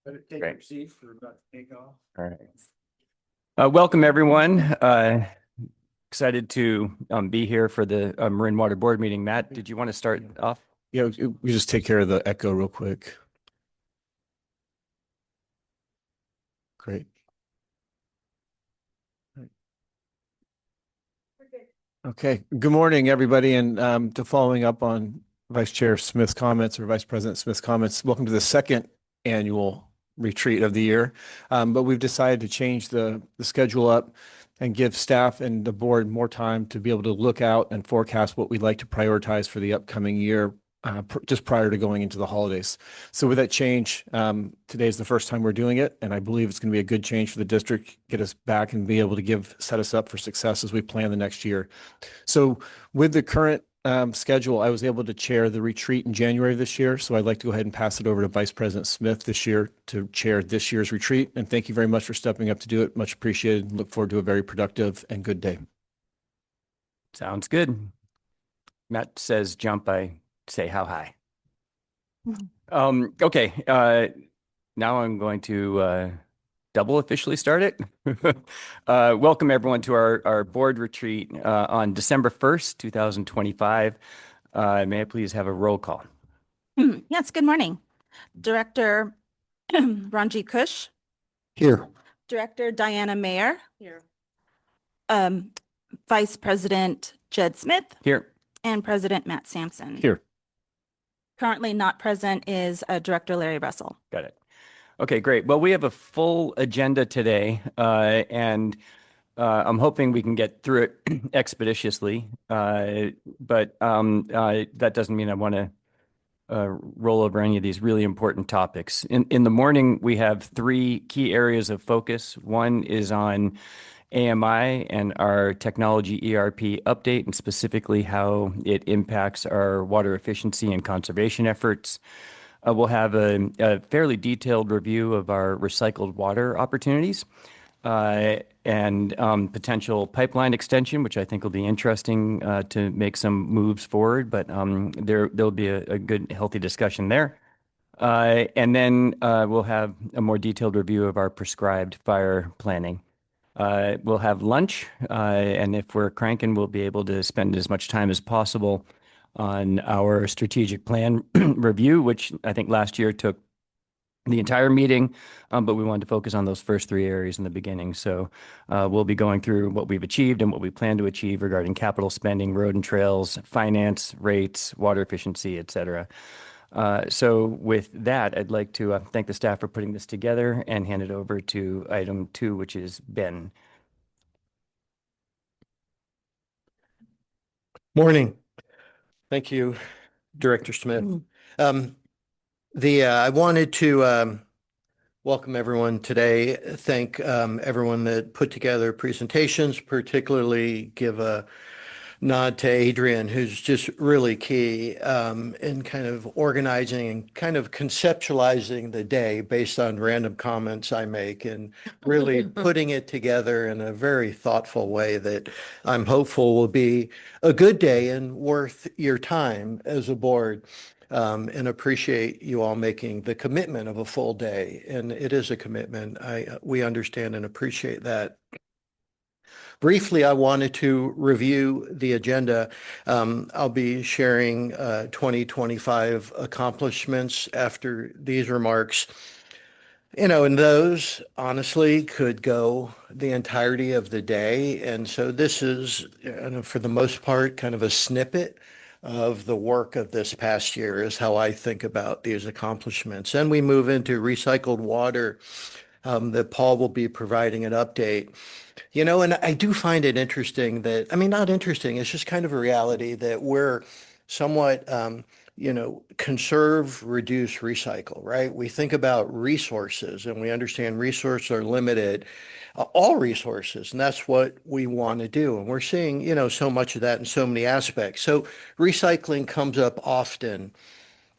Better take Great. your seat for about to take off. All right. Welcome, everyone. Excited to be here for the Marin Water Board meeting. Matt, did you want to start off? Yeah, we just take care of the echo real quick. Great. Okay. Good morning, everybody. And to following up on Vice Chair Smith's comments or Vice President Smith's comments, welcome to the second annual retreat of the year. But we've decided to change the schedule up and give staff and the board more time to be able to look out and forecast what we'd like to prioritize for the upcoming year, just prior to going into the holidays. So with that change, today is the first time we're doing it, and I believe it's going to be a good change for the district, get us back and be able to set us up for success as we plan the next year. So with the current schedule, I was able to chair the retreat in January of this year. So I'd like to go ahead and pass it over to Vice President Smith this year to chair this year's retreat. And thank you very much for stepping up to do it. Much appreciated. Look forward to a very productive and good day. Sounds good. Matt says jump, I say how high. Okay. Now I'm going to double officially start it. Welcome everyone to our board retreat on December 1st, 2025. May I please have a roll call? Yes, good morning. Director Ranji Kush. Here. Director Diana Mayer. Here. Vice President Jed Smith. Here. And President Matt Sampson. Here. Currently not present is Director Larry Russell. Got it. Okay, great. Well, we have a full agenda today, and I'm hoping we can get through it expeditiously, but that doesn't mean I want to roll over any of these really important topics. In the morning, we have three key areas of focus. One is on AMI and our technology ERP update, and specifically how it impacts our water efficiency and conservation efforts. We'll have a fairly detailed review of our recycled water opportunities and potential pipeline extension, which I think will be interesting to make some moves forward, but there'll be a good, healthy discussion there. And then we'll have a more detailed review of our prescribed fire planning. We'll have lunch, and if we're cranking, we'll be able to spend as much time as possible on our strategic plan review, which I think last year took the entire meeting, but we wanted to focus on those first three areas in the beginning. So we'll be going through what we've achieved and what we plan to achieve regarding capital spending, road and trails, finance, rates, water efficiency, et cetera. So with that, I'd like to thank the staff for putting this together and hand it over to item 2, which is Ben. Morning. Thank you, Director Smith. I wanted to welcome everyone today. Thank everyone that put together presentations, particularly give a nod to Adrian, who's just really key in kind of organizing and kind of conceptualizing the day based on random comments I make and really putting it together in a very thoughtful way that I'm hopeful will be a good day and worth your time as a board. And appreciate you all making the commitment of a full day. And it is a commitment. We understand and appreciate that. Briefly, I wanted to review the agenda. I'll be sharing 2025 accomplishments after these remarks. And those honestly could go the entirety of the day. And so this is, for the most part, kind of a snippet of the work of this past year is how I think about these accomplishments. And we move into recycled water that Paul will be providing an update. And I do find it interesting that, not interesting, it's just kind of a reality that we're somewhat, conserve, reduce, recycle, right? We think about resources and we understand resources are limited, all resources, and that's what we want to do. And we're seeing, so much of that in so many aspects. So recycling comes up often,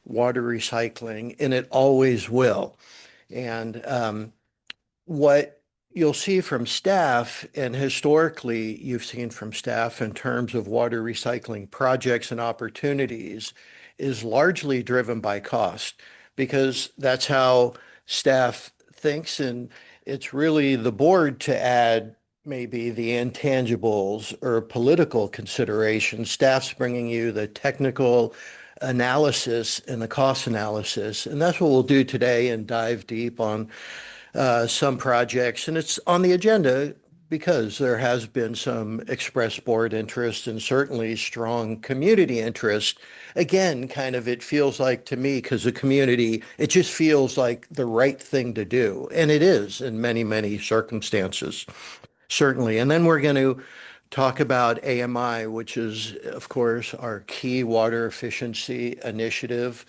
water recycling, and it always will. And what you'll see from staff, and historically you've seen from staff in terms of water recycling projects and opportunities, is largely driven by cost, because that's how staff thinks, and it's really the board to add maybe the intangibles or political considerations. Staff's bringing you the technical analysis and the cost analysis, and that's what we'll do today and dive deep on some projects. And it's on the agenda because there has been some express board interest and certainly strong community interest. Again, kind of it feels like to me, because the community, it just feels like the right thing to do. And it is in many, many circumstances, certainly. And then we're going to talk about AMI, which is, of course, our key water efficiency initiative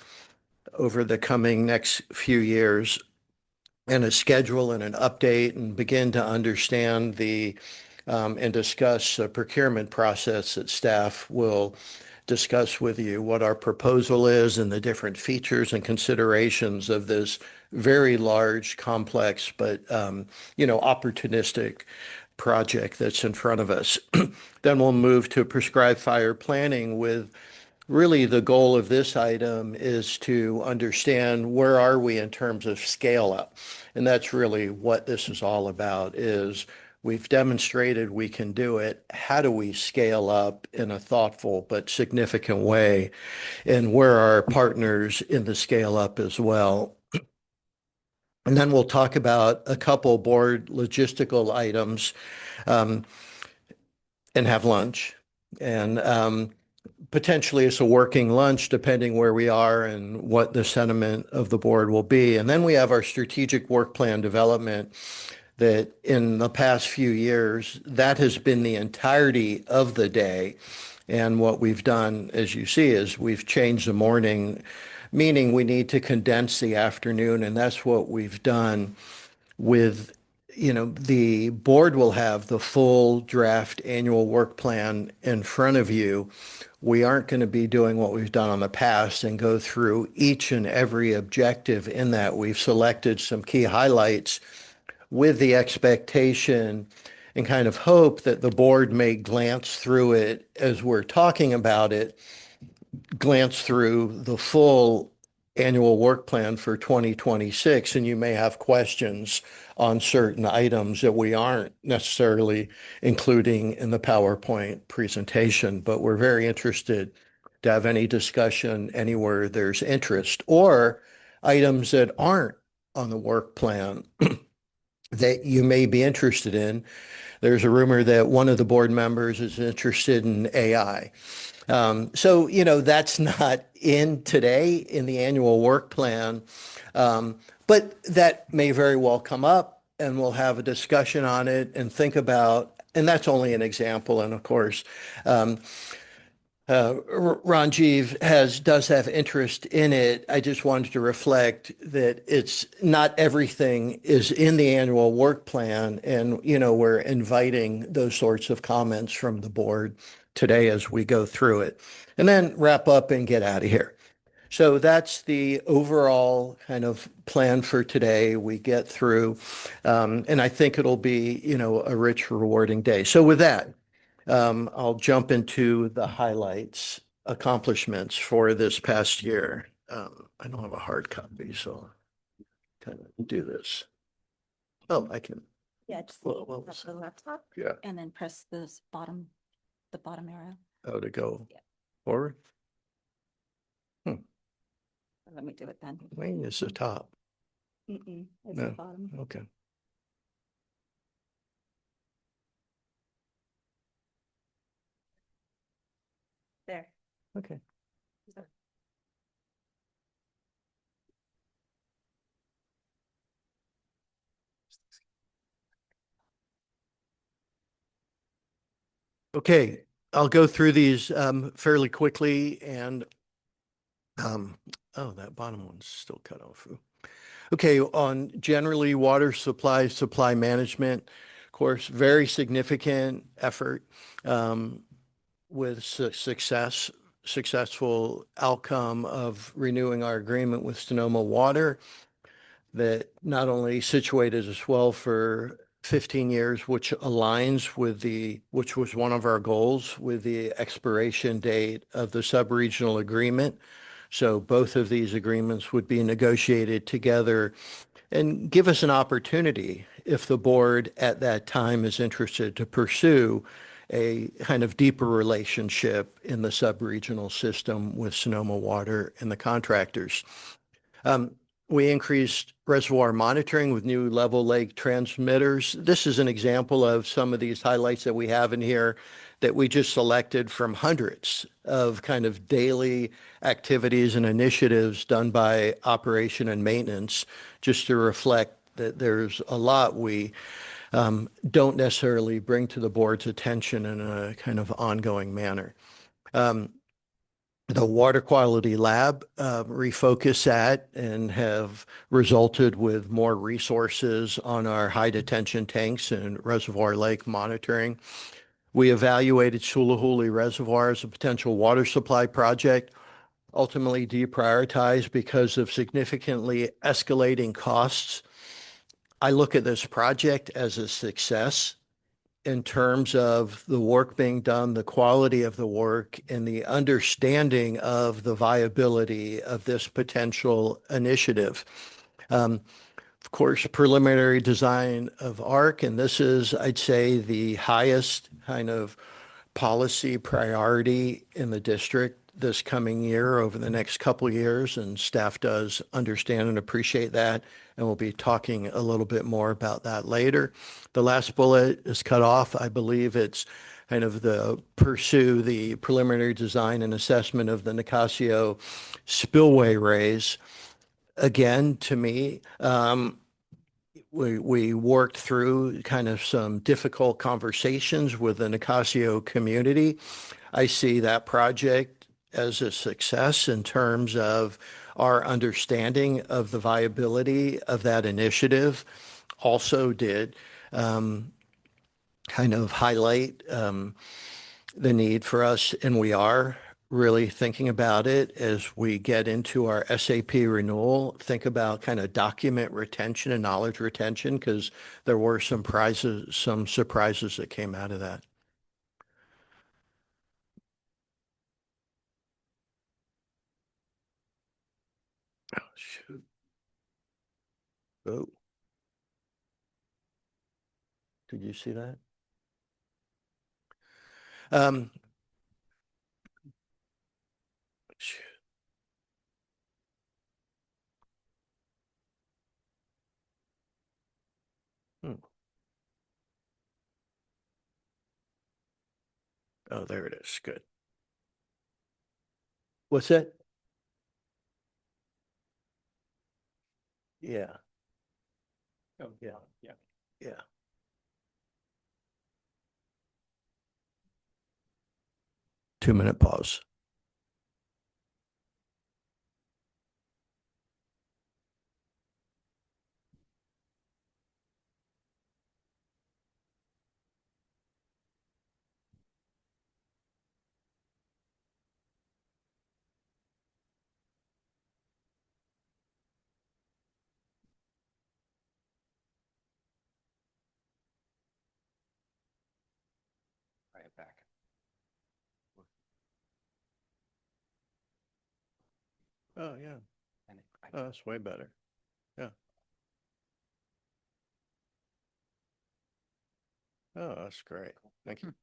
over the coming next few years, and a schedule and an update, and begin to understand the and discuss the procurement process that staff will discuss with you, what our proposal is and the different features and considerations of this very large, complex, but opportunistic project that's in front of us. Then we'll move to prescribed fire planning. With really the goal of this item is to understand where are we in terms of scale up. And that's really what this is all about, is we've demonstrated we can do it. How do we scale up in a thoughtful but significant way? And where are our partners in the scale up as well? And then we'll talk about a couple board logistical items, and have lunch. And potentially it's a working lunch, depending where we are and what the sentiment of the board will be. And then we have our strategic work plan development that in the past few years, that has been the entirety of the day. And what we've done, as you see, is we've changed the morning, meaning we need to condense the afternoon. And that's what we've done with, the board will have the full draft annual work plan in front of you. We aren't going to be doing what we've done in the past and go through each and every objective in that. We've selected some key highlights with the expectation and kind of hope that the board may glance through it as we're talking about it, glance through the full annual work plan for 2026, and you may have questions on certain items that we aren't necessarily including in the PowerPoint presentation. But we're very interested to have any discussion anywhere there's interest, or items that aren't on the work plan that you may be interested in. There's a rumor that one of the board members is interested in AI. So, that's not in today in the annual work plan, but that may very well come up, and we'll have a discussion on it and think about, and that's only an example. And of course, Ranjiv does have interest in it. I just wanted to reflect that it's not everything is in the annual work plan, and we're inviting those sorts of comments from the board today as we go through it, and then wrap up and get out of here. So that's the overall kind of plan for today. We get through, and I think it'll be, a rich, rewarding day. So with that, I'll jump into the highlights, accomplishments for this past year. I don't have a hard copy, so kind of do this. Oh, I can. Yeah, just Well, up the laptop. Yeah. And then press this the bottom arrow. Oh, to go Yeah. forward? Let me do it then. Wayne is the top. It's No. the bottom. Okay. There. Okay. Okay, I'll go through these fairly quickly, and oh, that bottom one's still cut off. Okay, on generally water supply management, of course, very significant effort with successful outcome of renewing our agreement with Sonoma Water, that not only situated us well for 15 years, which aligns with which was one of our goals with the expiration date of the sub-regional agreement So both of these agreements would be negotiated together and give us an opportunity, if the board at that time is interested, to pursue a kind of deeper relationship in the sub-regional system with Sonoma Water and the contractors. We increased reservoir monitoring with new level lake transmitters. This is an example of some of these highlights that we have in here that we just selected from hundreds of kind of daily activities and initiatives done by operation and maintenance, just to reflect that there's a lot we don't necessarily bring to the board's attention in a kind of ongoing manner. The water quality lab refocus at and have resulted with more resources on our high detention tanks and reservoir lake monitoring. We evaluated Suluhuli Reservoir as a potential water supply project, ultimately deprioritized because of significantly escalating costs. I look at this project as a success in terms of the work being done, the quality of the work, and the understanding of the viability of this potential initiative. Of course, preliminary design of ARC, and this is, I'd say, the highest kind of policy priority in the district this coming year over the next couple of years, and staff does understand and appreciate that, and we'll be talking a little bit more about that later. The last bullet is cut off. I believe it's kind of the pursue the preliminary design and assessment of the Nicasio spillway raise. Again, to me, we worked through kind of some difficult conversations with the Nicasio community. I see that project as a success in terms of our understanding of the viability of that initiative. Also did kind of highlight the need for us, and we are really thinking about it as we get into our SAP renewal, think about kind of document retention and knowledge retention, because there were some surprises that came out of that. Oh, shoot. Oh. Did you see that? Shoot. Hmm. Oh, there it is. Good. What's that? Yeah, Oh, yeah, yeah. yeah. 2-minute pause. Right back. Oh, yeah. And Oh, that's way better. Yeah. Oh, that's great. Thank you.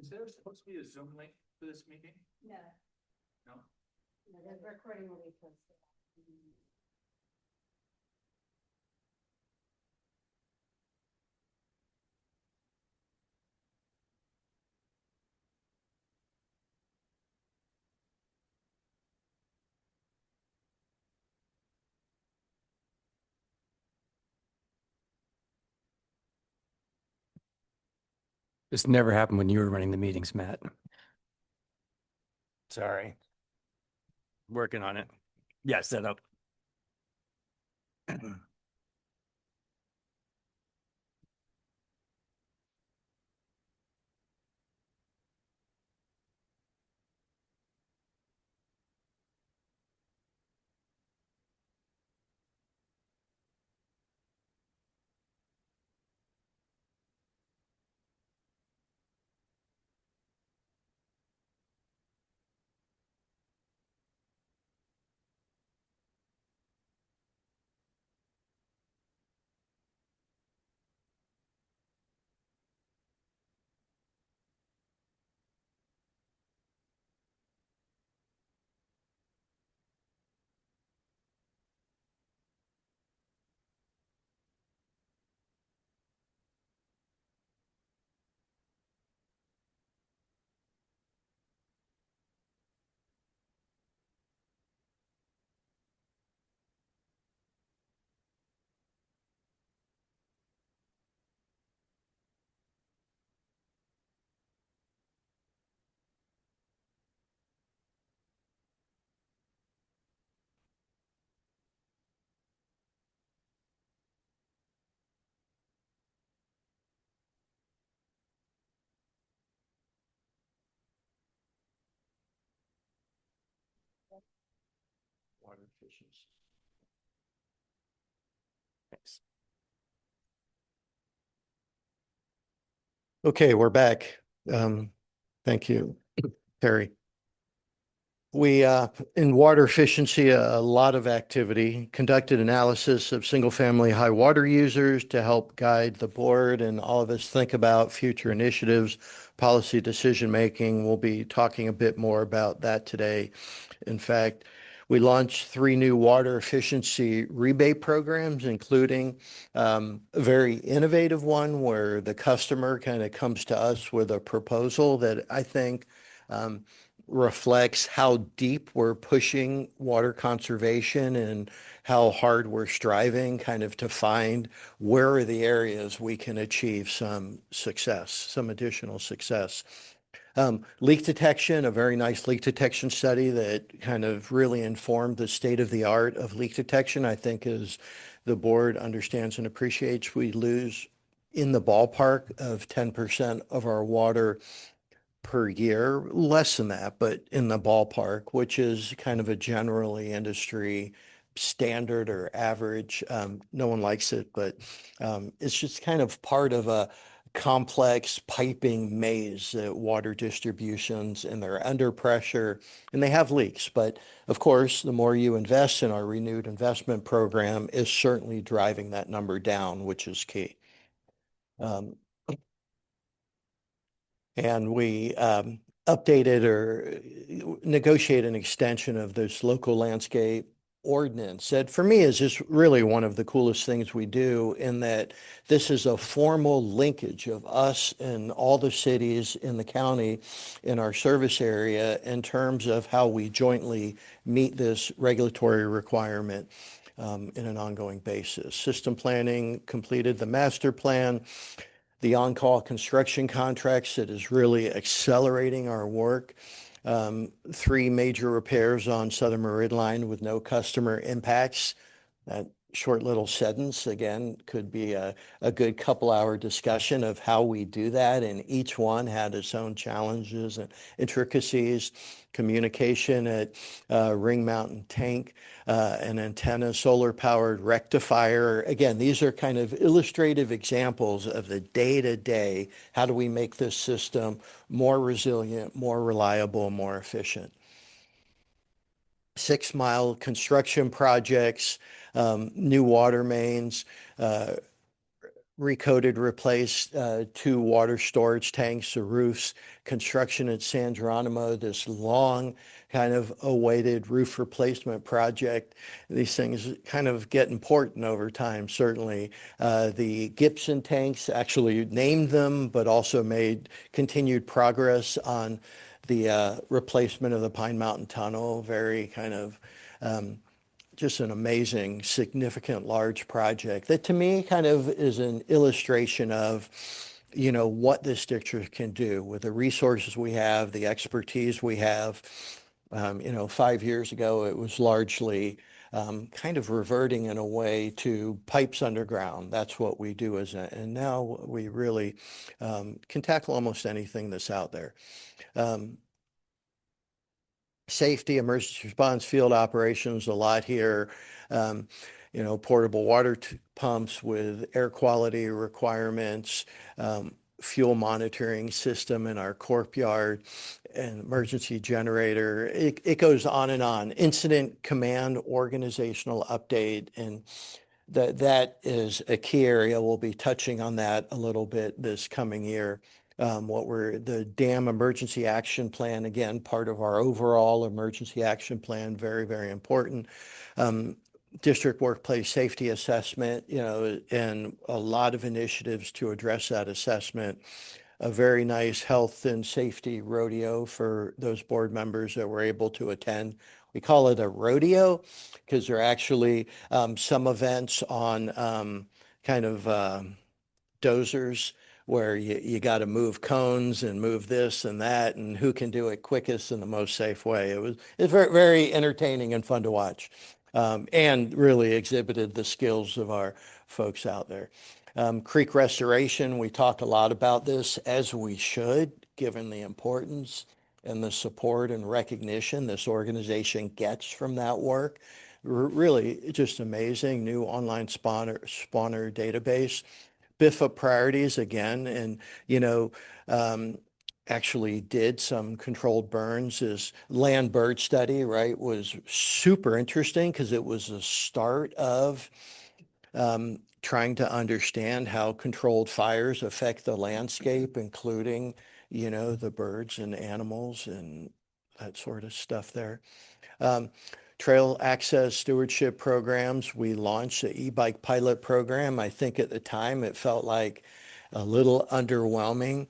Is there supposed to be a Zoom link for this meeting? No, No? no, the recording will be posted. This never happened when you were running the meetings, Matt. Sorry. Working on it. Yeah, set up. efficiency. Thanks. Okay, we're back. Thank you, Terry. We, in water efficiency, a lot of activity, conducted analysis of single-family high water users to help guide the board and all of us think about future initiatives, policy decision-making. We'll be talking a bit more about that today. In fact, we launched 3 new water efficiency rebate programs, including a very innovative one where the customer kind of comes to us with a proposal that I think reflects how deep we're pushing water conservation and how hard we're striving kind of to find where are the areas we can achieve some success, some additional success. Leak detection, a very nice leak detection study that kind of really informed the state of the art of leak detection. I think as the board understands and appreciates, we lose in the ballpark of 10% of our water per year, less than that, but in the ballpark, which is kind of a generally industry standard or average. No one likes it, but it's just kind of part of a complex piping maze, water distributions, and they're under pressure and they have leaks. But of course, the more you invest in our renewed investment program is certainly driving that number down, which is key. And we updated or negotiated an extension of this local landscape ordinance that for me is just really one of the coolest things we do, in that this is a formal linkage of us and all the cities in the county in our service area in terms of how we jointly meet this regulatory requirement in an ongoing basis. System planning completed the master plan. The on-call construction contracts that is really accelerating our work. 3 major repairs on Southern Marin Line with no customer impacts. That short little sentence, again, could be a good couple-hour discussion of how we do that, and each one had its own challenges and intricacies. Communication at Ring Mountain Tank, an antenna, solar-powered rectifier. Again, these are kind of illustrative examples of the day-to-day, how do we make this system more resilient, more reliable, more efficient. 6-mile construction projects, new water mains, recoated, replaced 2 water storage tanks, the roofs, construction at San Geronimo, this long kind of awaited roof replacement project. These things kind of get important over time, certainly. The Gibson tanks, actually named them, but also made continued progress on the replacement of the Pine Mountain Tunnel. Very kind of just an amazing, significant, large project that to me kind of is an illustration of, you know, what this district can do with the resources we have, the expertise we have. You know, 5 years ago, it was largely kind of reverting in a way to pipes underground. That's what we do and now we really can tackle almost anything that's out there. Safety, emergency response, field operations, a lot here. You know, portable water pumps with air quality requirements, fuel monitoring system in our courtyard, and emergency generator. It goes on and on. Incident command organizational update, and that is a key area. We'll be touching on that a little bit this coming year. The dam emergency action plan, again, part of our overall emergency action plan, very, very important. District workplace safety assessment, you know, and a lot of initiatives to address that assessment. A very nice health and safety rodeo for those board members that were able to attend. We call it a rodeo because there are actually some events on kind of dozers where you got to move cones and move this and that, and who can do it quickest in the most safe way. It's very, very entertaining and fun to watch, and really exhibited the skills of our folks out there. Creek restoration, we talked a lot about this, as we should, given the importance and the support and recognition this organization gets from that work. really just amazing new online spawner database. BIFA priorities again, and you know, um, actually did some controlled burns. Is land bird study, right, was super interesting because it was the start of trying to understand how controlled fires affect the landscape, including, you know, the birds and animals and that sort of stuff there. Um, Trail access stewardship programs. We launched the e-bike pilot program. I think at the time it felt like a little underwhelming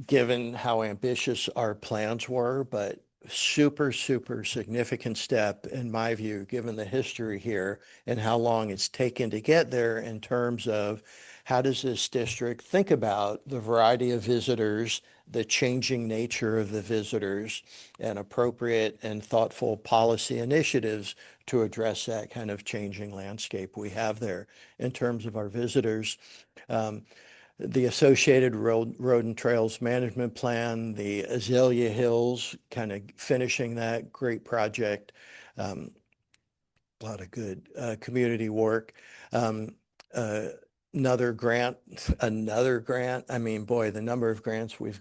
given how ambitious our plans were, but super, super significant step in my view, given the history here and how long it's taken to get there in terms of how does this district think about the variety of visitors, the changing nature of the visitors, and appropriate and thoughtful policy initiatives to address that kind of changing landscape we have there in terms of our visitors. The associated road and trails management plan, the Azalea Hills, kind of finishing that great project. A lot of good community work. Um, uh, another grant, another grant. I mean, boy, the number of grants we've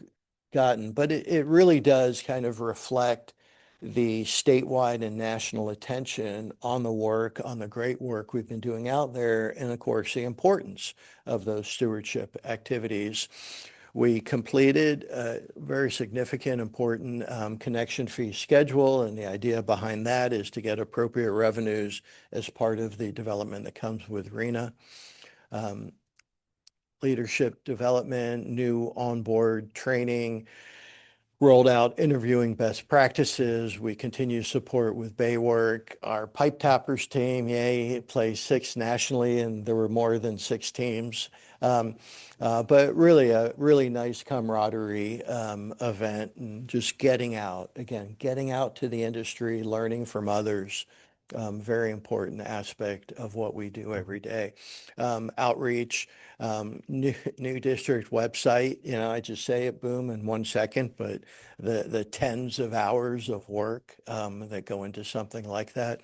gotten, but it really does kind of reflect the statewide and national attention on the work, on the great work we've been doing out there, and of course, the importance of those stewardship activities. We completed a very significant, important connection fee schedule, and the idea behind that is to get appropriate revenues as part of the development that comes with RENA. Leadership development, new onboard training, rolled out interviewing best practices. We continue support with Bay Work. Our pipe tappers team, yay, plays 6 nationally, and there were more than 6 teams. But really a really nice camaraderie event, and just getting out, again, getting out to the industry, learning from others. Very important aspect of what we do every day. Outreach, new district website, you know, I just say it, boom, in 1 second, but the tens of hours of work that go into something like that.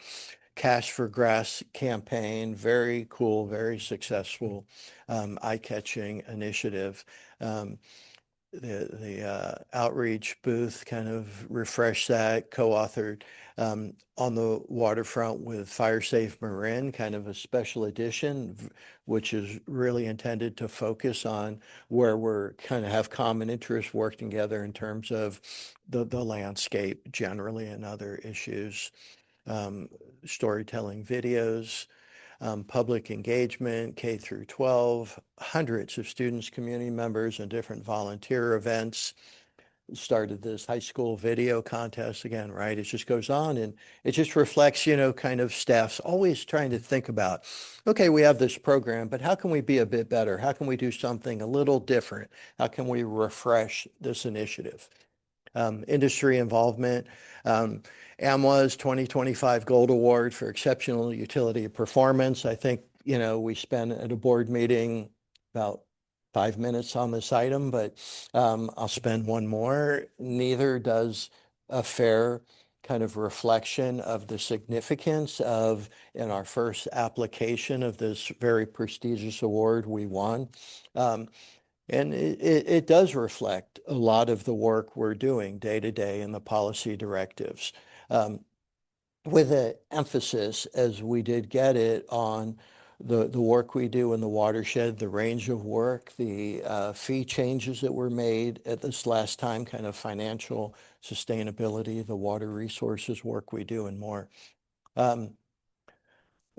Cash for Grass campaign, very cool, very successful, eye-catching initiative. The outreach booth kind of refreshed that, co-authored on the waterfront with Fire Safe Marin, kind of a special edition, which is really intended to focus on where we're kind of have common interests, work together in terms of the landscape generally and other issues. Storytelling videos, public engagement, K through 12, hundreds of students, community members, and different volunteer events. Started this high school video contest again, right? It just goes on, and it just reflects, you know, kind of staff's always trying to think about, okay, we have this program, but how can we be a bit better? How can we do something a little different? How can we refresh this initiative? Industry involvement. AMWA's 2025 Gold Award for Exceptional Utility Performance. I think, you know, we spent at a board meeting about 5 minutes on this item, but I'll spend one more. Neither does a fair kind of reflection of the significance of, in our first application of this very prestigious award we won. And it does reflect a lot of the work we're doing day to day in the policy directives, with an emphasis, as we did get it, on the work we do in the watershed, the range of work, the fee changes that were made at this last time, kind of financial sustainability, the water resources work we do, and more. And,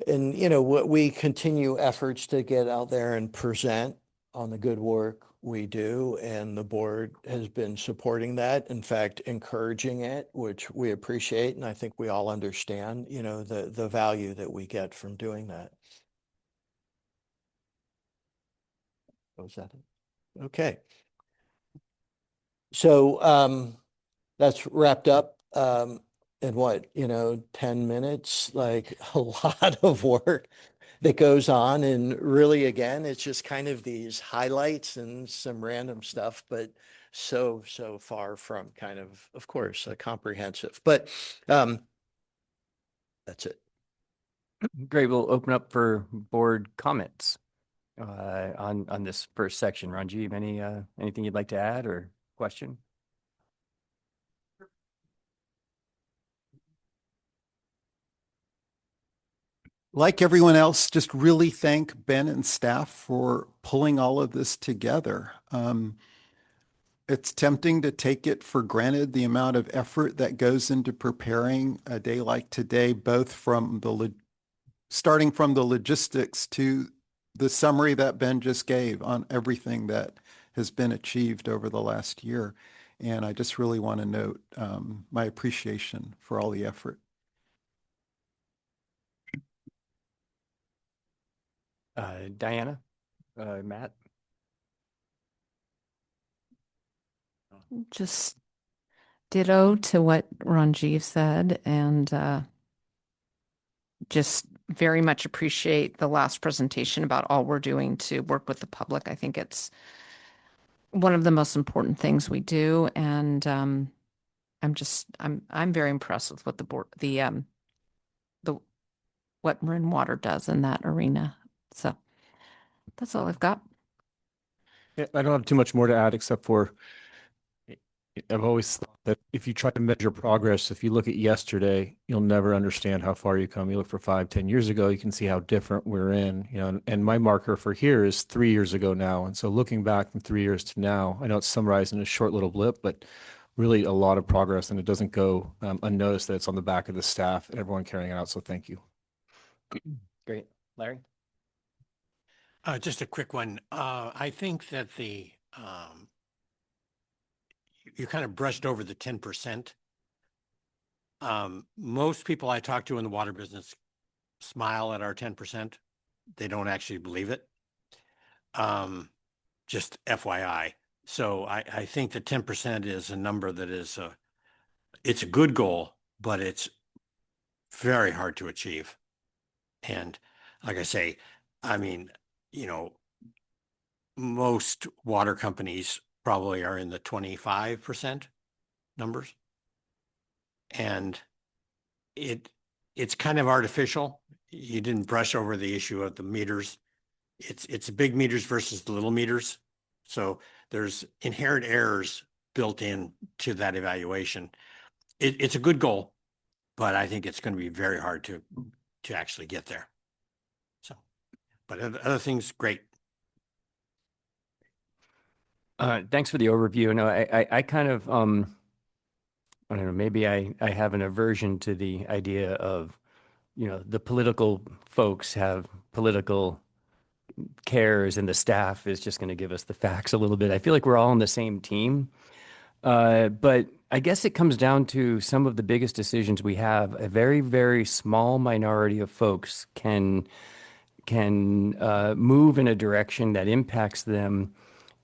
you know, we continue efforts to get out there and present on the good work we do, and the board has been supporting that, in fact, encouraging it, which we appreciate, and I think we all understand, you know, the value that we get from doing that. Was that it? Okay. So that's wrapped up in what, you know, 10 minutes, like a lot of work that goes on. And really, again, it's just kind of these highlights and some random stuff, but so far from kind of course, comprehensive. But that's it. Great. We'll open up for board comments on this first section. Ron, do you have anything you'd like to add or question? Like everyone else, just really thank Ben and staff for pulling all of this together. It's tempting to take it for granted, the amount of effort that goes into preparing a day like today, both from starting from the logistics to the summary that Ben just gave on everything that has been achieved over the last year. And I just really want to note my appreciation for all the effort. Diana, Matt? Just ditto to what Ranjiv said, and just very much appreciate the last presentation about all we're doing to work with the public. I think it's one of the most important things we do, and I'm very impressed with what the what Marin Water does in that arena. So that's all I've got. Yeah, I don't have too much more to add except for I've always thought that if you try to measure progress, if you look at yesterday, you'll never understand how far you come. You look for 5, 10 years ago, you can see how different we're in, and my marker for here is 3 years ago now. And so looking back from 3 years to now, I know it's summarized in a short little blip, but really a lot of progress, and it doesn't go unnoticed that it's on the back of the staff and everyone carrying it out. So thank you. Great. Larry? Just a quick one. I think that you kind of brushed over the 10%. Most people I talk to in the water business smile at our 10%. They don't actually believe it. Just FYI. So I think that 10% is a number that it's a good goal, but it's very hard to achieve. And like I say, I mean, most water companies probably are in the 25% numbers. And it's kind of artificial. You didn't brush over the issue of the meters. It's big meters versus the little meters. So there's inherent errors built in to that evaluation. It's a good goal, but I think it's going to be very hard to actually get there. So, but other things, great. Thanks for the overview. No, I kind of, I don't know, maybe I have an aversion to the idea of, the political folks have political cares and the staff is just going to give us the facts a little bit. I feel like we're all on the same team. But I guess it comes down to some of the biggest decisions we have. A very, very small minority of folks can move in a direction that impacts them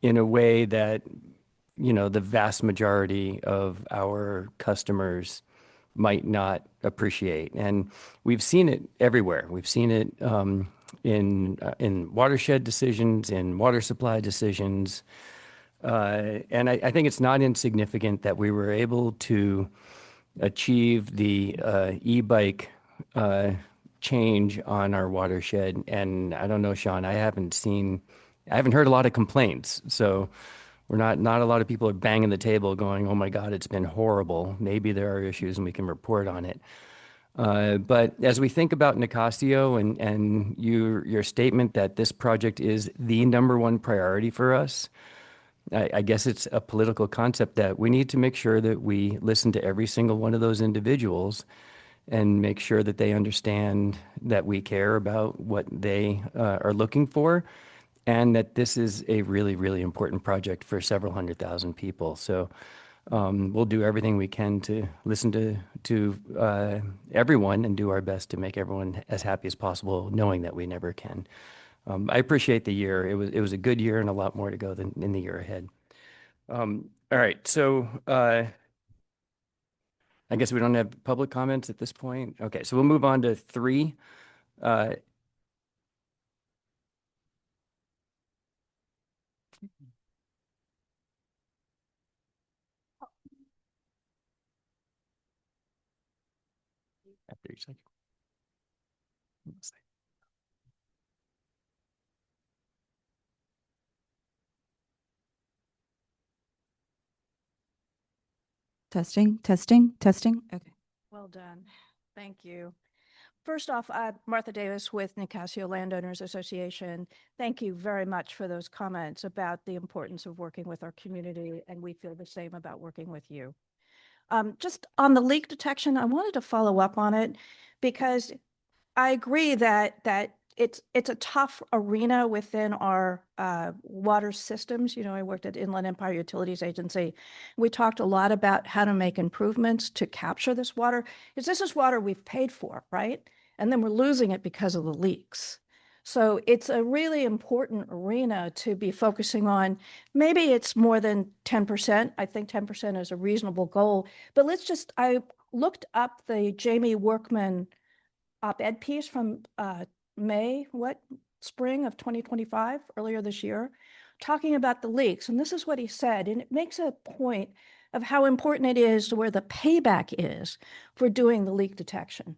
in a way that, the vast majority of our customers might not appreciate. And we've seen it everywhere. We've seen it in watershed decisions, in water supply decisions. And I think it's not insignificant that we were able to achieve the e-bike change on our watershed. And I don't know, Sean, I haven't heard a lot of complaints. So we're not a lot of people are banging the table going, oh my God, it's been horrible. Maybe there are issues and we can report on it. But as we think about Nicasio and your statement that this project is the #1 priority for us, I guess it's a political concept that we need to make sure that we listen to every single one of those individuals and make sure that they understand that we care about what they are looking for, and that this is a really, really important project for several 100,000 people. So we'll do everything we can to listen to everyone and do our best to make everyone as happy as possible, knowing that we never can. I appreciate the year. It was a good year and a lot more to go than in the year ahead. All right, so I guess we don't have public comments at this point. Okay, so we'll move on to 3. After each cycle. Testing, testing, testing. Okay. Well done. Thank you. First off, Martha Davis with Nicasio Landowners Association. Thank you very much for those comments about the importance of working with our community, and we feel the same about working with you. Just on the leak detection, I wanted to follow up on it because I agree that it's a tough arena within our water systems. You know, I worked at Inland Empire Utilities Agency. We talked a lot about how to make improvements to capture this water, because this is water we've paid for, right? And then we're losing it because of the leaks. So it's a really important arena to be focusing on. Maybe it's more than 10%. I think 10% is a reasonable goal. But I looked up the Jamie Workman op-ed piece from spring of 2025, earlier this year, talking about the leaks. And this is what he said, and it makes a point of how important it is to where the payback is for doing the leak detection.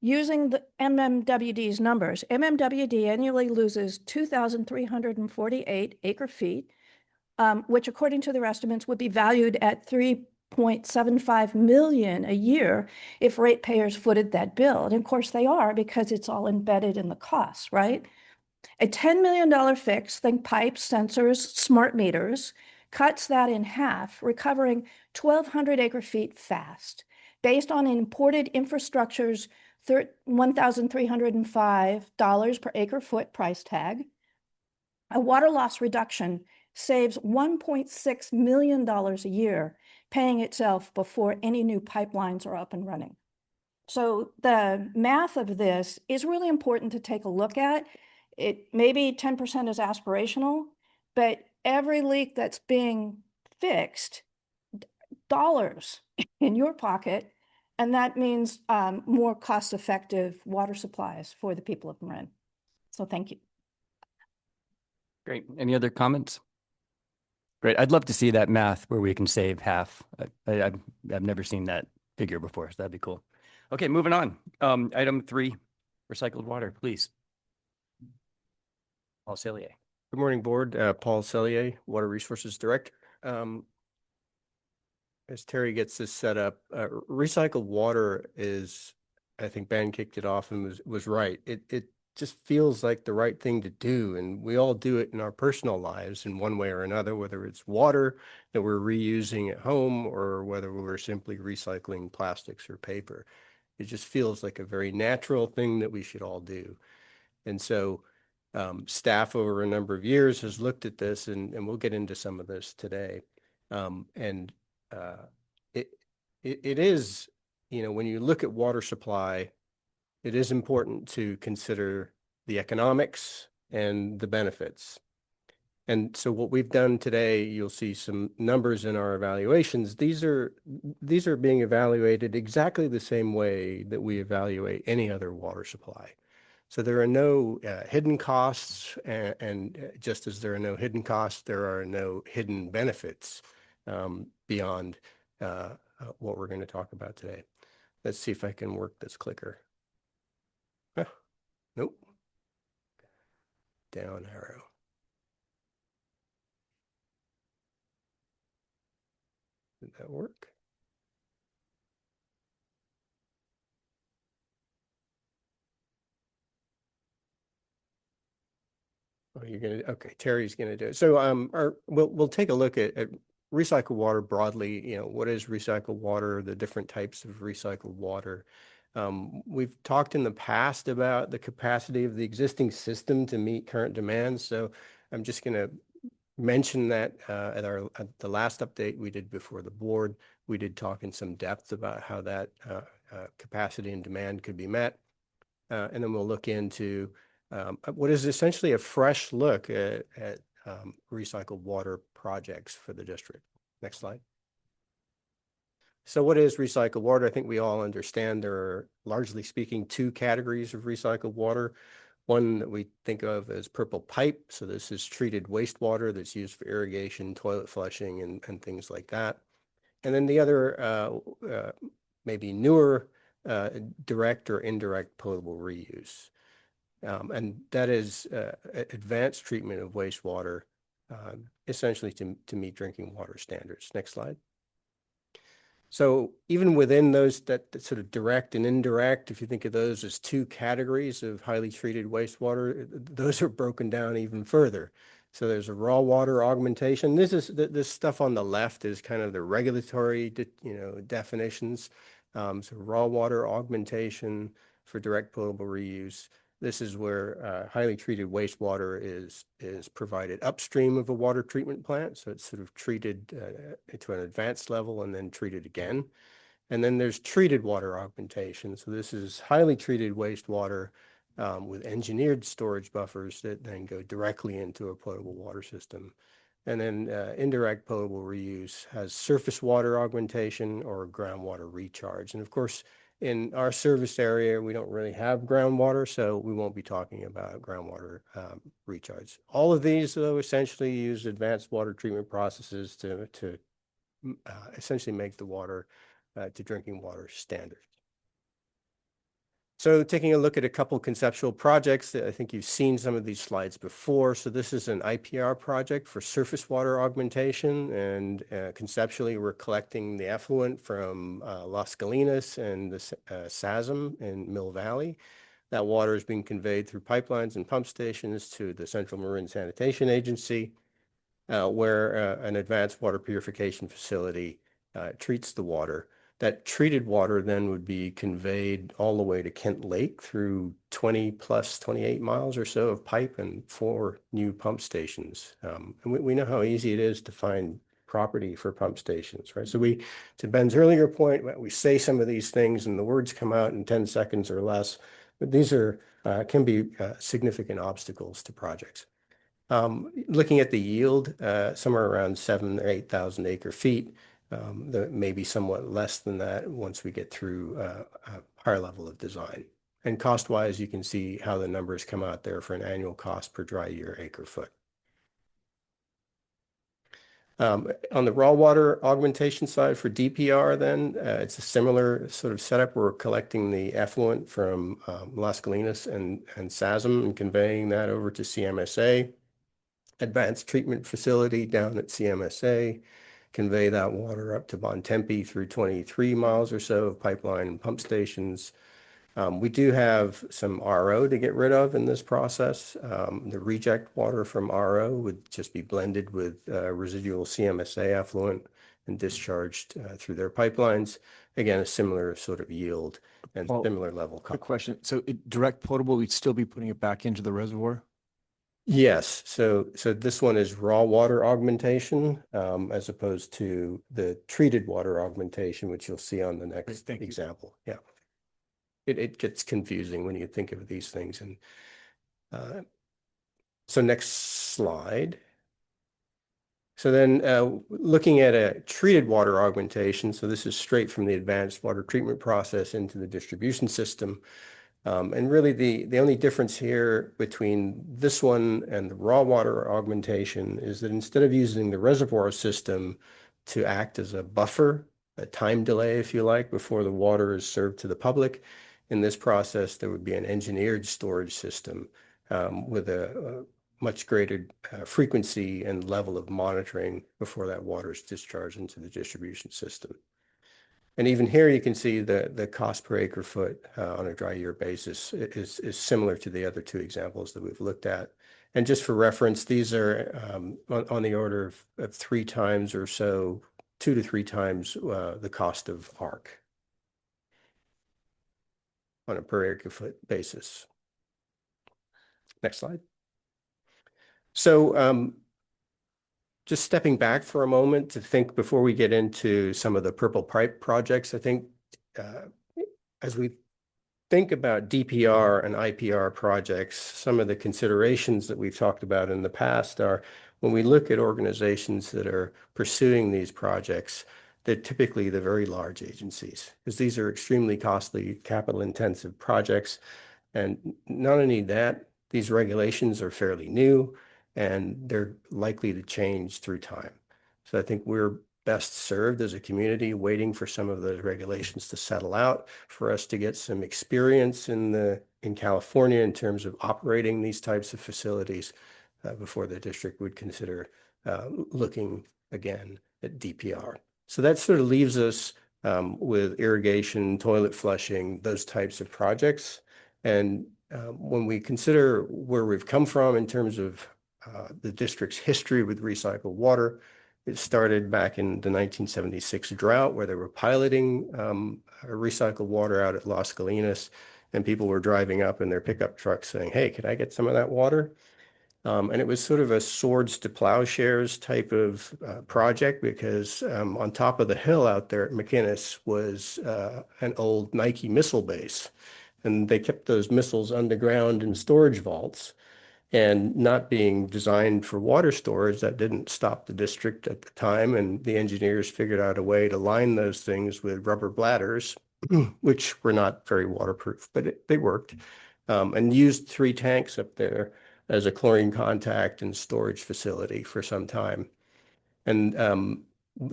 Using the MMWD's numbers, MMWD annually loses 2,348 acre feet, which according to their estimates would be valued at $3.75 million a year if ratepayers footed that bill. And of course they are, because it's all embedded in the costs, right? A $10 million fix, think pipes, sensors, smart meters, cuts that in half, recovering 1,200 acre feet fast. Based on imported infrastructure's $1,305 per acre foot price tag, a water loss reduction saves $1.6 million a year, paying itself before any new pipelines are up and running. So the math of this is really important to take a look at. It maybe 10% is aspirational, but every leak that's being fixed, dollars in your pocket, and that means more cost-effective water supplies for the people of Marin. So thank you. Great. Any other comments? Great. I'd love to see that math where we can save half. I've never seen that figure before, so that'd be cool. Okay, moving on. Item 3, recycled water, please. Paul Cellier. Good morning, board. Paul Cellier, Water Resources Director. As Terry gets this set up, recycled water is, I think Ben kicked it off and was right. It just feels like the right thing to do. And we all do it in our personal lives in one way or another, whether it's water that we're reusing at home or whether we're simply recycling plastics or paper. It just feels like a very natural thing that we should all do. And so staff over a number of years has looked at this, and we'll get into some of this today. It is, you know, when you look at water supply, it is important to consider the economics and the benefits. And so what we've done today, you'll see some numbers in our evaluations. These are being evaluated exactly the same way that we evaluate any other water supply. So there are no hidden costs, and just as there are no hidden costs, there are no hidden benefits beyond what we're going to talk about today. Let's see if I can work this clicker. Nope. Down arrow. Did that work? Oh, you're gonna, okay, Terry's gonna do it. So we'll take a look at recycled water broadly. You know, what is recycled water, the different types of recycled water. We've talked in the past about the capacity of the existing system to meet current demands. So I'm just gonna mention that at the last update we did before the board, we did talk in some depth about how that capacity and demand could be met. And then we'll look into what is essentially a fresh look at recycled water projects for the district. Next slide. So what is recycled water? I think we all understand there are, largely speaking, 2 categories of recycled water. One that we think of as purple pipe. So this is treated wastewater that's used for irrigation, toilet flushing, and things like that. And then the other, maybe newer, direct or indirect potable reuse. And that is advanced treatment of wastewater, essentially to meet drinking water standards. Next slide. So even within those that sort of direct and indirect, if you think of those as two categories of highly treated wastewater, those are broken down even further. So there's a raw water augmentation. This stuff on the left is kind of the regulatory, definitions. So raw water augmentation for direct potable reuse. This is where highly treated wastewater is provided upstream of a water treatment plant. So it's sort of treated to an advanced level and then treated again. And then there's treated water augmentation. So this is highly treated wastewater with engineered storage buffers that then go directly into a potable water system. And then indirect potable reuse has surface water augmentation or groundwater recharge. And of course, in our service area, we don't really have groundwater, so we won't be talking about groundwater recharge. All of these, though, essentially use advanced water treatment processes to essentially make the water to drinking water standard. So taking a look at a couple conceptual projects, I think you've seen some of these slides before. So this is an IPR project for surface water augmentation, and conceptually we're collecting the effluent from Las Galinas and the SASM in Mill Valley. That water is being conveyed through pipelines and pump stations to the Central Marin Sanitation Agency, where an advanced water purification facility treats the water. That treated water then would be conveyed all the way to Kent Lake through 28 miles or so of pipe and 4 new pump stations. And we know how easy it is to find property for pump stations, right? So to Ben's earlier point, we say some of these things and the words come out in 10 seconds or less, but these can be significant obstacles to projects. Looking at the yield, somewhere around 7,000 or 8,000 acre feet. That may be somewhat less than that once we get through a higher level of design. And cost-wise, you can see how the numbers come out there for an annual cost per dry year acre foot. On the raw water augmentation side for DPR then, it's a similar sort of setup. We're collecting the effluent from Las Galinas and SASM and conveying that over to CMSA. Advanced treatment facility down at CMSA, convey that water up to Bontempi through 23 miles or so of pipeline and pump stations. We do have some RO to get rid of in this process. The reject water from RO would just be blended with residual CMSA effluent and discharged through their pipelines. Again, a similar sort of yield and similar level cost. Quick question. So direct potable, we'd still be putting it back into the reservoir? Yes, so this one is raw water augmentation as opposed to the treated water augmentation, which you'll see on the next example. Yeah, it gets confusing when you think of these things. And so next slide. So then looking at a treated water augmentation, so this is straight from the advanced water treatment process into the distribution system. And really the only difference here between this one and the raw water augmentation is that instead of using the reservoir system to act as a buffer, a time delay, if you like, before the water is served to the public, in this process, there would be an engineered storage system with a much greater frequency and level of monitoring before that water is discharged into the distribution system. And even here, you can see the cost per acre foot on a dry year basis is similar to the other two examples that we've looked at. And just for reference, these are on the order of 3 times or so, 2 to 3 times the cost of ARC on a per acre foot basis. Next slide. So just stepping back for a moment to think before we get into some of the purple pipe projects, I think as we think about DPR and IPR projects, some of the considerations that we've talked about in the past are when we look at organizations that are pursuing these projects, they're typically the very large agencies, because these are extremely costly, capital intensive projects. And not only that, these regulations are fairly new and they're likely to change through time. So I think we're best served as a community waiting for some of those regulations to settle out, for us to get some experience in California in terms of operating these types of facilities before the district would consider looking again at DPR. So that sort of leaves us with irrigation, toilet flushing, those types of projects. And when we consider where we've come from in terms of the district's history with recycled water, it started back in the 1976 drought where they were piloting recycled water out at Las Colinas, and people were driving up in their pickup trucks saying, "Hey, can I get some of that water?" And it was sort of a swords to plowshares type of project because on top of the hill out there at McInnes was an old Nike missile base. And they kept those missiles underground in storage vaults. And not being designed for water storage, that didn't stop the district at the time. And the engineers figured out a way to line those things with rubber bladders, which were not very waterproof, but they worked. And used 3 tanks up there as a chlorine contact and storage facility for some time. And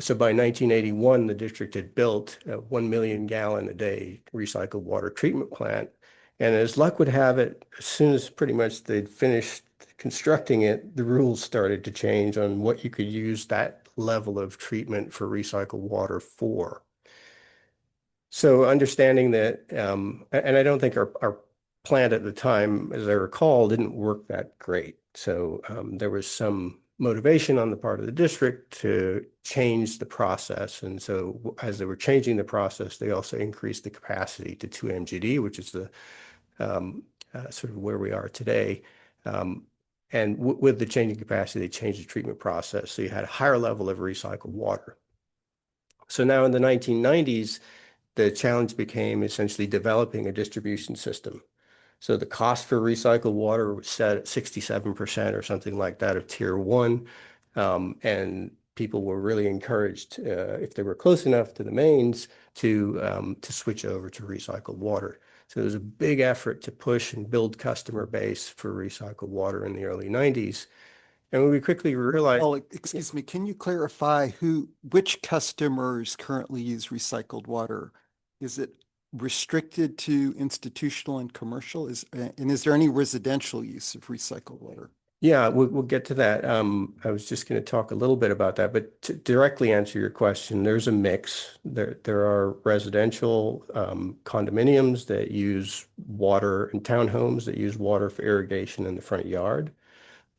so by 1981, the district had built a 1 million gallon a day recycled water treatment plant. And as luck would have it, as soon as pretty much they'd finished constructing it, the rules started to change on what you could use that level of treatment for recycled water for. So understanding that, and I don't think our plant at the time, as I recall, didn't work that great. So there was some motivation on the part of the district to change the process. And so as they were changing the process, they also increased the capacity to 2 MGD, which is the sort of where we are today. And with the changing capacity, they changed the treatment process. So you had a higher level of recycled water. So now in the 1990s, the challenge became essentially developing a distribution system. So the cost for recycled water was set at 67% or something like that of tier 1. And people were really encouraged, if they were close enough to the mains, to switch over to recycled water. So there was a big effort to push and build customer base for recycled water in the early 90s. And we quickly realized— Oh, excuse me, can you clarify which customers currently use recycled water? Is it restricted to institutional and commercial? And is there any residential use of recycled water? Yeah, we'll get to that. I was just going to talk a little bit about that, but to directly answer your question, there's a mix. There are residential condominiums that use water and townhomes that use water for irrigation in the front yard.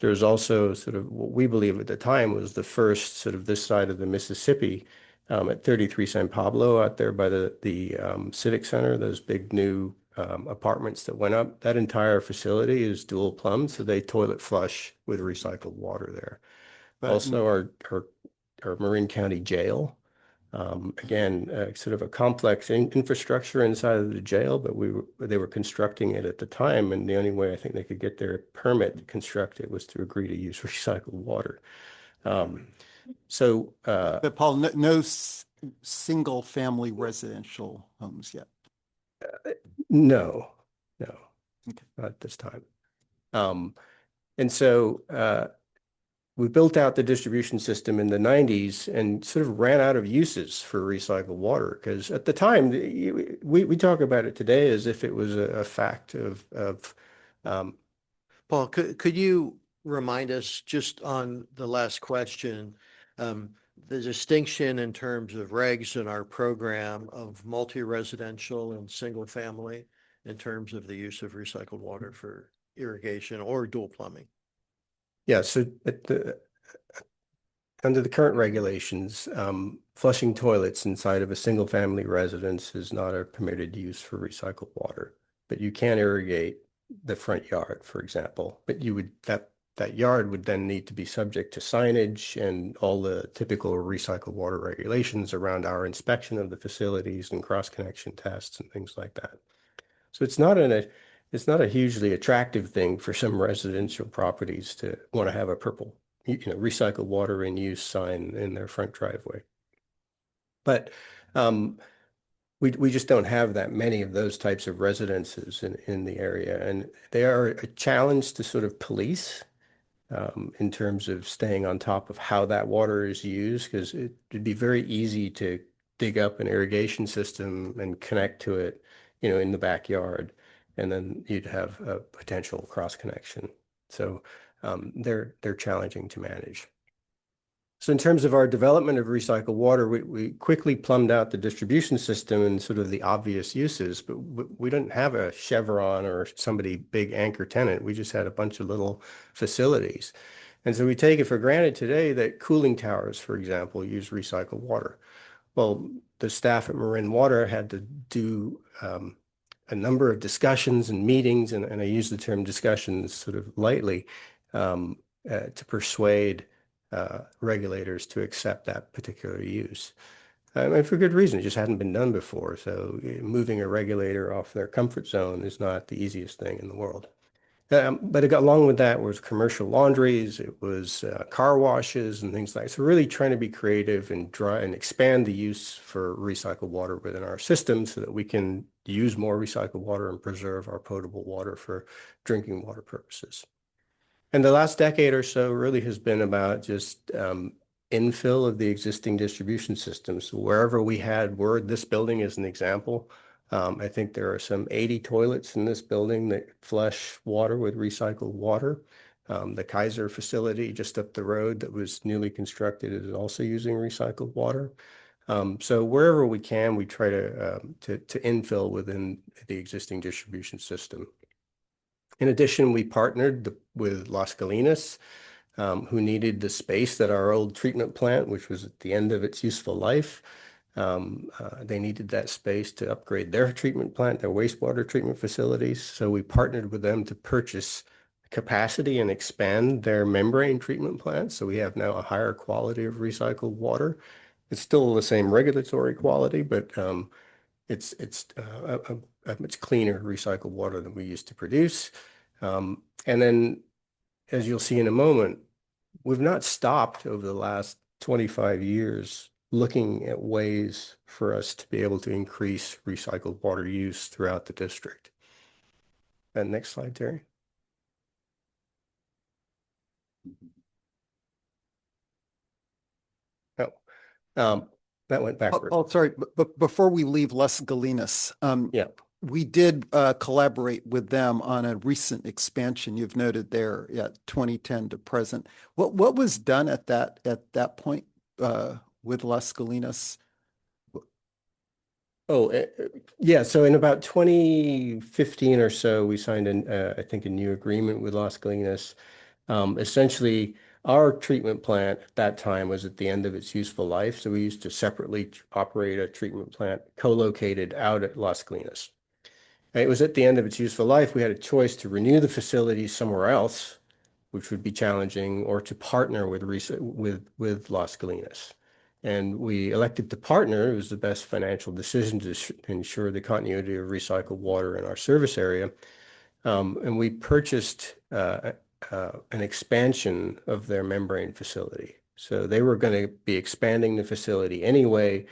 There's also sort of what we believe at the time was the first sort of this side of the Mississippi at 33 San Pablo out there by the Civic Center, those big new apartments that went up. That entire facility is dual plumbed, so they toilet flush with recycled water there. Also, our Marin County Jail. Again, sort of a complex infrastructure inside of the jail, but they were constructing it at the time, and the only way I think they could get their permit to construct it was to agree to use recycled water. But Paul, no single family residential homes yet. No, Okay. not at this time. And so we built out the distribution system in the 90s and sort of ran out of uses for recycled water because at the time, we talk about it today as if it was a fact of Paul, could you remind us just on the last question, the distinction in terms of regs in our program of multi-residential and single family in terms of the use of recycled water for irrigation or dual plumbing? Yeah, so under the current regulations, flushing toilets inside of a single family residence is not a permitted use for recycled water, but you can irrigate the front yard, for example. But that yard would then need to be subject to signage and all the typical recycled water regulations around our inspection of the facilities and cross connection tests and things like that. So it's not a hugely attractive thing for some residential properties to want to have a purple, recycled water in use sign in their front driveway. But we just don't have that many of those types of residences in the area, and they are a challenge to sort of police in terms of staying on top of how that water is used, because it'd be very easy to dig up an irrigation system and connect to it, in the backyard, and then you'd have a potential cross connection. So they're challenging to manage. So in terms of our development of recycled water, we quickly plumbed out the distribution system and sort of the obvious uses, but we didn't have a Chevron or somebody big anchor tenant. We just had a bunch of little facilities. And so we take it for granted today that cooling towers, for example, use recycled water. Well, the staff at Marin Water had to do a number of discussions and meetings, and I use the term discussions sort of lightly, to persuade regulators to accept that particular use. And for good reason, it just hadn't been done before. So moving a regulator off their comfort zone is not the easiest thing in the world. But it got along with that was commercial laundries, it was car washes and things like that. So really trying to be creative and expand the use for recycled water within our system so that we can use more recycled water and preserve our potable water for drinking water purposes. And the last decade or so really has been about just infill of the existing distribution systems. So wherever we had this building is an example. I think there are some 80 toilets in this building that flush water with recycled water. The Kaiser facility just up the road that was newly constructed is also using recycled water. So wherever we can, we try to infill within the existing distribution system. In addition, we partnered with Las Colinas, who needed the space that our old treatment plant, which was at the end of its useful life. They needed that space to upgrade their treatment plant, their wastewater treatment facilities. So we partnered with them to purchase capacity and expand their membrane treatment plant. So we have now a higher quality of recycled water. It's still the same regulatory quality, but it's a much cleaner recycled water than we used to produce. And then, as you'll see in a moment, we've not stopped over the last 25 years looking at ways for us to be able to increase recycled water use throughout the district. And next slide, Terry. Oh, that went backwards. Oh, sorry, but before we leave Las Galinas, Yeah. we did collaborate with them on a recent expansion. You've noted there, 2010 to present. What was done at that point with Las Galinas? Oh, yeah. So in about 2015 or so, we signed I think a new agreement with Las Colinas. Essentially, our treatment plant at that time was at the end of its useful life. So we used to separately operate a treatment plant co-located out at Las Colinas. It was at the end of its useful life. We had a choice to renew the facility somewhere else, which would be challenging, or to partner with Las Colinas. And we elected to partner. It was the best financial decision to ensure the continuity of recycled water in our service area. And we purchased an expansion of their membrane facility. So they were going to be expanding the facility anyway,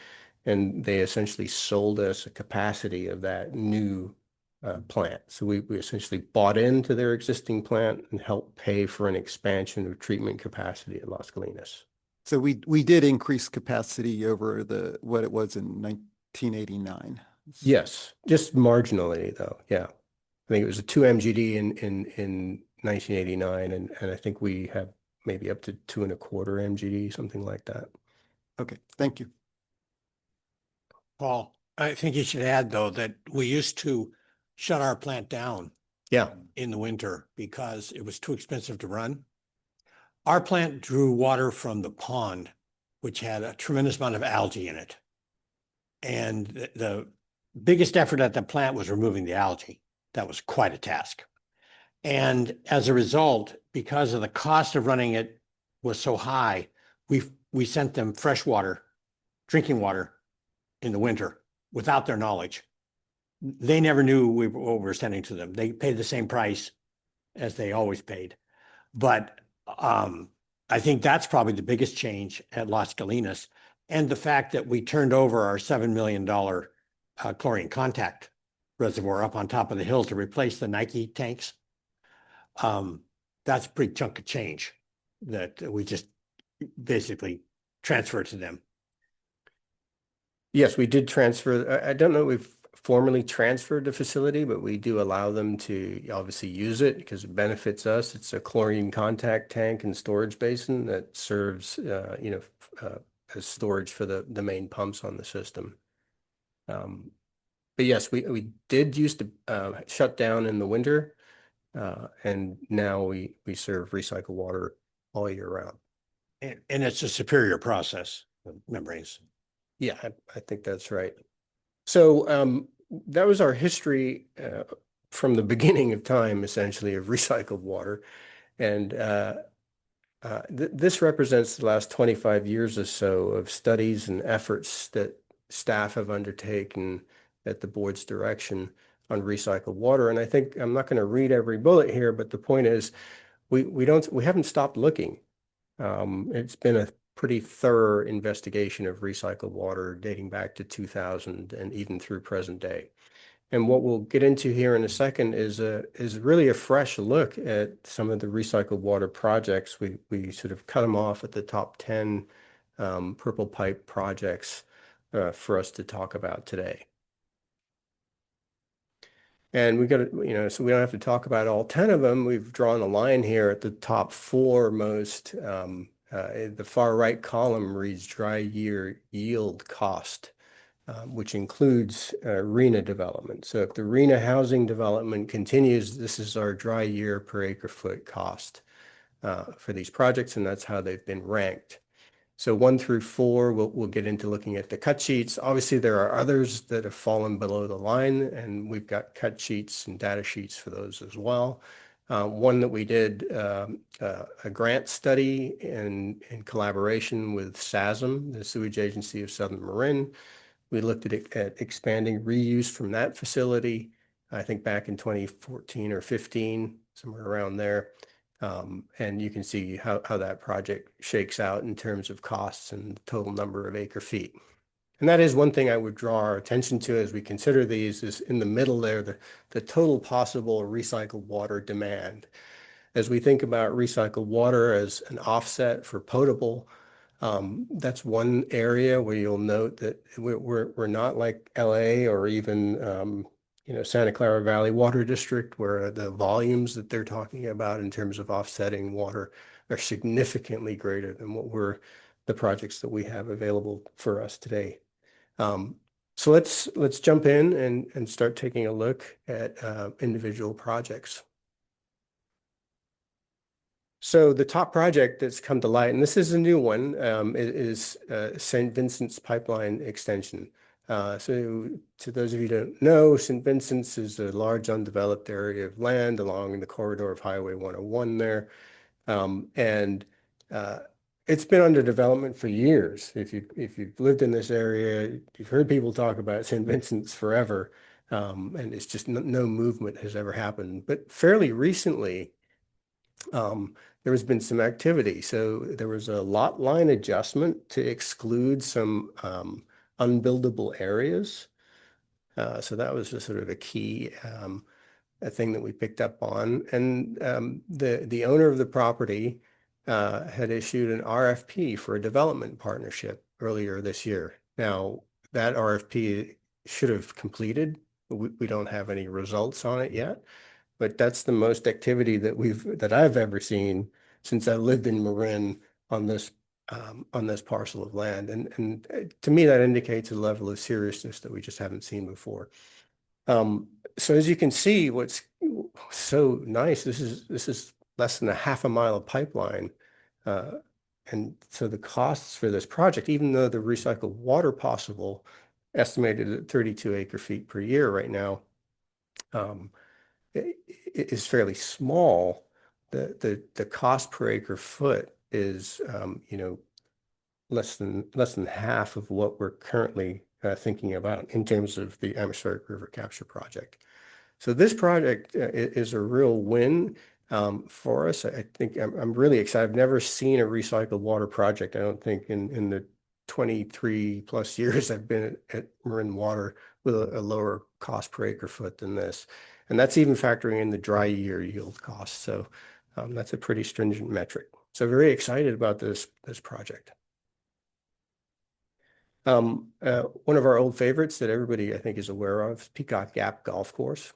and they essentially sold us a capacity of that new plant. So we essentially bought into their existing plant and helped pay for an expansion of treatment capacity at Las Colinas. So we did increase capacity over what it was in 1989. Yes, just marginally though. Yeah, I think it was a 2 MGD in 1989, and I think we have maybe up to 2.25 MGD, something like that. Okay, thank you. Paul, I think you should add though that we used to shut our plant down in the winter because it was too expensive to run. Our plant drew water from the pond, which had a tremendous amount of algae in it. And the biggest effort at the plant was removing the algae. That was quite a task. And as a result, because of the cost of running it was so high, we sent them fresh water, drinking water in the winter without their knowledge. They never knew what we were sending to them. They paid the same price as they always paid. But I think that's probably the biggest change at Las Colinas, and the fact that we turned over our $7 million chlorine contact reservoir up on top of the hill to replace the Nike tanks. That's a pretty chunk of change that we just basically transferred to them. Yes, we did transfer. I don't know if formally transferred the facility, but we do allow them to obviously use it because it benefits us. It's a chlorine contact tank and storage basin that serves, as storage for the main pumps on the system. But yes, we did used to shut down in the winter, and now we serve recycled water all year round. And it's a superior process, the membranes. Yeah, I think that's right. So that was our history from the beginning of time, essentially, of recycled water. And this represents the last 25 years or so of studies and efforts that staff have undertaken at the board's direction on recycled water. And I think I'm not going to read every bullet here, but the point is we haven't stopped looking. It's been a pretty thorough investigation of recycled water dating back to 2000 and even through present day. And what we'll get into here in a second is really a fresh look at some of the recycled water projects. We sort of cut them off at the top 10 purple pipe projects for us to talk about today. And we got to, so we don't have to talk about all 10 of them. We've drawn a line here at the top 4 most. The far right column reads dry year yield cost, which includes RENA development. So if the RENA housing development continues, this is our dry year per acre foot cost for these projects, and that's how they've been ranked. So 1 through 4, we'll get into looking at the cut sheets. Obviously, there are others that have fallen below the line, and we've got cut sheets and data sheets for those as well. One that we did a grant study in collaboration with SASM, the Sewage Agency of Southern Marin. We looked at expanding reuse from that facility, I think back in 2014 or 15, somewhere around there. And you can see how that project shakes out in terms of costs and total number of acre feet. And that is one thing I would draw our attention to as we consider these is in the middle there, the total possible recycled water demand. As we think about recycled water as an offset for potable, that's one area where you'll note that we're not like LA or even Santa Clara Valley Water District, where the volumes that they're talking about in terms of offsetting water are significantly greater than the projects that we have available for us today. So let's jump in and start taking a look at individual projects. So the top project that's come to light, and this is a new one, is St. Vincent's Pipeline Extension. So to those of you who don't know, St. Vincent's is a large undeveloped area of land along the corridor of Highway 101 there. And it's been under development for years. If you've lived in this area, you've heard people talk about St. Vincent's forever. And it's just no movement has ever happened. But fairly recently, there has been some activity. So there was a lot line adjustment to exclude some unbuildable areas. So that was a sort of a key a thing that we picked up on. And the owner of the property had issued an RFP for a development partnership earlier this year. Now, that RFP should have completed. We don't have any results on it yet, but that's the most activity that I've ever seen since I lived in Marin on this parcel of land. And to me, that indicates a level of seriousness that we just haven't seen before. So as you can see, what's so nice, this is less than a half a mile of pipeline. And so the costs for this project, even though the recycled water possible estimated at 32 acre feet per year right now, is fairly small. The cost per acre foot is less than half of what we're currently thinking about in terms of the Atmospheric River Capture Project. So this project is a real win for us. I think I'm really excited. I've never seen a recycled water project, I don't think, in the 23 plus years I've been at Marin Water with a lower cost per acre foot than this. And that's even factoring in the dry year yield cost. So that's a pretty stringent metric. So very excited about this project. One of our old favorites that everybody I think is aware of, Peacock Gap Golf Course.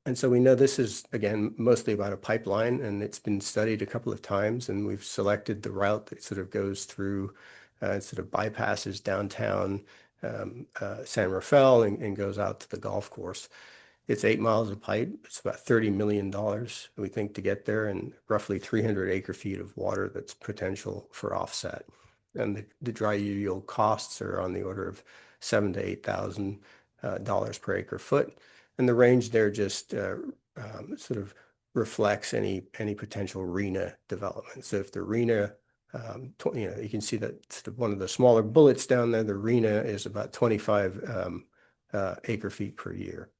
And so we know this is, again, mostly about a pipeline, and it's been studied a couple of times, and we've selected the route that sort of goes through, sort of bypasses downtown San Rafael and goes out to the golf course. It's 8 miles of pipe. It's about $30 million, we think, to get there, and roughly 300 acre feet of water that's potential for offset. And the dry yield costs are on the order of $7,000 to $8,000 per acre foot. And the range there just sort of reflects any potential RENA development. So if the RENA, you can see that sort of one of the smaller bullets down there, the RENA is about 25 acre feet per year.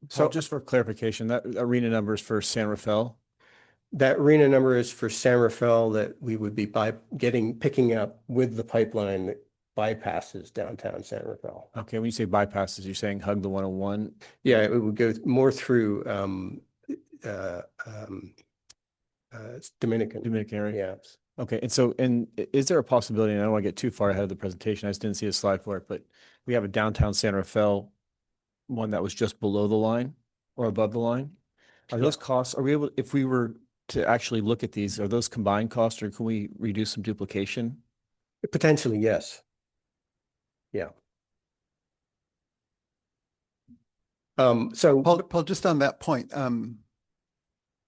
So just for clarification, that arena number is for San Rafael. That RENA number is for San Rafael that we would be picking up with the pipeline that bypasses downtown San Rafael. Okay, when you say bypasses, you're saying hug the 101? Yeah, it would go more through Dominican area. Yeah. Okay, and is there a possibility, and I don't want to get too far ahead of the presentation, I just didn't see a slide for it, but we have a downtown San Rafael one that was just below the line or above the line? Are those costs, if we were to actually look at these, are those combined costs, or can we reduce some duplication? Potentially, yes. Yeah. So Paul, just on that point, I'm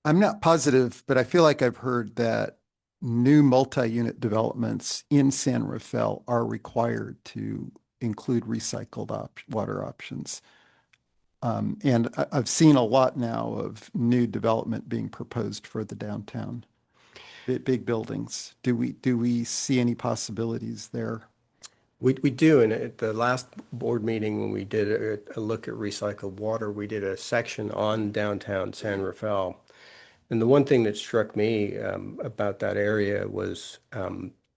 not positive, but I feel like I've heard that new multi-unit developments in San Rafael are required to include recycled water options. And I've seen a lot now of new development being proposed for the downtown, big buildings. Do we see any possibilities there? We do, and at the last board meeting, when we did a look at recycled water, we did a section on downtown San Rafael. And the one thing that struck me about that area was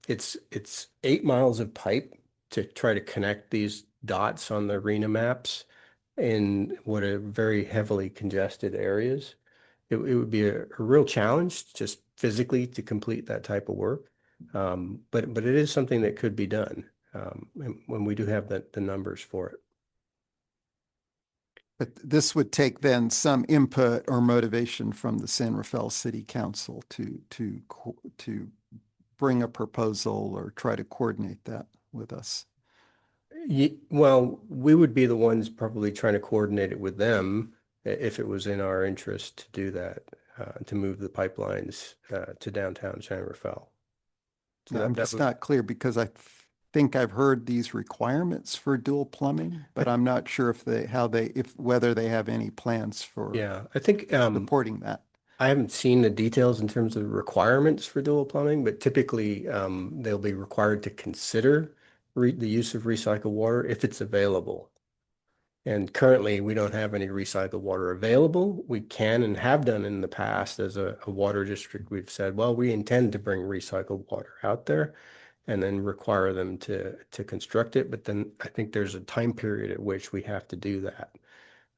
it's 8 miles of pipe to try to connect these dots on the RENA maps in what are very heavily congested areas. It would be a real challenge just physically to complete that type of work. But it is something that could be done when we do have the numbers for it. But this would take then some input or motivation from the San Rafael City Council to bring a proposal or try to coordinate that with us. Well, we would be the ones probably trying to coordinate it with them if it was in our interest to do that, to move the pipelines to downtown San Rafael. So I'm just not clear because I think I've heard these requirements for dual plumbing, but I'm not sure whether they have any plans for I think supporting that. I haven't seen the details in terms of requirements for dual plumbing, but typically they'll be required to consider the use of recycled water if it's available. And currently we don't have any recycled water available. We can and have done in the past as a water district. We've said, well, we intend to bring recycled water out there and then require them to construct it. But then I think there's a time period at which we have to do that.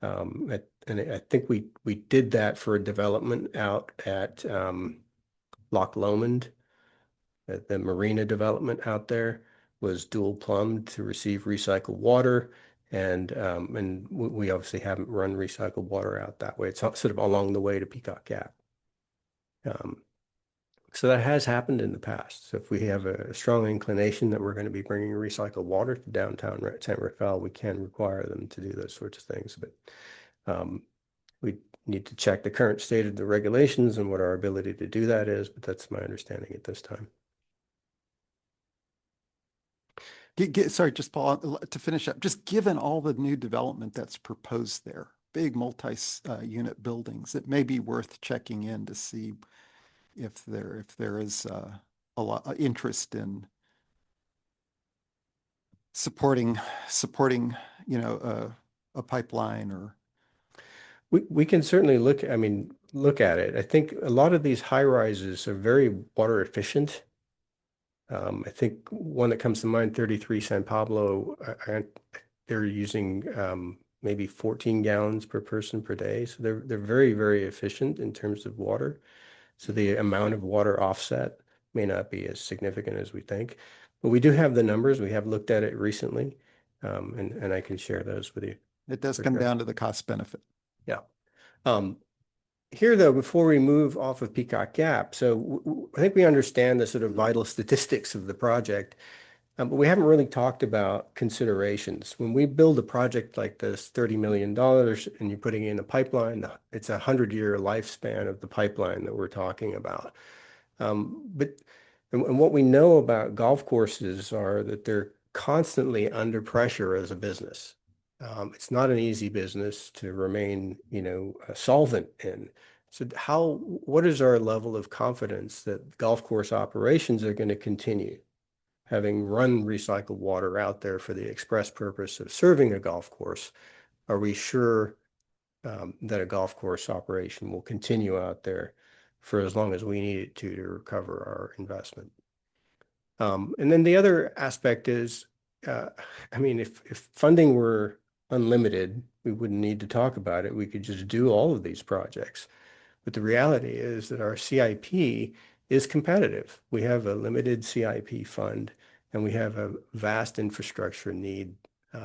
And I think we did that for a development out at Loch Lomond. The marina development out there was dual plumbed to receive recycled water. And we obviously haven't run recycled water out that way. It's sort of along the way to Peacock Gap. So that has happened in the past. So if we have a strong inclination that we're going to be bringing recycled water to downtown San Rafael, we can require them to do those sorts of things. But we need to check the current state of the regulations and what our ability to do that is. But that's my understanding at this time. Sorry, just Paul, to finish up, just given all the new development that's proposed there, big multi-unit buildings, it may be worth checking in to see if there is a lot of interest in supporting a pipeline or. We can certainly look at it. I think a lot of these high rises are very water efficient. I think one that comes to mind, 33 San Pablo, they're using maybe 14 gallons per person per day. So they're very, very efficient in terms of water. So the amount of water offset may not be as significant as we think. But we do have the numbers. We have looked at it recently, and I can share those with you. It does For come sure. down to the cost benefit. Yeah. Here, though, before we move off of Peacock Gap, so I think we understand the sort of vital statistics of the project, but we haven't really talked about considerations. When we build a project like this, $30 million, and you're putting in a pipeline, it's a 100-year lifespan of the pipeline that we're talking about. And what we know about golf courses are that they're constantly under pressure as a business. It's not an easy business to remain, solvent in. So what is our level of confidence that golf course operations are going to continue? Having run recycled water out there for the express purpose of serving a golf course, are we sure that a golf course operation will continue out there for as long as we need it to recover our investment? And then the other aspect is, if funding were unlimited, we wouldn't need to talk about it. We could just do all of these projects. But the reality is that our CIP is competitive. We have a limited CIP fund, and we have a vast infrastructure need,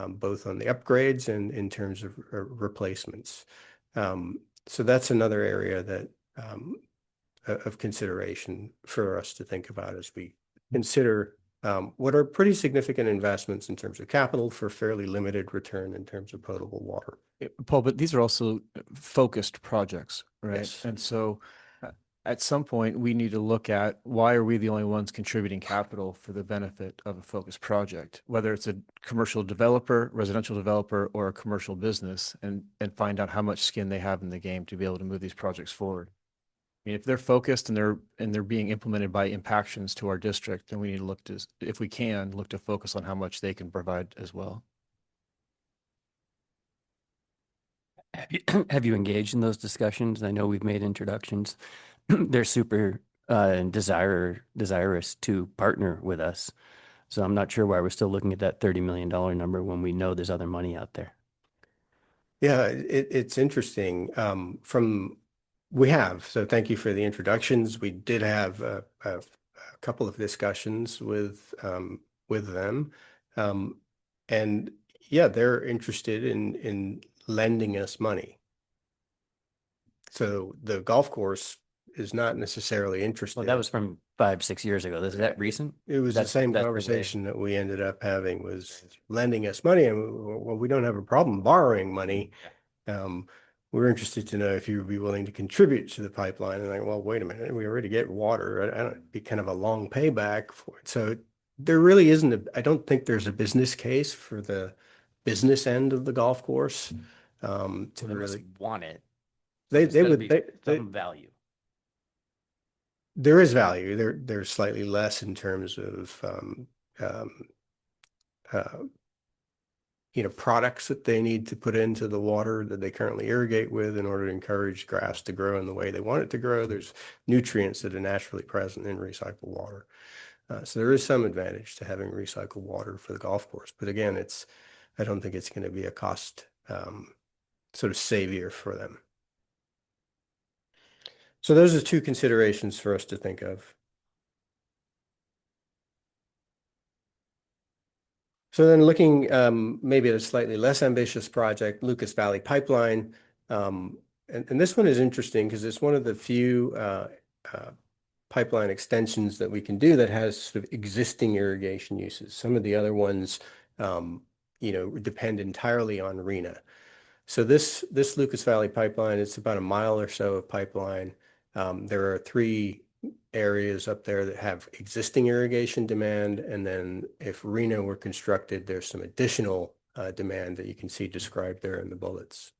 both on the upgrades and in terms of replacements. So that's another area that of consideration for us to think about as we consider what are pretty significant investments in terms of capital for fairly limited return in terms of potable water. Paul, but these are also focused projects, right? Yes. And so at some point, we need to look at why are we the only ones contributing capital for the benefit of a focused project, whether it's a commercial developer, residential developer, or a commercial business, and find out how much skin they have in the game to be able to move these projects forward. I mean, if they're focused and they're being implemented by impactions to our district, then we need to look to, if we can, look to focus on how much they can provide as well. Have you engaged in those discussions? I know we've made introductions. They're super desirous to partner with us. So I'm not sure why we're still looking at that $30 million number when we know there's other money out there. Yeah, it's interesting. So thank you for the introductions. We did have a couple of discussions with them. And yeah, they're interested in lending us money. So the golf course is not necessarily interested. Well, that was from 5-6 years ago. Is that recent? It was the That's- same that's the way- conversation that we ended up having, was lending us money. And well, we don't have a problem borrowing money. We're interested to know if you would be willing to contribute to the pipeline. And well, wait a minute, we already get water. I don't be kind of a long payback for it. So there really isn't I don't think there's a business case for the business end of the golf course. To They must really want it. they There's gotta would be some value. there is value. There's slightly less in terms of products that they need to put into the water that they currently irrigate with in order to encourage grass to grow in the way they want it to grow. There's nutrients that are naturally present in recycled water. So there is some advantage to having recycled water for the golf course. But again, I don't think it's going to be a cost sort of savior for them. So those are two considerations for us to think of. So then looking maybe at a slightly less ambitious project, Lucas Valley Pipeline. And this one is interesting because it's one of the few pipeline extensions that we can do that has sort of existing irrigation uses. Some of the other ones, depend entirely on RENA. So this Lucas Valley Pipeline, it's about a mile or so of pipeline. There are 3 areas up there that have existing irrigation demand. And then if RENA were constructed, there's some additional demand that you can see described there in the bullets.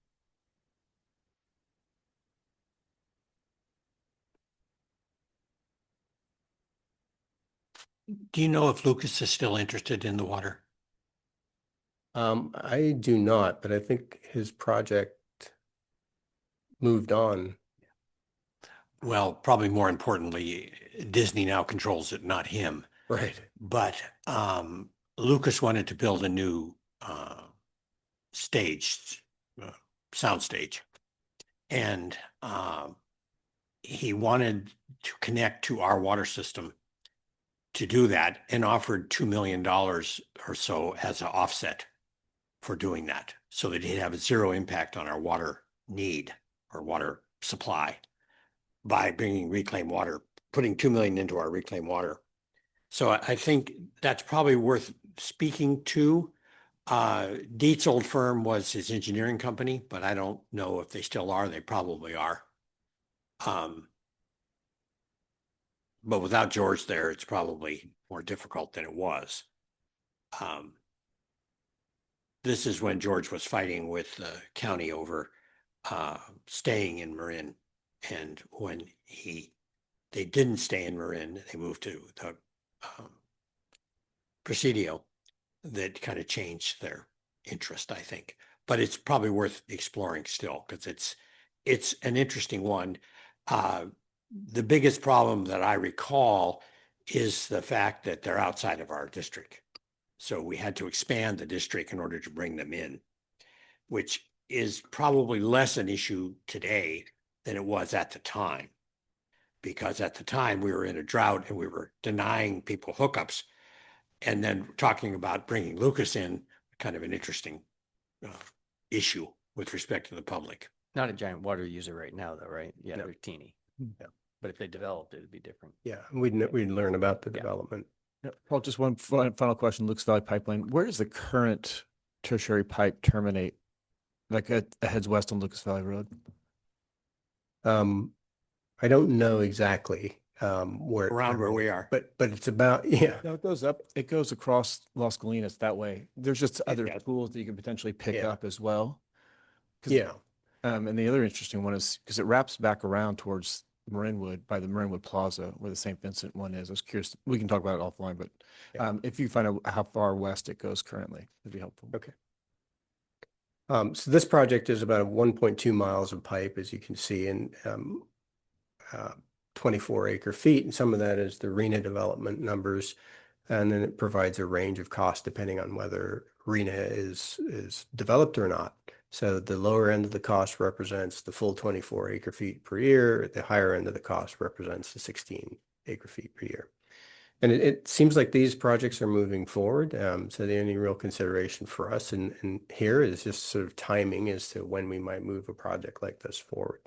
Do you know if Lucas is still interested in the water? I do not, but I think his project moved on. Well, probably more importantly, Disney now controls it, not him. Right. But Lucas wanted to build a new sound stage. And he wanted to connect to our water system to do that and offered $2 million or so as an offset for doing that, so that it'd have zero impact on our water need or water supply by bringing reclaimed water, putting 2 million into our reclaimed water. So I think that's probably worth speaking to. Dietz' old firm was his engineering company, but I don't know if they still are. They probably are. But without George there, it's probably more difficult than it was. This is when George was fighting with the county over staying in Marin. And when they didn't stay in Marin, they moved to the Presidio, that kind of changed their interest, I think. But it's probably worth exploring still, because it's an interesting one. The biggest problem that I recall is the fact that they're outside of our district. So we had to expand the district in order to bring them in, which is probably less an issue today than it was at the time. Because at the time we were in a drought and we were denying people hookups, and then talking about bringing Lucas in, kind of an interesting issue with respect to the public. Not a giant water user right now, though, right? Yeah, No. they're teeny. Yeah. But if they developed, it'd be different. Yeah, we'd learn about the Yeah. development. Yeah, Paul, just one final question. Lucas Valley Pipeline. Where does the current tertiary pipe terminate? Like it heads west on Lucas Valley Road? I don't know exactly where Around where we are. but it's about, yeah. No, it goes up. It goes across Las Colinas that way. There's just other does. pools that you can potentially pick Yeah. up as well. 'Cause, Yeah. And the other interesting one is because it wraps back around towards Marinwood by the Marinwood Plaza where the St. Vincent one is. I was curious. We can talk about it offline, but Yeah. if you find out how far west it goes currently, it'd be helpful. Okay. So this project is about 1.2 miles of pipe, as you can see, and 24 acre feet. And some of that is the RENA development numbers. And then it provides a range of costs depending on whether RENA is developed or not. So the lower end of the cost represents the full 24 acre feet per year. The higher end of the cost represents the 16 acre feet per year. And it seems like these projects are moving forward. So the only real consideration for us and here is just sort of timing as to when we might move a project like this forward.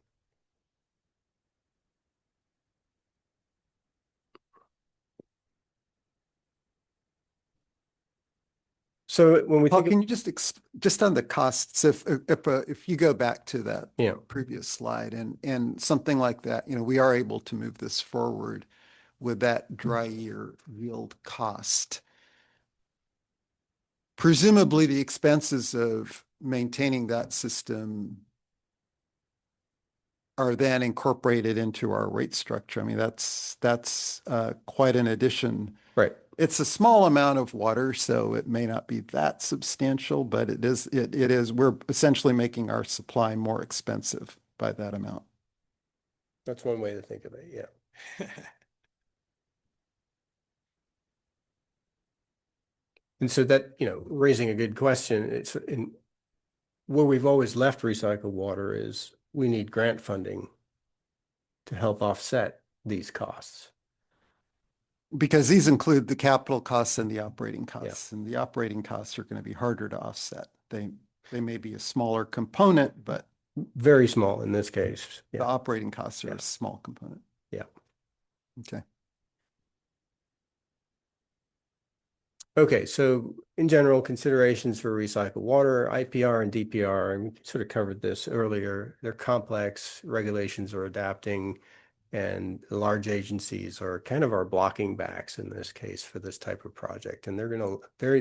So when we Paul, think, can you just on the costs, if you go back to that Yeah. previous slide and something like that, we are able to move this forward with that dry year yield cost. Presumably the expenses of maintaining that system are then incorporated into our rate structure. I mean, that's quite an addition. right. It's a small amount of water, so it may not be that substantial, but it is, we're essentially making our supply more expensive by that amount. That's one way to think of it. Yeah. And so that, raising a good question, it's in where we've always left recycled water is we need grant funding to help offset these costs. Because these include the capital costs and the operating costs, and the operating costs are going to be harder to offset. They may be a smaller component, but Very small in this case. the Yeah. operating costs are Yeah. a small component. Yeah. Okay. Okay, so in general, considerations for recycled water, IPR and DPR, and we sort of covered this earlier. They're complex, regulations are adapting, and large agencies are kind of our blocking backs in this case for this type of project. And they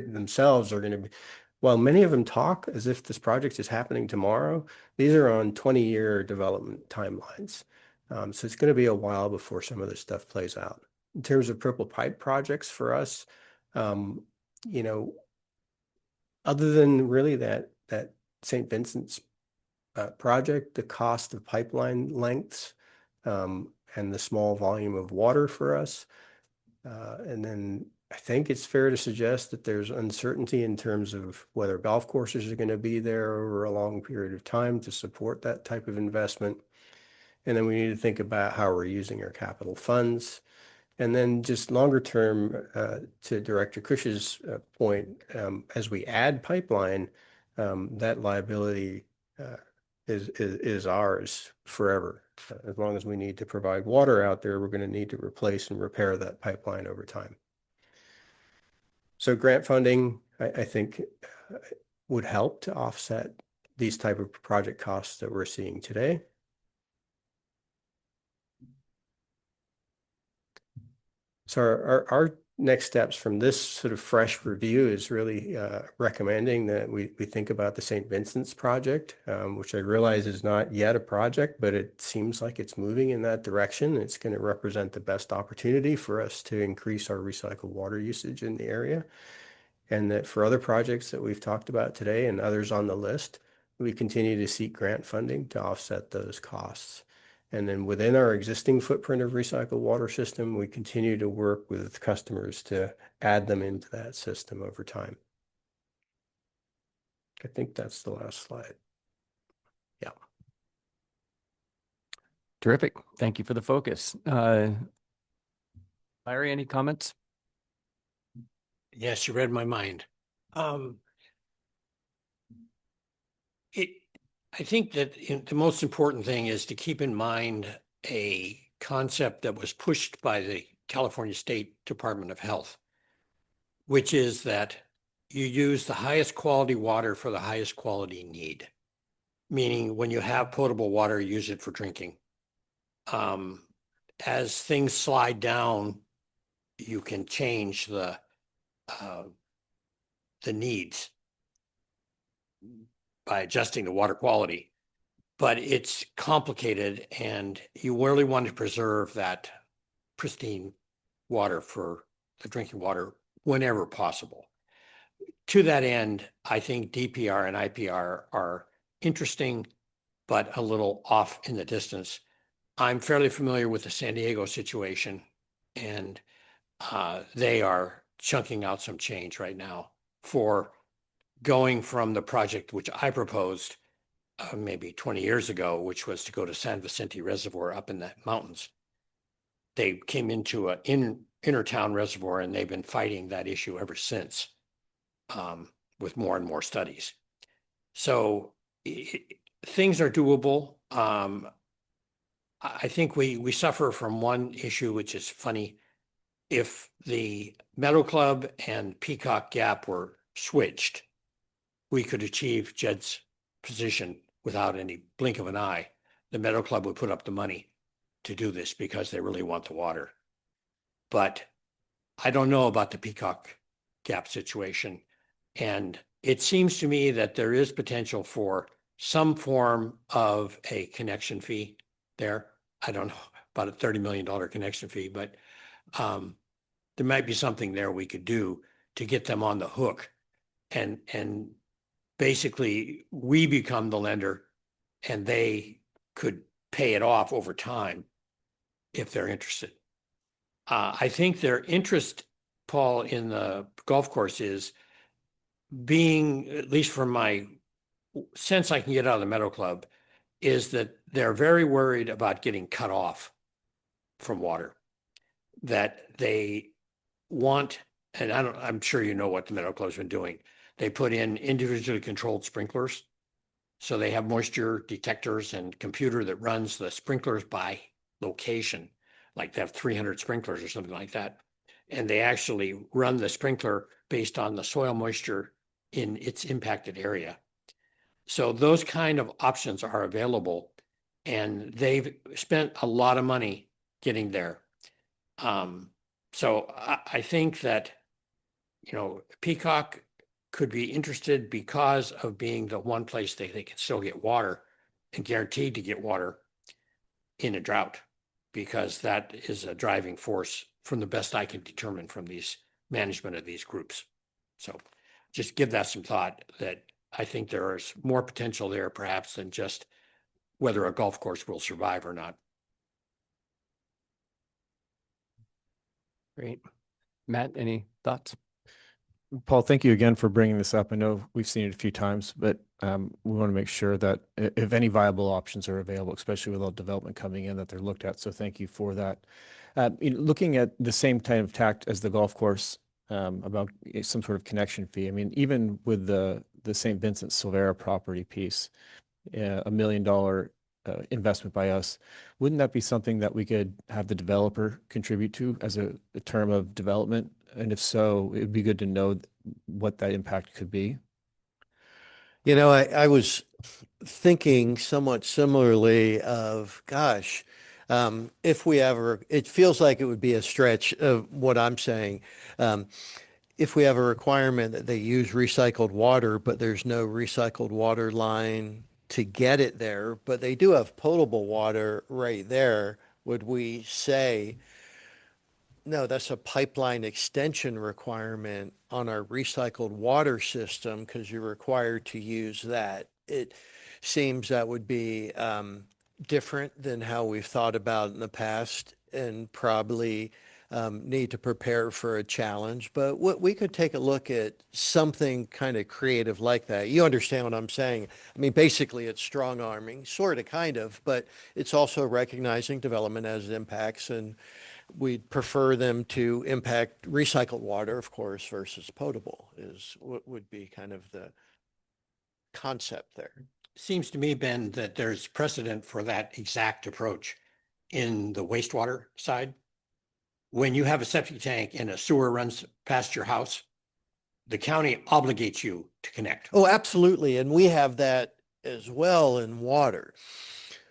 themselves are going to be, while many of them talk as if this project is happening tomorrow, these are on 20-year development timelines. So it's going to be a while before some of this stuff plays out. In terms of purple pipe projects for us, other than really that St. Vincent's project, the cost of pipeline lengths, and the small volume of water for us. And then I think it's fair to suggest that there's uncertainty in terms of whether golf courses are going to be there over a long period of time to support that type of investment. And then we need to think about how we're using our capital funds. And then just longer term, to Director Cush's point, as we add pipeline, that liability is ours forever. As long as we need to provide water out there, we're going to need to replace and repair that pipeline over time. So grant funding, I think, would help to offset these type of project costs that we're seeing today. So our next steps from this sort of fresh review is really recommending that we think about the St. Vincent's project, which I realize is not yet a project, but it seems like it's moving in that direction. It's going to represent the best opportunity for us to increase our recycled water usage in the area. And that for other projects that we've talked about today and others on the list, we continue to seek grant funding to offset those costs. And then within our existing footprint of recycled water system, we continue to work with customers to add them into that system over time. I think that's the last slide. Yeah. Terrific. Thank you for the focus. Larry, any comments? Yes, you read my mind. I think that the most important thing is to keep in mind a concept that was pushed by the California State Department of Health, which is that you use the highest quality water for the highest quality need. Meaning when you have potable water, use it for drinking. As things slide down, you can change the needs by adjusting the water quality, but it's complicated and you really want to preserve that pristine water for the drinking water whenever possible. To that end, I think DPR and IPR are interesting, but a little off in the distance. I'm fairly familiar with the San Diego situation, and they are chunking out some change right now for going from the project which I proposed maybe 20 years ago, which was to go to San Vicente Reservoir up in the mountains. They came into an inner town reservoir, and they've been fighting that issue ever since with more and more studies. So things are doable. I think we suffer from one issue, which is funny. If the Meadow Club and Peacock Gap were switched, we could achieve Jed's position without any blink of an eye. The Meadow Club would put up the money to do this because they really want the water. But I don't know about the Peacock Gap situation. And it seems to me that there is potential for some form of a connection fee there. I don't know about a $30 million connection fee, but there might be something there we could do to get them on the hook. And basically we become the lender and they could pay it off over time if they're interested. I think their interest, Paul, in the golf course is being, at least from my sense I can get out of the Meadow Club, is that they're very worried about getting cut off from water, that they want, and I'm sure you know what the Meadow Club's been doing. They put in individually controlled sprinklers. So they have moisture detectors and computer that runs the sprinklers by location. Like they have 300 sprinklers or something like that. And they actually run the sprinkler based on the soil moisture in its impacted area. So those kind of options are available, and they've spent a lot of money getting there. So I think that, Peacock could be interested because of being the one place they can still get water and guaranteed to get water in a drought, because that is a driving force from the best I can determine from these management of these groups. So just give that some thought, that I think there is more potential there perhaps than just whether a golf course will survive or not. Great. Matt, any thoughts? Paul, thank you again for bringing this up. I know we've seen it a few times, but we want to make sure that if any viable options are available, especially with all development coming in, that they're looked at. So thank you for that. Looking at the same kind of tact as the golf course, about some sort of connection fee. I mean, even with the St. Vincent Silvera property piece, $1 million investment by us, wouldn't that be something that we could have the developer contribute to as a term of development? And if so, it'd be good to know what that impact could be. You know, I was thinking somewhat similarly of, gosh, if we ever, it feels like it would be a stretch of what I'm saying. If we have a requirement that they use recycled water, but there's no recycled water line to get it there, but they do have potable water right there, would we say, no, that's a pipeline extension requirement on our recycled water system because you're required to use that? It seems that would be different than how we've thought about in the past and probably need to prepare for a challenge. But what we could take a look at something kind of creative like that. You understand what I'm saying? I mean, basically, it's strong arming, sort of, kind of, but it's also recognizing development as impacts, and we'd prefer them to impact recycled water, of course, versus potable is what would be kind of the concept there. Seems to me, Ben, that there's precedent for that exact approach in the wastewater side. When you have a septic tank and a sewer runs past your house, the county obligates you to connect. Oh, absolutely. And we have that as well in water,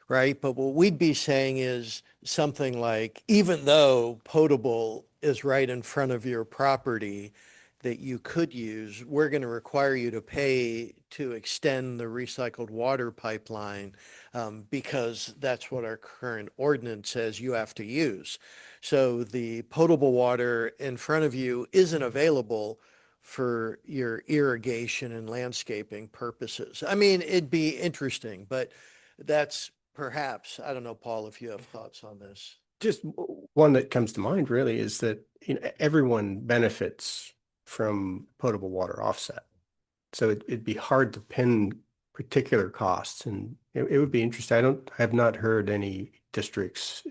right? But what we'd be saying is something like, even though potable is right in front of your property that you could use, we're going to require you to pay to extend the recycled water pipeline because that's what our current ordinance says you have to use. So the potable water in front of you isn't available for your irrigation and landscaping purposes. I mean, it'd be interesting, but that's perhaps, I don't know, Paul, if you have thoughts on this. Just one that comes to mind really is that, everyone benefits from potable water offset. So it'd be hard to pin particular costs, and it would be interesting. I have not heard any districts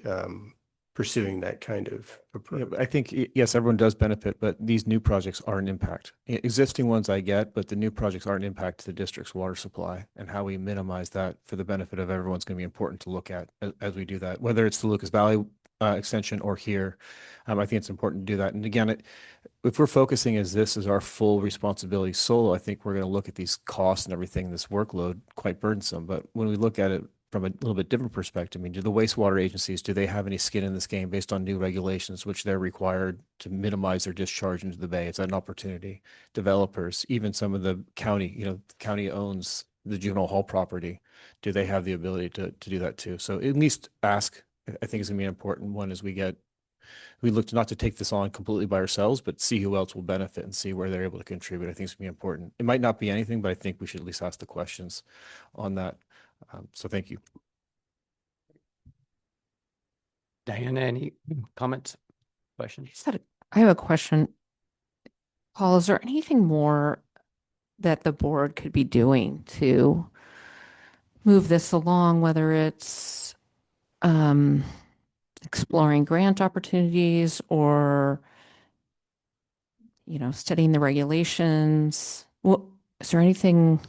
pursuing that kind of Yeah, approach. but I think, yes, everyone does benefit, but these new projects are an impact. Existing ones I get, but the new projects are an impact to the district's water supply, and how we minimize that for the benefit of everyone's going to be important to look at as we do that, whether it's the Lucas Valley extension or here. I think it's important to do that. And again, if we're focusing as this is our full responsibility solo, I think we're going to look at these costs and everything, this workload, quite burdensome. But when we look at it from a little bit different perspective, I mean, do the wastewater agencies, do they have any skin in this game based on new regulations, which they're required to minimize their discharge into the bay? Is that an opportunity? Developers, even some of the county, the county owns the juvenile hall property. Do they have the ability to do that too? So at least ask, I think is going to be an important one as we look not to take this on completely by ourselves, but see who else will benefit and see where they're able to contribute. I think it's going to be important. It might not be anything, but I think we should at least ask the questions on that. So thank you. Diana, any comments, questions? I have a question. Paul, is there anything more that the board could be doing to move this along, whether it's exploring grant opportunities or, studying the regulations? Well, is there anything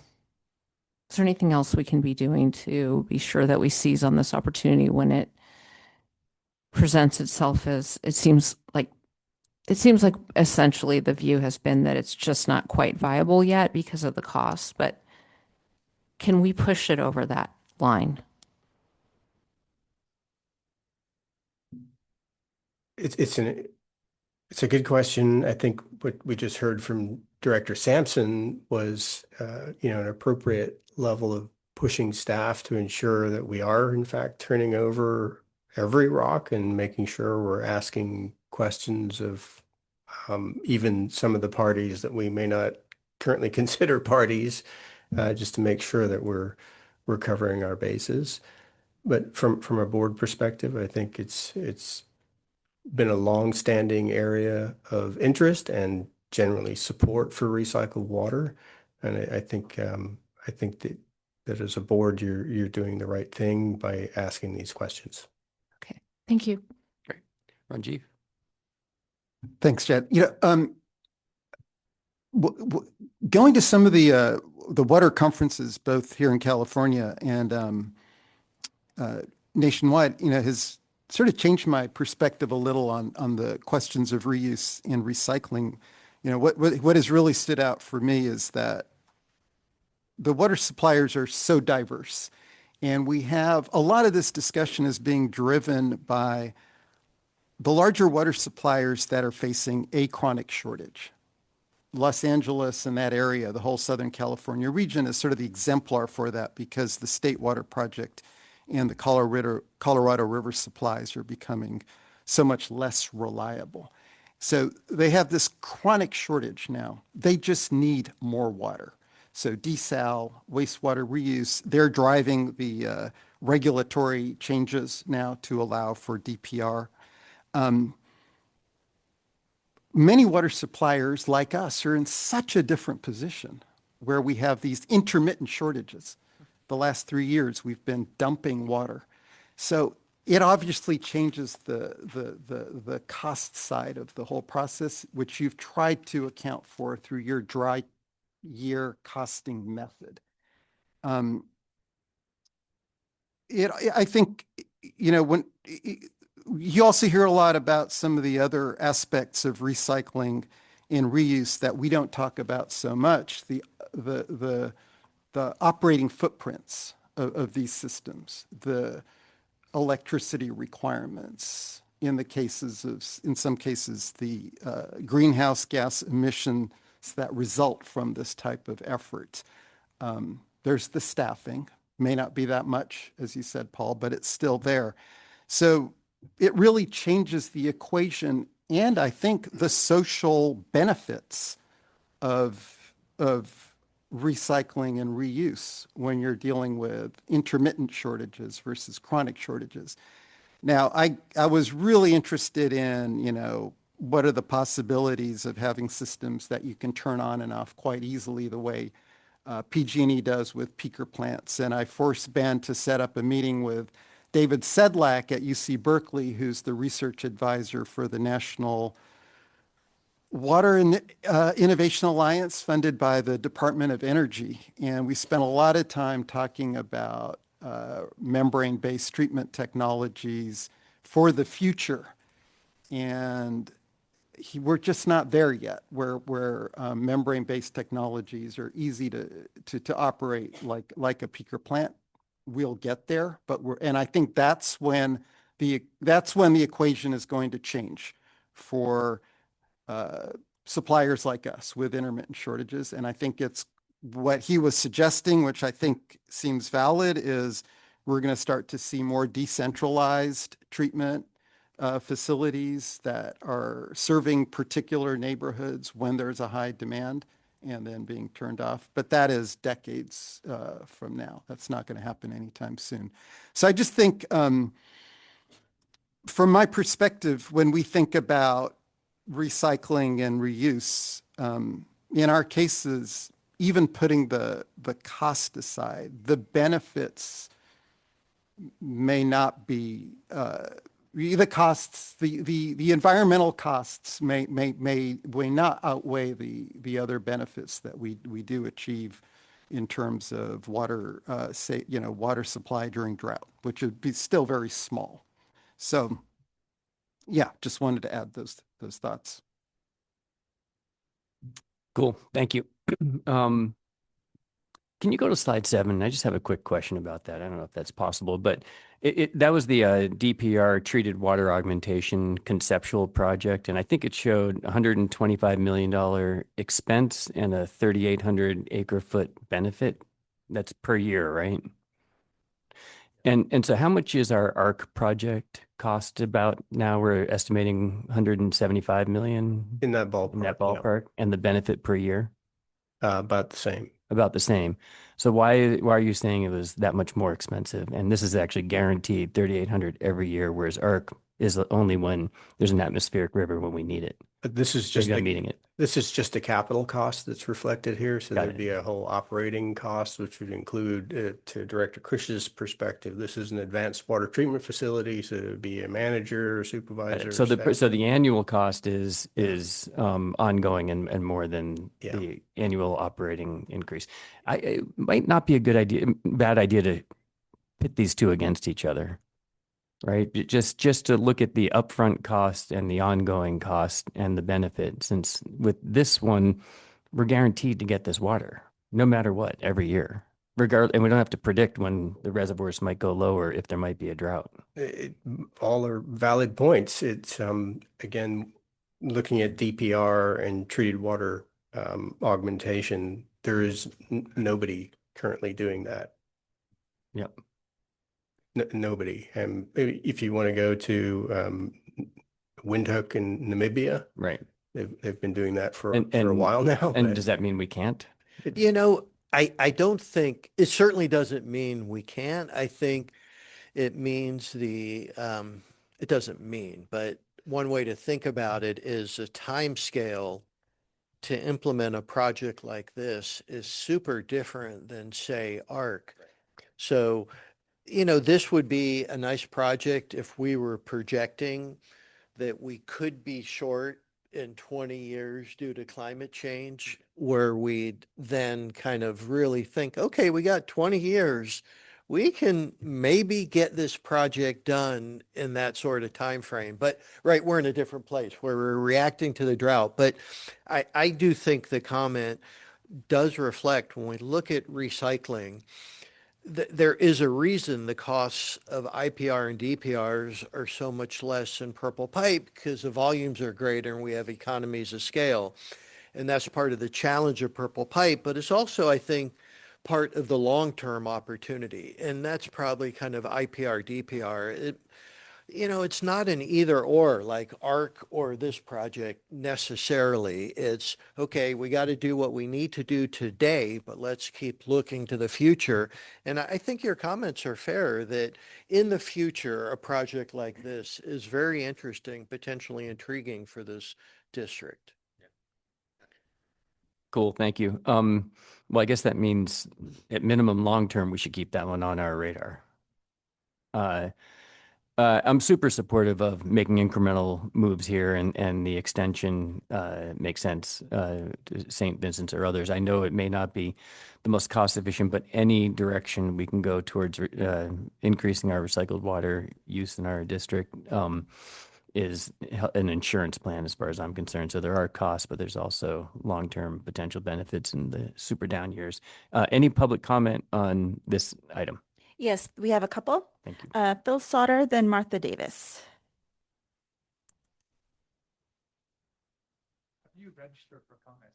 else we can be doing to be sure that we seize on this opportunity when it presents itself? As it seems like essentially the view has been that it's just not quite viable yet because of the cost, but can we push it over that line? It's a good question. I think what we just heard from Director Sampson was, an appropriate level of pushing staff to ensure that we are in fact turning over every rock and making sure we're asking questions of even some of the parties that we may not currently consider parties, just to make sure that we're covering our bases. But from a board perspective, I think it's been a long-standing area of interest and generally support for recycled water. And I think I think that as a board, you're doing the right thing by asking these questions. Okay, thank you. Great. Ranjiv? Thanks, Chad. Going to some of the water conferences, both here in California and nationwide, has sort of changed my perspective a little on the questions of reuse and recycling. What has really stood out for me is that the water suppliers are so diverse, and we have a lot of this discussion is being driven by the larger water suppliers that are facing a chronic shortage. Los Angeles and that area, the whole Southern California region, is sort of the exemplar for that because the State Water Project and the Colorado River supplies are becoming so much less reliable. So they have this chronic shortage now. They just need more water. So desal, wastewater reuse, they're driving the regulatory changes now to allow for DPR. Many water suppliers like us are in such a different position where we have these intermittent shortages. The last 3 years, we've been dumping water. So it obviously changes the cost side of the whole process, which you've tried to account for through your dry year costing method. I think, when you also hear a lot about some of the other aspects of recycling and reuse that we don't talk about so much, the operating footprints of these systems, the electricity requirements, in some cases, the greenhouse gas emissions that result from this type of effort. There's the staffing, may not be that much, as you said, Paul, but it's still there. So it really changes the equation and I think the social benefits of recycling and reuse when you're dealing with intermittent shortages versus chronic shortages. Now, I was really interested in, what are the possibilities of having systems that you can turn on and off quite easily the way PG&E does with peaker plants. And I forced Ben to set up a meeting with David Sedlak at UC Berkeley, who's the research advisor for the National Water Innovation Alliance funded by the Department of Energy. And we spent a lot of time talking about membrane-based treatment technologies for the future. And we're just not there yet, where membrane-based technologies are easy to operate like a peaker plant. We'll get there, and I think that's when the equation is going to change for suppliers like us with intermittent shortages. And I think it's what he was suggesting, which I think seems valid, is we're going to start to see more decentralized treatment facilities that are serving particular neighborhoods when there's a high demand and then being turned off. But that is decades from now. That's not going to happen anytime soon. So I just think from my perspective, when we think about recycling and reuse, in our cases, even putting the cost aside, the benefits may not be the costs, the environmental costs may not outweigh the other benefits that we do achieve in terms of water, water supply during drought, which would be still very small. So, yeah, just wanted to add those thoughts. Cool. Thank you. Can you go to slide 7? I just have a quick question about that. I don't know if that's possible, but that was the DPR treated water augmentation conceptual project. And I think it showed $125 million expense and a 3,800 acre foot benefit. That's per year, right? And so how much is our ARC project cost about now? We're estimating 175 million In that ballpark. in that ballpark, and the benefit per year? About the same. About the same. So why are you saying it was that much more expensive? And this is actually guaranteed 3,800 every year, whereas ARC is only when there's an atmospheric river when we need it. This is Maybe just, I'm meeting it. this is just a capital cost that's reflected here. So Got there'd it. be a whole operating cost, which would include, to Director Krish's perspective, this is an advanced water treatment facility. So it would be a manager, Got supervisor. it. So the staff. annual cost is ongoing and more than Yeah. the annual operating increase. It might not be a bad idea to pit these two against each other, right? Just to look at the upfront cost and the ongoing cost and the benefit, since with this one, we're guaranteed to get this water no matter what every year. And we don't have to predict when the reservoirs might go low or if there might be a drought. All are valid points. It's, again, looking at DPR and treated water augmentation, there is nobody currently doing that. Yep. Nobody. And if you want to go to Windhoek in Namibia, Right. they've been doing that for And a while now. And but does that mean we can't? You know, I don't think, it certainly doesn't mean we can't. I think it means it doesn't mean, but one way to think about it is a time scale to implement a project like this is super different than, say, ARC. So, this would be a nice project if we were projecting that we could be short in 20 years due to climate change, where we'd then kind of really think, okay, we got 20 years. We can maybe get this project done in that sort of time frame. But right, we're in a different place where we're reacting to the drought. But I do think the comment does reflect when we look at recycling, there is a reason the costs of IPR and DPRs are so much less in Purple Pipe, because the volumes are greater and we have economies of scale. And that's part of the challenge of Purple Pipe, but it's also, I think, part of the long-term opportunity. And that's probably kind of IPR, DPR. It's not an either or like ARC or this project necessarily. It's, okay, we got to do what we need to do today, but let's keep looking to the future. And I think your comments are fair that in the future, a project like this is very interesting, potentially intriguing for this district. Cool. Thank you. Well, I guess that means at minimum long term, we should keep that one on our radar. I'm super supportive of making incremental moves here, and the extension makes sense to St. Vincent's or others. I know it may not be the most cost efficient, but any direction we can go towards increasing our recycled water use in our district is an insurance plan as far as I'm concerned. So there are costs, but there's also long-term potential benefits in the super down years. Any public comment on this item? Yes, we have a couple. Thank you. Phil Sauter, then Martha Davis. You register for comment.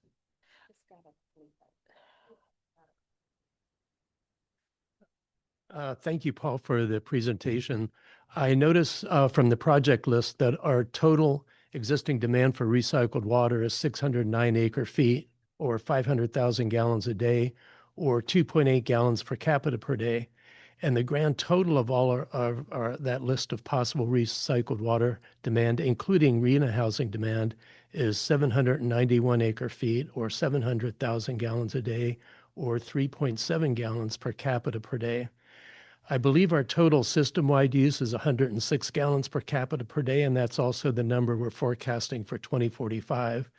Thank you, Paul, for the presentation. I notice from the project list that our total existing demand for recycled water is 609 acre feet, or 500,000 gallons a day, or 2.8 gallons per capita per day. And the grand total of all that list of possible recycled water demand, including RENA housing demand, is 791 acre feet, or 700,000 gallons a day, or 3.7 gallons per capita per day. I believe our total system-wide use is 106 gallons per capita per day, and that's also the number we're forecasting for 2045.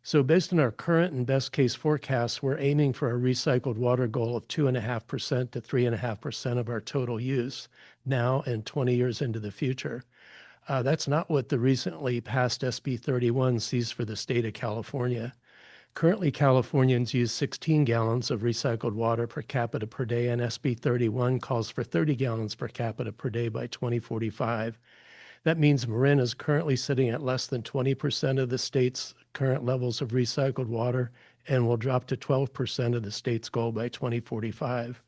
So based on our current and best case forecasts, we're aiming for a recycled water goal of 2.5% to 3.5% of our total use now and 20 years into the future. That's not what the recently passed SB 31 sees for the state of California. Currently, Californians use 16 gallons of recycled water per capita per day, and SB 31 calls for 30 gallons per capita per day by 2045. That means Marin is currently sitting at less than 20% of the state's current levels of recycled water and will drop to 12% of the state's goal by 2045.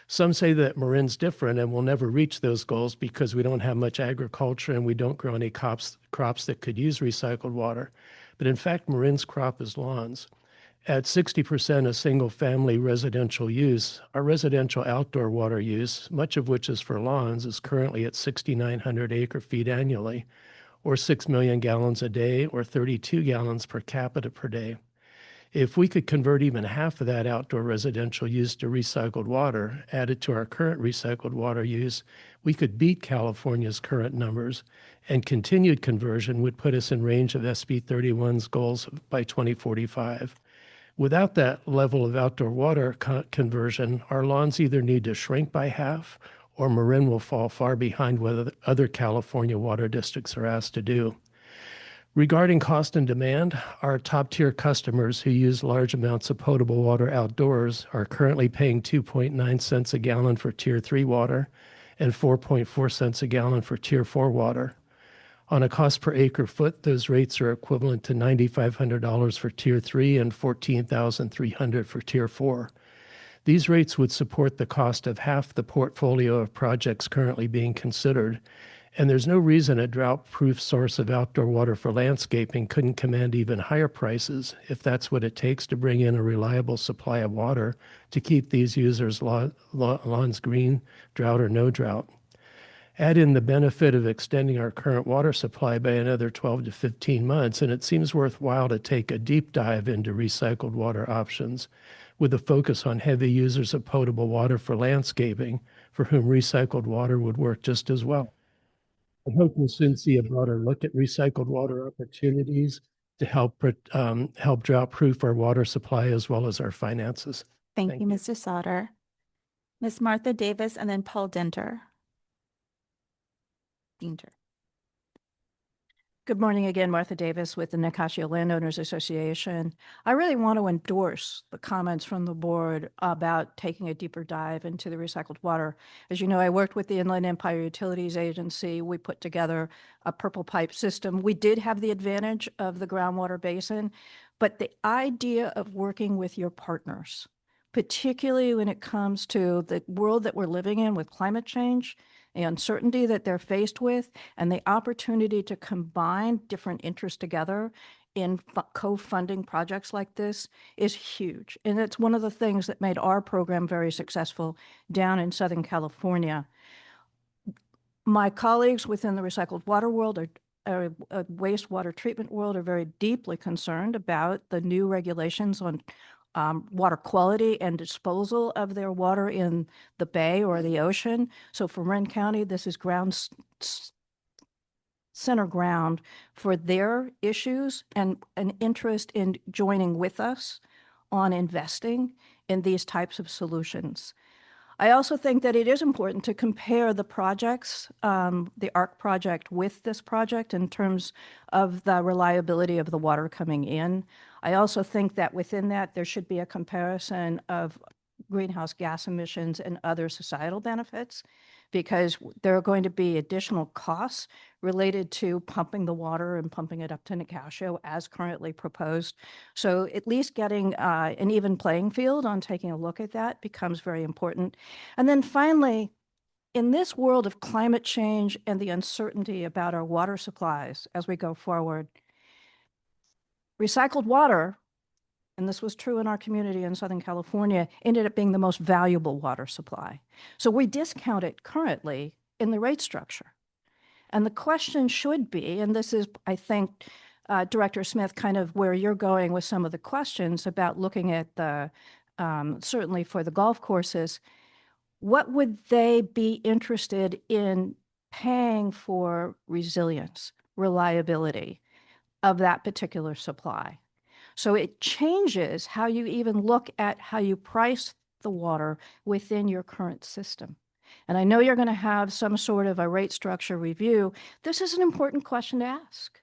Some say that Marin's different and will never reach those goals because we don't have much agriculture and we don't grow any crops that could use recycled water. But in fact, Marin's crop is lawns. At 60% of single-family residential use, our residential outdoor water use, much of which is for lawns, is currently at 6,900 acre feet annually, or 6 million gallons a day, or 32 gallons per capita per day. If we could convert even half of that outdoor residential use to recycled water, added to our current recycled water use, we could beat California's current numbers, and continued conversion would put us in range of SB 31's goals by 2045. Without that level of outdoor water conversion, our lawns either need to shrink by half or Marin will fall far behind what other California water districts are asked to do. Regarding cost and demand, our top-tier customers who use large amounts of potable water outdoors are currently paying 2.9 cents a gallon for Tier 3 water and 4.4 cents a gallon for Tier 4 water. On a cost per acre foot, those rates are equivalent to $9,500 for Tier 3 and $14,300 for Tier 4. These rates would support the cost of half the portfolio of projects currently being considered, and there's no reason a drought-proof source of outdoor water for landscaping couldn't command even higher prices if that's what it takes to bring in a reliable supply of water to keep these users' lawns green, drought or no drought. Add in the benefit of extending our current water supply by another 12 to 15 months, and it seems worthwhile to take a deep dive into recycled water options with a focus on heavy users of potable water for landscaping, for whom recycled water would work just as well. I hope we'll soon see a broader look at recycled water opportunities to help drought-proof our water supply as well as our finances. Thank Thank you, you. Mr. Sauter. Ms. Martha Davis and then Paul Denter. Denter. Good morning again, Martha Davis with the Nicasio Landowners Association. I really want to endorse the comments from the board about taking a deeper dive into the recycled water. As you know, I worked with the Inland Empire Utilities Agency. We put together a purple pipe system. We did have the advantage of the groundwater basin, but the idea of working with your partners, particularly when it comes to the world that we're living in with climate change, the uncertainty that they're faced with, and the opportunity to combine different interests together in co-funding projects like this is huge. And it's one of the things that made our program very successful down in Southern California. My colleagues within the recycled water world or wastewater treatment world are very deeply concerned about the new regulations on water quality and disposal of their water in the bay or the ocean. So for Marin County, this is center ground for their issues and an interest in joining with us on investing in these types of solutions. I also think that it is important to compare the projects, the ARC project with this project in terms of the reliability of the water coming in. I also think that within that, there should be a comparison of greenhouse gas emissions and other societal benefits, because there are going to be additional costs related to pumping the water and pumping it up to Nicasio as currently proposed. So at least getting an even playing field on taking a look at that becomes very important. And then finally, in this world of climate change and the uncertainty about our water supplies as we go forward, recycled water, and this was true in our community in Southern California, ended up being the most valuable water supply. So we discount it currently in the rate structure. And the question should be, and this is, I think, Director Smith, kind of where you're going with some of the questions about looking at the, certainly for the golf courses, what would they be interested in paying for resilience, reliability of that particular supply? So it changes how you even look at how you price the water within your current system. And I know you're going to have some sort of a rate structure review. This is an important question to ask.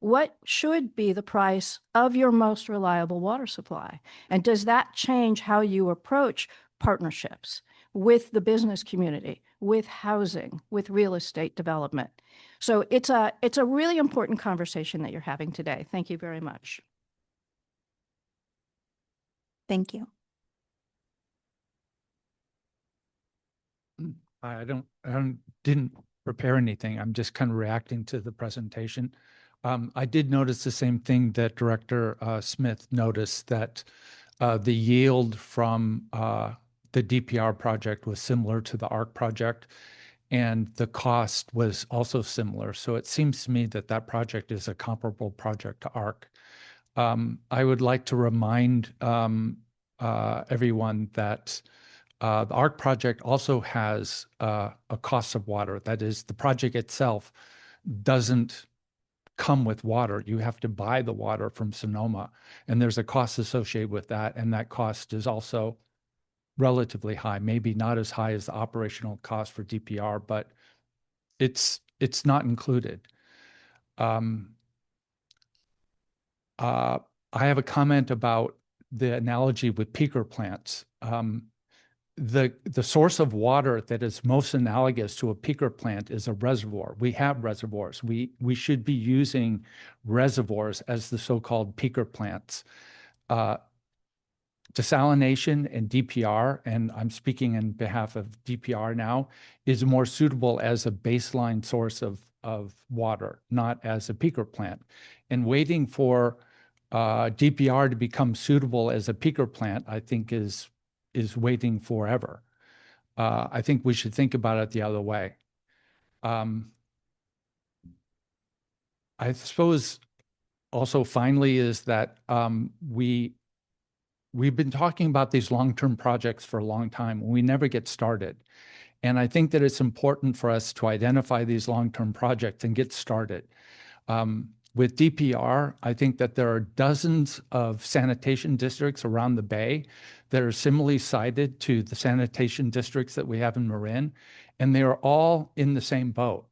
What should be the price of your most reliable water supply? And does that change how you approach partnerships with the business community, with housing, with real estate development? So it's a really important conversation that you're having today. Thank you very much. Thank you. I didn't prepare anything. I'm just kind of reacting to the presentation. I did notice the same thing that Director Smith noticed, that the yield from the DPR project was similar to the ARC project. and the cost was also similar. So it seems to me that that project is a comparable project to ARC. I would like to remind everyone that the ARC project also has a cost of water. That is, the project itself doesn't come with water. You have to buy the water from Sonoma, and there's a cost associated with that, and that cost is also relatively high, maybe not as high as the operational cost for DPR, but it's not included. I have a comment about the analogy with peaker plants. The source of water that is most analogous to a peaker plant is a reservoir. We have reservoirs. We should be using reservoirs as the so-called peaker plants. Desalination and DPR, and I'm speaking on behalf of DPR now, is more suitable as a baseline source of water, not as a peaker plant. And waiting for DPR to become suitable as a peaker plant, I think is waiting forever. I think we should think about it the other way. I suppose also finally is that we've been talking about these long-term projects for a long time. We never get started. And I think that it's important for us to identify these long-term projects and get started. With DPR, I think that there are dozens of sanitation districts around the Bay that are similarly sited to the sanitation districts that we have in Marin, and they are all in the same boat.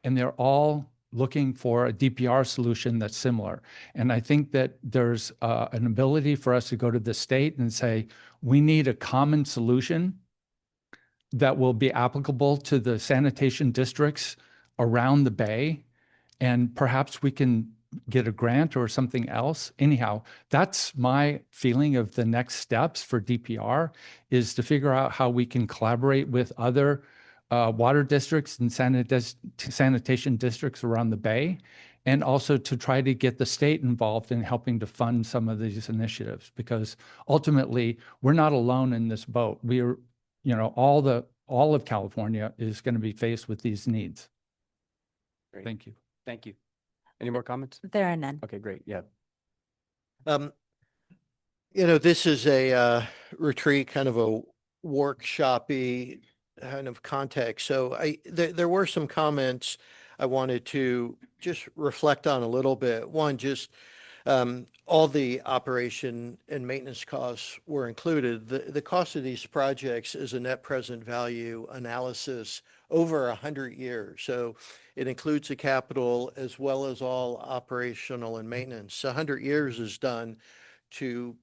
And they're all looking for a DPR solution that's similar. And I think that there's an ability for us to go to the state and say, we need a common solution that will be applicable to the sanitation districts around the Bay. And perhaps we can get a grant or something else. Anyhow, that's my feeling of the next steps for DPR, is to figure out how we can collaborate with other water districts and sanitation districts around the Bay, and also to try to get the state involved in helping to fund some of these initiatives, because ultimately we're not alone in this boat. We're, all of California is going to be faced with these needs. Great. Thank you. Thank you. Any more comments? There are none. Okay, great. Yeah. This is a retreat, kind of a workshop-y kind of context. So there were some comments I wanted to just reflect on a little bit. One, just all the operation and maintenance costs were included. The cost of these projects is a net present value analysis over 100 years. So it includes the capital as well as all operational and maintenance. 100 years is done to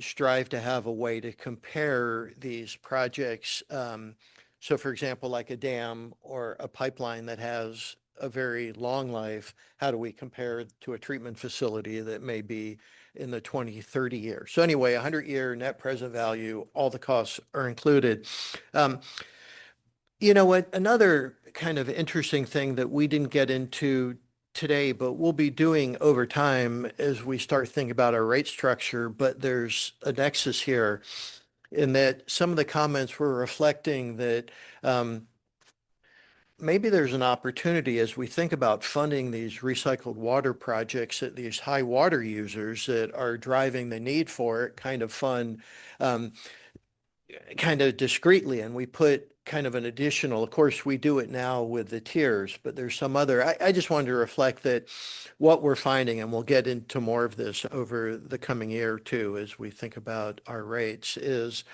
strive to have a way to compare these projects. So for example, like a dam or a pipeline that has a very long life, how do we compare to a treatment facility that may be in the 20, 30 years? So anyway, 100-year net present value, all the costs are included. What another kind of interesting thing that we didn't get into today, but we'll be doing over time as we start thinking about our rate structure, but there's a nexus here in that some of the comments were reflecting that maybe there's an opportunity as we think about funding these recycled water projects that these high water users that are driving the need for it kind of fund kind of discreetly, and we put kind of an additional, of course, we do it now with the tiers, but there's some other, I just wanted to reflect that what we're finding, and we'll get into more of this over the coming year or two as we think about our rates, is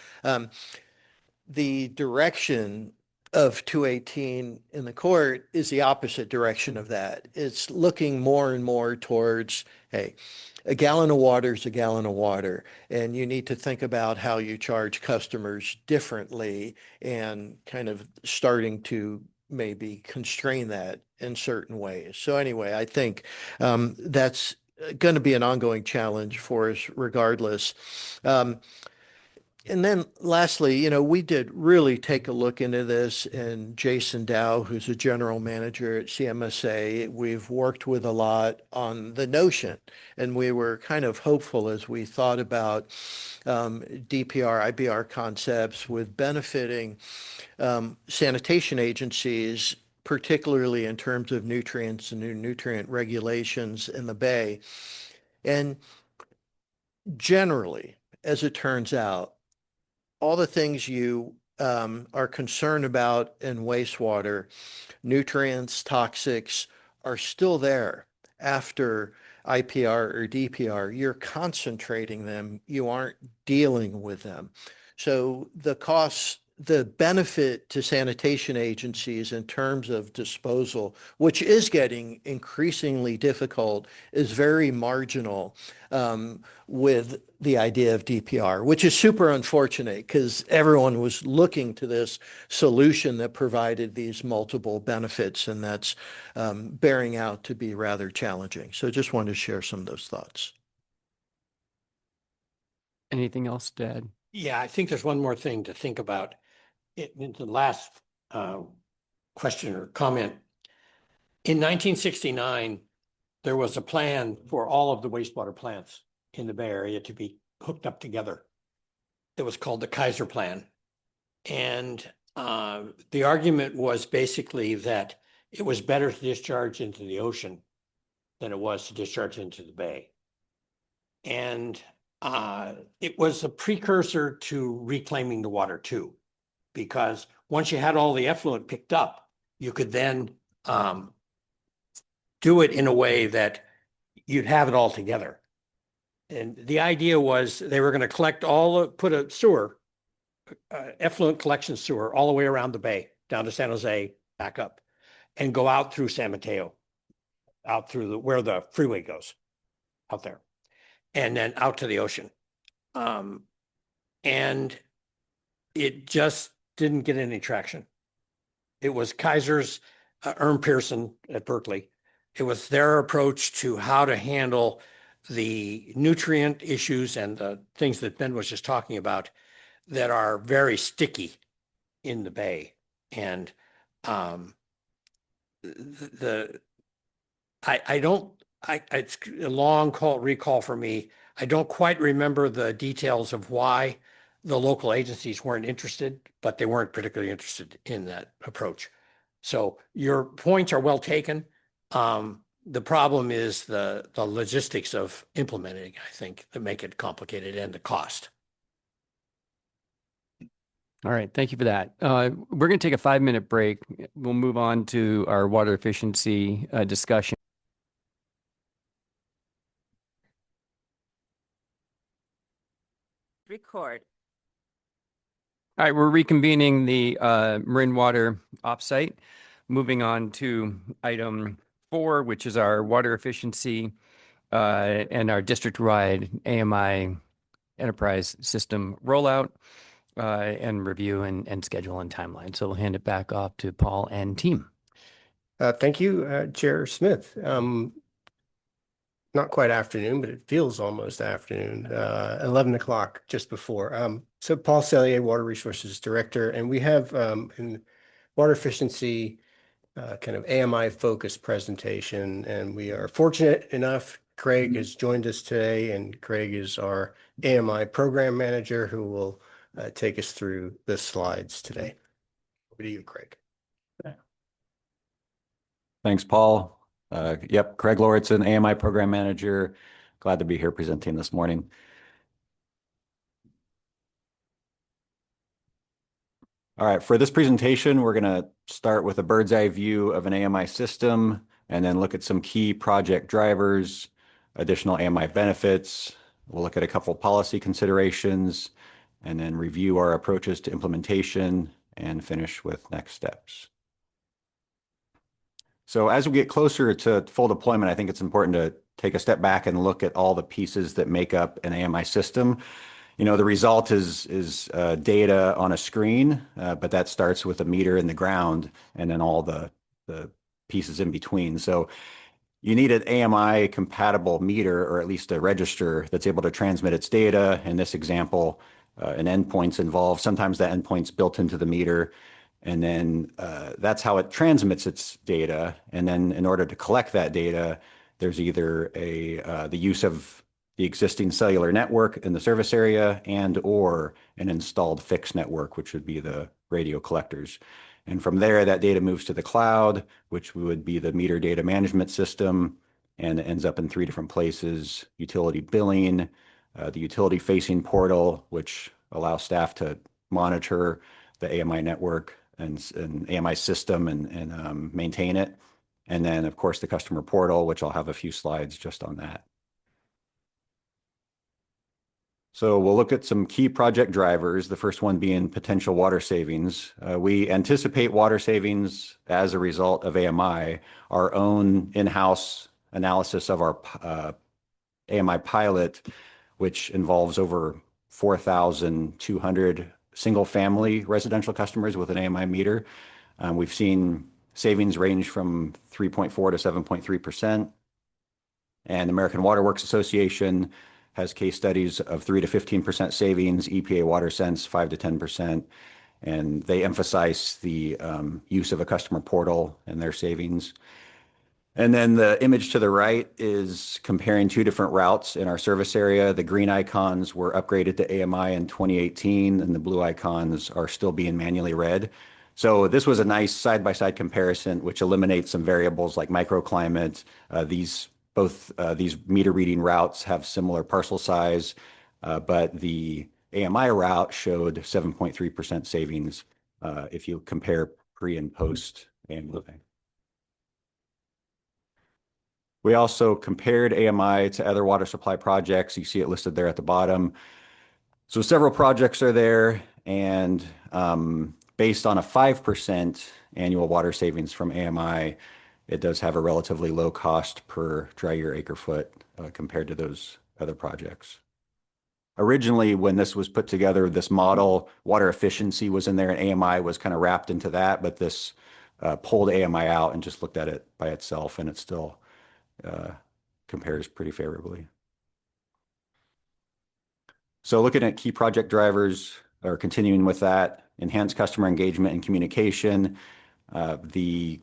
the direction of 218 in the court is the opposite direction of that. It's looking more and more towards, hey, a gallon of water is a gallon of water, and you need to think about how you charge customers differently and kind of starting to maybe constrain that in certain ways. So anyway, I think that's going to be an ongoing challenge for us regardless. And then lastly, we did really take a look into this, and Jason Dow, who's a general manager at CMSA, we've worked with a lot on the notion, and we were kind of hopeful as we thought about DPR, IBR concepts with benefiting sanitation agencies, particularly in terms of nutrients and new nutrient regulations in the Bay. And generally, as it turns out, all the things you are concerned about in wastewater, nutrients, toxics, are still there after IPR or DPR. You're concentrating them. You aren't dealing with them. So the benefit to sanitation agencies in terms of disposal, which is getting increasingly difficult, is very marginal with the idea of DPR, which is super unfortunate because everyone was looking to this solution that provided these multiple benefits, and that's bearing out to be rather challenging. So just wanted to share some of those thoughts. Anything else, Dad? Yeah, I think there's one more thing to think about. In the last question or comment, in 1969, there was a plan for all of the wastewater plants in the Bay Area to be hooked up together. It was called the Kaiser Plan. And the argument was basically that it was better to discharge into the ocean than it was to discharge into the Bay. And it was a precursor to reclaiming the water too, because once you had all the effluent picked up, you could then do it in a way that you'd have it all together. And the idea was they were going to put a sewer, effluent collection sewer all the way around the bay, down to San Jose, back up, and go out through San Mateo, out through where the freeway goes, out there, and then out to the ocean. And it just didn't get any traction. It was Kaiser's, Erm Pearson at Berkeley. It was their approach to how to handle the nutrient issues and the things that Ben was just talking about that are very sticky in the Bay. And it's a long recall for me. I don't quite remember the details of why the local agencies weren't interested, but they weren't particularly interested in that approach. So your points are well taken. The problem is the logistics of implementing, I think, that make it complicated, and the cost. All right, thank you for that. We're going to take a 5-minute break. We'll move on to our water efficiency discussion. Record. All right, we're reconvening the Marin Water offsite. Moving on to item 4, which is our water efficiency and our district-wide AMI enterprise system rollout and review and schedule and timeline. So we'll hand it back off to Paul and team. Thank you, Chair Smith. Not quite afternoon, but it feels almost afternoon, 11 o'clock just before. So Paul Sellier, Water Resources Director, and we have in water efficiency kind of AMI focused presentation, and we are fortunate enough, Craig has joined us today, and Craig is our AMI program manager who will take us through the slides today. Over to you, Craig. Thanks, Paul. Yep, Craig Lauritsen, AMI Program Manager. Glad to be here presenting this morning. All right, for this presentation, we're going to start with a bird's eye view of an AMI system and then look at some key project drivers, additional AMI benefits. We'll look at a couple policy considerations and then review our approaches to implementation and finish with next steps. So as we get closer to full deployment, I think it's important to take a step back and look at all the pieces that make up an AMI system. You know, the result is data on a screen, but that starts with a meter in the ground and then all the pieces in between. So you need an AMI compatible meter, or at least a register that's able to transmit its data. In this example, and endpoints involved. Sometimes that endpoint's built into the meter. And then that's how it transmits its data. And then in order to collect that data, there's either the use of the existing cellular network in the service area and or an installed fixed network, which would be the radio collectors. And from there, that data moves to the cloud, which would be the meter data management system, and it ends up in 3 different places: utility billing, the utility facing portal, which allows staff to monitor the AMI network and AMI system and maintain it. And then, of course, the customer portal, which I'll have a few slides just on that. So we'll look at some key project drivers, the first one being potential water savings. We anticipate water savings as a result of AMI. Our own in-house analysis of our AMI pilot, which involves over 4,200 single-family residential customers with an AMI meter. We've seen savings range from 3.4 to 7.3%. And American Water Works Association has case studies of 3 to 15% savings, EPA WaterSense 5 to 10%. And they emphasize the use of a customer portal and their savings. And then the image to the right is comparing 2 different routes in our service area. The green icons were upgraded to AMI in 2018, and the blue icons are still being manually read. So this was a nice side-by-side comparison, which eliminates some variables like microclimate. Both these meter reading routes have similar parcel size, but the AMI route showed 7.3% savings if you compare pre and post AMI. We also compared AMI to other water supply projects. You see it listed there at the bottom. So several projects are there, and based on a 5% annual water savings from AMI, it does have a relatively low cost per dry year acre foot compared to those other projects. Originally, when this was put together, this model, water efficiency was in there, and AMI was kind of wrapped into that, but this pulled AMI out and just looked at it by itself, and it still compares pretty favorably. So looking at key project drivers, or continuing with that, enhanced customer engagement and communication, the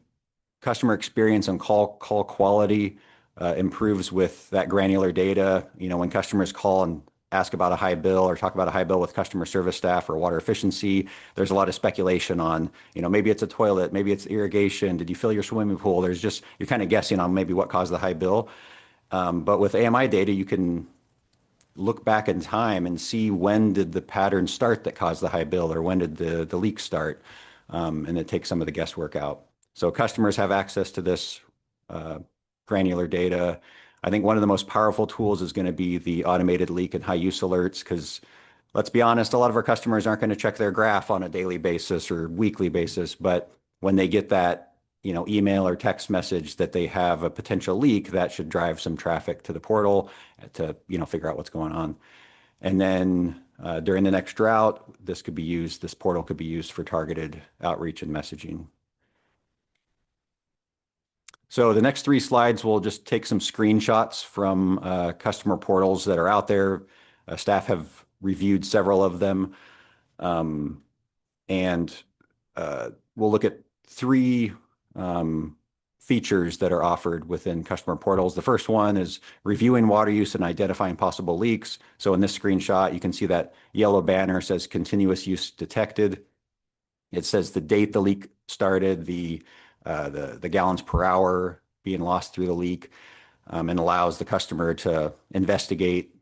customer experience and call quality improves with that granular data. You know, when customers call and ask about a high bill or talk about a high bill with customer service staff or water efficiency, there's a lot of speculation on, you know, maybe it's a toilet, maybe it's irrigation, did you fill your swimming pool? There's just, you're kind of guessing on maybe what caused the high bill. But with AMI data, you can look back in time and see when did the pattern start that caused the high bill, or when did the leak start, and it takes some of the guesswork out. So customers have access to this granular data. I think one of the most powerful tools is going to be the automated leak and high use alerts, because let's be honest, a lot of our customers aren't going to check their graph on a daily basis or weekly basis, but when they get that, you know, email or text message that they have a potential leak, that should drive some traffic to the portal to, you know, figure out what's going on. And then during the next drought, this portal could be used for targeted outreach and messaging. So the next 3 slides will just take some screenshots from customer portals that are out there. Staff have reviewed several of them. And we'll look at 3 features that are offered within customer portals. The first one is reviewing water use and identifying possible leaks. So in this screenshot, you can see that yellow banner says continuous use detected. It says the date the leak started, the gallons per hour being lost through the leak, and allows the customer to investigate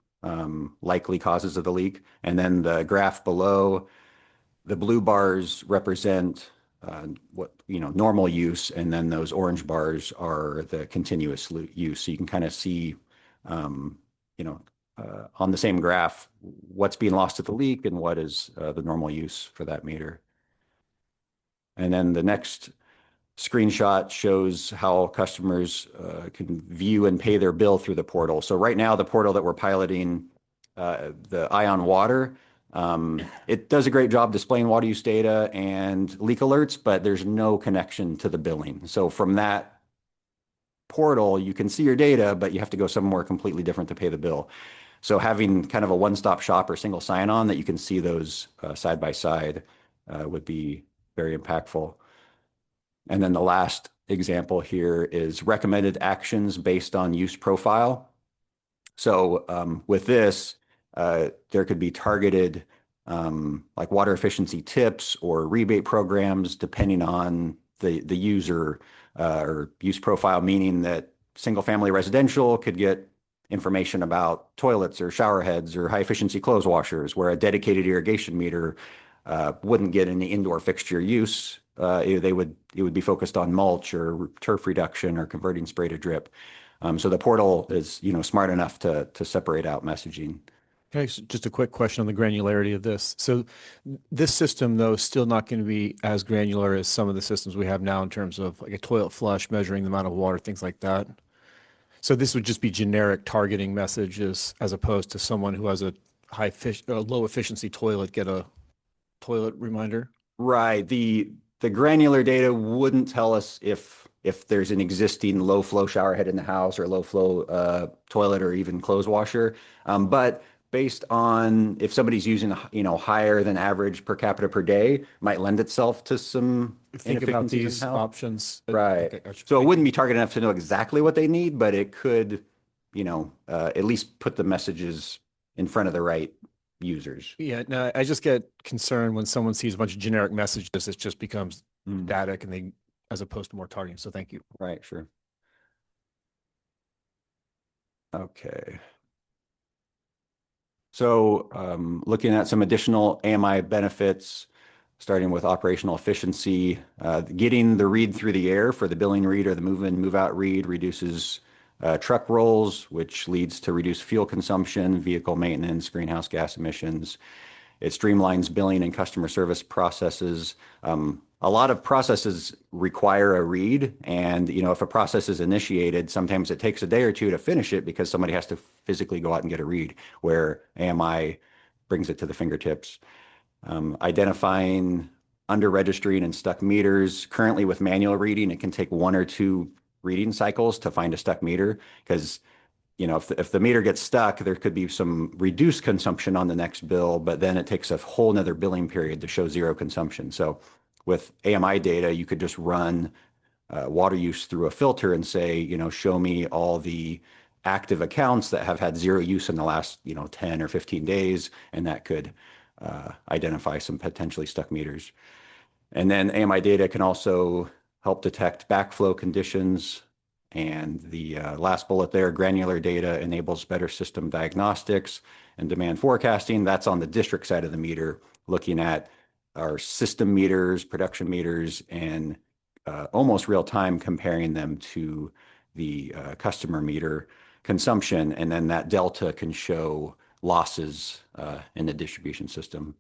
likely causes of the leak. And then the graph below, the blue bars represent normal use, and then those orange bars are the continuous use. So you can kind of see, on the same graph, what's being lost at the leak and what is the normal use for that meter. And then the next screenshot shows how customers can view and pay their bill through the portal. So right now, the portal that we're piloting, the Ion Water, it does a great job displaying water use data and leak alerts, but there's no connection to the billing. So from that portal, you can see your data, but you have to go somewhere completely different to pay the bill. So having kind of a one-stop shop or single sign-on that you can see those side by side would be very impactful. And then the last example here is recommended actions based on use profile. So with this, there could be targeted like water efficiency tips or rebate programs depending on the user or use profile, meaning that single family residential could get information about toilets or shower heads or high efficiency clothes washers, where a dedicated irrigation meter wouldn't get any indoor fixture use. It would be focused on mulch or turf reduction or converting spray to drip. So the portal is, smart enough to separate out messaging. Okay, so just a quick question on the granularity of this. So this system, though, is still not going to be as granular as some of the systems we have now in terms of like a toilet flush, measuring the amount of water, things like that. So this would just be generic targeting messages as opposed to someone who has a low efficiency toilet get a toilet reminder. Right. The granular data wouldn't tell us if there's an existing low flow shower head in the house or low flow toilet or even clothes washer. But based on if somebody's using higher than average per capita per day, might lend itself to some Think about inefficiencies in these health. options. Right. Okay, gotcha. So it wouldn't be targeted enough to know exactly what they need, but it could, at least put the messages in front of the right users. Yeah, no, I just get concerned when someone sees a bunch of generic messages, it just becomes static and as opposed to more targeting. So thank you. Right, sure. Okay. So looking at some additional AMI benefits, starting with operational efficiency, getting the read through the air for the billing read or the move in, move out read reduces truck rolls, which leads to reduced fuel consumption, vehicle maintenance, greenhouse gas emissions. It streamlines billing and customer service processes. A lot of processes require a read, and if a process is initiated, sometimes it takes a day or two to finish it because somebody has to physically go out and get a read, where AMI brings it to the fingertips. Identifying under registering and stuck meters. Currently with manual reading, it can take 1 or 2 reading cycles to find a stuck meter because if the meter gets stuck, there could be some reduced consumption on the next bill, but then it takes a whole nother billing period to show zero consumption. So with AMI data, you could just run water use through a filter and say, show me all the active accounts that have had zero use in the last, 10 or 15 days, and that could identify some potentially stuck meters. And then AMI data can also help detect backflow conditions. And the last bullet there, granular data enables better system diagnostics and demand forecasting. That's on the district side of the meter, looking at our system meters, production meters, and almost real time comparing them to the customer meter consumption. And then that delta can show losses in the distribution system.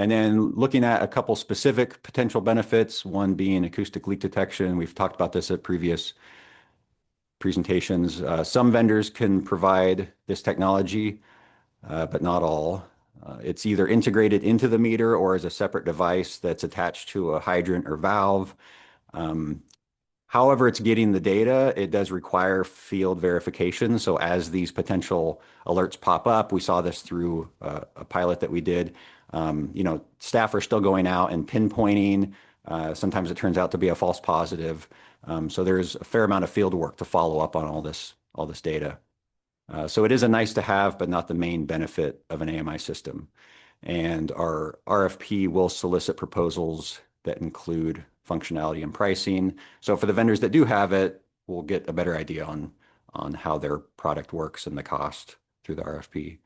And then looking at a couple specific potential benefits, one being acoustic leak detection. We've talked about this at previous presentations. Some vendors can provide this technology, but not all. It's either integrated into the meter or as a separate device that's attached to a hydrant or valve. However it's getting the data, it does require field verification. So as these potential alerts pop up, we saw this through a pilot that we did. Staff are still going out and pinpointing. Sometimes it turns out to be a false positive. So there's a fair amount of field work to follow up on all this data. So it is a nice to have, but not the main benefit of an AMI system. And our RFP will solicit proposals that include functionality and pricing. So for the vendors that do have it, we'll get a better idea on how their product works and the cost through the RFP.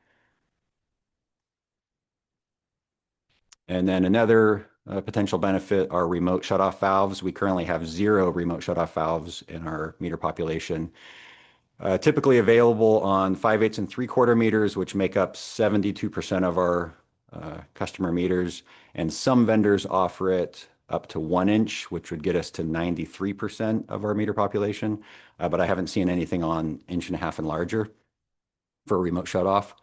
And then another potential benefit are remote shutoff valves. We currently have 0 remote shutoff valves in our meter population. Typically available on 5/8 and 3/4 meters, which make up 72% of our customer meters. And some vendors offer it up to 1 inch, which would get us to 93% of our meter population. But I haven't seen anything on 1.5 inch and larger for a remote shutoff.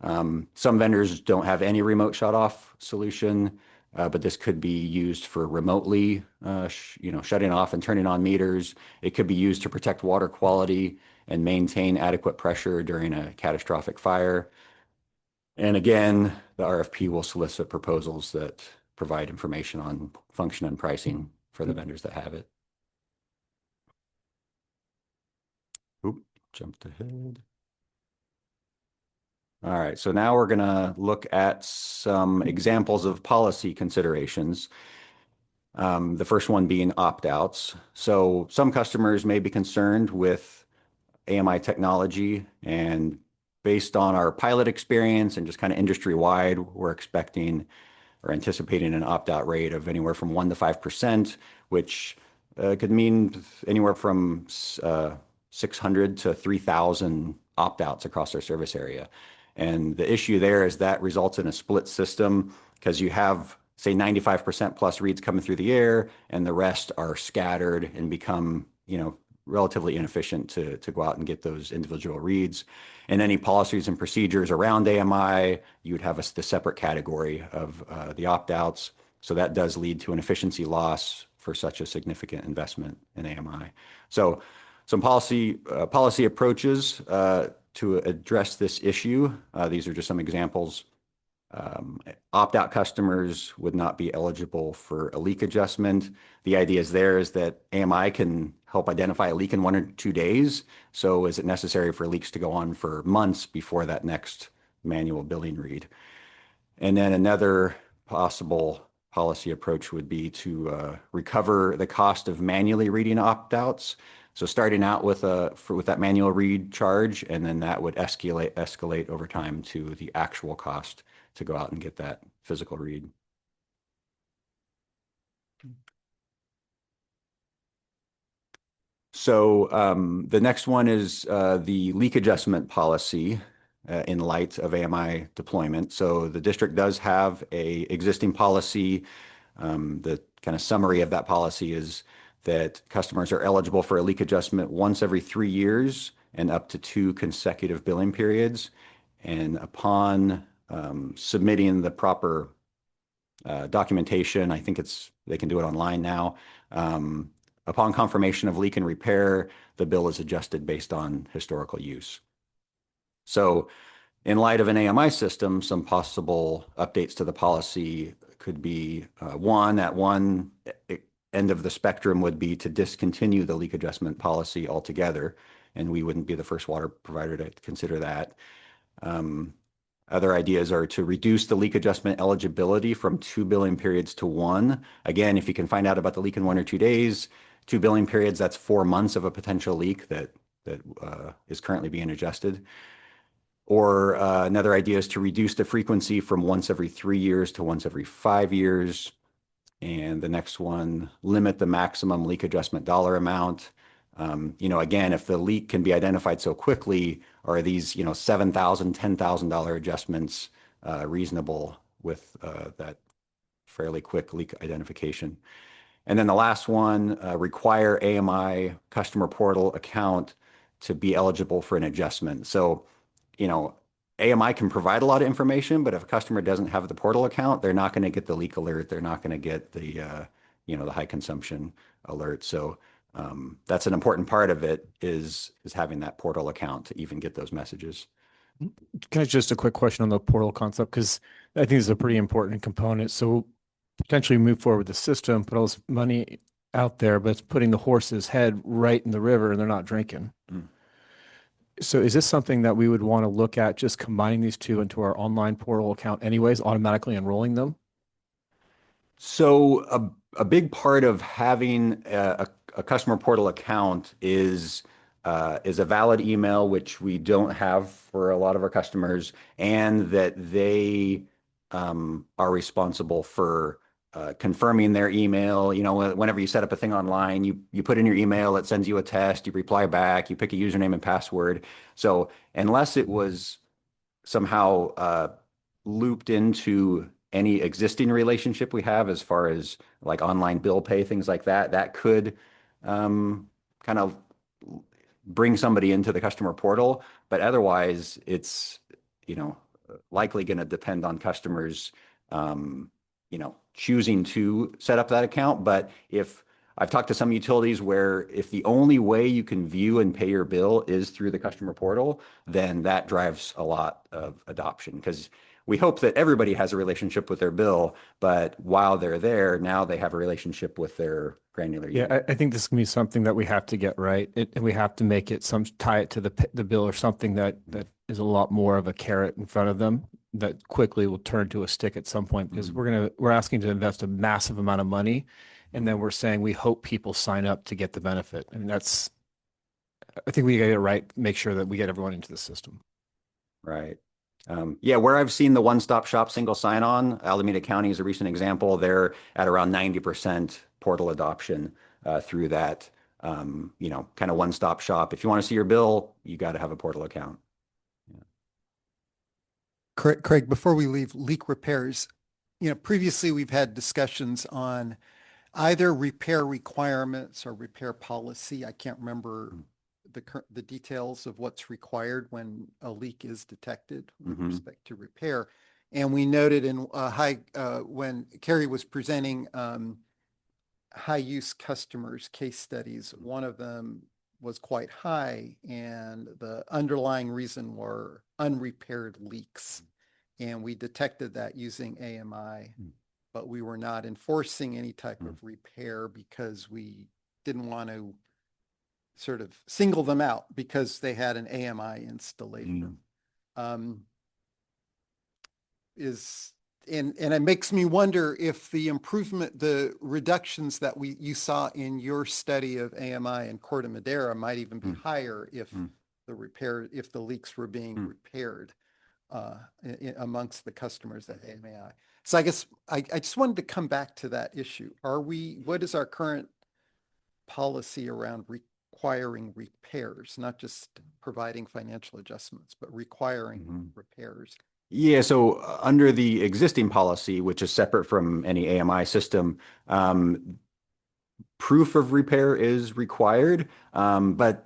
Some vendors don't have any remote shutoff solution. but this could be used for remotely, shutting off and turning on meters. It could be used to protect water quality and maintain adequate pressure during a catastrophic fire. And again, the RFP will solicit proposals that provide information on function and pricing for the vendors that have it. Oop, jumped ahead. All right, so now we're going to look at some examples of policy considerations. The first one being opt-outs. So some customers may be concerned with AMI technology, and based on our pilot experience and just kind of industry-wide, we're expecting or anticipating an opt-out rate of anywhere from 1% to 5%, which could mean anywhere from 600 to 3,000 opt-outs across our service area. And the issue there is that results in a split system because you have, say, 95% plus reads coming through the air, and the rest are scattered and become, relatively inefficient to go out and get those individual reads. And any policies and procedures around AMI, you would have the separate category of the opt-outs. So that does lead to an efficiency loss for such a significant investment in AMI. So some policy approaches to address this issue. These are just some examples. Opt-out customers would not be eligible for a leak adjustment. The idea is that AMI can help identify a leak in 1 or 2 days. So is it necessary for leaks to go on for months before that next manual billing read? And then another possible policy approach would be to recover the cost of manually reading opt-outs. So starting out with that manual read charge, and then that would escalate over time to the actual cost to go out and get that physical read. So the next one is the leak adjustment policy in light of AMI deployment. So the district does have a existing policy. The kind of summary of that policy is that customers are eligible for a leak adjustment once every 3 years and up to 2 consecutive billing periods. And upon submitting the proper documentation, I think they can do it online now. Upon confirmation of leak and repair, the bill is adjusted based on historical use. So in light of an AMI system, some possible updates to the policy could be at one end of the spectrum would be to discontinue the leak adjustment policy altogether, and we wouldn't be the first water provider to consider that. Other ideas are to reduce the leak adjustment eligibility from 2 billing periods to 1. Again, if you can find out about the leak in 1 or 2 days, 2 billing periods, that's 4 months of a potential leak that is currently being adjusted. Or another idea is to reduce the frequency from once every 3 years to once every 5 years. And the next one, limit the maximum leak adjustment dollar amount. Again, if the leak can be identified so quickly, are these, $7,000, $10,000 adjustments reasonable with that fairly quick leak identification? And then the last one, require AMI customer portal account to be eligible for an adjustment. So, AMI can provide a lot of information, but if a customer doesn't have the portal account, they're not going to get the leak alert. They're not going to get the, the high consumption alert. So that's an important part of it is having that portal account to even get those messages. Can I just a quick question on the portal concept? Because I think it's a pretty important component. So potentially move forward with the system, put all this money out there, but it's putting the horse's head right in the river and they're not drinking. So is this something that we would want to look at, just combining these two into our online portal account anyways, automatically enrolling them? So a big part of having a customer portal account is a valid email, which we don't have for a lot of our customers, and that they are responsible for confirming their email. Whenever you set up a thing online, you put in your email, it sends you a test, you reply back, you pick a username and password. So unless it was somehow looped into any existing relationship we have as far as like online bill pay, things like that, that could kind of bring somebody into the customer portal. But otherwise, it's, likely going to depend on customers, choosing to set up that account. But if I've talked to some utilities where if the only way you can view and pay your bill is through the customer portal, then that drives a lot of adoption, because we hope that everybody has a relationship with their bill, but while they're there, now they have a relationship with their granular Yeah, unit. I think this is gonna be something that we have to get right. And we have to make it tie it to the bill, or something that is a lot more of a carrot in front of them that quickly will turn to a stick at some point, because we're asking to invest a massive amount of money, and then we're saying we hope people sign up to get the benefit. I mean, I think we get it right, make sure that we get everyone into the system. Right. Yeah, where I've seen the one-stop shop single sign-on, Alameda County is a recent example. They're at around 90% portal adoption through that, kind of one-stop shop. If you want to see your bill, you got to have a portal account. Craig, before we leave leak repairs, previously we've had discussions on either repair requirements or repair policy. I can't remember the details of what's required when a leak is detected with respect to repair. And we noted in when Carrie was presenting high use customers case studies, one of them was quite high, and the underlying reason were unrepaired leaks. And we detected that using AMI, but we were not enforcing any type of repair because we didn't want to sort of single them out because they had an AMI installation. And it makes me wonder if the reductions that you saw in your study of AMI and Corte Madera might even be higher if the leaks were being repaired amongst the that AMI. So I guess I just wanted to come back to that issue. What is our current policy around requiring repairs, not just providing financial adjustments, but requiring repairs? Yeah, so under the existing policy, which is separate from any AMI system, proof of repair is required, but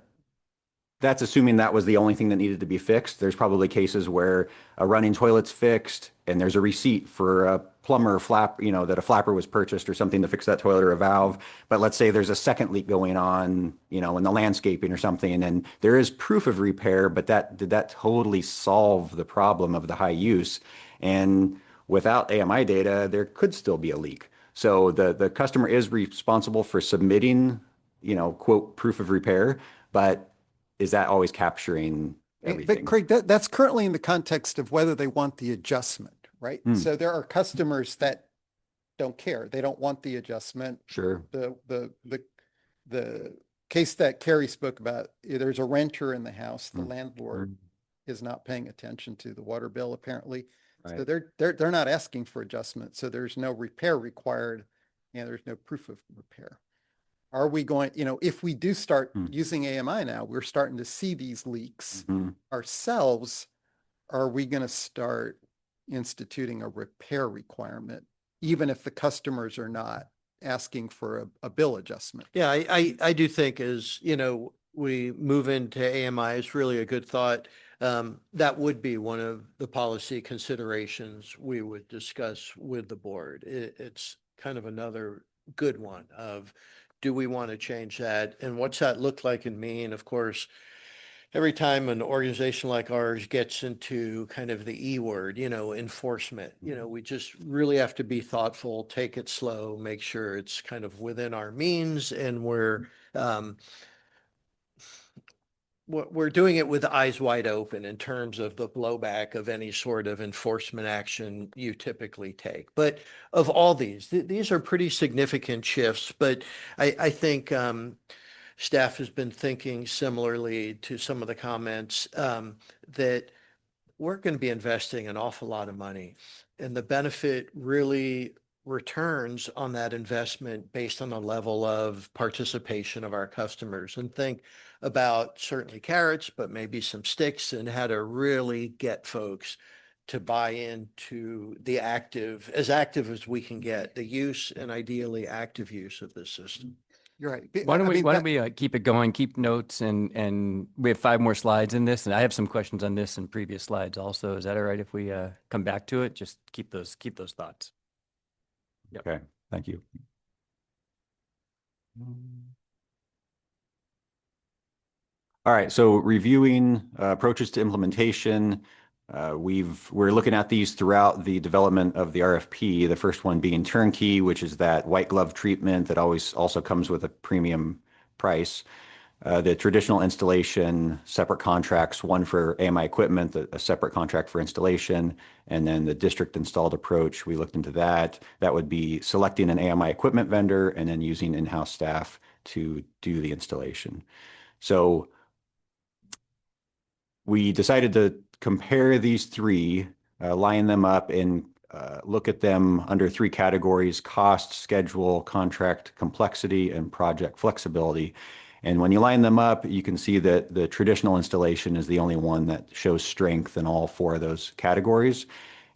that's assuming that was the only thing that needed to be fixed. There's probably cases where a running toilet's fixed and there's a receipt for a plumber that a flapper was purchased or something to fix that toilet or a valve. But let's say there's a second leak going on, in the landscaping or something, and there is proof of repair, but did that totally solve the problem of the high use? And without AMI data, there could still be a leak. So the customer is responsible for submitting, quote, proof of repair, but is that always capturing everything? But Craig, that's currently in the context of whether they want the adjustment, right? So there are customers that don't care. They don't want the adjustment. Sure. The case that Carrie spoke about, there's a renter in the house. The landlord is not paying attention to the water bill, apparently. Right. So they're not asking for adjustment. So there's no repair required, and there's no proof of repair. Are we going, if we do start using AMI now, we're starting to see these leaks ourselves. Are we going to start instituting a repair requirement, even if the customers are not asking for a bill adjustment? Yeah, I do think as, we move into AMI, it's really a good thought. That would be one of the policy considerations we would discuss with the board. It's kind of another good one of, do we want to change that? And what's that look like and mean? Of course, every time an organization like ours gets into kind of the E word, enforcement, we just really have to be thoughtful, take it slow, make sure it's kind of within our means, and we're doing it with eyes wide open in terms of the blowback of any sort of enforcement action you typically take. But of all these are pretty significant shifts, but I think staff has been thinking similarly to some of the comments that we're going to be investing an awful lot of money, and the benefit really returns on that investment based on the level of participation of our customers. And think about certainly carrots, but maybe some sticks, and how to really get folks to buy into the active as we can get, the use and ideally active use of this system. You're right. Why don't we keep it going, keep notes, and we have 5 more slides in this, and I have some questions on this in previous slides also. Is that all right if we come back to it? Just keep those thoughts. Yep. Okay, thank you. All right, so reviewing approaches to implementation, we're looking at these throughout the development of the RFP. The first one being turnkey, which is that white glove treatment that always also comes with a premium price. The traditional installation, separate contracts, one for AMI equipment, a separate contract for installation, and then the district installed approach, we looked into that. That would be selecting an AMI equipment vendor and then using in-house staff to do the installation. So we decided to compare these three, line them up and look at them under three categories: cost, schedule, contract complexity, and project flexibility. And when you line them up, you can see that the traditional installation is the only one that shows strength in all four of those categories.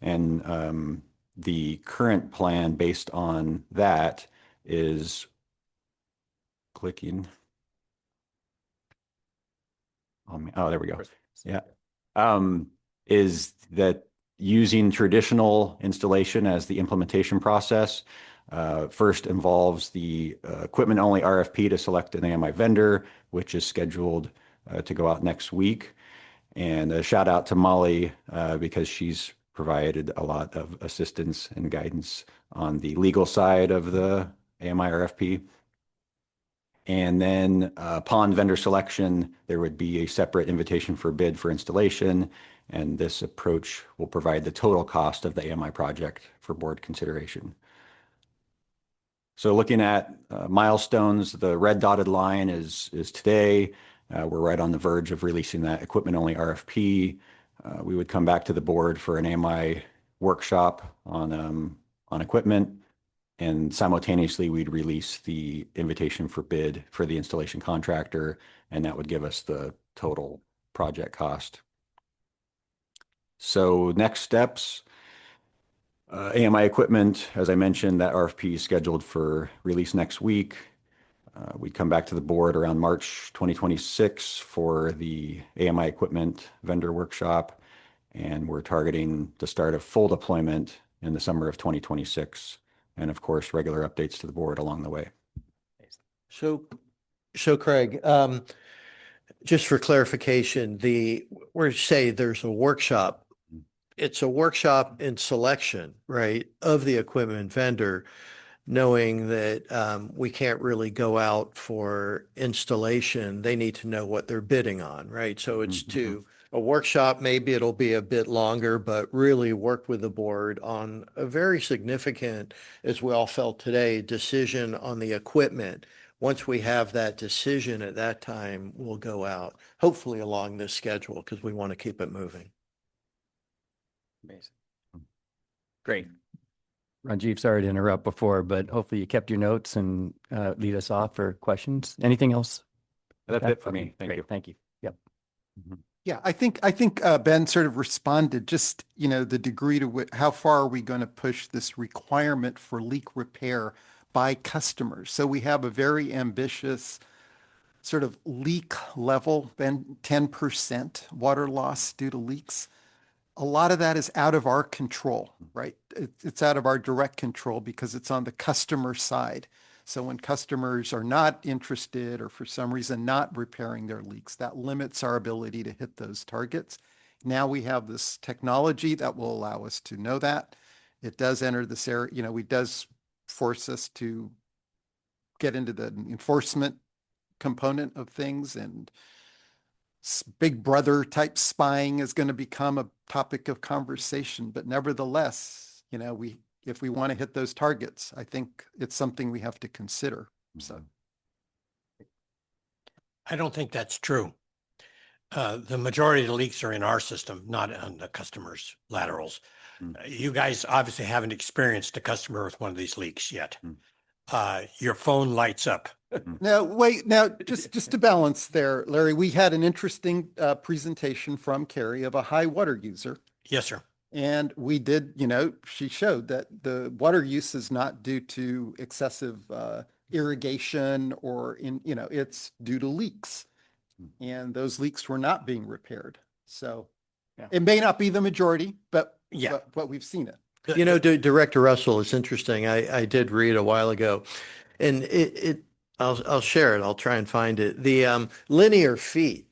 And the current plan based on that is clicking. Oh, there we go. Yeah. Is that using traditional installation as the implementation process. First involves the equipment only RFP to select an AMI vendor, which is scheduled to go out next week. And a shout out to Molly because she's provided a lot of assistance and guidance on the legal side of the AMI RFP. And then upon vendor selection, there would be a separate invitation for bid for installation. And this approach will provide the total cost of the AMI project for board consideration. So looking at milestones, the red dotted line is today. We're right on the verge of releasing that equipment only RFP. We would come back to the board for an AMI workshop on equipment. And simultaneously, we'd release the invitation for bid for the installation contractor, and that would give us the total project cost. So next steps, AMI equipment, as I mentioned, that RFP is scheduled for release next week. We'd come back to the board around March 2026 for the AMI equipment vendor workshop, and we're targeting the start of full deployment in the summer of 2026. And of course, regular updates to the board along the way. So Craig, just for clarification, where you say there's a workshop, it's a workshop in selection, right, of the equipment vendor, knowing that we can't really go out for installation. They need to know what they're bidding on, right? So it's to a workshop, maybe it'll be a bit longer, but really work with the board on a very significant, as we all felt today, decision on the equipment. Once we have that decision at that time, we'll go out, hopefully along this schedule, because we want to keep it moving. Amazing. Great. Rajiv, sorry to interrupt before, but hopefully you kept your notes and lead us off for questions. Anything else? That's it for me. Thank Great, you. Thank you. Yep. Yeah, I think Ben sort of responded, just, the degree to how far are we going to push this requirement for leak repair by customers? So we have a very ambitious sort of leak level, Ben, 10% water loss due to leaks. A lot of that is out of our control, right? It's out of our direct control because it's on the customer side. So when customers are not interested or for some reason not repairing their leaks, that limits our ability to hit those targets. Now we have this technology that will allow us to know that. It does enter this area, it does force us to get into the enforcement component of things, and big brother type spying is going to become a topic of conversation. But nevertheless, if we want to hit those targets, I think it's something we have to consider. So I don't think that's true. The majority of the leaks are in our system, not on the customer's laterals. You guys obviously haven't experienced a customer with one of these leaks yet. Your phone lights up. now, wait, now just to balance there, Larry, we had an interesting presentation from Carrie of a high water user. Yes, sir. And we did, she showed that the water use is not due to excessive irrigation or it's due to leaks. And those leaks were not being repaired. So it may not be the majority, but we've seen it. You know, Director Russell, it's interesting. I did read a while ago, and I'll share it. I'll try and find it. The linear feet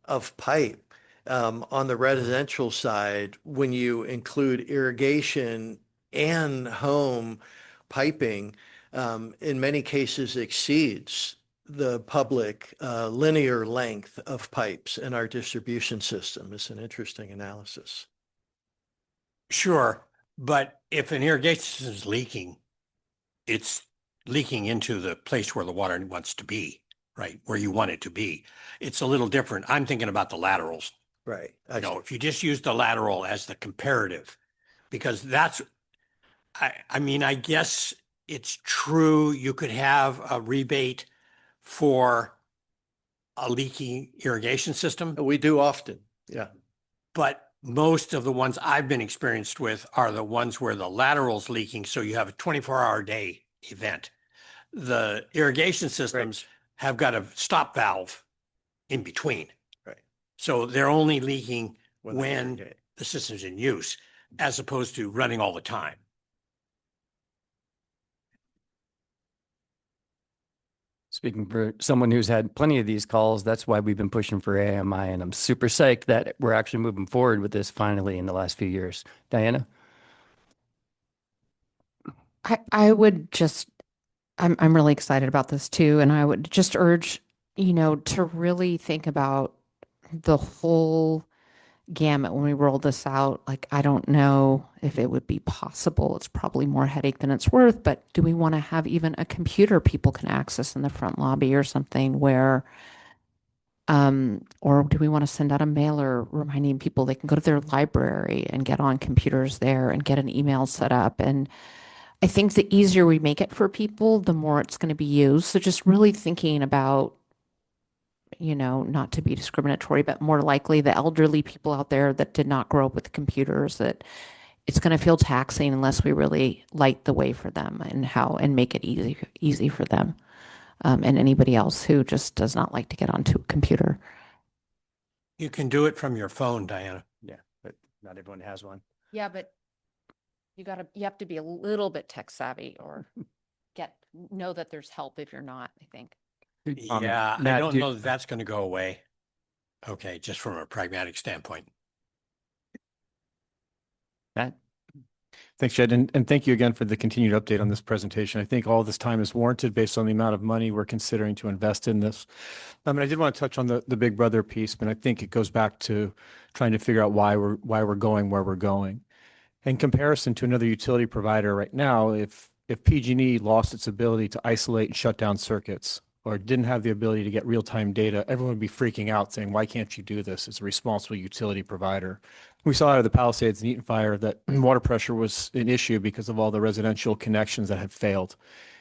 of pipe on the residential side, when you include irrigation and home piping, in many cases exceeds the public linear length of pipes in our distribution system. It's an interesting analysis. Sure, but if an irrigation system is leaking, it's leaking into the place where the water wants to be, right? Where you want it to be. It's a little different. I'm thinking about the laterals. Right. You know, if you just use the lateral as the comparative, because that's, I mean, I guess it's true you could have a rebate for a leaking irrigation system. We do often. Yeah. But most of the ones I've been experienced with are the ones where the lateral's leaking, so you have a 24-hour day event. The irrigation systems have got a stop valve in between. Right. So they're only leaking When when the system's in use, as opposed to running all the time. Speaking for someone who's had plenty of these calls, that's why we've been pushing for AMI, and I'm super psyched that we're actually moving forward with this finally in the last few years. Diana? I would just, I'm really excited about this too. And I would just urge, to really think about the whole gamut when we roll this out. Like, I don't know if it would be possible. It's probably more headache than it's worth, but do we want to have even a computer people can access in the front lobby or something where, or do we want to send out a mailer reminding people they can go to their library and get on computers there and get an email set up? And I think the easier we make it for people, the more it's going to be used. So just really thinking about, not to be discriminatory, but more likely the elderly people out there that did not grow up with computers, that it's going to feel taxing unless we really light the way for them and make it easy for them. And anybody else who just does not like to get onto a computer. You can do it from your phone, Diana. Yeah, but not everyone has one. Yeah, but you have to be a little bit tech savvy or know that there's help if you're not, I think. Yeah, I Matt, don't know that that's going to go away. Okay, just from a pragmatic standpoint. Matt? Thanks, Jed. And thank you again for the continued update on this presentation. I think all this time is warranted based on the amount of money we're considering to invest in this. I mean, I did want to touch on the Big Brother piece, but I think it goes back to trying to figure out why we're going where we're going. In comparison to another utility provider right now, if PG&E lost its ability to isolate and shut down circuits, or didn't have the ability to get real-time data, everyone would be freaking out saying, why can't you do this as a responsible utility provider? We saw out of the Palisades and Eaton fire that water pressure was an issue because of all the residential connections that had failed.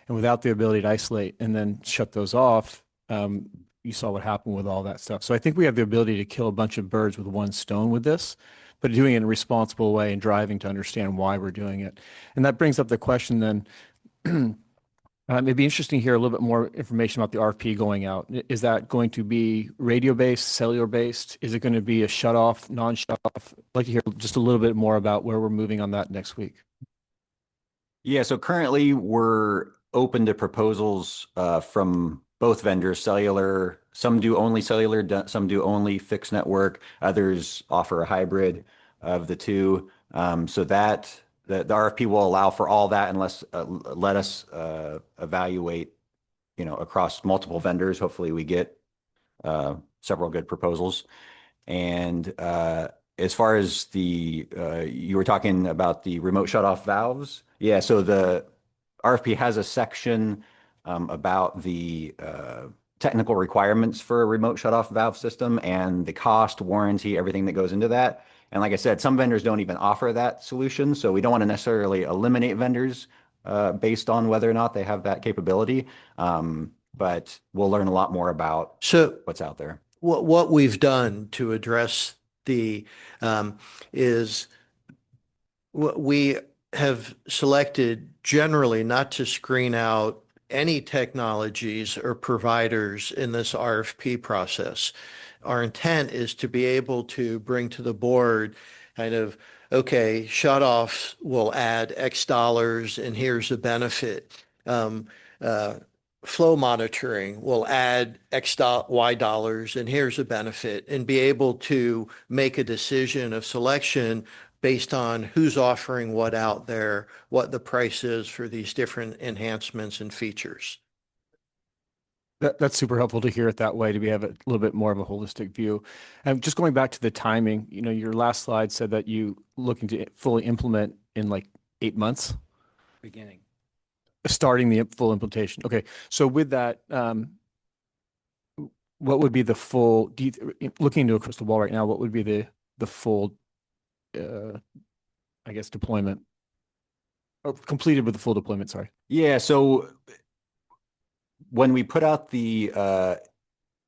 And without the ability to isolate and then shut those off, you saw what happened with all that stuff. So I think we have the ability to kill a bunch of birds with one stone with this, but doing it in a responsible way and driving to understand why we're doing it. And that brings up the question then, it'd be interesting to hear a little bit more information about the RFP going out. Is that going to be radio-based, cellular-based? Is it going to be a shut-off, non-shut-off? I'd like to hear just a little bit more about where we're moving on that next week. Yeah, so currently we're open to proposals from both vendors, cellular. Some do only cellular, some do only fixed network. Others offer a hybrid of the two. So that the RFP will allow for all that, unless let us evaluate, across multiple vendors. Hopefully we get several good proposals. And as far as you were talking about the remote shutoff valves. Yeah, so the RFP has a section about the technical requirements for a remote shutoff valve system and the cost, warranty, everything that goes into that. And like I said, some vendors don't even offer that solution. So we don't want to necessarily eliminate vendors based on whether or not they have that capability. But we'll learn a lot more about what's out there. What we've done to address is we have selected generally not to screen out any technologies or providers in this RFP process. Our intent is to be able to bring to the board kind of okay, shut-offs will add X dollars and here's the benefit. Uh, Flow monitoring will add Y dollars and here's a benefit, and be able to make a decision of selection based on who's offering what out there, what the price is for these different enhancements and features. That's super helpful to hear it that way, to have a little bit more of a holistic view. And just going back to the timing, your last slide said that you looking to fully implement in like 8 months, Beginning. starting the full implementation. Okay, so with that, what would be the full? Looking into a crystal ball right now, what would be the full, I guess, deployment? Or completed with the full deployment? Sorry. Yeah. So when we put out the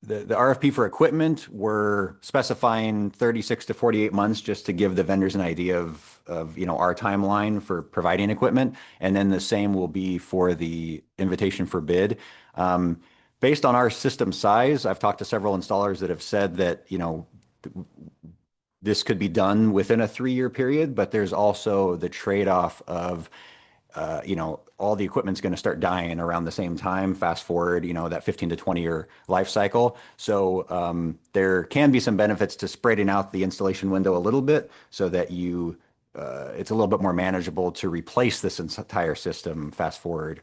RFP for equipment, we're specifying 36 to 48 months just to give the vendors an idea of our timeline for providing equipment. And then the same will be for the invitation for bid. Based on our system size, I've talked to several installers that have said that, this could be done within a 3-year period, but there's also the trade-off of all the equipment's going to start dying around the same time. Fast forward, that 15 to 20-year life cycle. So there can be some benefits to spreading out the installation window a little bit so that it's a little bit more manageable to replace this entire system. Fast forward,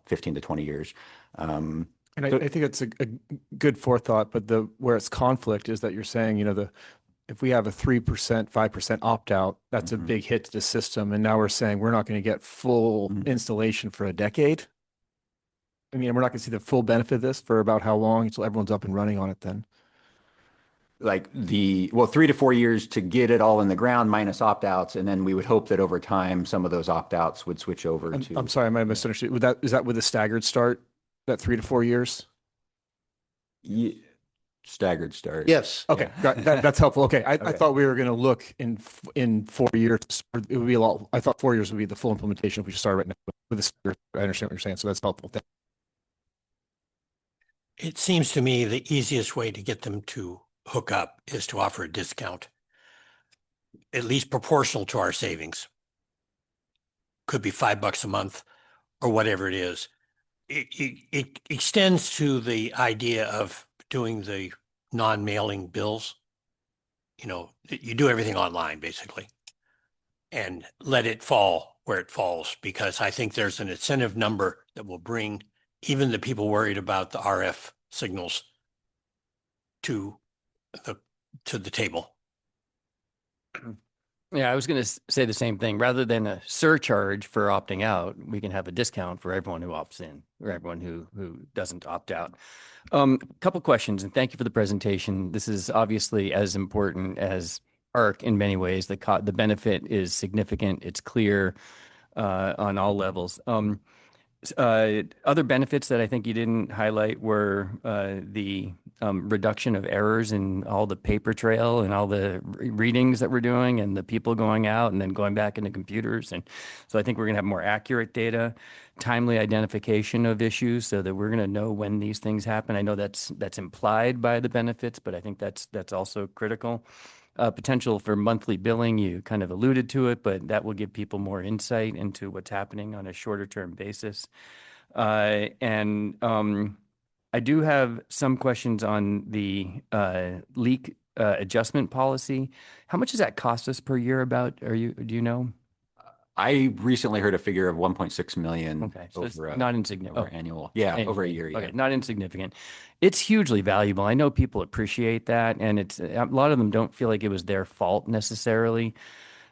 15 to 20 years. And I think it's a good forethought, but where it's conflict is that you're saying, if we have a 3%, 5% opt-out, that's a big hit to the system. And now we're saying we're not going to get full installation for a decade. I mean, we're not going to see the full benefit of this for about how long until everyone's up and running on it then? Like 3 to 4 years to get it all in the ground minus opt-outs. And then we would hope that over time, some of those opt-outs would switch over to. I'm sorry, I might have misunderstood. Is that with a staggered start, that 3 to 4 years? Yeah. Staggered start. Yes. Okay, that's helpful. Okay, I thought we were going to look in 4 years. It would be a lot. I thought 4 years would be the full implementation if we should start right now. With this, I understand what you're saying, so that's helpful. It seems to me the easiest way to get them to hook up is to offer a discount, at least proportional to our savings. Could be $5 a month or whatever it is. It extends to the idea of doing the non-mailing bills. You do everything online basically and let it fall where it falls, because I think there's an incentive number that will bring even the people worried about the RF signals to the table. Yeah, I was going to say the same thing. Rather than a surcharge for opting out, we can have a discount for everyone who opts in, or everyone who doesn't opt out. Couple questions, and thank you for the presentation. This is obviously as important as ARC in many ways. The benefit is significant. It's clear on all levels. Other benefits that I think you didn't highlight were the reduction of errors in all the paper trail and all the readings that we're doing and the people going out and then going back into computers. And so I think we're going to have more accurate data, timely identification of issues so that we're going to know when these things happen. I know that's implied by the benefits, but I think that's also critical. Potential for monthly billing, you kind of alluded to it, but that will give people more insight into what's happening on a shorter term basis. And I do have some questions on the leak adjustment policy. How much does that cost us per year do you know? I recently heard a figure of 1.6 million. Okay, so it's over not insignificant. over annual. Yeah, over a year. Yeah. Okay, not insignificant. It's hugely valuable. I know people appreciate that, and a lot of them don't feel like it was their fault necessarily.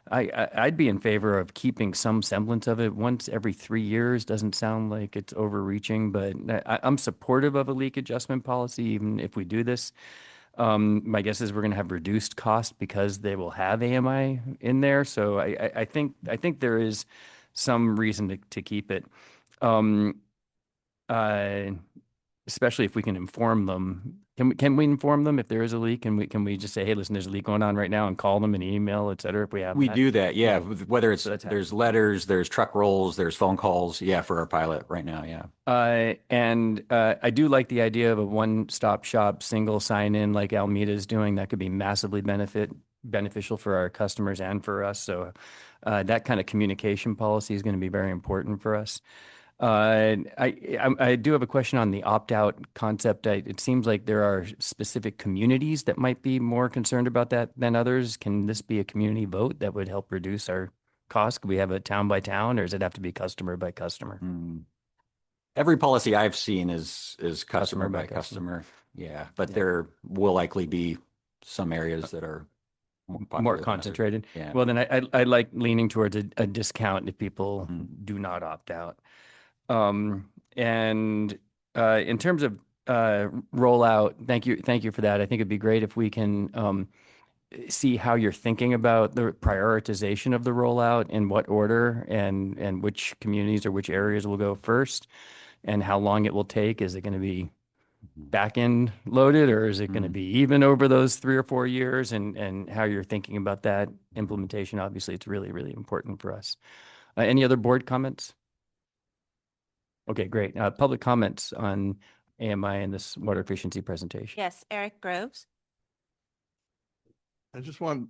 I'd be in favor of keeping some semblance of it. Once every 3 years doesn't sound like it's overreaching, but I'm supportive of a leak adjustment policy, even if we do this. My guess is we're going to have reduced cost because they will have AMI in there. So I think there is some reason to keep it, especially if we can inform them. Can we inform them if there is a leak? Can we just say, hey, listen, there's a leak going on right now, and call them an email, et cetera, if we have We that? do that, yeah. Whether it's So that's there's letters, there's truck rolls, there's phone calls, yeah, for our pilot right now, yeah. And I do like the idea of a one-stop shop, single sign-in like Almeida's doing. That could be massively beneficial for our customers and for us. So that kind of communication policy is going to be very important for us. I do have a question on the opt-out concept. It seems like there are specific communities that might be more concerned about that than others. Can this be a community vote that would help reduce our costs? Could we have it town by town, or does it have to be customer by customer? Every policy I've seen is customer by customer. Yeah, but there will likely be some areas that are more popular More than others. concentrated. Yeah. Well, then I like leaning towards a discount if people do not opt out. And in terms of rollout, thank you for that. I think it'd be great if we can see how you're thinking about the prioritization of the rollout, in what order, and which communities or which areas will go first, and how long it will take. Is it going to be back end loaded, or is it going to be even over those 3 or 4 years, and how you're thinking about that implementation? Obviously, it's really, really important for us. Any other board comments? Okay, great. Public comments on AMI and this water efficiency presentation. Yes, Eric Groves. I just wanted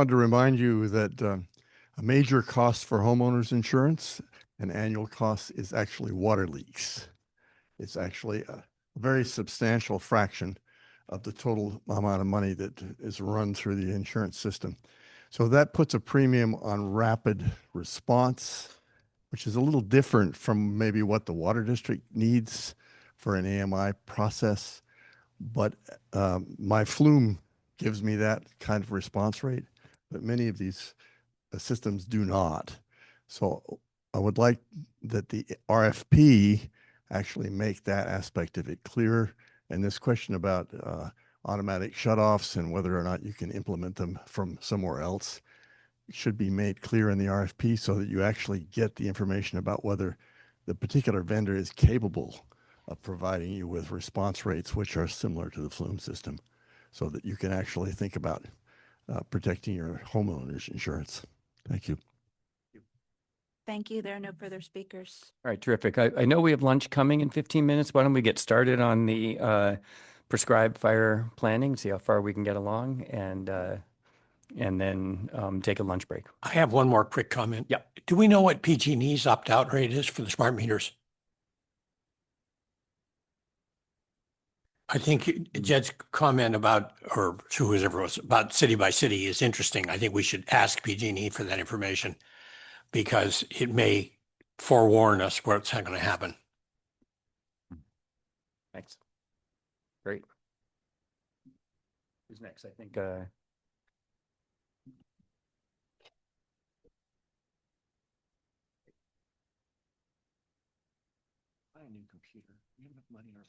to remind you that a major cost for homeowners insurance, an annual cost, is actually water leaks. It's actually a very substantial fraction of the total amount of money that is run through the insurance system. So that puts a premium on rapid response, which is a little different from maybe what the water district needs for an AMI process. But my flume gives me that kind of response rate, but many of these systems do not. So I would like that the RFP actually make that aspect of it clearer. And this question about automatic shutoffs and whether or not you can implement them from somewhere else should be made clear in the RFP so that you actually get the information about whether the particular vendor is capable of providing you with response rates which are similar to the flume system, so that you can actually think about protecting your homeowner's insurance. Thank you. Thank you. There are no further speakers. All right, terrific. I know we have lunch coming in 15 minutes. Why don't we get started on the prescribed fire planning, see how far we can get along, and then take a lunch break. I have one more quick comment. Yeah. Do we know what PG&E's opt-out rate is for the smart meters? I think Jed's comment about, or whoever was about city by city is interesting. I think we should ask PG&E for that information because it may forewarn us what's going to happen. Thanks. Great. Who's next? I think Buy a new computer. We have enough money in our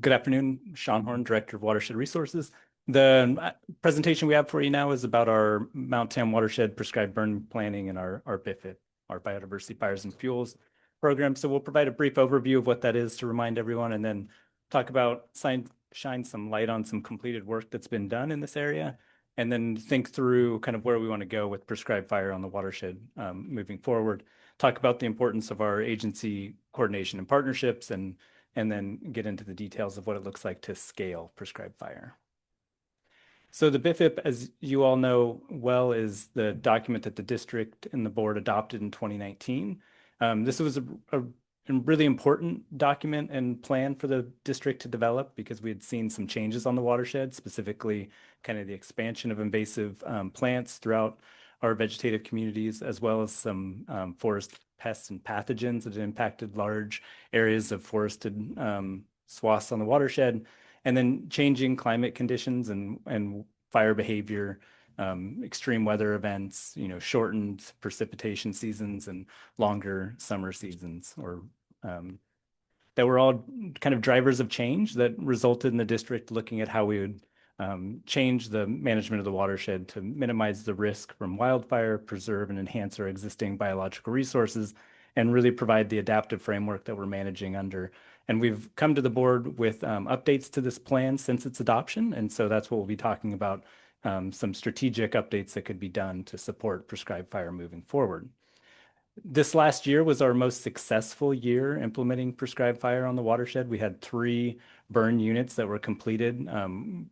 Good afternoon, Sean Horn, Director of Watershed Resources. The presentation we have for you now is about our Mount Tam Watershed Prescribed Burn Planning and our BIFIT, our Biodiversity Fires and Fuels program. So we'll provide a brief overview of what that is to remind everyone, and then talk about, shine some light on some completed work that's been done in this area, and then think through kind of where we want to go with prescribed fire on the watershed moving forward. Talk about the importance of our agency coordination and partnerships, and then get into the details of what it looks like to scale prescribed fire. So the BIFIP, as you all know well, is the document that the district and the board adopted in 2019. This was a really important document and plan for the district to develop because we had seen some changes on the watershed, specifically kind of the expansion of invasive plants throughout our vegetative communities, as well as some forest pests and pathogens that impacted large areas of forested swaths on the watershed, and then changing climate conditions and fire behavior, extreme weather events, shortened precipitation seasons and longer summer seasons, or that were all kind of drivers of change that resulted in the district looking at how we would change the management of the watershed to minimize the risk from wildfire, preserve and enhance our existing biological resources, and really provide the adaptive framework that we're managing under. And we've come to the board with updates to this plan since its adoption. And so that's what we'll be talking about, some strategic updates that could be done to support prescribed fire moving forward. This last year was our most successful year implementing prescribed fire on the watershed. We had 3 burn units that were completed.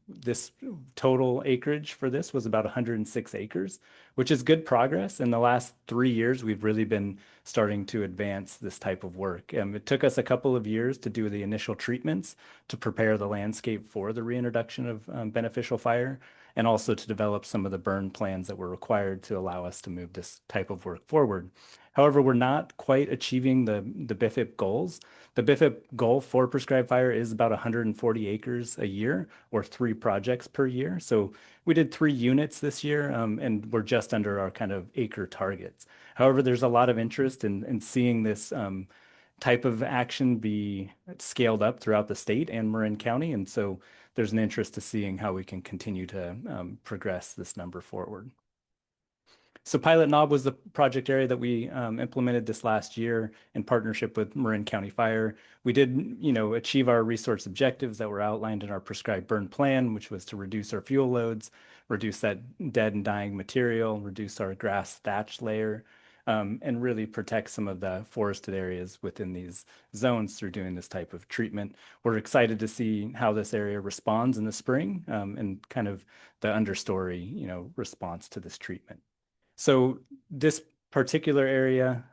This total acreage for this was about 106 acres, which is good progress. In the last 3 years, we've really been starting to advance this type of work. It took us a couple of years to do the initial treatments to prepare the landscape for the reintroduction of beneficial fire, and also to develop some of the burn plans that were required to allow us to move this type of work forward. However, we're not quite achieving the BIFIP goals. The BIFIP goal for prescribed fire is about 140 acres a year, or 3 projects per year. So we did 3 units this year, and we're just under our kind of acre targets. However, there's a lot of interest in seeing this type of action be scaled up throughout the state and Marin County. And so there's an interest to seeing how we can continue to progress this number forward. So Pilot Knob was the project area that we implemented this last year in partnership with Marin County Fire. We did, achieve our resource objectives that were outlined in our prescribed burn plan, which was to reduce our fuel loads, reduce that dead and dying material, reduce our grass thatch layer, and really protect some of the forested areas within these zones through doing this type of treatment. We're excited to see how this area responds in the spring, and kind of the understory, response to this treatment. So this particular area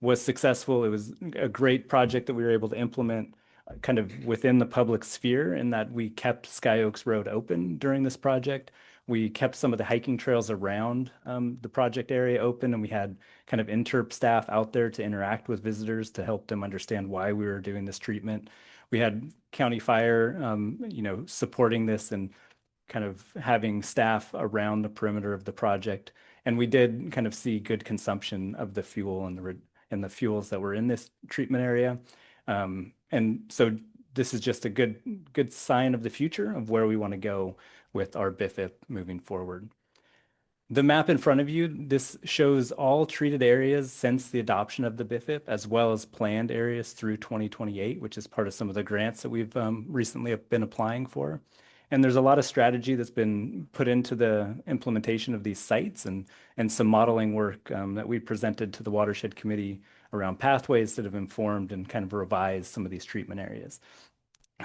was successful. It was a great project that we were able to implement kind of within the public sphere, in that we kept Sky Oaks Road open during this project. We kept some of the hiking trails around the project area open, and we had kind of interp staff out there to interact with visitors to help them understand why we were doing this treatment. We had county fire, supporting this and kind of having staff around the perimeter of the project. And we did kind of see good consumption of the fuel and the fuels that were in this treatment area. And so this is just a good sign of the future of where we want to go with our BIFIP moving forward. The map in front of you, this shows all treated areas since the adoption of the BIFIP, as well as planned areas through 2028, which is part of some of the grants that we've recently been applying for. And there's a lot of strategy that's been put into the implementation of these sites, and some modeling work that we presented to the Watershed Committee around pathways that have informed and kind of revised some of these treatment areas.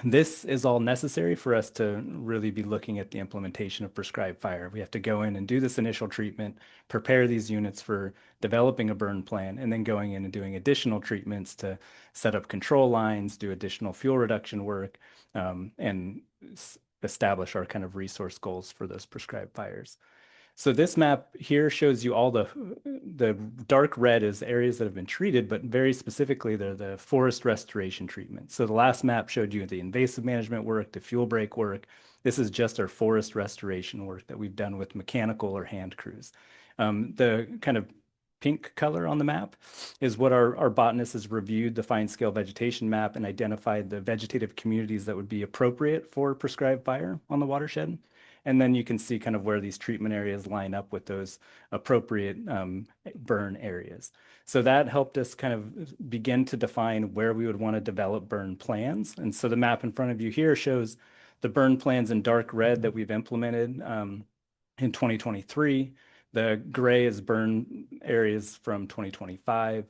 This is all necessary for us to really be looking at the implementation of prescribed fire. We have to go in and do this initial treatment, prepare these units for developing a burn plan, and then going in and doing additional treatments to set up control lines, do additional fuel reduction work, and establish our kind of resource goals for those prescribed fires. So this map here shows you all the dark red is areas that have been treated, but very specifically, they're the forest restoration treatments. So the last map showed you the invasive management work, the fuel break work. This is just our forest restoration work that we've done with mechanical or hand crews. The kind of pink color on the map is what our botanist has reviewed the fine scale vegetation map and identified the vegetative communities that would be appropriate for prescribed fire on the watershed. And then you can see kind of where these treatment areas line up with those appropriate burn areas. So that helped us kind of begin to define where we would want to develop burn plans. And so the map in front of you here shows the burn plans in dark red that we've implemented in 2023. The gray is burn areas from 2025.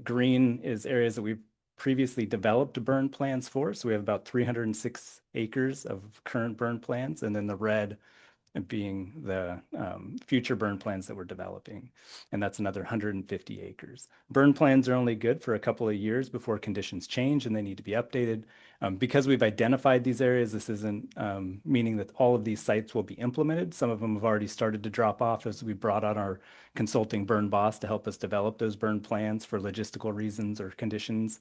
Green is areas that we've previously developed burn plans for. So we have about 306 acres of current burn plans, and then the red being the future burn plans that we're developing. And that's another 150 acres. Burn plans are only good for a couple of years before conditions change and they need to be updated. Because we've identified these areas, this isn't meaning that all of these sites will be implemented. Some of them have already started to drop off as we brought on our consulting burn boss to help us develop those burn plans for logistical reasons or conditions.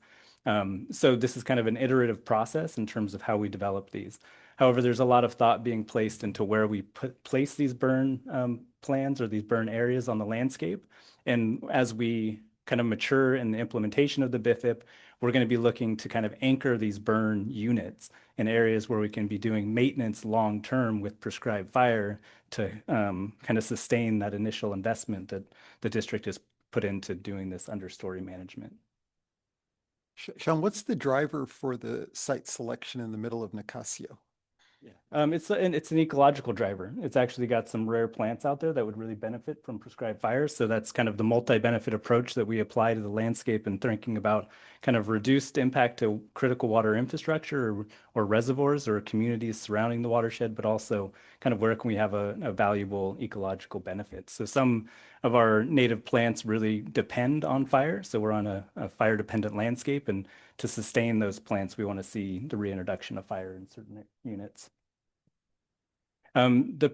So this is kind of an iterative process in terms of how we develop these. However, there's a lot of thought being placed into where we place these burn plans or these burn areas on the landscape. And as we kind of mature in the implementation of the BIFIP, we're going to be looking to kind of anchor these burn units in areas where we can be doing maintenance long-term with prescribed fire to kind of sustain that initial investment that the district has put into doing this understory management. Sean, what's the driver for the site selection in the middle of Nicasio? It's an ecological driver. It's actually got some rare plants out there that would really benefit from prescribed fires. So that's kind of the multi-benefit approach that we apply to the landscape and thinking about kind of reduced impact to critical water infrastructure or reservoirs or communities surrounding the watershed, but also kind of where can we have a valuable ecological benefit. So some of our native plants really depend on fire. So we're on a fire dependent landscape, and to sustain those plants, we want to see the reintroduction of fire in certain units. The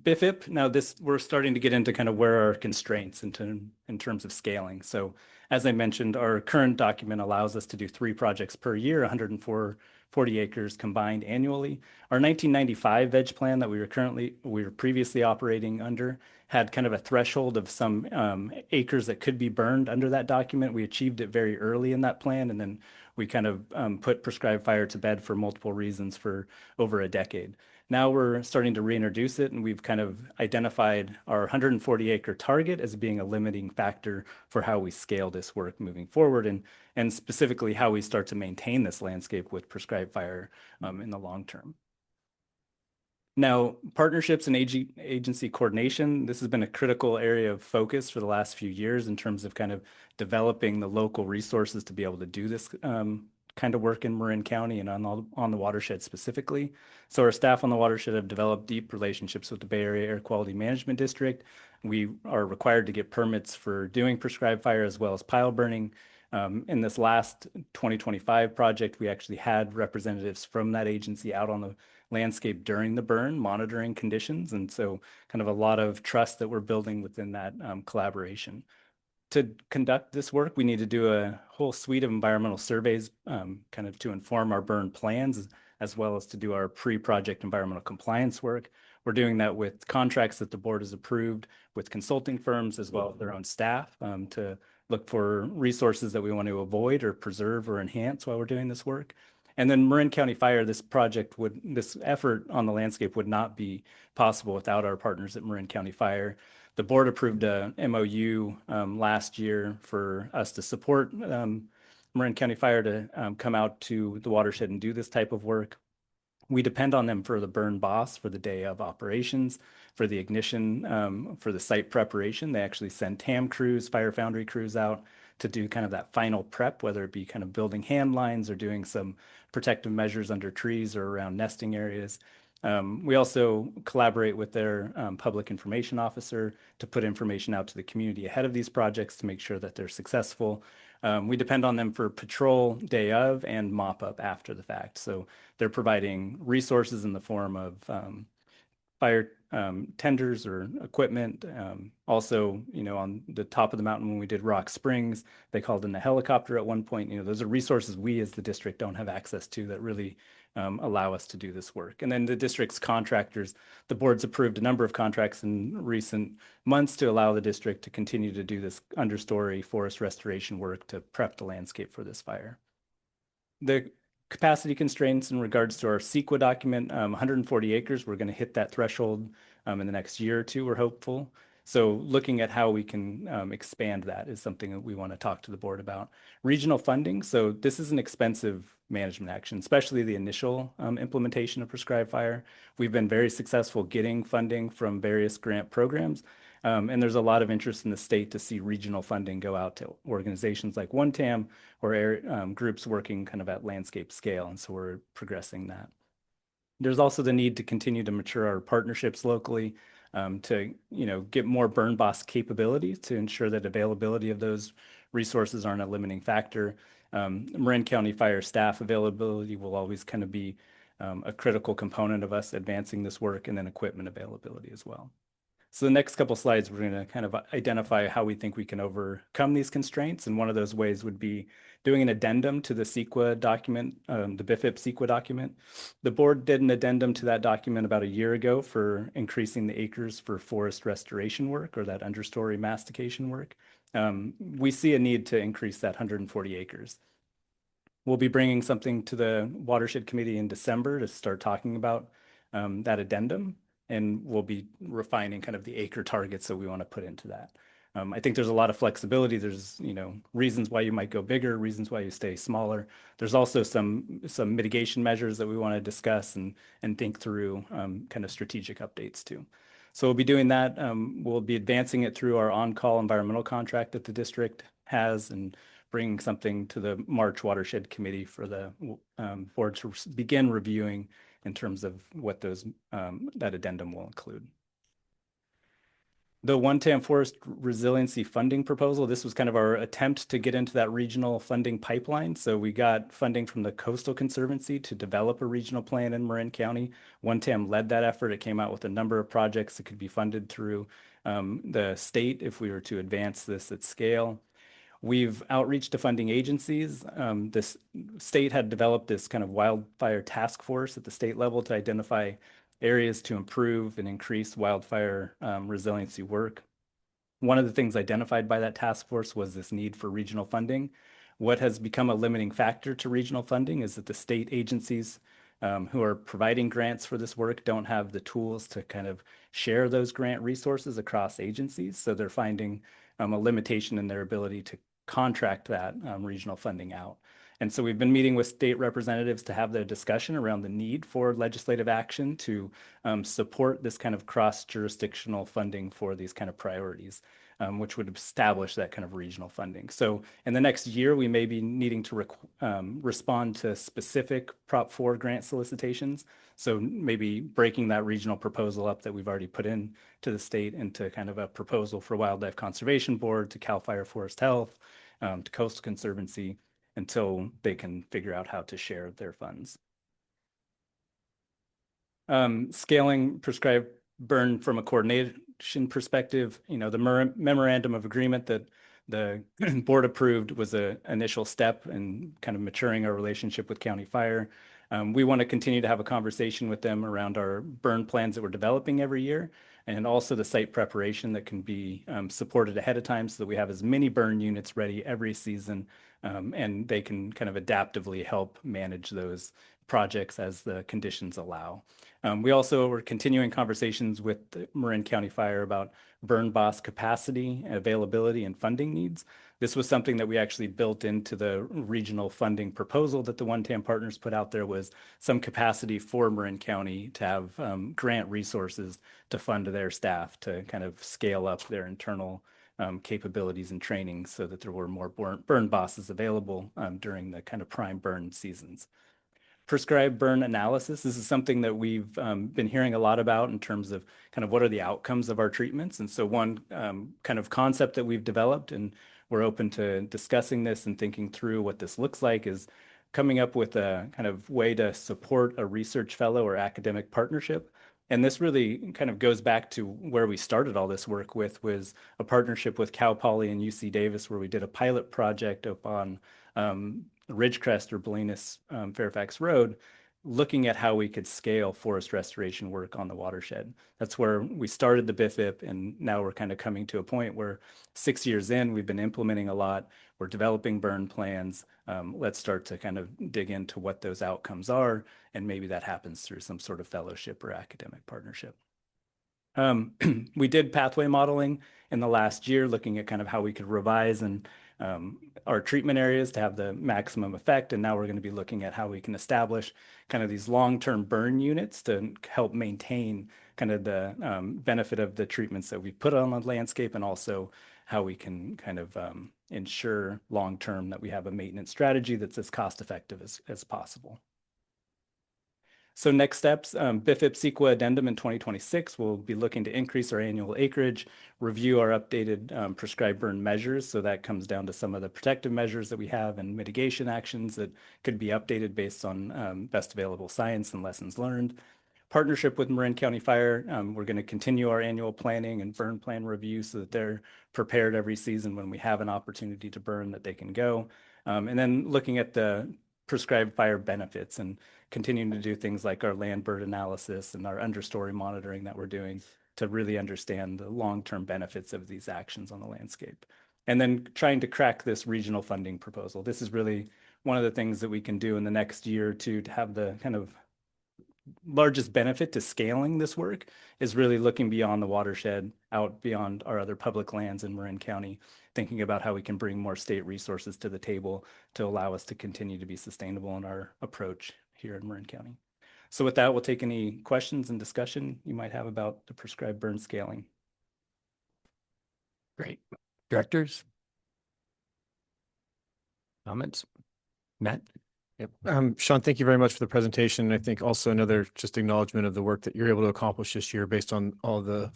BIFIP, now we're starting to get into kind of where our constraints in terms of scaling. So as I mentioned, our current document allows us to do 3 projects per year, 140 acres combined annually. Our 1995 veg plan that we were previously operating under had kind of a threshold of some acres that could be burned under that document. We achieved it very early in that plan, and then we kind of put prescribed fire to bed for multiple reasons for over a decade. Now we're starting to reintroduce it, and we've kind of identified our 140 acre target as being a limiting factor for how we scale this work moving forward, and specifically how we start to maintain this landscape with prescribed fire in the long term. Now, partnerships and agency coordination, this has been a critical area of focus for the last few years in terms of kind of developing the local resources to be able to do this kind of work in Marin County and on the watershed specifically. So our staff on the watershed have developed deep relationships with the Bay Area Air Quality Management District. We are required to get permits for doing prescribed fire as well as pile burning. In this last 2025 project, we actually had representatives from that agency out on the landscape during the burn, monitoring conditions. And so kind of a lot of trust that we're building within that collaboration. To conduct this work, we need to do a whole suite of environmental surveys kind of to inform our burn plans, as well as to do our pre-project environmental compliance work. We're doing that with contracts that the board has approved with consulting firms as well as their own staff to look for resources that we want to avoid or preserve or enhance while we're doing this work. And then Marin County Fire, this effort on the landscape would not be possible without our partners at Marin County Fire. The board approved a MOU last year for us to support Marin County Fire to come out to the watershed and do this type of work. We depend on them for the burn boss, for the day of operations, for the ignition, for the site preparation. They actually send TAM crews, fire foundry crews out to do kind of that final prep, whether it be kind of building hand lines or doing some protective measures under trees or around nesting areas. We also collaborate with their public information officer to put information out to the community ahead of these projects to make sure that they're successful. We depend on them for patrol day of and mop up after the fact. So they're providing resources in the form of fire tenders or equipment. Also, on the top of the mountain when we did Rock Springs, they called in a helicopter at one point. Those are resources we as the district don't have access to that really allow us to do this work. And then the district's contractors, the board's approved a number of contracts in recent months to allow the district to continue to do this understory forest restoration work to prep the landscape for this fire. The capacity constraints in regards to our CEQA document, 140 acres, we're going to hit that threshold in the next year or two, we're hopeful. So looking at how we can expand that is something that we want to talk to the board about. Regional funding, so this is an expensive management action, especially the initial implementation of prescribed fire. We've been very successful getting funding from various grant programs. And there's a lot of interest in the state to see regional funding go out to organizations like OneTAM or groups working kind of at landscape scale. And so we're progressing that. There's also the need to continue to mature our partnerships locally to get more burn boss capabilities to ensure that availability of those resources aren't a limiting factor. Marin County Fire staff availability will always kind of be a critical component of us advancing this work, and then equipment availability as well. So the next couple slides, we're going to kind of identify how we think we can overcome these constraints. And one of those ways would be doing an addendum to the CEQA document, the BIFIP CEQA document. The board did an addendum to that document about a year ago for increasing the acres for forest restoration work or that understory mastication work. We see a need to increase that 140 acres. We'll be bringing something to the Watershed Committee in December to start talking about that addendum. And we'll be refining kind of the acre targets that we want to put into that. I think there's a lot of flexibility. There's, reasons why you might go bigger, reasons why you stay smaller. There's also some mitigation measures that we want to discuss and think through, kind of strategic updates too. So we'll be doing that. We'll be advancing it through our on-call environmental contract that the district has and bringing something to the March Watershed Committee for the board to begin reviewing in terms of what that addendum will include. The One-Tam Forest Resiliency Funding Proposal, this was kind of our attempt to get into that regional funding pipeline. So we got funding from the Coastal Conservancy to develop a regional plan in Marin County. One-Tam led that effort. It came out with a number of projects that could be funded through the state if we were to advance this at scale. We've outreached to funding agencies. This state had developed this kind of wildfire task force at the state level to identify areas to improve and increase wildfire resiliency work. One of the things identified by that task force was this need for regional funding. What has become a limiting factor to regional funding is that the state agencies who are providing grants for this work don't have the tools to kind of share those grant resources across agencies. So they're finding a limitation in their ability to contract that regional funding out. And so we've been meeting with state representatives to have their discussion around the need for legislative action to support this kind of cross-jurisdictional funding for these kind of priorities, which would establish that kind of regional funding. So in the next year, we may be needing to respond to specific Prop 4 grant solicitations. So maybe breaking that regional proposal up that we've already put in to the state into kind of a proposal for Wildlife Conservation Board, to CAL FIRE Forest Health, to Coastal Conservancy, until they can figure out how to share their funds. Scaling prescribed burn from a coordination perspective, the memorandum of agreement that the board approved was an initial step in kind of maturing our relationship with County Fire. We want to continue to have a conversation with them around our burn plans that we're developing every year, and also the site preparation that can be supported ahead of time so that we have as many burn units ready every season, and they can kind of adaptively help manage those projects as the conditions allow. We also were continuing conversations with Marin County Fire about burn boss capacity, availability, and funding needs. This was something that we actually built into the regional funding proposal that the One-Tam partners put out there, was some capacity for Marin County to have grant resources to fund their staff to kind of scale up their internal capabilities and training so that there were more burn bosses available during the kind of prime burn seasons. Prescribed burn analysis. This is something that we've been hearing a lot about in terms of kind of what are the outcomes of our treatments. And so one kind of concept that we've developed, and we're open to discussing this and thinking through what this looks like, is coming up with a kind of way to support a research fellow or academic partnership. And this really kind of goes back to where we started all this work with, was a partnership with Cal Poly and UC Davis, where we did a pilot project up on Ridgecrest or Bolinas Fairfax Road, looking at how we could scale forest restoration work on the watershed. That's where we started the BIFIP, and now we're kind of coming to a point where 6 years in, we've been implementing a lot. We're developing burn plans. Let's start to kind of dig into what those outcomes are, and maybe that happens through some sort of fellowship or academic partnership. We did pathway modeling in the last year, looking at kind of how we could revise and our treatment areas to have the maximum effect. And now we're going to be looking at how we can establish kind of these long-term burn units to help maintain kind of the benefit of the treatments that we put on the landscape, and also how we can kind of ensure long-term that we have a maintenance strategy that's as cost-effective as possible. So next steps, BIFIP CEQA addendum in 2026, we'll be looking to increase our annual acreage, review our updated prescribed burn measures. So that comes down to some of the protective measures that we have and mitigation actions that could be updated based on best available science and lessons learned. Partnership with Marin County Fire, we're going to continue our annual planning and burn plan review so that they're prepared every season when we have an opportunity to burn, that they can go. And then looking at the prescribed fire benefits and continuing to do things like our land bird analysis and our understory monitoring that we're doing to really understand the long-term benefits of these actions on the landscape. And then trying to crack this regional funding proposal. This is really one of the things that we can do in the next year or two to have the kind of largest benefit to scaling this work is really looking beyond the watershed, out beyond our other public lands in Marin County, thinking about how we can bring more state resources to the table to allow us to continue to be sustainable in our approach here in Marin County. So with that, we'll take any questions and discussion you might have about the prescribed burn scaling. Great. Directors? Comments? Matt? Yep. Sean, thank you very much for the presentation. I think also another just acknowledgement of the work that you're able to accomplish this year based on all the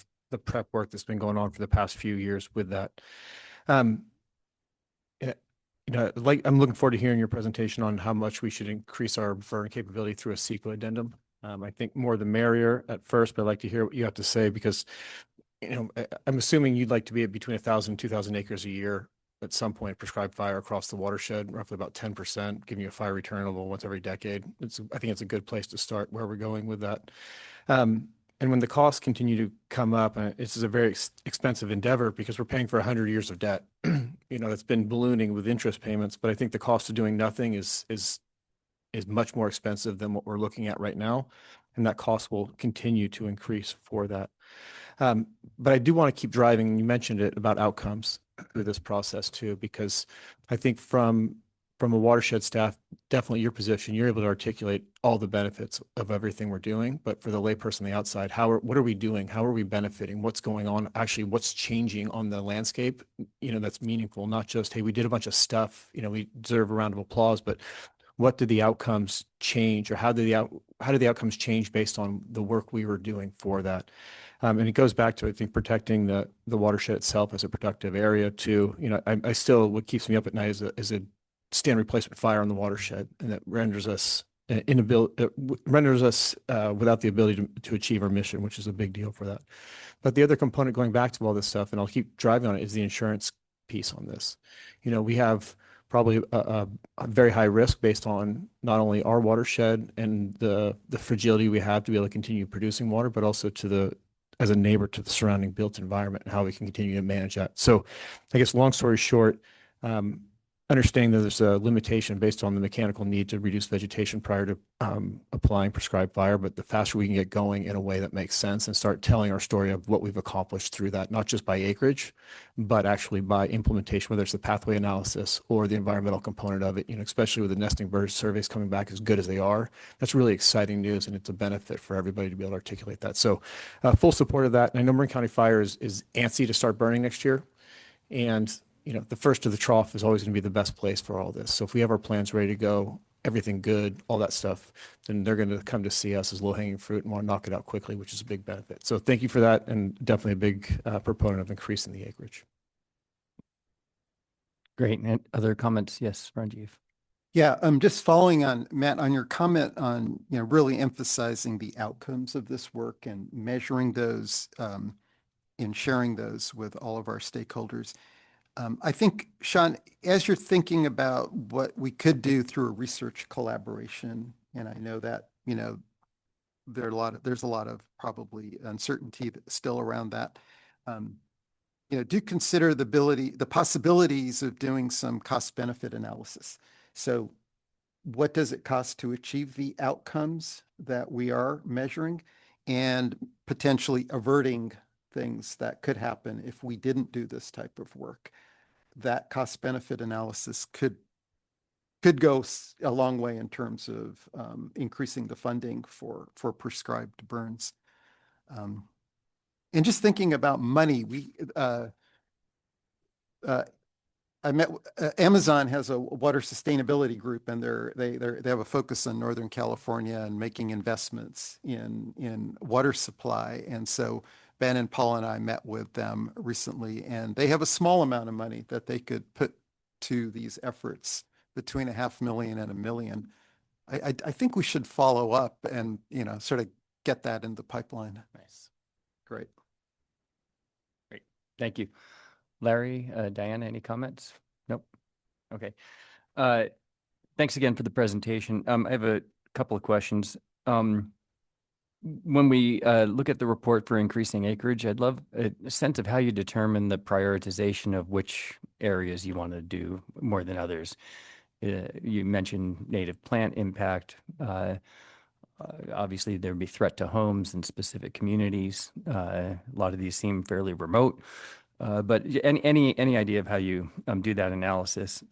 prep work that's been going on for the past few years with that. Yeah, I'm looking forward to hearing your presentation on how much we should increase our burn capability through a CEQA addendum. I think more the merrier at first, but I'd like to hear what you have to say because, I'm assuming you'd like to be at between 1,000 and 2,000 acres a year at some point, prescribed fire across the watershed, roughly about 10%, giving you a fire returnable once every decade. I think it's a good place to start where we're going with that. And when the costs continue to come up, this is a very expensive endeavor because we're paying for 100 years of debt. It's been ballooning with interest payments, but I think the cost of doing nothing is much more expensive than what we're looking at right now. And that cost will continue to increase for that. But I do want to keep driving, and you mentioned it about outcomes through this process too, because I think from a watershed staff, definitely your position, you're able to articulate all the benefits of everything we're doing. But for the layperson on the outside, what are we doing? How are we benefiting? What's going on? Actually, what's changing on the landscape? That's meaningful, not just, hey, we did a bunch of stuff, we deserve a round of applause, but what did the outcomes change, or how did the outcomes change based on the work we were doing for that? And it goes back to, I think, protecting the watershed itself as a productive area too. I still, what keeps me up at night is a stand replacement fire on the watershed, and that renders us without the ability to achieve our mission, which is a big deal for that. But the other component, going back to all this stuff, and I'll keep driving on it, is the insurance piece on this. We have probably a very high risk based on not only our watershed and the fragility we have to be able to continue producing water, but also as a neighbor to the surrounding built environment and how we can continue to manage that. So I guess long story short, understanding that there's a limitation based on the mechanical need to reduce vegetation prior to applying prescribed fire, but the faster we can get going in a way that makes sense and start telling our story of what we've accomplished through that, not just by acreage, but actually by implementation, whether it's the pathway analysis or the environmental component of it, especially with the nesting bird surveys coming back as good as they are. That's really exciting news, and it's a benefit for everybody to be able to articulate that. So full support of that. And I know Marin County Fire is antsy to start burning next year. And the first to the trough is always going to be the best place for all this. So if we have our plans ready to go, everything good, all that stuff, then they're going to come to see us as low-hanging fruit and want to knock it out quickly, which is a big benefit. So thank you for that, and definitely a big proponent of increasing the acreage. Great. And other comments? Yes, Ranjiv. Yeah, I'm just following on, Matt, on your comment on, really emphasizing the outcomes of this work and measuring those and sharing those with all of our stakeholders. I think, Sean, as you're thinking about what we could do through a research collaboration, and I know that, there's a lot of probably uncertainty still around that. Do consider the possibilities of doing some cost benefit analysis. So what does it cost to achieve the outcomes that we are measuring, and potentially averting things that could happen if we didn't do this type of work? That cost benefit analysis could go a long way in terms of increasing the funding for prescribed burns. And just thinking about money, I met Amazon has a water sustainability group, and they have a focus on Northern California and making investments in water supply. And so Ben and Paul and I met with them recently, and they have a small amount of money that they could put to these efforts, between $500,000 and $1 million. I think we should follow up and sort of get that in the pipeline. Nice. Great. Great. Thank you. Larry, Diana, any comments? Nope. Okay. Thanks again for the presentation. I have a couple of questions. When we look at the report for increasing acreage, I'd love a sense of how you determine the prioritization of which areas you want to do more than others. You mentioned native plant impact. Obviously, there'd be threat to homes and specific communities. A lot of these seem fairly remote. But any idea of how you do that analysis?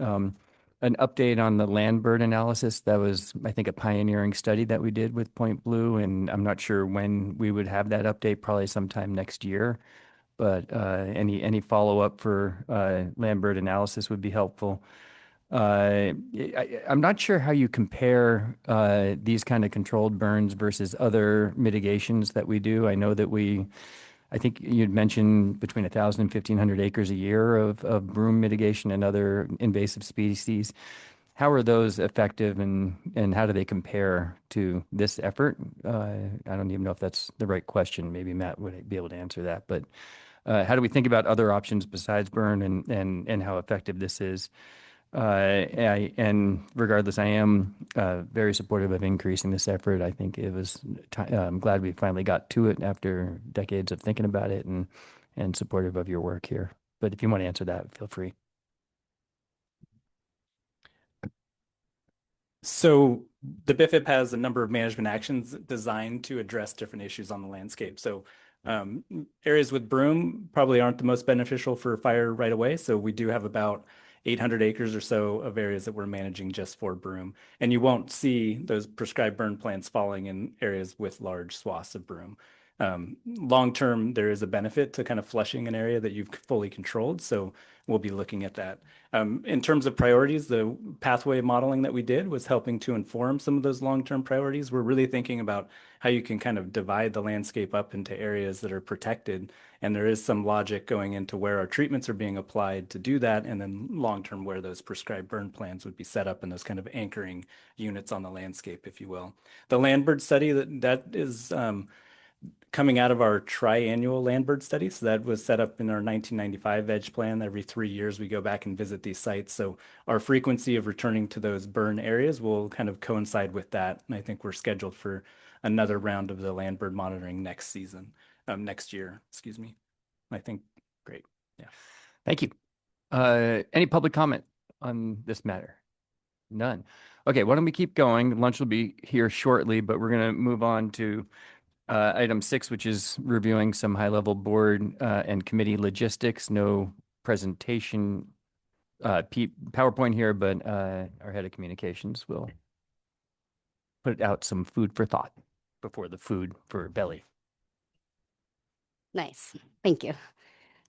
An update on the land bird analysis, that was, I think, a pioneering study that we did with Point Blue, and I'm not sure when we would have that update, probably sometime next year. But any follow-up for land bird analysis would be helpful. I'm not sure how you compare these kind of controlled burns versus other mitigations that we do. I know that I think you'd mentioned between 1,000 and 1,500 acres a year of broom mitigation and other invasive species. How are those effective, and how do they compare to this effort? I don't even know if that's the right question. Maybe Matt would be able to answer that. But how do we think about other options besides burn, and how effective this is? And regardless, I am very supportive of increasing this effort. I think I'm glad we finally got to it after decades of thinking about it, and supportive of your work here. But if you want to answer that, feel free. So the BIFIP has a number of management actions designed to address different issues on the landscape. So areas with broom probably aren't the most beneficial for fire right away. So we do have about 800 acres or so of areas that we're managing just for broom. And you won't see those prescribed burn plants falling in areas with large swaths of broom. Long term, there is a benefit to kind of flushing an area that you've fully controlled. So we'll be looking at that. In terms of priorities, the pathway modeling that we did was helping to inform some of those long-term priorities. We're really thinking about how you can kind of divide the landscape up into areas that are protected. And there is some logic going into where our treatments are being applied to do that. And then long-term where those prescribed burn plans would be set up in those kind of anchoring units on the landscape, if you will. The land bird study, that is coming out of our triannual land bird study. So that was set up in our 1995 EDGE plan. Every 3 years, we go back and visit these sites. So our frequency of returning to those burn areas will kind of coincide with that. And I think we're scheduled for another round of the land bird monitoring next year, excuse me. I think, great. Yeah. Thank you. Any public comment on this matter? None. Okay, why don't we keep going? Lunch will be here shortly, but we're going to move on to item 6, which is reviewing some high-level board and committee logistics. No presentation PowerPoint here, but our head of communications will put out some food for thought before the food for belly. Nice. Thank you.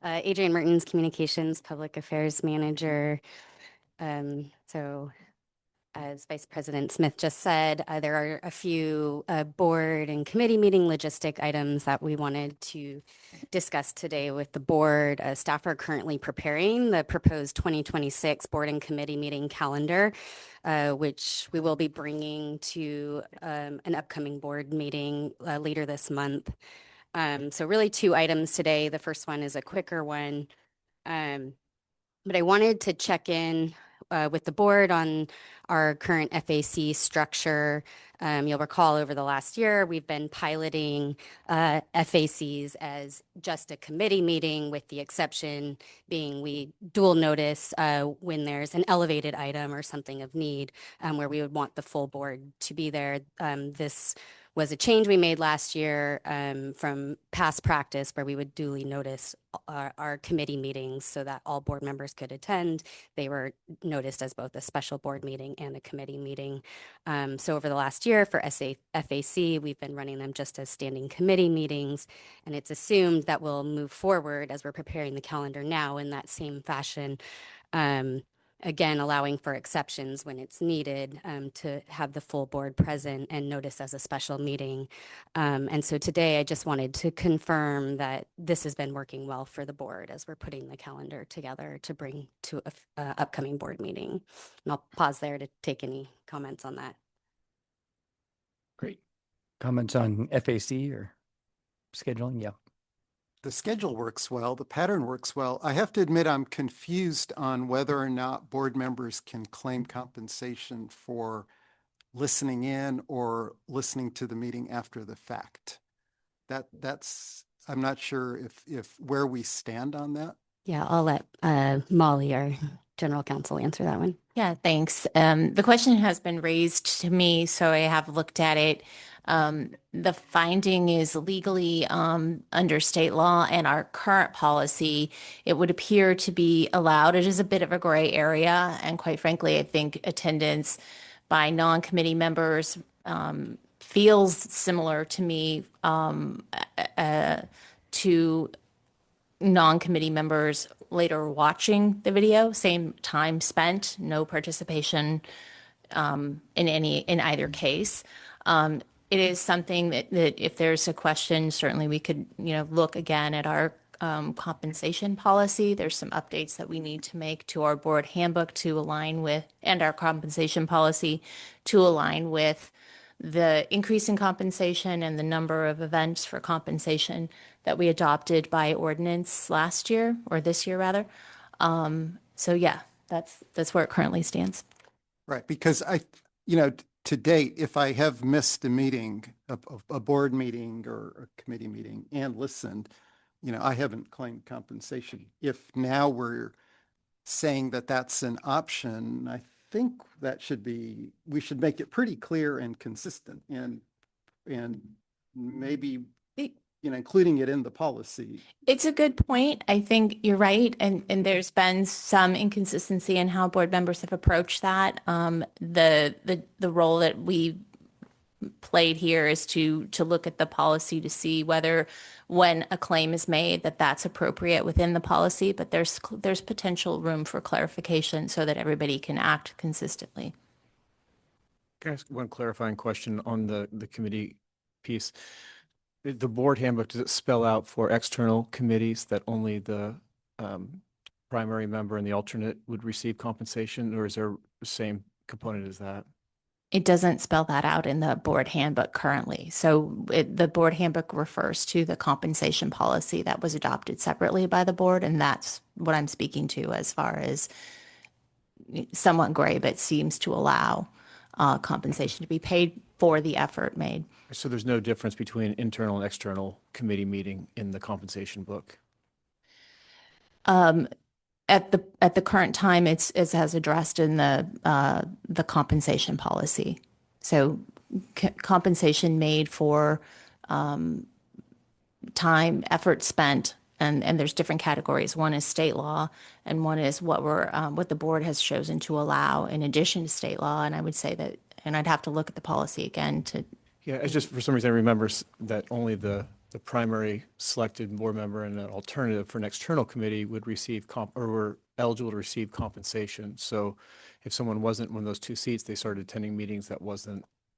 Adrienne Mertens, Communications Public Affairs Manager. So as Vice President Smith just said, there are a few board and committee meeting logistic items that we wanted to discuss today with the board. Staff are currently preparing the proposed 2026 board and committee meeting calendar, which we will be bringing to an upcoming board meeting later this month. So really 2 items today. The first one is a quicker one, but I wanted to check in with the board on our current FAC structure. You'll recall over the last year, we've been piloting FACs as just a committee meeting, with the exception being we dual notice when there's an elevated item or something of need where we would want the full board to be there. This was a change we made last year from past practice, where we would duly notice our committee meetings so that all board members could attend. They were noticed as both a special board meeting and a committee meeting. So over the last year for FAC, we've been running them just as standing committee meetings, and it's assumed that we'll move forward as we're preparing the calendar now in that same fashion. Again, allowing for exceptions when it's needed to have the full board present and notice as a special meeting. And so today I just wanted to confirm that this has been working well for the board as we're putting the calendar together to bring to a upcoming board meeting. And I'll pause there to take any comments on that. Great. Comments on FAC or scheduling? Yeah. The schedule works well, the pattern works well. I have to admit, I'm confused on whether or not board members can claim compensation for listening in or listening to the meeting after the fact. I'm not sure if where we stand on that. Yeah, I'll let Molly, our General Counsel answer that one. Yeah, thanks. The question has been raised to me, so I have looked at it. The finding is legally under state law and our current policy. It would appear to be allowed. It is a bit of a gray area, and quite frankly, I think attendance by non-committee members feels similar to me to non-committee members later watching the video, same time spent, no participation in either case. It is something that if there's a question, certainly we could, look again at our compensation policy. There's some updates that we need to make to our board handbook to align with, and our compensation policy to align with the increase in compensation and the number of events for compensation that we adopted by ordinance last year, or this year rather. So yeah, that's where it currently stands. Right, because to date, if I have missed a meeting, a board meeting or a committee meeting and listened, I haven't claimed compensation. If now we're saying that that's an option, I think we should make it pretty clear and consistent and maybe, including it in the policy. It's a good point. I think you're right. And there's been some inconsistency in how board members have approached that. The role that we played here is to look at the policy to see whether when a claim is made that's appropriate within the policy, but there's potential room for clarification so that everybody can act consistently. Can I ask one clarifying question on the committee piece? The board handbook, does it spell out for external committees that only the primary member and the alternate would receive compensation, or is there the same component as that? It doesn't spell that out in the board handbook currently. So the board handbook refers to the compensation policy that was adopted separately by the board, and that's what I'm speaking to as far as somewhat gray, but seems to allow compensation to be paid for the effort made. So there's no difference between internal and external committee meeting in the compensation book? At the current time, it's as addressed in the compensation policy. So compensation made for time, effort spent, and there's different categories. One is state law, and one is what the board has chosen to allow in addition to state law. And I would say that, and I'd have to look at the policy again to. Yeah, it's just for some reason I remember that only the primary selected board member and an alternative for an external committee would receive or were eligible to receive compensation. So if someone wasn't one of those two seats, they started attending meetings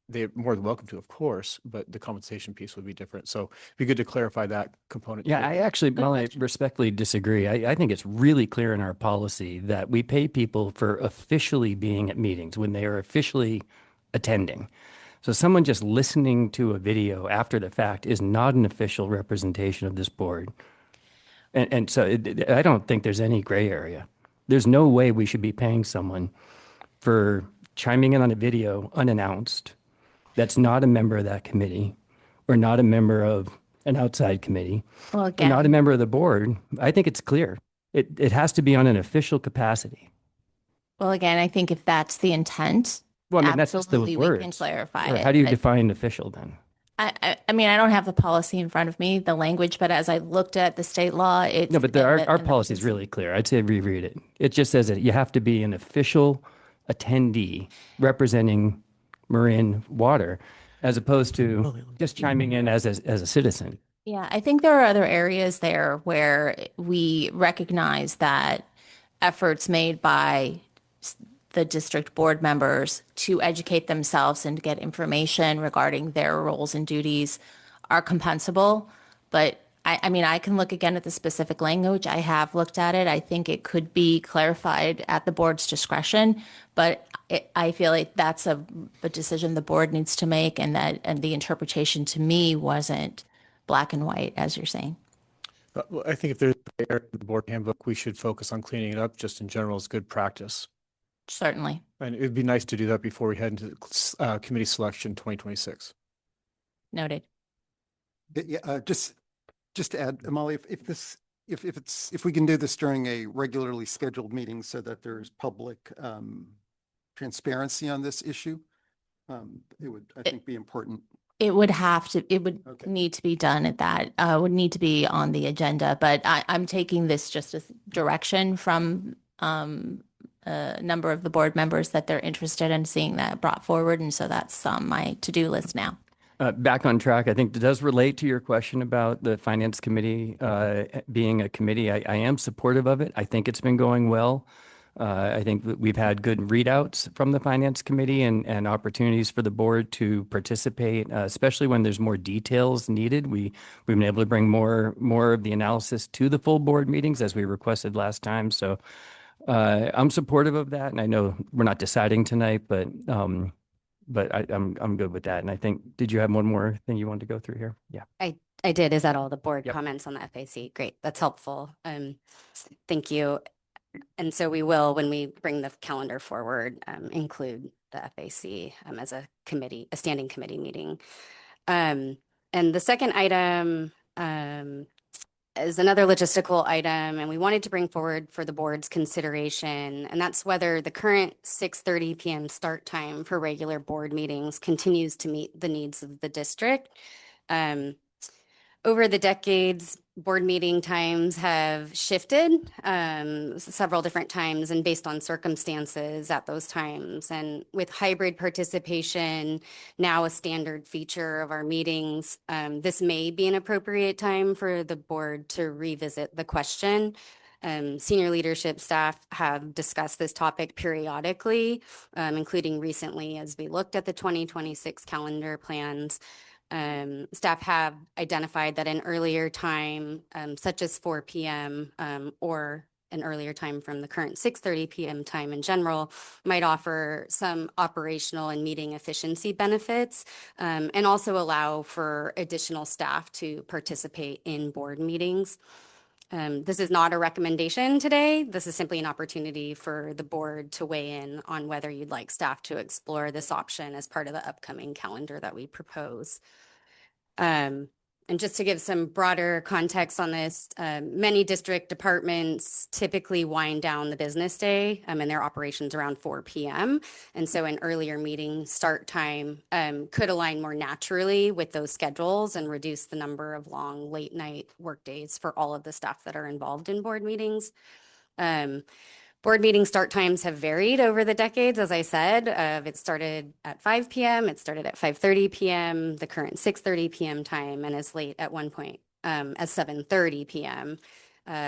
they're more than welcome to, of course, but the compensation piece would be different. So it'd be good to clarify that component. Yeah, I respectfully disagree. I think it's really clear in our policy that we pay people for officially being at meetings when they are officially attending. So someone just listening to a video after the fact is not an official representation of this board. And so I don't think there's any gray area. There's no way we should be paying someone for chiming in on a video unannounced that's not a member of that committee or not a member of an outside committee, Well, or again, not a member of the board. I think it's clear. It has to be on an official capacity. I think if that's the intent, Well, I mean, that's just the absolutely we words. can clarify Or it. how do you But define official then? I mean, I don't have the policy in front of me, the language, but as I looked at the state law, it's. No, but our policy is really clear. I'd say reread it. It just says that you have to be an official attendee representing Marin Water, as opposed to just chiming in as a citizen. Yeah, I think there are other areas there where we recognize that efforts made by the district board members to educate themselves and to get information regarding their roles and duties are compensable. But I mean, I can look again at the specific language. I have looked at it. I think it could be clarified at the board's discretion, but I feel like that's a decision the board needs to make, and the interpretation to me wasn't black and white, as you're saying. Well, I think if there's a gray area in the board handbook, we should focus on cleaning it up just in general as good practice. Certainly. And it'd be nice to do that before we head into committee selection 2026. Noted. Yeah, just to add, Molly, if this if we can do this during a regularly scheduled meeting so that there's public transparency on this issue, it would, I think, be important. It would have to, it would Okay. need to be done at that, would need to be on the agenda, but I'm taking this just as direction from a number of the board members that they're interested in seeing that brought forward. And so that's on my to-do list now. Back on track, I think it does relate to your question about the Finance Committee being a committee. I am supportive of it. I think it's been going well. I think that we've had good readouts from the Finance Committee and opportunities for the board to participate, especially when there's more details needed. We've been able to bring more of the analysis to the full board meetings as we requested last time. So I'm supportive of that, and I know we're not deciding tonight, but I'm good with that. And I think, did you have one more thing you wanted to go through here? Yeah. I did. Is that all the board Yep. comments on the FAC? Great. That's helpful. Thank you. And so we will, when we bring the calendar forward, include the FAC as a committee, a standing committee meeting. And the second item is another logistical item, and we wanted to bring forward for the board's consideration, and that's whether the current 6:30 p.m. start time for regular board meetings continues to meet the needs of the district. Over the decades, board meeting times have shifted several different times and based on circumstances at those times. And with hybrid participation now a standard feature of our meetings, this may be an appropriate time for the board to revisit the question. Senior leadership staff have discussed this topic periodically, including recently as we looked at the 2026 calendar plans. Staff have identified that an earlier time, such as 4 p.m. Or an earlier time from the current 6:30 p.m. time in general, might offer some operational and meeting efficiency benefits, and also allow for additional staff to participate in board meetings. This is not a recommendation today. This is simply an opportunity for the board to weigh in on whether you'd like staff to explore this option as part of the upcoming calendar that we propose. And just to give some broader context on this, many district departments typically wind down the business day and their operations around 4 p.m. And so an earlier meeting start time could align more naturally with those schedules and reduce the number of long late night work days for all of the staff that are involved in board meetings. Board meeting start times have varied over the decades, as I said. It started at 5 p.m., it started at 5:30 p.m., the current 6:30 p.m. time, and as late at one point as 7:30 p.m.,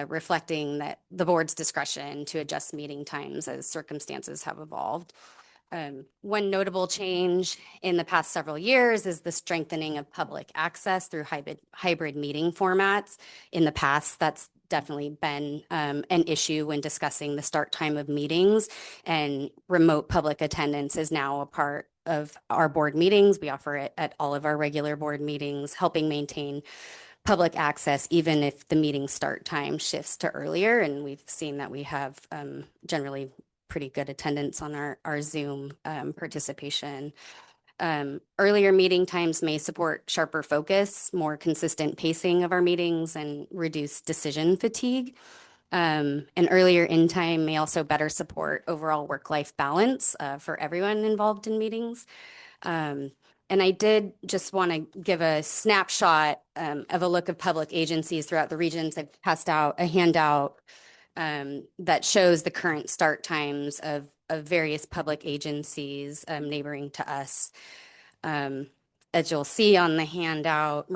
reflecting that the board's discretion to adjust meeting times as circumstances have evolved. One notable change in the past several years is the strengthening of public access through hybrid meeting formats. In the past, that's definitely been an issue when discussing the start time of meetings, and remote public attendance is now a part of our board meetings. We offer it at all of our regular board meetings, helping maintain public access even if the meeting start time shifts to earlier. And we've seen that we have generally pretty good attendance on our Zoom participation. Earlier meeting times may support sharper focus, more consistent pacing of our meetings, and reduce decision fatigue. An earlier in time may also better support overall work-life balance for everyone involved in meetings. And I did just want to give a snapshot of a look of public agencies throughout the regions. I've passed out a handout that shows the current start times of various public agencies neighboring to us. As you'll see on the handout,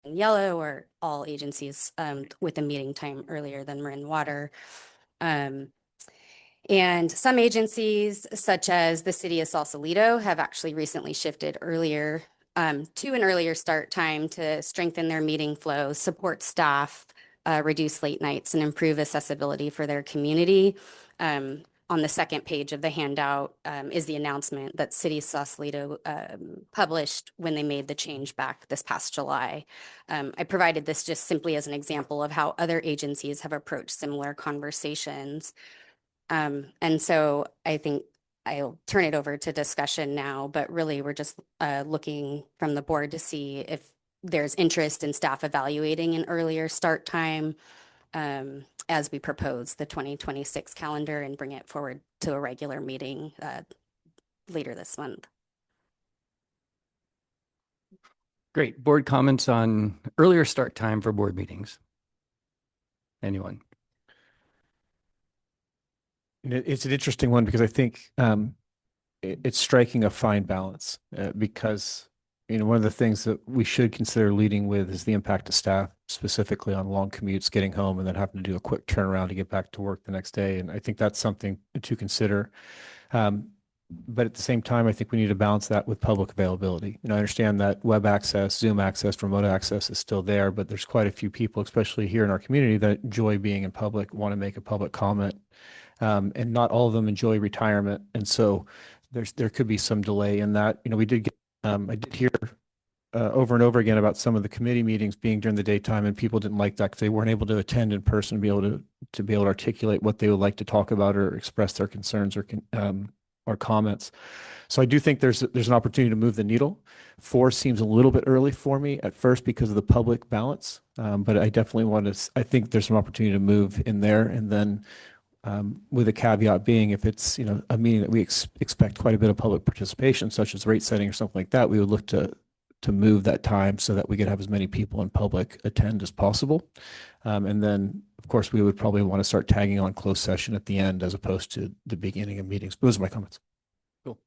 in yellow are all agencies with a meeting time earlier than Marin Water. And some agencies, such as the city of Sausalito, have actually recently shifted earlier to an earlier start time to strengthen their meeting flow, support staff, reduce late nights, and improve accessibility for their community. On the second page of the handout is the announcement that City of Sausalito published when they made the change back this past July. I provided this just simply as an example of how other agencies have approached similar conversations. And so I think I'll turn it over to discussion now, but really we're just looking from the board to see if there's interest in staff evaluating an earlier start time as we propose the 2026 calendar and bring it forward to a regular meeting later this month. Great. Board comments on earlier start time for board meetings? Anyone? And it's an interesting one because I think it's striking a fine balance because one of the things that we should consider leading with is the impact to staff, specifically on long commutes, getting home, and then having to do a quick turnaround to get back to work the next day. And I think that's something to consider. But at the same time, I think we need to balance that with public availability. I understand that web access, Zoom access, remote access is still there, but there's quite a few people, especially here in our community, that enjoy being in public, want to make a public comment. And not all of them enjoy retirement. And so there could be some delay in that. I did hear over and over again about some of the committee meetings being during the daytime, and people didn't like that because they weren't able to attend in person and be able to articulate what they would like to talk about or express their concerns or comments. So I do think there's an opportunity to move the needle. 4 seems a little bit early for me at first because of the public balance, but I definitely I think there's some opportunity to move in there, and then with a caveat being if it's a meeting that we expect quite a bit of public participation, such as rate setting or something like that, we would look to move that time so that we could have as many people in public attend as possible. And then, of course, we would probably want to start tagging on closed session at the end as opposed to the beginning of meetings. Those are my comments. Cool.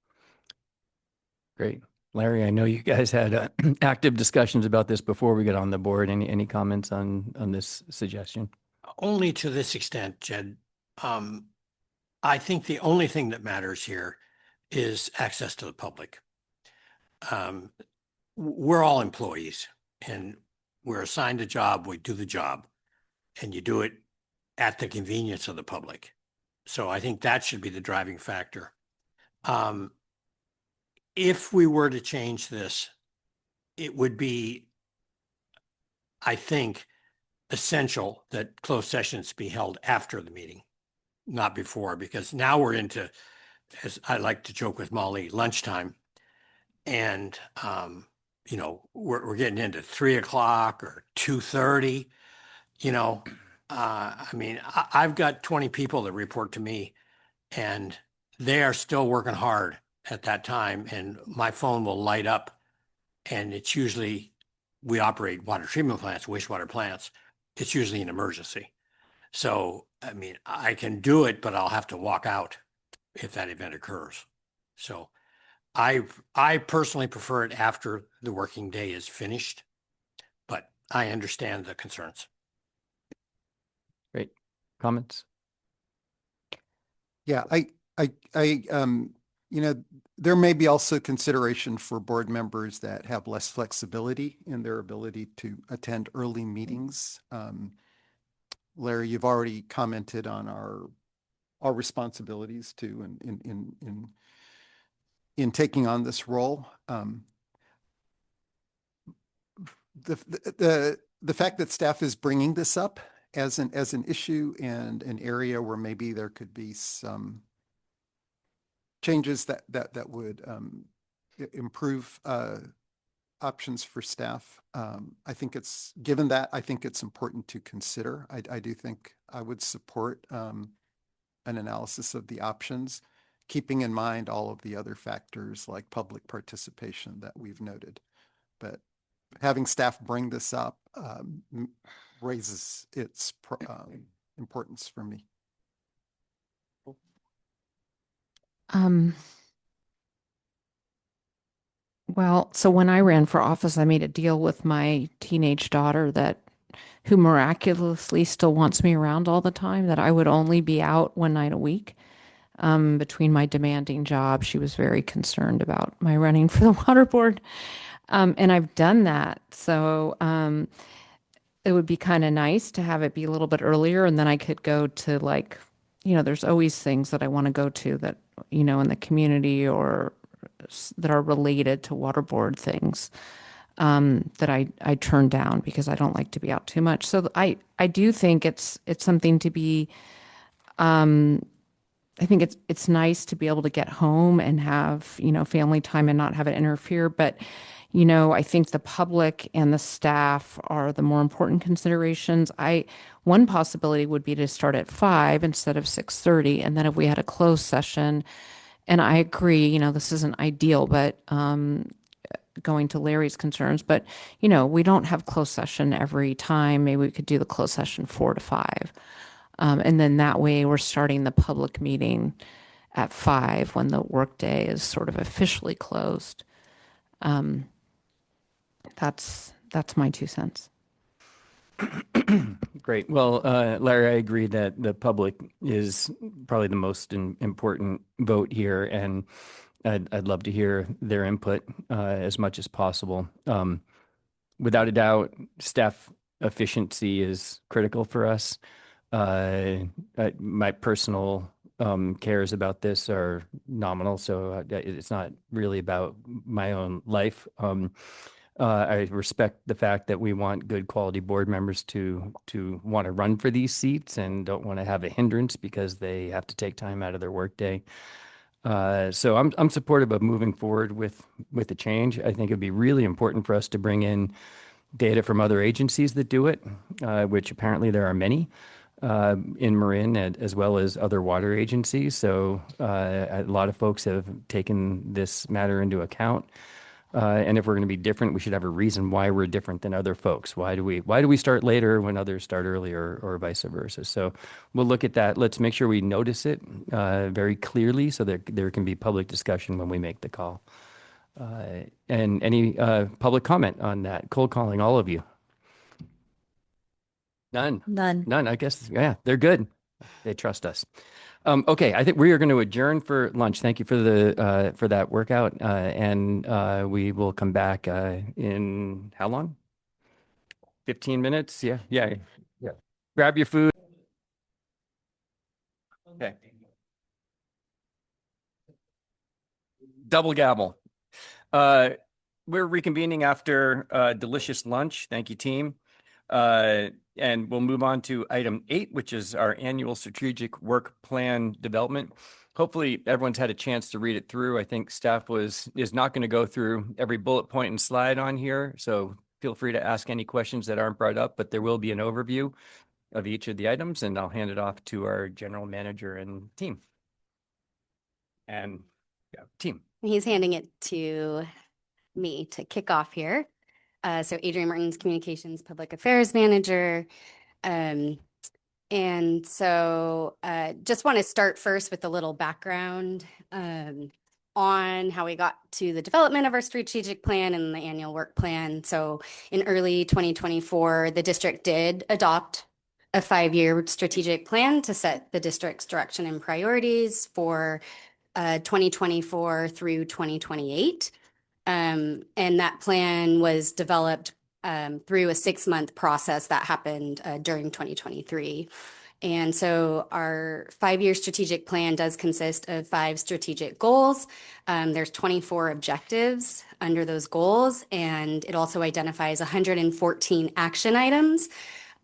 Great. Larry, I know you guys had active discussions about this before we got on the board. Any comments on this suggestion? Only to this extent, Jed. I think the only thing that matters here is access to the public. We're all employees and we're assigned a job, we do the job, and you do it at the convenience of the public. So I think that should be the driving factor. If we were to change this, it would be, I think, essential that closed sessions be held after the meeting, not before, because now we're into, as I like to joke with Molly, lunchtime. And, we're getting into 3 o'clock or 2:30, I've got 20 people that report to me and they are still working hard at that time. And my phone will light up, and it's usually, we operate water treatment plants, wastewater plants. It's usually an emergency. So, I can do it, but I'll have to walk out if that event occurs. So I personally prefer it after the working day is finished, but I understand the concerns. Great. Comments? Yeah, there may be also consideration for board members that have less flexibility in their ability to attend early meetings. Larry, you've already commented on our responsibilities too in taking on this role. The fact that staff is bringing this up as an issue and an area where maybe there could be some changes that would improve options for staff. I think it's important to consider. I do think I would support an analysis of the options, keeping in mind all of the other factors like public participation that we've noted. But having staff bring this up raises its importance for me. Well, so when I ran for office, I made a deal with my teenage daughter who miraculously still wants me around all the time, that I would only be out one night a week. Between my demanding job, she was very concerned about my running for the water board. And I've done that. So it would be kind of nice to have it be a little bit earlier, and then I could go to there's always things that I want to go to that, in the community or that are related to water board things that I turn down because I don't like to be out too much. So I do think it's something to be I think it's nice to be able to get home and have, family time and not have it interfere. But, I think the public and the staff are the more important considerations. One possibility would be to start at 5 instead of 6:30. And then if we had a closed session, and I agree, this isn't ideal, but going to Larry's concerns, but we don't have closed session every time. Maybe we could do the closed session 4 to 5. And then that way we're starting the public meeting at 5 when the workday is sort of officially closed. That's my 2 cents. Great. Well, Larry, I agree that the public is probably the most important vote here, and I'd love to hear their input as much as possible. Without a doubt, staff efficiency is critical for us. My personal cares about this are nominal, so it's not really about my own life. I respect the fact that we want good quality board members to want to run for these seats and don't want to have a hindrance because they have to take time out of their workday. So I'm supportive of moving forward with the change. I think it'd be really important for us to bring in data from other agencies that do it, which apparently there are many in Marin as well as other water agencies. So a lot of folks have taken this matter into account. And if we're going to be different, we should have a reason why we're different than other folks. Why do we start later when others start earlier, or vice versa? So we'll look at that. Let's make sure we notice it very clearly so that there can be public discussion when we make the call. And any public comment on that? Cold calling, all of you. None. None. I guess, yeah, they're good. They trust us. Okay, I think we are going to adjourn for lunch. Thank you for that workout, and we will come back in how long? 15 minutes? Yeah. Grab your food. Okay. Double gavel. We're reconvening after a delicious lunch. Thank you, team. And we'll move on to item 8, which is our annual strategic work plan development. Hopefully everyone's had a chance to read it through. I think staff is not going to go through every bullet point and slide on here. So feel free to ask any questions that aren't brought up, but there will be an overview of each of the items, and I'll hand it off to our general manager and team. And yeah, team. He's handing it to me to kick off here. So Adrian Martin's Communications Public Affairs Manager. And so just want to start first with a little background on how we got to the development of our strategic plan and the annual work plan. So in early 2024, the district did adopt a 5-year strategic plan to set the district's direction and priorities for 2024 through 2028. And that plan was developed through a 6-month process that happened during 2023. And so our 5-year strategic plan does consist of 5 strategic goals. There's 24 objectives under those goals, and it also identifies 114 action items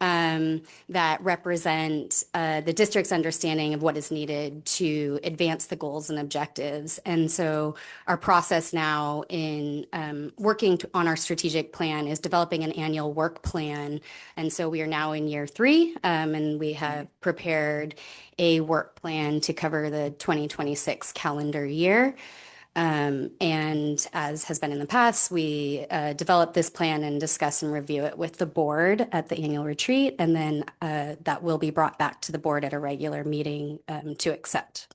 that represent the district's understanding of what is needed to advance the goals and objectives. And so our process now in working on our strategic plan is developing an annual work plan. And so we are now in year 3, and we have prepared a work plan to cover the 2026 calendar year. And as has been in the past, we develop this plan and discuss and review it with the board at the annual retreat, and then that will be brought back to the board at a regular meeting to accept.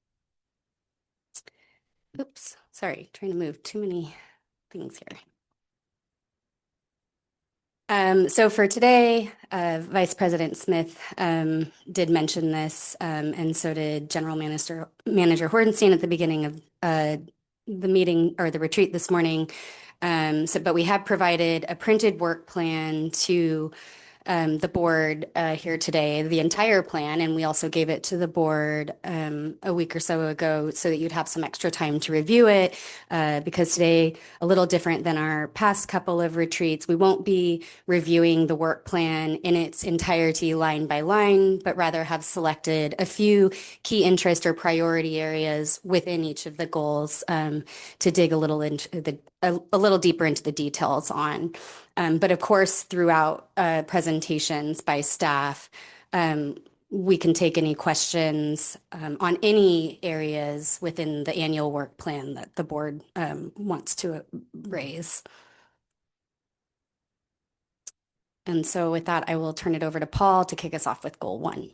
Oops, sorry, trying to move too many things here. So for today, Vice President Smith did mention this, and so did General Manager Hordenstein at the beginning of the meeting or the retreat this morning. But we have provided a printed work plan to the board here today the entire plan, and we also gave it to the board a week or so ago so that you'd have some extra time to review it. Because today, a little different than our past couple of retreats, we won't be reviewing the work plan in its entirety line by line, but rather have selected a few key interest or priority areas within each of the goals to dig a little into a little deeper into the details on. But of course, throughout presentations by staff, we can take any questions on any areas within the annual work plan that the board wants to raise. And so with that, I will turn it over to Paul to kick us off with goal 1.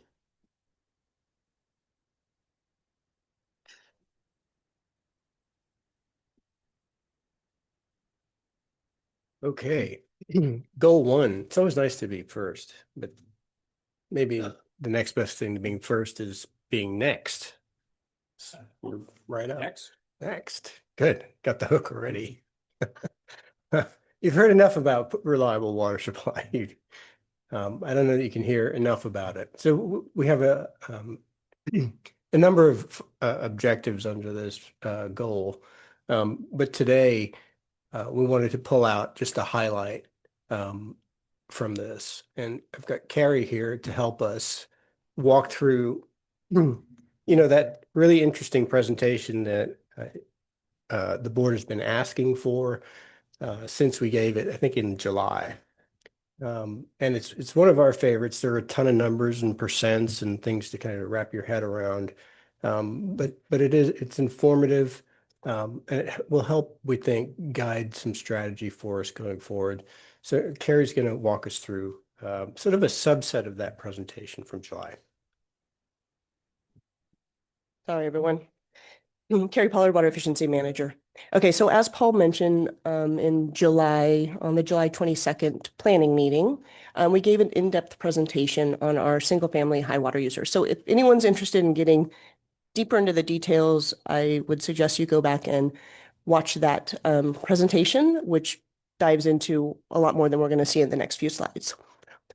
Okay, goal 1. It's always nice to be first, but maybe the next best thing to being first is being next. We're right up. Next. Good. Got the hook already. You've heard enough about reliable water supply. I don't know that you can hear enough about it. So we have a number of objectives under this goal. But today, we wanted to pull out just a highlight from this. And I've got Carrie here to help us walk through, that really interesting presentation that the board has been asking for since we gave it, I think in July. And it's one of our favorites. There are a ton of numbers and percents and things to kind of wrap your head around. But it's informative. And it will help, we think, guide some strategy for us going forward. So Carrie's going to walk us through sort of a subset of that presentation from July. Sorry, everyone. Carrie Pollard, Water Efficiency Manager. Okay, so as Paul mentioned in July, on the July 22nd planning meeting, we gave an in-depth presentation on our single-family high water users. So if anyone's interested in getting deeper into the details, I would suggest you go back and watch that presentation, which dives into a lot more than we're going to see in the next few slides.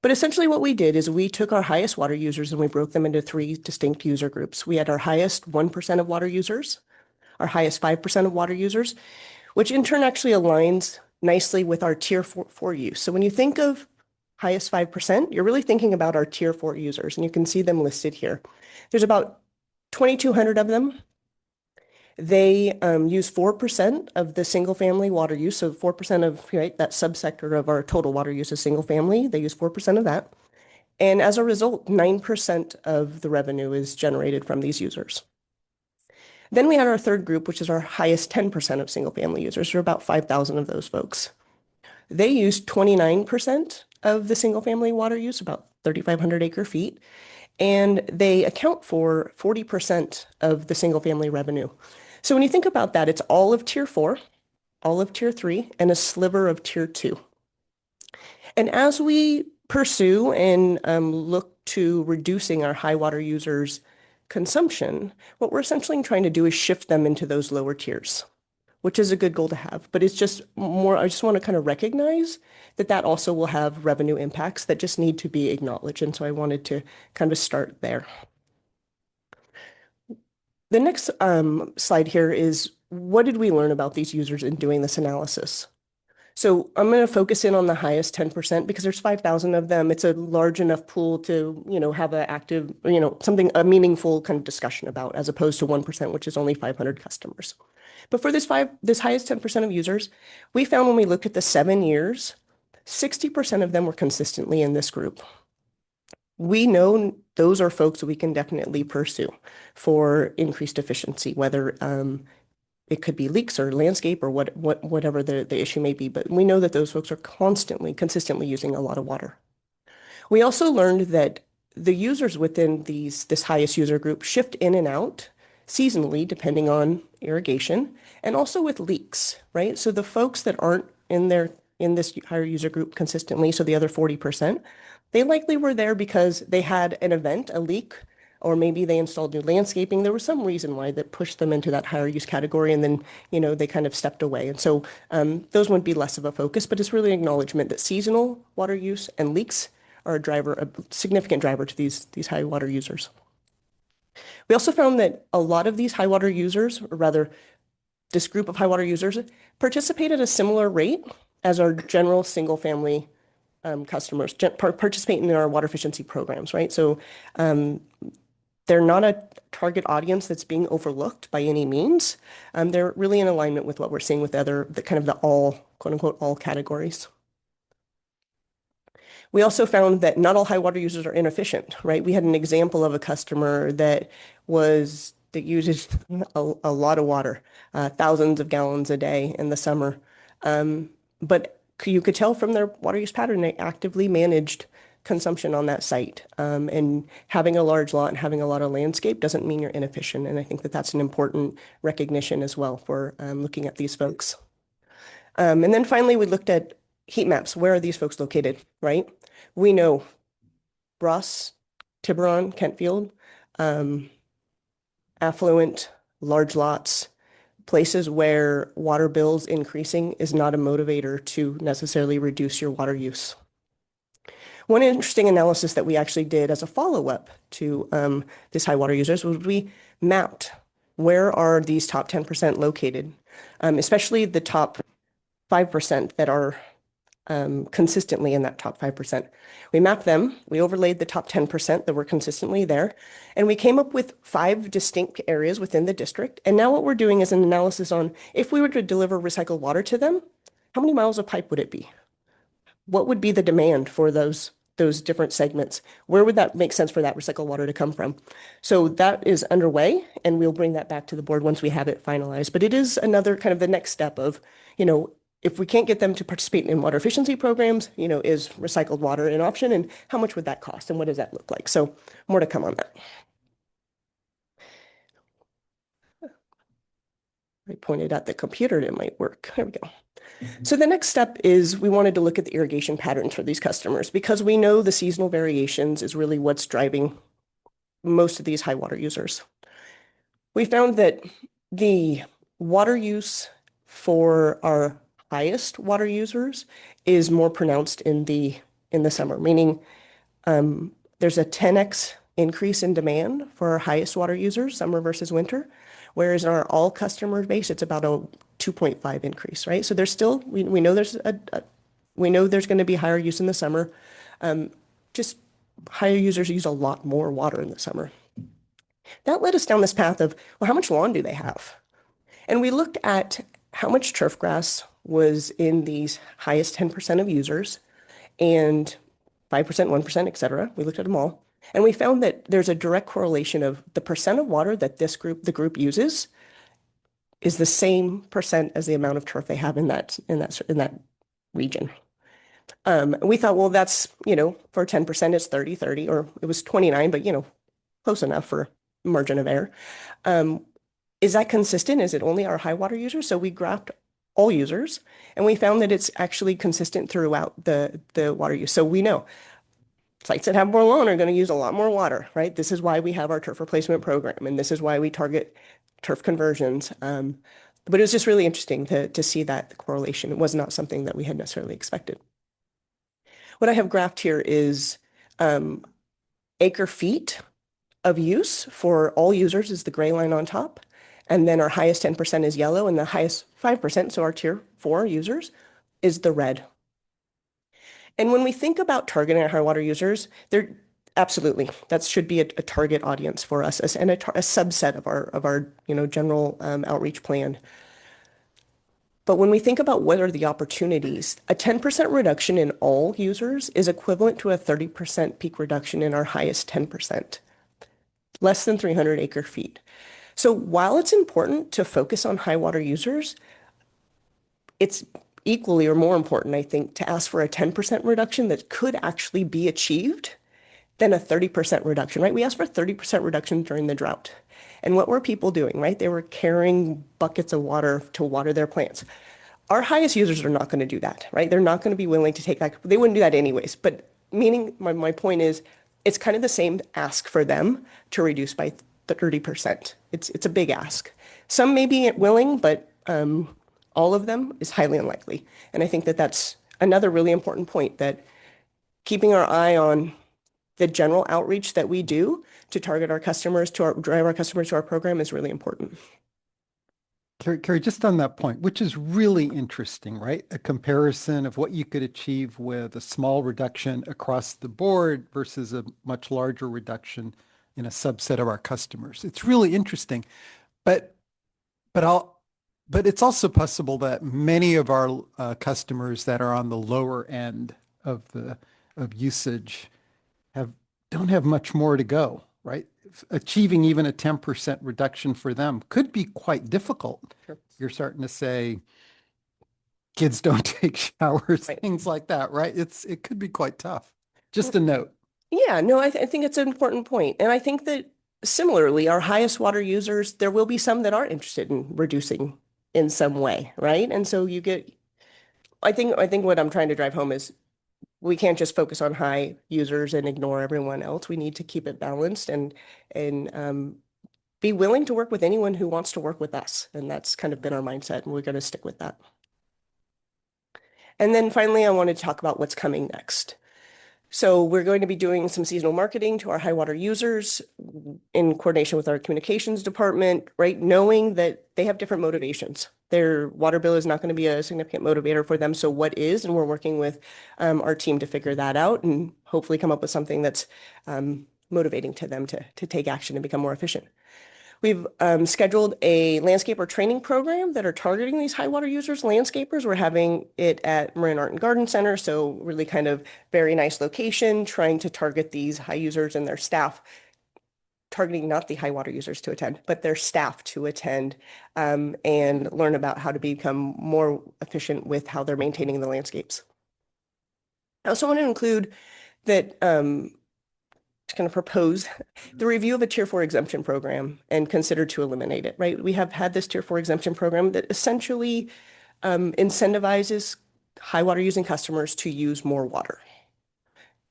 But essentially what we did is we took our highest water users and we broke them into 3 distinct user groups. We had our highest 1% of water users, our highest 5% of water users, which in turn actually aligns nicely with our tier 4 use. So when you think of highest 5%, you're really thinking about our tier 4 users, and you can see them listed here. There's about 2,200 of them. They use 4% of the single family water use. So 4% of that subsector of our total water use is single family. They use 4% of that. And as a result, 9% of the revenue is generated from these users. Then we had our third group, which is our highest 10% of single family users. There are about 5,000 of those folks. They use 29% of the single family water use, about 3,500 acre feet. And they account for 40% of the single family revenue. So when you think about that, it's all of tier 4, all of tier 3, and a sliver of tier 2. And as we pursue and look to reducing our high water users' consumption, what we're essentially trying to do is shift them into those lower tiers, which is a good goal to have. But it's just more, I just want to kind of recognize that that also will have revenue impacts that just need to be acknowledged. And so I wanted to kind of start there. The next slide here is, what did we learn about these users in doing this analysis? So I'm going to focus in on the highest 10% because there's 5,000 of them. It's a large enough pool to, have an active, a meaningful kind of discussion about, as opposed to 1%, which is only 500 customers. But for this highest 10% of users, we found when we looked at the 7 years, 60% of them were consistently in this group. We know those are folks that we can definitely pursue for increased efficiency, whether it could be leaks or landscape or whatever the issue may be. But we know that those folks are consistently using a lot of water. We also learned that the users within this highest user group shift in and out seasonally, depending on irrigation, and also with leaks, right? So the folks that aren't in this higher user group consistently, so the other 40%, they likely were there because they had an event, a leak, or maybe they installed new landscaping. There was some reason why that pushed them into that higher use category, and then, they kind of stepped away. And so those would be less of a focus, but it's really an acknowledgement that seasonal water use and leaks are a significant driver to these high water users. We also found that a lot of these high water users, or rather this group of high water users, participate at a similar rate as our general single family customers participate in our water efficiency programs, right? So they're not a target audience that's being overlooked by any means. They're really in alignment with what we're seeing with the all, quote unquote, all categories. We also found that not all high water users are inefficient, right? We had an example of a customer that uses a lot of water, thousands of gallons a day in the summer. But you could tell from their water use pattern, they actively managed consumption on that site. And having a large lot and having a lot of landscape doesn't mean you're inefficient. And I think that that's an important recognition as well for looking at these folks. And then finally, we looked at heat maps. Where are these folks located, right? We know Ross, Tiburon, Kentfield, affluent, large lots, places where water bills increasing is not a motivator to necessarily reduce your water use. One interesting analysis that we actually did as a follow-up to these high water users was we mapped where are these top 10% located, especially the top 5% that are consistently in that top 5%. We mapped them, we overlaid the top 10% that were consistently there, and we came up with 5 distinct areas within the district. And now what we're doing is an analysis on if we were to deliver recycled water to them, how many miles of pipe would it be? What would be the demand for those different segments? Where would that make sense for that recycled water to come from? So that is underway, and we'll bring that back to the board once we have it finalized. But it is another kind of the next step of, if we can't get them to participate in water efficiency programs, is recycled water an option, and how much would that cost, and what does that look like? So more to come on that. I pointed at the computer, it might work. There we go. So the next step is we wanted to look at the irrigation patterns for these customers because we know the seasonal variations is really what's driving most of these high water users. We found that the water use for our highest water users is more pronounced in the summer, meaning there's a 10x increase in demand for our highest water users, summer versus winter, whereas in our all customer base, it's about a 2.5 increase, right? So there's still, we know there's going to be higher use in the summer. Just higher users use a lot more water in the summer. That led us down this path of, well, how much lawn do they have? And we looked at how much turf grass was in these highest 10% of users and 5%, 1%, et cetera. We looked at them all. And we found that there's a direct correlation of the percent of water that the group uses is the same percent as the amount of turf they have in that region. We thought, well, that's, for 10%, it's 30, or it was 29, but, close enough for margin of error. Is that consistent? Is it only our high water users? So we graphed all users, and we found that it's actually consistent throughout the water use. So we know sites that have more lawn are going to use a lot more water, right? This is why we have our turf replacement program, and this is why we target turf conversions. But it was just really interesting to see that correlation. It was not something that we had necessarily expected. What I have graphed here is acre feet of use for all users is the gray line on top. And then our highest 10% is yellow, and the highest 5%, so our tier 4 users, is the red. And when we think about targeting our high water users, they're absolutely, that should be a target audience for us and a subset of our general outreach plan. But when we think about what are the opportunities, a 10% reduction in all users is equivalent to a 30% peak reduction in our highest 10%, less than 300 acre feet. So while it's important to focus on high water users, it's equally or more important, I think, to ask for a 10% reduction that could actually be achieved than a 30% reduction, right? We asked for 30% reduction during the drought. And what were people doing, right? They were carrying buckets of water to water their plants. Our highest users are not going to do that, right? They're not going to be willing to take that. They wouldn't do that anyways. But meaning, my point is, it's kind of the same ask for them to reduce by 30%. It's a big ask. Some may be willing, but all of them is highly unlikely. And I think that that's another really important point, that keeping our eye on the general outreach that we do to target our customers, drive our customers to our program is really important. Carrie, just on that point, which is really interesting, right? A comparison of what you could achieve with a small reduction across the board versus a much larger reduction in a subset of our customers. It's really interesting, but it's also possible that many of our customers that are on the lower end of usage don't have much more to go, right? Achieving even a 10% reduction for them could be quite difficult. Sure. You're starting to say kids don't take showers, Right. things like that, right? It could be quite tough. Just a note. Yeah, no, I think it's an important point. And I think that similarly, our highest water users, there will be some that are interested in reducing in some way, right? And so I think what I'm trying to drive home is we can't just focus on high users and ignore everyone else. We need to keep it balanced and be willing to work with anyone who wants to work with us. And that's kind of been our mindset, and we're going to stick with that. And then finally, I want to talk about what's coming next. So we're going to be doing some seasonal marketing to our high water users in coordination with our communications department, right? Knowing that they have different motivations. Their water bill is not going to be a significant motivator for them. So what is? And we're working with our team to figure that out and hopefully come up with something that's motivating to them to take action and become more efficient. We've scheduled a landscaper training program that are targeting these high water users, landscapers. We're having it at Marin Art and Garden Center. So really kind of very nice location, trying to target these high users and their staff, targeting not the high water users to attend, but their staff to attend and learn about how to become more efficient with how they're maintaining the landscapes. I also want to include that to kind of propose the review of a Tier 4 exemption program and consider to eliminate it, right? We have had this Tier 4 exemption program that essentially incentivizes high water using customers to use more water.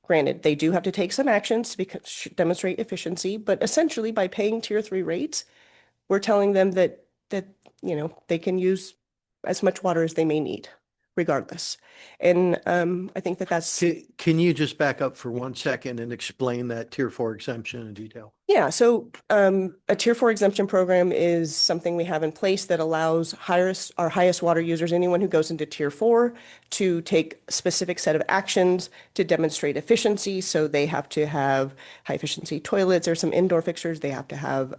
Granted, they do have to take some actions to demonstrate efficiency, but essentially by paying Tier 3 rates, we're telling them that they can use as much water as they may need regardless. And I think that's... Can you just back up for 1 second and explain that Tier 4 exemption in detail? Yeah, so a Tier 4 exemption program is something we have in place that allows our highest water users, anyone who goes into Tier 4, to take a specific set of actions to demonstrate efficiency. So they have to have high efficiency toilets or some indoor fixtures. They have to have,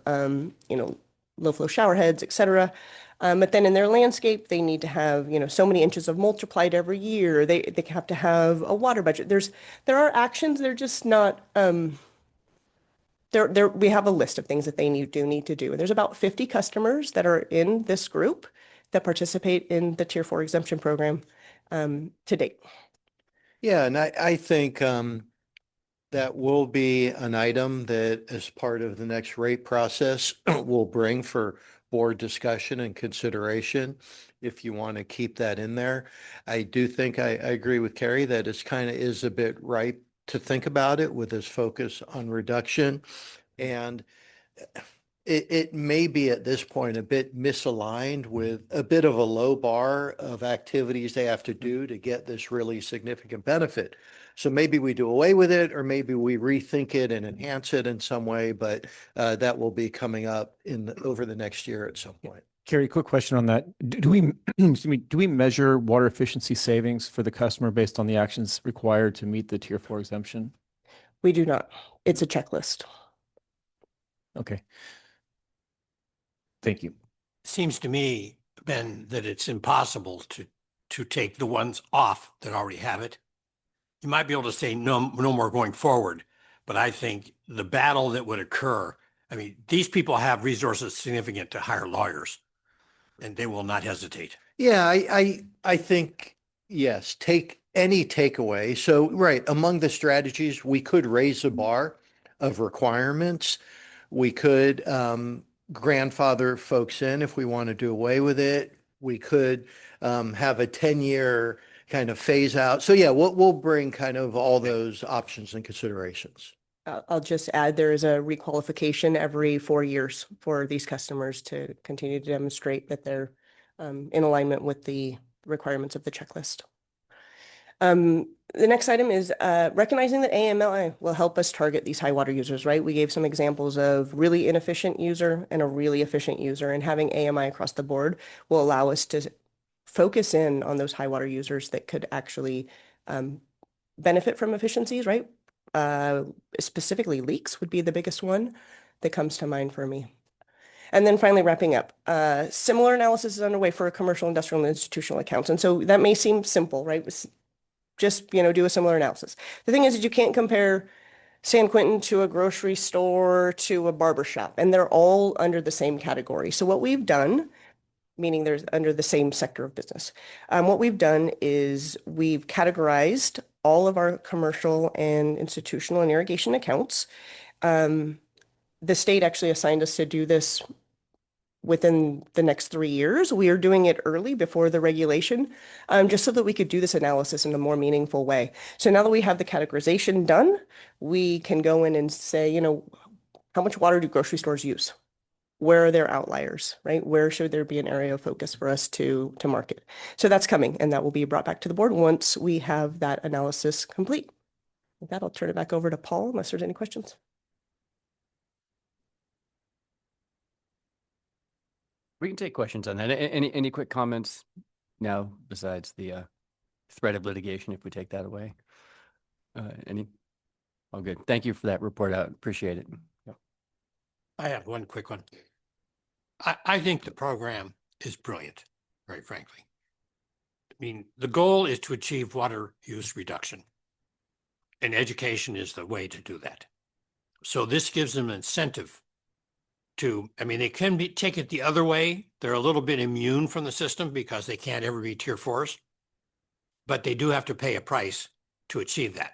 low flow shower heads, et cetera. But then in their landscape, they need to have, so many inches of mulch applied every year. They have to have a water budget. There are actions, they're just not, we have a list of things that they need to do. And there's about 50 customers that are in this group that participate in the Tier 4 exemption program to date. Yeah, and I think that will be an item that as part of the next rate process we'll bring for board discussion and consideration if you want to keep that in there. I do think I agree with Carrie that it's kind of is a bit ripe to think about it with this focus on reduction. And it may be at this point a bit misaligned with a bit of a low bar of activities they have to do to get this really significant benefit. So maybe we do away with it, or maybe we rethink it and enhance it in some way, but that will be coming up over the next year at some point. Carrie, quick question on that. Do we, excuse me, do we measure water efficiency savings for the customer based on the actions required to meet the Tier 4 exemption? We do not. It's a checklist. Okay. Thank you. Seems to me, Ben, that it's impossible to take the ones off that already have it. You might be able to say no more going forward, but I think the battle that would occur, I mean, these people have resources significant to hire lawyers, and they will not hesitate. Yeah, I think, yes, take any takeaway. So, right, among the strategies, we could raise the bar of requirements. We could grandfather folks in if we want to do away with it. We could have a 10-year kind of phase out. So yeah, we'll bring kind of all those options and considerations. I'll just add there is a requalification every 4 years for these customers to continue to demonstrate that they're in alignment with the requirements of the checklist. The next item is recognizing that AMI will help us target these high water users, right? We gave some examples of really inefficient user and a really efficient user, and having AMI across the board will allow us to focus in on those high water users that could actually benefit from efficiencies, right? Specifically, leaks would be the biggest one that comes to mind for me. And then finally, wrapping up, similar analysis is underway for commercial, industrial, and institutional accounts. And so that may seem simple, right? Just, do a similar analysis. The thing is that you can't compare San Quentin to a grocery store to a barber shop, and they're all under the same category. So what we've done, meaning there's under the same sector of business, what we've done is we've categorized all of our commercial and institutional and irrigation accounts. The state actually assigned us to do this within the next 3 years. We are doing it early before the regulation, just so that we could do this analysis in a more meaningful way. So now that we have the categorization done, we can go in and say, how much water do grocery stores use? Where are their outliers, right? Where should there be an area of focus for us to market? So that's coming, and that will be brought back to the board once we have that analysis complete. With that, I'll turn it back over to Paul, unless there's any questions. We can take questions on that. Any quick comments now besides the threat of litigation, if we take that away? Any? Oh, good. Thank you for that report out. Appreciate it. Yep. I have one quick one. I think the program is brilliant, very frankly. I mean, the goal is to achieve water use reduction, and education is the way to do that. So this gives them an incentive to, they can take it the other way. They're a little bit immune from the system because they can't ever be tier 4s, but they do have to pay a price to achieve that.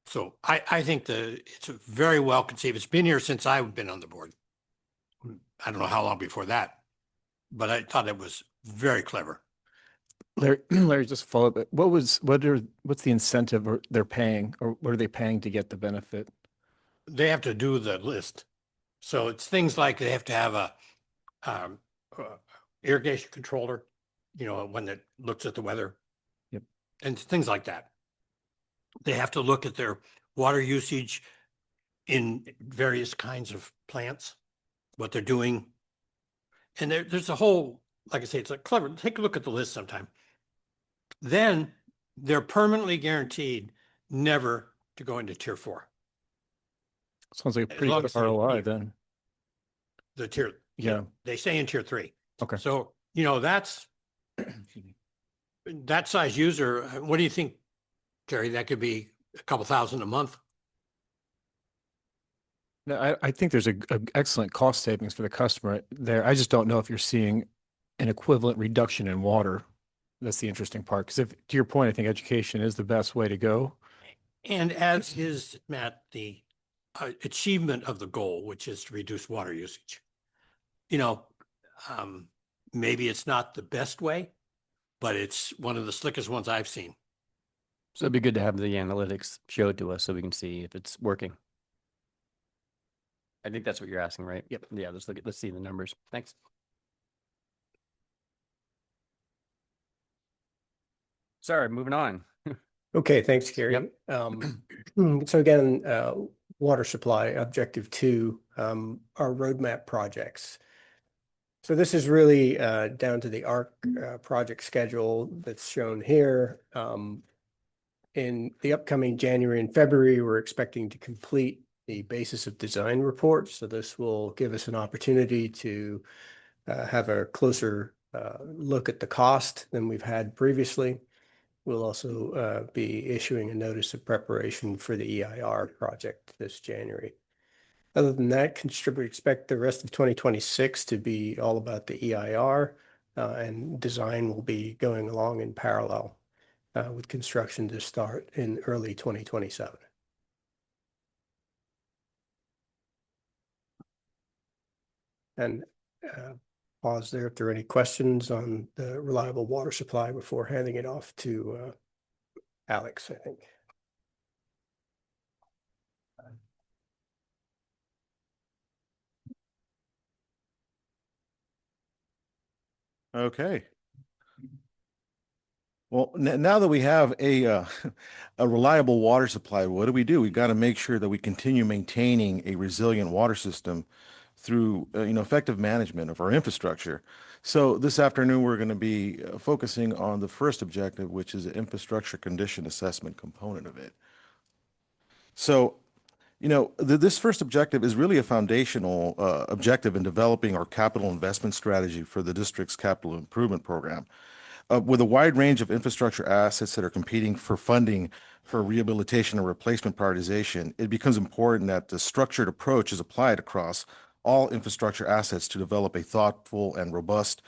So I think it's very well conceived. It's been here since I've been on the board. I don't know how long before that, but I thought it was very clever. Larry, just follow up. What's the incentive they're paying, or what are they paying to get the benefit? They have to do the list. So it's things like they have to have a irrigation controller, one that looks at the weather. Yep. And things like that. They have to look at their water usage in various kinds of plants, what they're doing. And there's a whole, like I say, it's like clever. Take a look at the list sometime. Then they're permanently guaranteed never to go into tier 4. Sounds like a pretty good ROI then. The tier, yeah, they stay in tier 3. Okay. So, that's that size user. What do you think, Terry? That could be a couple thousand a month. No, I think there's a excellent cost savings for the customer there. I just don't know if you're seeing an equivalent reduction in water. That's the interesting part. Because to your point, I think education is the best way to go. And as is, Matt, the achievement of the goal, which is to reduce water usage. Maybe it's not the best way, but it's one of the slickest ones I've seen. So it'd be good to have the analytics showed to us so we can see if it's working. I think that's what you're asking, right? Yep. Yeah, let's see the numbers. Thanks. Sorry, moving on. Okay, thanks, Gary. Yep. So again, water supply, objective 2, our roadmap projects. So this is really down to the ARC project schedule that's shown here. In the upcoming January and February, we're expecting to complete the basis of design report. So this will give us an opportunity to have a closer look at the cost than we've had previously. We'll also be issuing a notice of preparation for the EIR project this January. Other than that, we expect the rest of 2026 to be all about the EIR, and design will be going along in parallel with construction to start in early 2027. And pause there if there are any questions on the reliable water supply before handing it off to Alex, I think. Okay. Well, now that we have a reliable water supply, what do? We've got to make sure that we continue maintaining a resilient water system through effective management of our infrastructure. So this afternoon we're going to be focusing on the first objective, which is the infrastructure condition assessment component of it. So this first objective is really a foundational objective in developing our capital investment strategy for the district's capital improvement program. With a wide range of infrastructure assets that are competing for funding for rehabilitation and replacement prioritization, it becomes important that the structured approach is applied across all infrastructure assets to develop a thoughtful and robust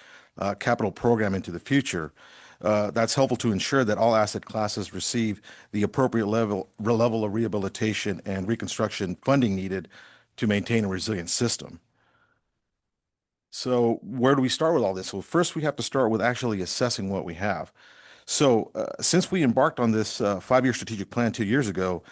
capital program into the future. That's helpful to ensure that all asset classes receive the appropriate level of rehabilitation and reconstruction funding needed to maintain a resilient system. So where do we start with all this? Well, first we have to start with actually assessing what we have. So since we embarked on this 5-year strategic plan 2 years ago,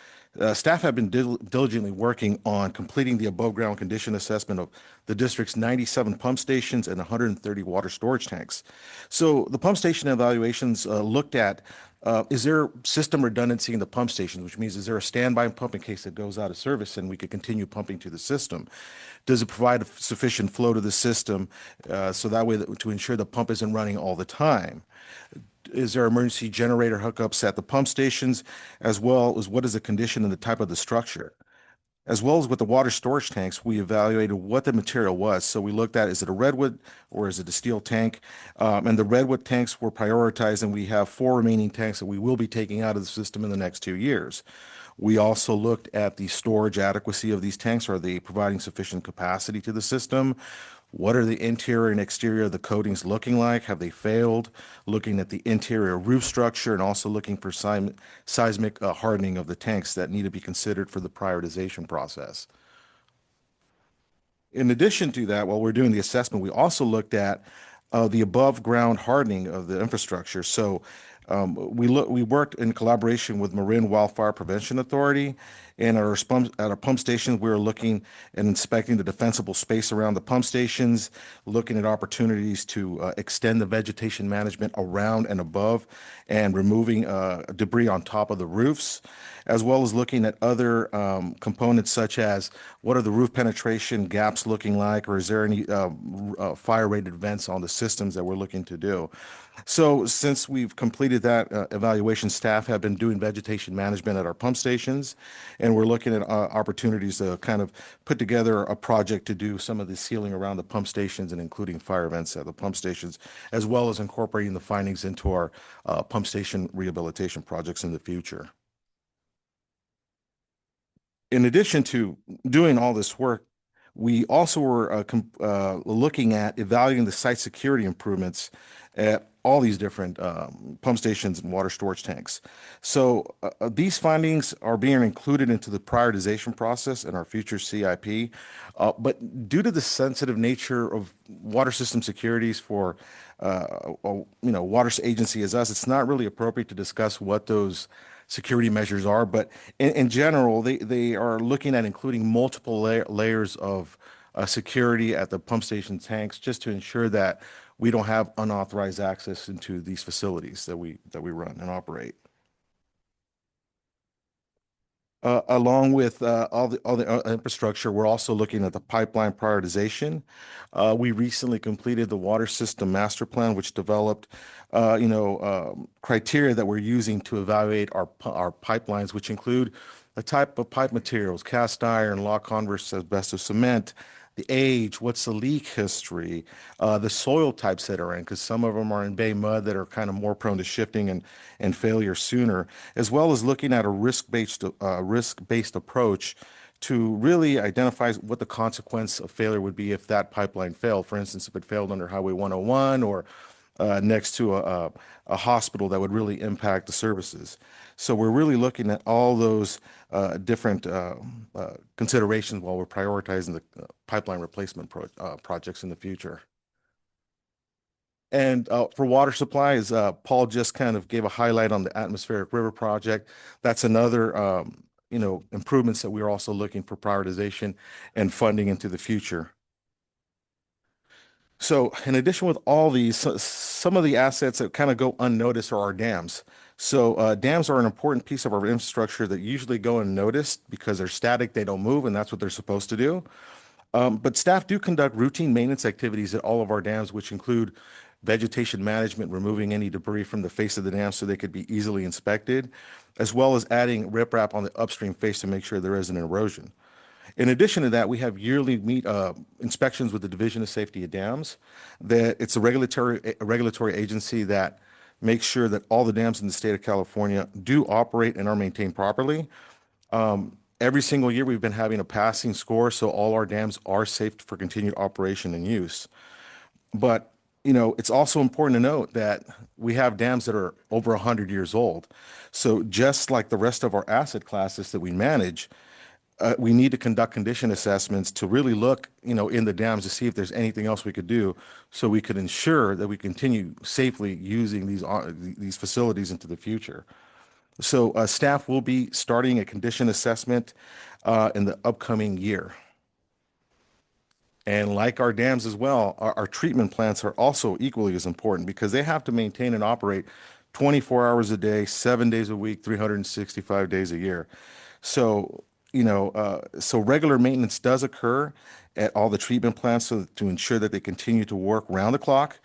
staff have been diligently working on completing the above ground condition assessment of the district's 97 pump stations and 130 water storage tanks. So the pump station evaluations looked at is there system redundancy in the pump stations, which means is there a standby pump in case it goes out of service and we could continue pumping to the system? Does it provide sufficient flow to the system so that way to ensure the pump isn't running all the time? Is there emergency generator hookups at the pump stations, as well as what is the condition and the type of the structure? As well as with the water storage tanks, we evaluated what the material was. So we looked at, is it a redwood or is it a steel tank? And the redwood tanks were prioritized, and we have 4 remaining tanks that we will be taking out of the system in the next 2 years. We also looked at the storage adequacy of these tanks. Are they providing sufficient capacity to the system? What are the interior and exterior of the coatings looking like? Have they failed? Looking at the interior roof structure and also looking for seismic hardening of the tanks that need to be considered for the prioritization process. In addition to that, while we're doing the assessment, we also looked at the above ground hardening of the infrastructure. So we worked in collaboration with Marin Wildfire Prevention Authority, and at our pump stations, we were looking and inspecting the defensible space around the pump stations, looking at opportunities to extend the vegetation management around and above, and removing debris on top of the roofs, as well as looking at other components such as what are the roof penetration gaps looking like, or is there any fire-rated vents on the systems that we're looking to do. So since we've completed that evaluation, staff have been doing vegetation management at our pump stations, and we're looking at opportunities to kind of put together a project to do some of the sealing around the pump stations and including fire vents at the pump stations, as well as incorporating the findings into our pump station rehabilitation projects in the future. In addition to doing all this work, we also were looking at evaluating the site security improvements at all these different pump stations and water storage tanks. So these findings are being included into the prioritization process in our future CIP. But due to the sensitive nature of water system securities for water agency as us, it's not really appropriate to discuss what those security measures are. But in general, they are looking at including multiple layers of security at the pump station tanks, just to ensure that we don't have unauthorized access into these facilities that we run and operate. Along with all the infrastructure, we're also looking at the pipeline prioritization. We recently completed the water system master plan, which developed, criteria that we're using to evaluate our pipelines, which include the type of pipe materials: cast iron, law converse, asbestos, cement, the age, what's the leak history, the soil types that are in, because some of them are in bay mud that are kind of more prone to shifting and failure sooner, as well as looking at a risk-based approach to really identify what the consequence of failure would be if that pipeline failed. For instance, if it failed under Highway 101 or next to a hospital, that would really impact the services. So we're really looking at all those different considerations while we're prioritizing the pipeline replacement projects in the future. And for water supplies, Paul just kind of gave a highlight on the atmospheric river project. That's another improvements that we're also looking for prioritization and funding into the future. So in addition with all these, some of the assets that kind of go unnoticed are our dams. So dams are an important piece of our infrastructure that usually go unnoticed because they're static, they don't move, and that's what they're supposed to do. But staff do conduct routine maintenance activities at all of our dams, which include vegetation management, removing any debris from the face of the dam so they could be easily inspected, as well as adding riprap on the upstream face to make sure there isn't erosion. In addition to that, we have yearly inspections with the Division of Safety of Dams. That it's a regulatory agency that makes sure that all the dams in the state of California do operate and are maintained properly. Every single year, we've been having a passing score, so all our dams are safe for continued operation and use. But it's also important to note that we have dams that are over 100 years old. So just like the rest of our asset classes that we manage, we need to conduct condition assessments to really look, in the dams to see if there's anything else we could do so we could ensure that we continue safely using these facilities into the future. So staff will be starting a condition assessment in the upcoming year. And like our dams as well, our treatment plants are also equally as important because they have to maintain and operate 24 hours a day, 7 days a week, 365 days a year. So, so regular maintenance does occur at all the treatment plants to ensure that they continue to work round the clock.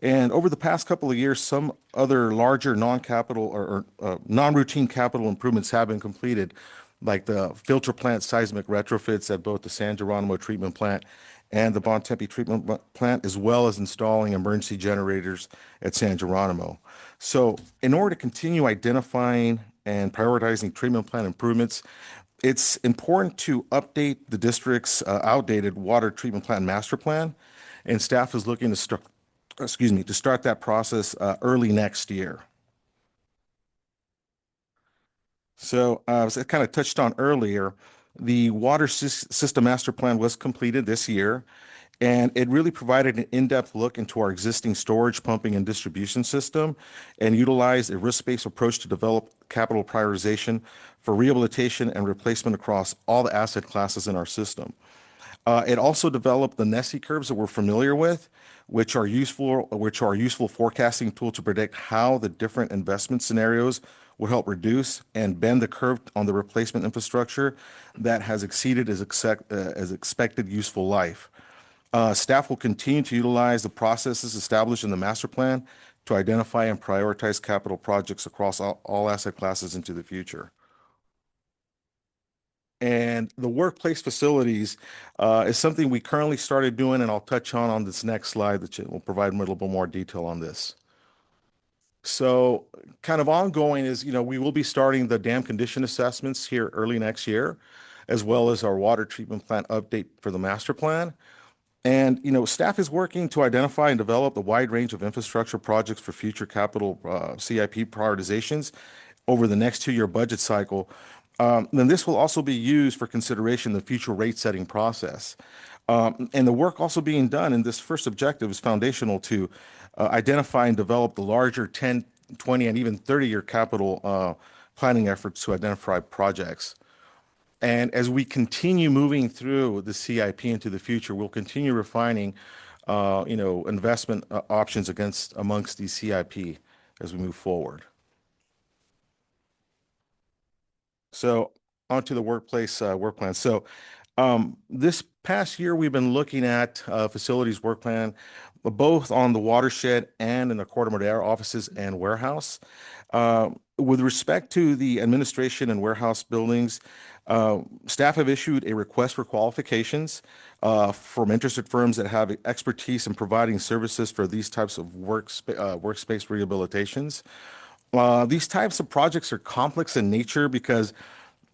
And over the past couple of years, some other larger non-capital or non-routine capital improvements have been completed, like the filter plant seismic retrofits at both the San Geronimo treatment plant and the Bontempi treatment plant, as well as installing emergency generators at San Geronimo. So in order to continue identifying and prioritizing treatment plant improvements, it's important to update the district's outdated water treatment plant master plan, and staff is looking to start that process early next year. So as I kind of touched on earlier, the water system master plan was completed this year, and it really provided an in-depth look into our existing storage, pumping, and distribution system and utilized a risk-based approach to develop capital prioritization for rehabilitation and replacement across all the asset classes in our system. It also developed the NESI curves that we're familiar with, which are useful forecasting tool to predict how the different investment scenarios will help reduce and bend the curve on the replacement infrastructure that has exceeded as expected useful life. Staff will continue to utilize the processes established in the master plan to identify and prioritize capital projects across all asset classes into the future. And the workplace facilities is something we currently started doing, and I'll touch on this next slide that will provide a little bit more detail on this. So kind of ongoing is, we will be starting the dam condition assessments here early next year, as well as our water treatment plant update for the master plan. And, staff is working to identify and develop a wide range of infrastructure projects for future capital CIP prioritizations over the next 2-year budget cycle. Then this will also be used for consideration in the future rate setting process. And the work also being done in this first objective is foundational to identify and develop the larger 10, 20, and even 30-year capital planning efforts to identify projects. And as we continue moving through the CIP into the future, we'll continue refining, investment options amongst the CIP as we move forward. So onto the workplace work plan. So this past year, we've been looking at facilities work plan, both on the watershed and in the Corte Madera offices and warehouse. With respect to the administration and warehouse buildings, staff have issued a request for qualifications from interested firms that have expertise in providing services for these types of workspace rehabilitations. These types of projects are complex in nature because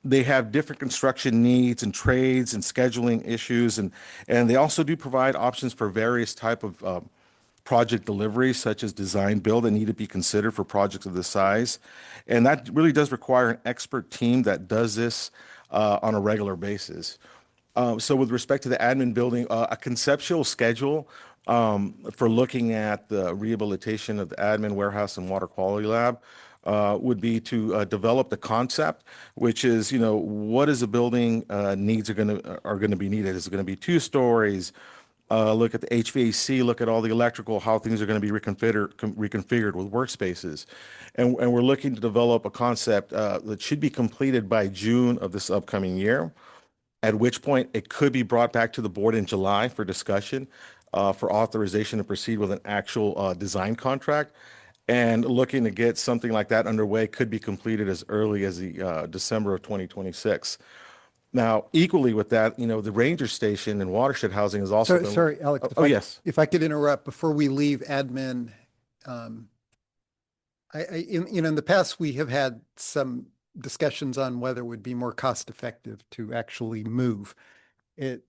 they have different construction needs and trades and scheduling issues, and they also do provide options for various type of project deliveries, such as design build, that need to be considered for projects of this size. And that really does require an expert team that does this on a regular basis. So with respect to the admin building, a conceptual schedule for looking at the rehabilitation of the admin warehouse and water quality lab would be to develop the concept, which is, what is a building needs are going to be needed? Is it going to be 2 stories? look at the HVAC, look at all the electrical, how things are going to be reconfigured with workspaces. And we're looking to develop a concept that should be completed by June of this upcoming year, at which point it could be brought back to the board in July for discussion, for authorization to proceed with an actual design contract. And looking to get something like that underway could be completed as early as the December of 2026. Now, equally with that, the ranger station and watershed housing is also been. Sorry, Alex. Yes. If I could interrupt before we leave admin, in the past, we have had some discussions on whether it would be more cost effective to actually move it,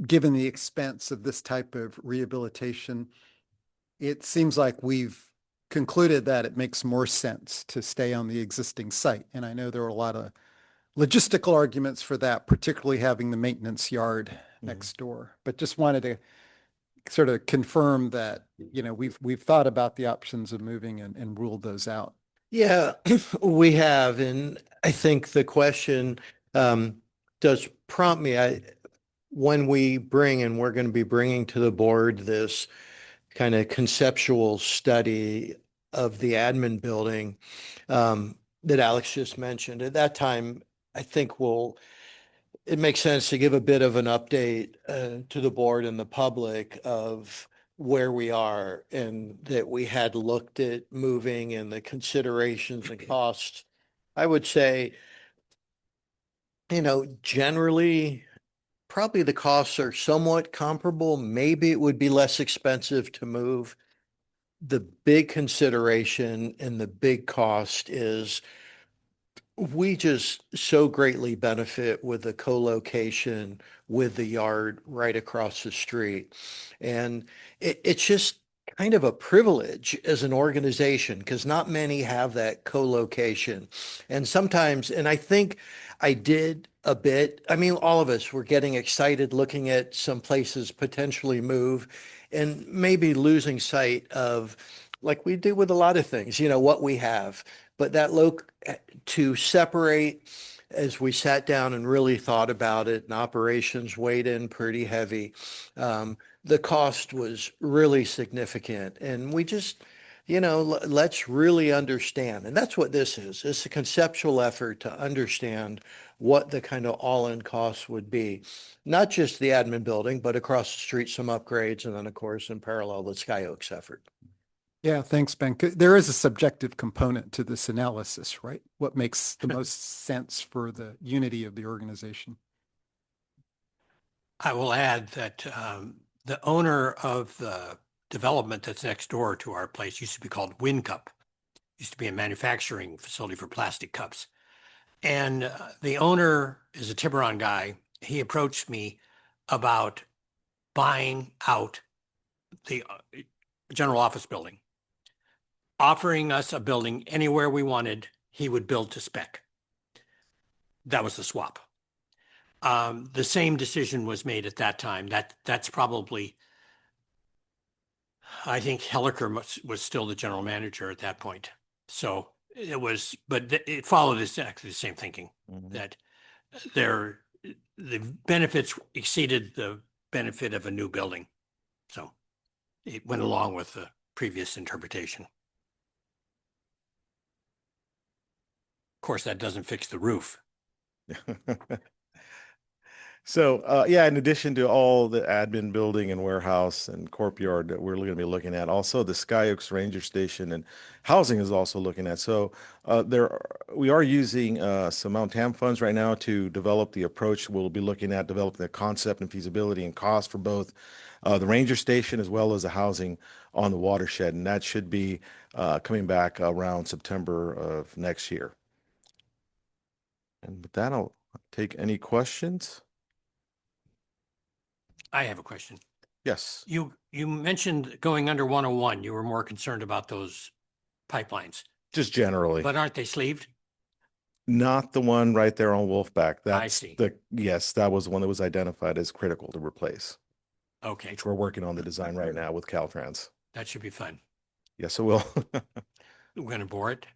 given the expense of this type of rehabilitation. It seems like we've concluded that it makes more sense to stay on the existing site. And I know there are a lot of logistical arguments for that, particularly having the maintenance yard next door. But just wanted to sort of confirm that, we've thought about the options of moving and ruled those out. Yeah, we have. And I think the question does prompt me. When we bring, and we're going to be bringing to the board this kind of conceptual study of the admin building that Alex just mentioned. At that time, I think it makes sense to give a bit of an update to the board and the public of where we are, and that we had looked at moving and the considerations and costs. I would say, generally, probably the costs are somewhat comparable. Maybe it would be less expensive to move. The big consideration and the big cost is we just so greatly benefit with the co-location with the yard right across the street. And it's just kind of a privilege as an organization, because not many have that co-location. And sometimes, and I think I did a bit, all of us were getting excited looking at some places potentially move, and maybe losing sight of, like we do with a lot of things, what we have. But that to separate, as we sat down and really thought about it, and operations weighed in pretty heavy, the cost was really significant. And we just, let's really understand. And that's what this is. It's a conceptual effort to understand what the kind of all-in costs would be. Not just the admin building, but across the street, some upgrades, and then, of course, in parallel, the Sky Oaks effort. Yeah, thanks, Ben. There is a subjective component to this analysis, right? What makes the most sense for the unity of the organization? I will add that the owner of the development that's next door to our place used to be called WinCup. Used to be a manufacturing facility for plastic cups. And the owner is a Tiburon guy. He approached me about buying out the general office building, offering us a building anywhere we wanted. He would build to spec. That was the swap. The same decision was made at that time. That's probably, I think Helliker was still the general manager at that point. So it was, but it followed exactly the same thinking, that the benefits exceeded the benefit of a new building. So it went along with the previous interpretation. Of course, that doesn't fix the roof. So, in addition to all the admin building and warehouse and corp yard that we're going to be looking at, also the Sky Oaks Ranger Station and housing is also looking at. So, we are using some Mount Tam funds right now to develop the approach. We'll be looking at developing the concept and feasibility and cost for both the Ranger Station as well as the housing on the watershed, and that should be coming back around September of next year. And with that, I'll take any questions. I have a question. Yes. You mentioned going under 101. You were more concerned about those pipelines. Just generally. But aren't they sleeved? Not the one right there on Wolfback. I see. Yes, that was one that was identified as critical to replace. Okay. Which we're working on the design right now with Caltrans. That should be fun. Yes, it will. We're going to bore it?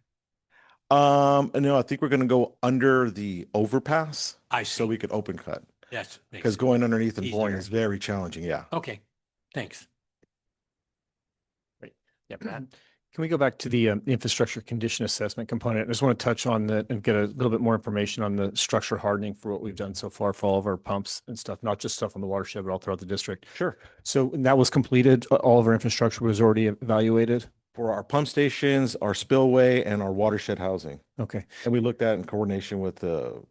No, I think we're going to go under the overpass. I see. So we could open cut. Yes. makes because it going underneath and boring easier. is very challenging. Yeah. Okay, thanks. Yeah, Brad. Can we go back to the infrastructure condition assessment component? I just want to touch on that and get a little bit more information on the structure hardening for what we've done so far for all of our pumps and stuff, not just stuff on the watershed, but all throughout the district. Sure. So that was completed. All of our infrastructure was already evaluated. For our pump stations, our spillway, and our watershed housing. Okay. And we looked at in coordination with the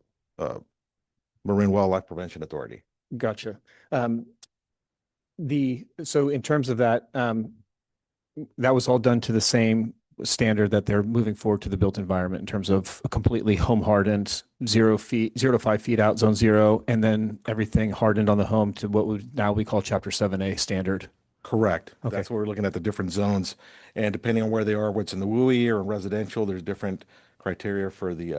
Marin Wildlife Prevention Authority. Gotcha. So in terms of that, that was all done to the same standard that they're moving forward to the built environment in terms of a completely home hardened 0 to 5 feet out, zone 0, and then everything hardened on the home to what we now we call Chapter 7A standard. Correct. Okay. That's what we're looking at, the different zones. And depending on where they are, what's in the WUI or in residential, there's different criteria for the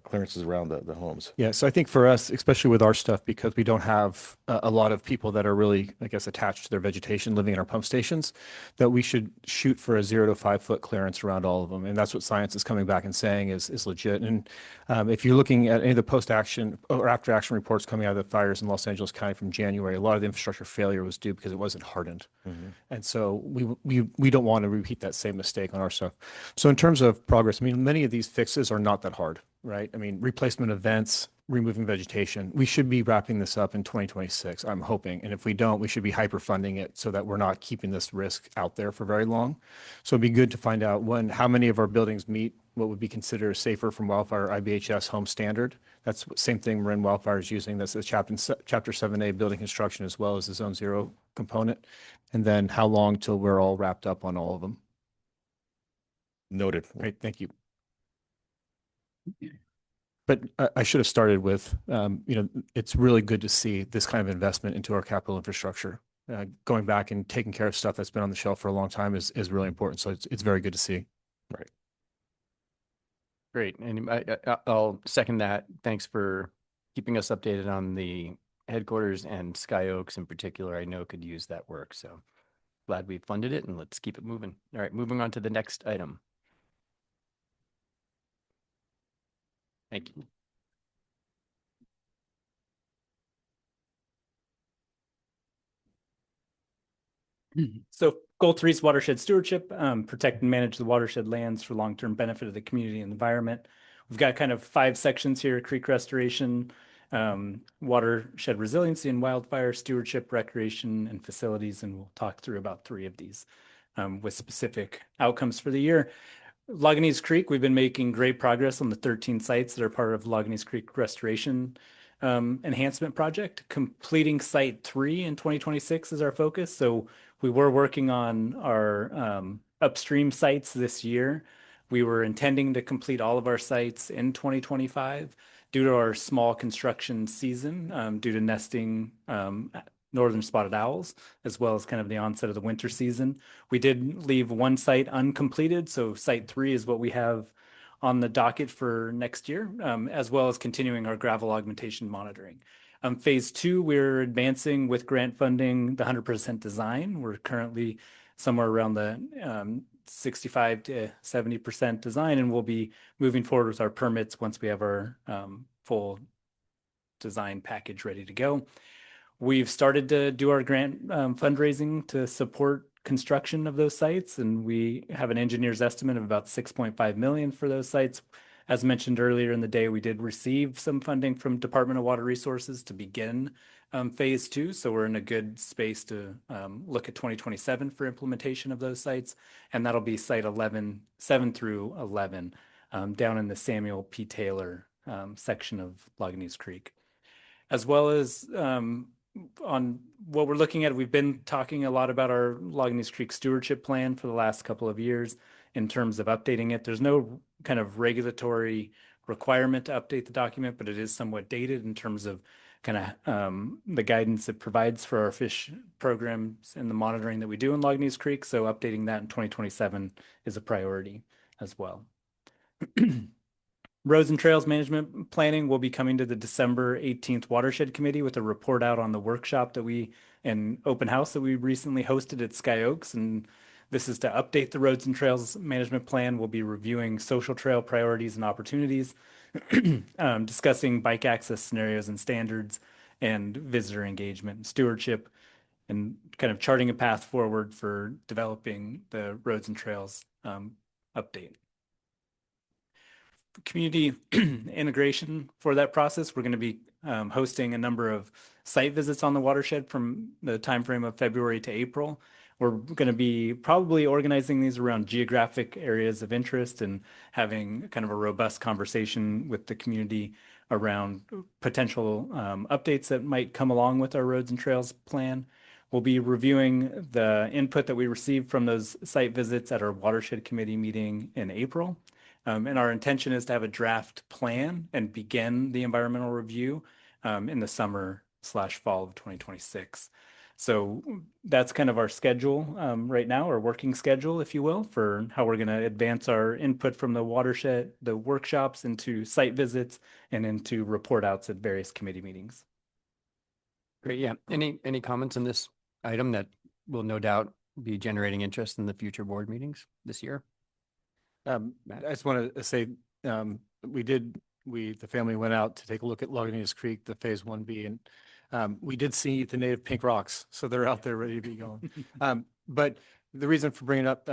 clearances around the homes. Yeah, so I think for us, especially with our stuff, because we don't have a lot of people that are really, I guess, attached to their vegetation living in our pump stations, that we should shoot for a 0 to 5 foot clearance around all of them. And that's what science is coming back and saying is legit. And if you're looking at any of the post-action or after-action reports coming out of the fires in Los Angeles County from January, a lot of the infrastructure failure was due because it wasn't hardened. Mhm. And so we don't want to repeat that same mistake on our stuff. So in terms of progress, I mean, many of these fixes are not that hard, right? I mean, replacement of vents, removing vegetation. We should be wrapping this up in 2026, I'm hoping. And if we don't, we should be hyper funding it so that we're not keeping this risk out there for very long. So it'd be good to find out how many of our buildings meet what would be considered safer from wildfire IBHS home standard. That's the same thing Marin Wildfire is using. That's the Chapter 7A building construction as well as the Zone 0 component. And then how long till we're all wrapped up on all of them? Noted. Great, thank you. But I should have started with, it's really good to see this kind of investment into our capital infrastructure. Going back and taking care of stuff that's been on the shelf for a long time is really important. So it's very good to see. Right. Great. And I'll second that. Thanks for keeping us updated on the headquarters, and Sky Oaks in particular, I know could use that work. So glad we funded it, and let's keep it moving. All right, moving on to the next item. Thank you. So goal 3 is watershed stewardship, protect and manage the watershed lands for long-term benefit of the community and environment. We've got kind of 5 sections here: creek restoration, watershed resiliency and wildfire stewardship, recreation and facilities. And we'll talk through about 3 of these with specific outcomes for the year. Lagunitas Creek, we've been making great progress on the 13 sites that are part of Lagunitas Creek restoration enhancement project. Completing site 3 in 2026 is our focus. So we were working on our upstream sites this year. We were intending to complete all of our sites in 2025 due to our small construction season, due to nesting northern spotted owls, as well as kind of the onset of the winter season. We did leave 1 site uncompleted. So site 3 is what we have on the docket for next year, as well as continuing our gravel augmentation monitoring. Phase 2, we're advancing with grant funding the 100% design. We're currently somewhere around the 65 to 70% design, and we'll be moving forward with our permits once we have our full design package ready to go. We've started to do our grant fundraising to support construction of those sites, and we have an engineer's estimate of about 6.5 million for those sites. As mentioned earlier in the day, we did receive some funding from Department of Water Resources to begin phase 2. So we're in a good space to look at 2027 for implementation of those sites. And that'll be site 7 through 11 down in the Samuel P. Taylor section of Lagunitas Creek. As well as on what we're looking at, we've been talking a lot about our Lagunitas Creek stewardship plan for the last couple of years in terms of updating it. There's no kind of regulatory requirement to update the document, but it is somewhat dated in terms of kind of the guidance it provides for our fish programs and the monitoring that we do in Lagunitas Creek. So updating that in 2027 is a priority as well. Roads and Trails Management Planning will be coming to the December 18th Watershed Committee with a report out on the workshop and open house that we recently hosted at Sky Oaks. And this is to update the Roads and Trails Management Plan. We'll be reviewing social trail priorities and opportunities, discussing bike access scenarios and standards, and visitor engagement and stewardship, and kind of charting a path forward for developing the roads and trails update. Community integration for that process, we're going to be hosting a number of site visits on the watershed from the timeframe of February to April. We're going to be probably organizing these around geographic areas of interest and having kind of a robust conversation with the community around potential updates that might come along with our roads and trails plan. We'll be reviewing the input that we received from those site visits at our watershed committee meeting in April. And our intention is to have a draft plan and begin the environmental review in the summer/fall of 2026. So that's kind of our schedule right now, our working schedule, if you will, for how we're going to advance our input from the watershed, the workshops, into site visits and into report outs at various committee meetings. Great. Yeah. Any comments on this item that will no doubt be generating interest in the future board meetings this year? I just want to say, the family went out to take a look at Lagunitas Creek, the phase 1B, and we did see the native pink rocks. So they're out there ready to be going. But the reason for bringing it up,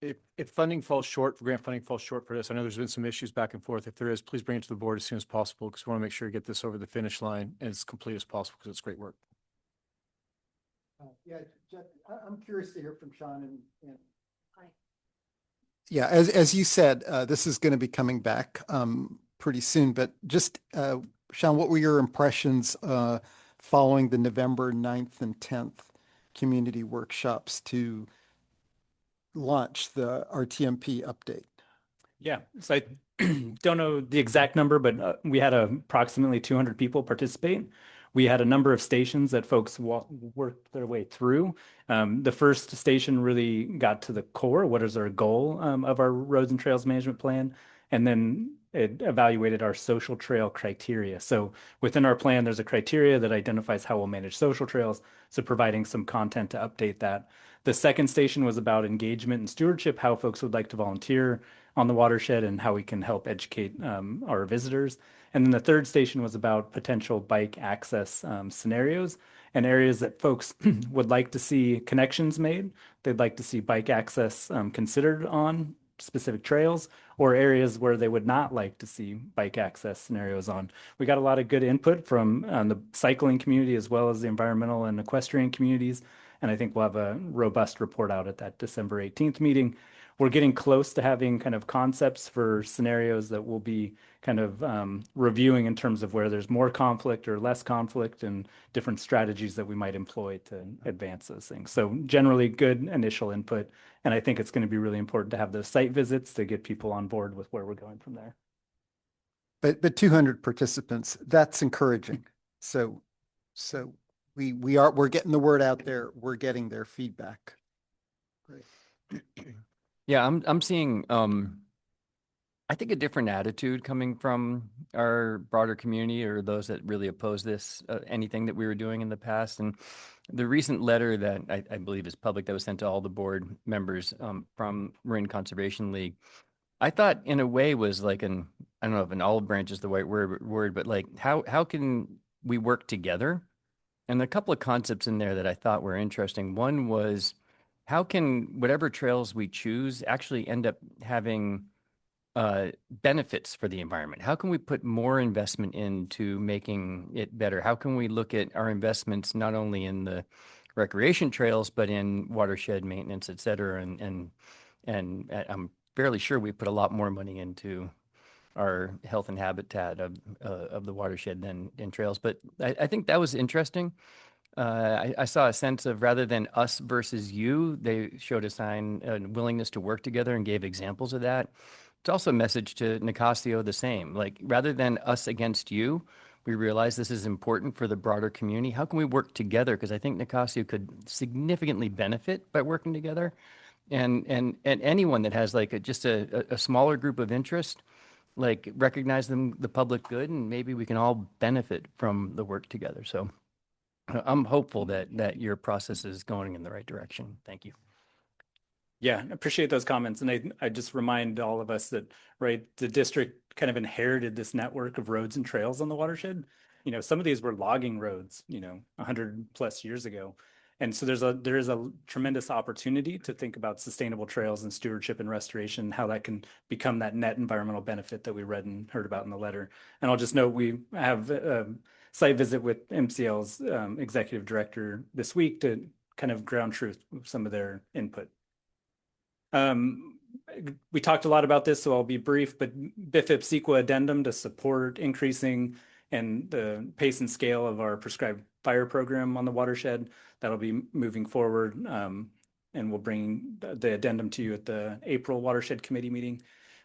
if funding falls short, grant funding falls short for this, I know there's been some issues back and forth. If there is, please bring it to the board as soon as possible, because we want to make sure we get this over the finish line and as complete as possible, because it's great work. Yeah, Jeff, I'm curious to hear from Sean and yeah, as you said, this is going to be coming back pretty soon, but just Sean, what were your impressions following the November 9th and 10th community workshops to launch the RTMP update? Yeah, so I don't know the exact number, but we had approximately 200 people participate. We had a number of stations that folks worked their way through. The first station really got to the core. What is our goal of our roads and trails management plan? And then it evaluated our social trail criteria. So within our plan, there's a criteria that identifies how we'll manage social trails. So providing some content to update that. The second station was about engagement and stewardship, how folks would like to volunteer on the watershed and how we can help educate our visitors. And then the third station was about potential bike access scenarios and areas that folks would like to see connections made. They'd like to see bike access considered on specific trails, or areas where they would not like to see bike access scenarios on. We got a lot of good input from the cycling community as well as the environmental and equestrian communities. And I think we'll have a robust report out at that December 18th meeting. We're getting close to having kind of concepts for scenarios that we'll be kind of reviewing in terms of where there's more conflict or less conflict and different strategies that we might employ to advance those things. So generally good initial input. And I think it's going to be really important to have those site visits to get people on board with where we're going from there. But 200 participants, that's encouraging. So we're getting the word out there. We're getting their feedback. Great. Yeah, I'm seeing I think a different attitude coming from our broader community or those that really oppose this, anything that we were doing in the past. And the recent letter that I believe is public that was sent to all the board members from Marin Conservation League, I thought in a way was like I don't know if an olive branch is the right word, but like how can we work together? And there are a couple of concepts in there that I thought were interesting. One was, how can whatever trails we choose actually end up having benefits for the environment? How can we put more investment into making it better? How can we look at our investments not only in the recreation trails, but in watershed maintenance, et cetera? And I'm fairly sure we put a lot more money into our health and habitat of the watershed than in trails. But I think that was interesting. I saw a sense of, rather than us versus you, they showed a sign and willingness to work together and gave examples of that. It's also a message to Nicasio the same, like rather than us against you, we realize this is important for the broader community. How can we work together? Because I think Nicasio could significantly benefit by working together. And anyone that has like just a smaller group of interest, like recognize them, the public good, and maybe we can all benefit from the work together. So I'm hopeful that your process is going in the right direction. Thank you. Yeah, I appreciate those comments. And I just remind all of us that, right, the district kind of inherited this network of roads and trails on the watershed. some of these were logging roads, 100+ years ago. And so there is a tremendous opportunity to think about sustainable trails and stewardship and restoration, how that can become that net environmental benefit that we read and heard about in the letter. And I'll just note we have a site visit with MCL's executive director this week to kind of ground truth some of their input. We talked a lot about this, so I'll be brief, but BIFIP CEQA addendum to support increasing and the pace and scale of our prescribed fire program on the watershed. That'll be moving forward, and we'll bring the addendum to you at the April Watershed Committee meeting.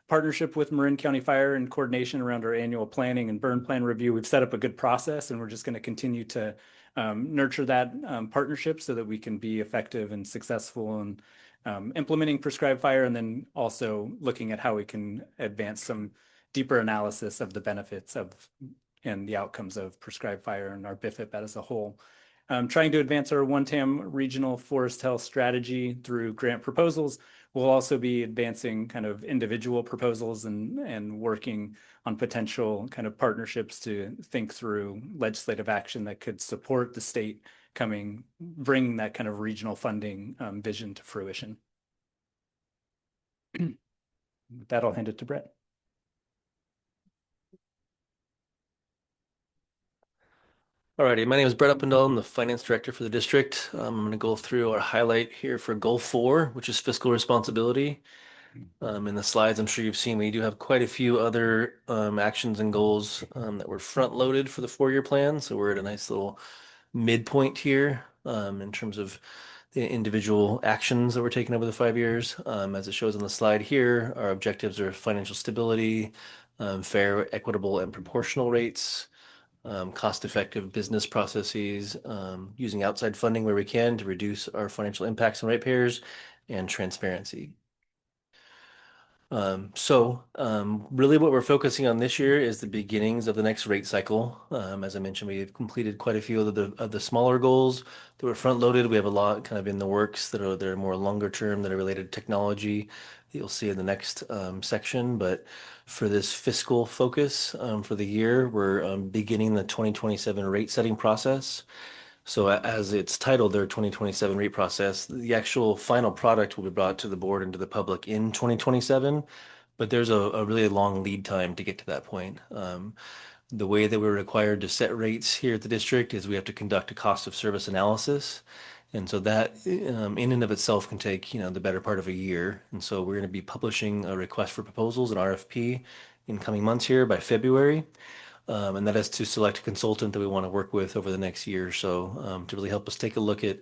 Partnership with Marin County Fire and coordination around our annual planning and burn plan review. We've set up a good process, and we're just going to continue to nurture that partnership so that we can be effective and successful in implementing prescribed fire, and then also looking at how we can advance some deeper analysis of the benefits of and the outcomes of prescribed fire and our BIFIP as a whole. Trying to advance our one-TAM regional forest health strategy through grant proposals. We'll also be advancing kind of individual proposals and working on potential kind of partnerships to think through legislative action that could support the state bringing that kind of regional funding vision to fruition. With that, I'll hand it to Brett. Alrighty, my name is Brett Uppendahl. I'm the finance director for the district. I'm going to go through our highlight here for goal 4, which is fiscal responsibility. In the slides, I'm sure you've seen, we do have quite a few other actions and goals that were front loaded for the 4-year plan. So we're at a nice little midpoint here in terms of the individual actions that we're taking over the 5 years. As it shows on the slide here, our objectives are financial stability, fair, equitable, and proportional rates, cost-effective business processes, using outside funding where we can to reduce our financial impacts on ratepayers, and transparency. Really what we're focusing on this year is the beginnings of the next rate cycle. As I mentioned, we've completed quite a few of the smaller goals that were front loaded. We have a lot kind of in the works that are more longer term, that are related to technology that you'll see in the next section. But for this fiscal focus for the year, we're beginning the 2027 rate setting process. So as it's titled, their 2027 rate process, the actual final product will be brought to the board and to the public in 2027, but there's a really long lead time to get to that point. The way that we're required to set rates here at the district is we have to conduct a cost of service analysis. And so that in and of itself can take, the better part of a year. And so we're going to be publishing a request for proposals, an RFP, in coming months here by February. And that is to select a consultant that we want to work with over the next year or so to really help us take a look at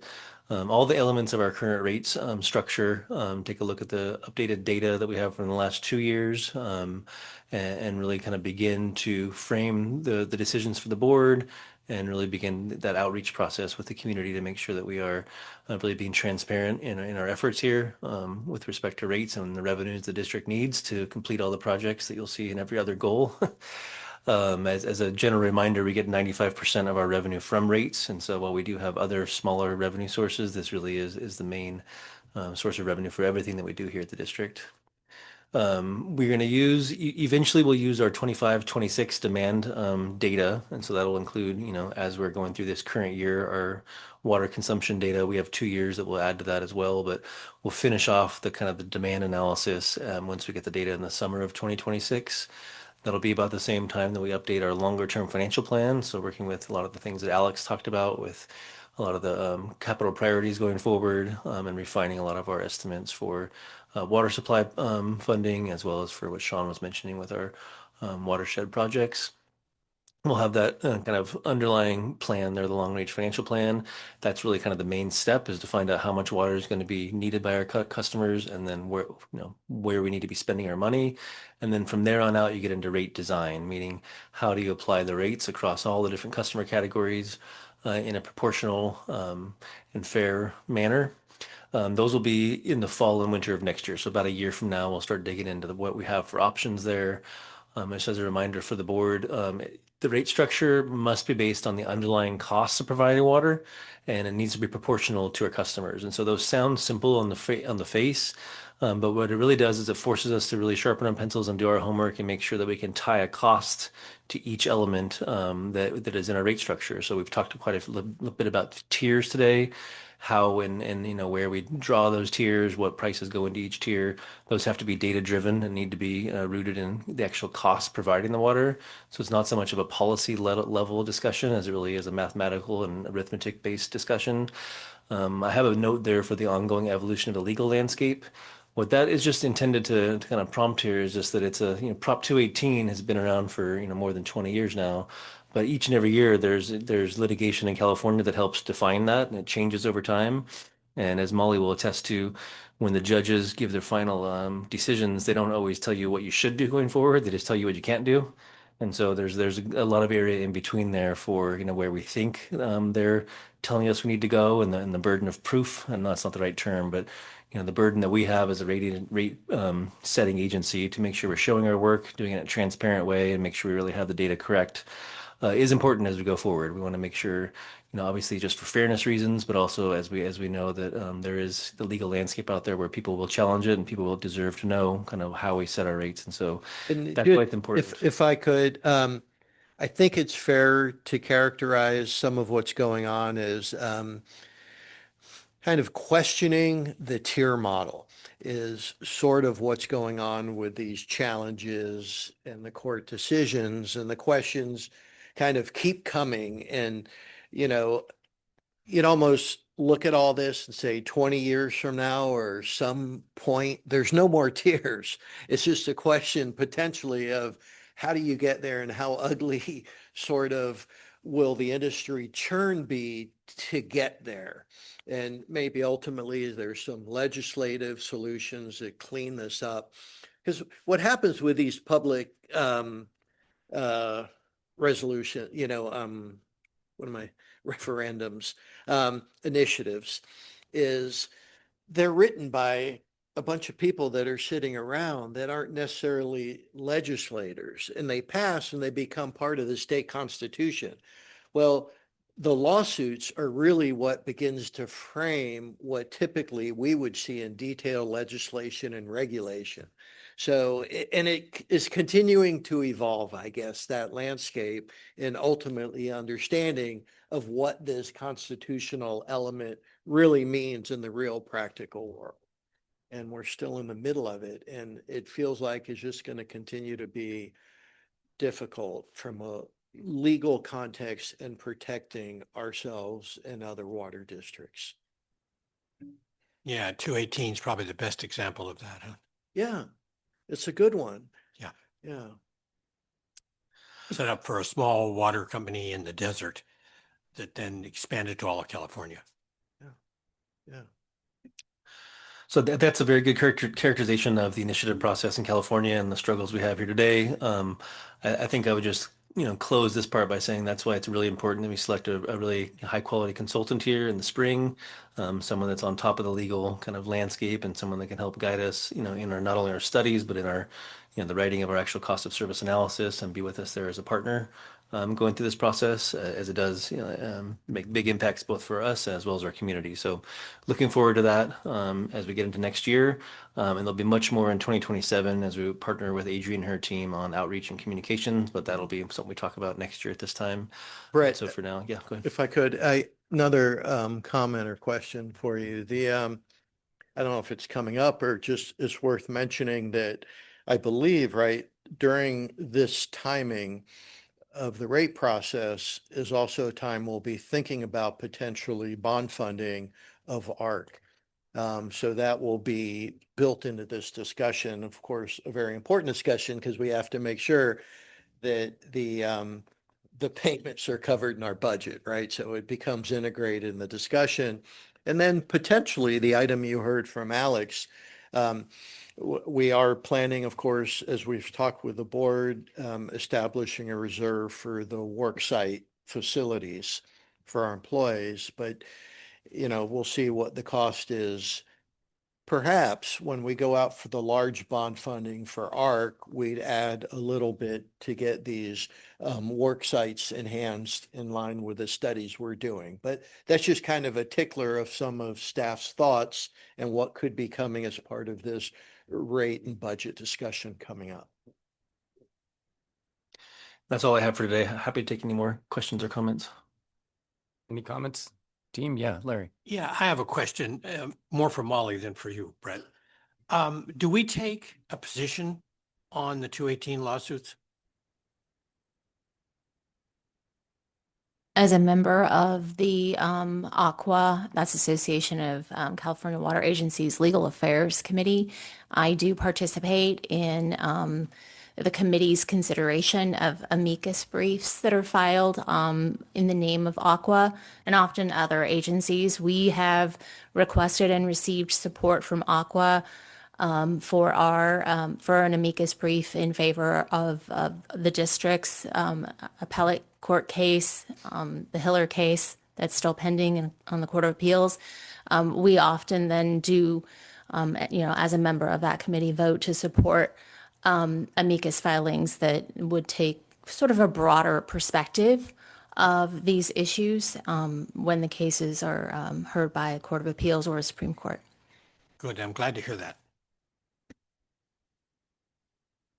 all the elements of our current rates structure, take a look at the updated data that we have from the last 2 years, and really kind of begin to frame the decisions for the board and really begin that outreach process with the community to make sure that we are really being transparent in our efforts here with respect to rates and the revenues the district needs to complete all the projects that you'll see in every other goal. As a general reminder, we get 95% of our revenue from rates. And so while we do have other smaller revenue sources, this really is the main source of revenue for everything that we do here at the district. We're going to eventually we'll use our 25-26 demand data. And so that'll include, as we're going through this current year, our water consumption data. We have 2 years that we'll add to that as well, but we'll finish off the kind of the demand analysis once we get the data in the summer of 2026. That'll be about the same time that we update our longer term financial plan. So working with a lot of the things that Alex talked about with a lot of the capital priorities going forward and refining a lot of our estimates for water supply funding, as well as for what Sean was mentioning with our watershed projects. We'll have that kind of underlying plan there, the long range financial plan. That's really kind of the main step, is to find out how much water is going to be needed by our customers, and then where we need to be spending our money. And then from there on out, you get into rate design, meaning how do you apply the rates across all the different customer categories in a proportional and fair manner. Those will be in the fall and winter of next year. So about a year from now, we'll start digging into what we have for options there. Just as a reminder for the board, the rate structure must be based on the underlying costs of providing water, and it needs to be proportional to our customers. And so those sound simple on the face, But what it really does is it forces us to really sharpen our pencils and do our homework and make sure that we can tie a cost to each element that is in our rate structure. So we've talked quite a little bit about tiers today, how and where we draw those tiers, what prices go into each tier. Those have to be data driven and need to be rooted in the actual cost providing the water. So it's not so much of a policy level discussion as it really is a mathematical and arithmetic based discussion. I have a note there for the ongoing evolution of the legal landscape. What that is just intended to kind of prompt here is just that it's Prop 218 has been around for more than 20 years now, but each and every year there's litigation in California that helps define that, and it changes over time. And as Molly will attest to, when the judges give their final decisions, they don't always tell you what you should do going forward. They just tell you what you can't do. And so there's a lot of area in between there for where we think they're telling us we need to go, and the burden of proof. And that's not the right term, but the burden that we have as a rate setting agency to make sure we're showing our work, doing it in a transparent way, and make sure we really have the data correct is important as we go forward. We want to make sure, obviously just for fairness reasons, but also as we know that there is the legal landscape out there where people will challenge it and people will deserve to know kind of how we set our rates. And so And that's why it's important. if I could, I think it's fair to characterize some of what's going on as kind of questioning the tier model is sort of what's going on with these challenges and the court decisions, and the questions kind of keep coming. And, you'd almost look at all this and say 20 years from now or some point, there's no more tiers. It's just a question potentially of how do you get there, and how ugly sort of will the industry churn be to get there? And maybe ultimately there's some legislative solutions that clean this up. Because what happens with these public resolution, what am I, referendums, initiatives, is they're written by a bunch of people that are sitting around that aren't necessarily legislators, and they pass and they become part of the state constitution. Well, the lawsuits are really what begins to frame what typically we would see in detailed legislation and regulation. So, and it is continuing to evolve, I guess, that landscape, and ultimately understanding of what this constitutional element really means in the real practical world. And we're still in the middle of it. And it feels like it's just going to continue to be difficult from a legal context and protecting ourselves and other water districts. Yeah, 218 is probably the best example of that, huh? Yeah, it's a good one. Yeah. Yeah. Set up for a small water company in the desert that then expanded to all of California. Yeah. So that's a very good characterization of the initiative process in California and the struggles we have here today. I think I would just close this part by saying that's why it's really important that we select a really high quality consultant here in the spring, someone that's on top of the legal kind of landscape, and someone that can help guide us, in our not only our studies but in our the writing of our actual cost of service analysis, and be with us there as a partner. Going through this process as it does make big impacts both for us as well as our community. So looking forward to that as we get into next year. And there'll be much more in 2027 as we partner with Adrienne and her team on outreach and communications, but that'll be something we talk about next year at this time. Brett, so for now, yeah, go ahead. if I could, another comment or question for you. I don't know if it's coming up or just it's worth mentioning that I believe, right, during this timing of the rate process is also a time we'll be thinking about potentially bond funding of ARC. So that will be built into this discussion. Of course, a very important discussion, because we have to make sure that the payments are covered in our budget, right? So it becomes integrated in the discussion. And then potentially the item you heard from Alex, we are planning, of course, as we've talked with the board, establishing a reserve for the work site facilities for our employees. But, we'll see what the cost is perhaps when we go out for the large bond funding for ARC, we'd add a little bit to get these work sites enhanced in line with the studies we're doing. But that's just kind of a tickler of some of staff's thoughts and what could be coming as part of this rate and budget discussion coming up. That's all I have for today. Happy to take any more questions or comments. Any comments? Team? Yeah, Larry. Yeah, I have a question, more for Molly than for you, Brett. Do we take a position on the 218 lawsuits? As a member of the AQUA, that's Association of California Water Agencies Legal Affairs Committee, I do participate in the committee's consideration of amicus briefs that are filed in the name of AQUA and often other agencies. We have requested and received support from AQUA for an amicus brief in favor of the district's appellate court case, the Hiller case that's still pending on the Court of Appeals. We often then do, as a member of that committee, vote to support amicus filings that would take sort of a broader perspective of these issues when the cases are heard by a Court of Appeals or a Supreme Court. Good, I'm glad to hear that.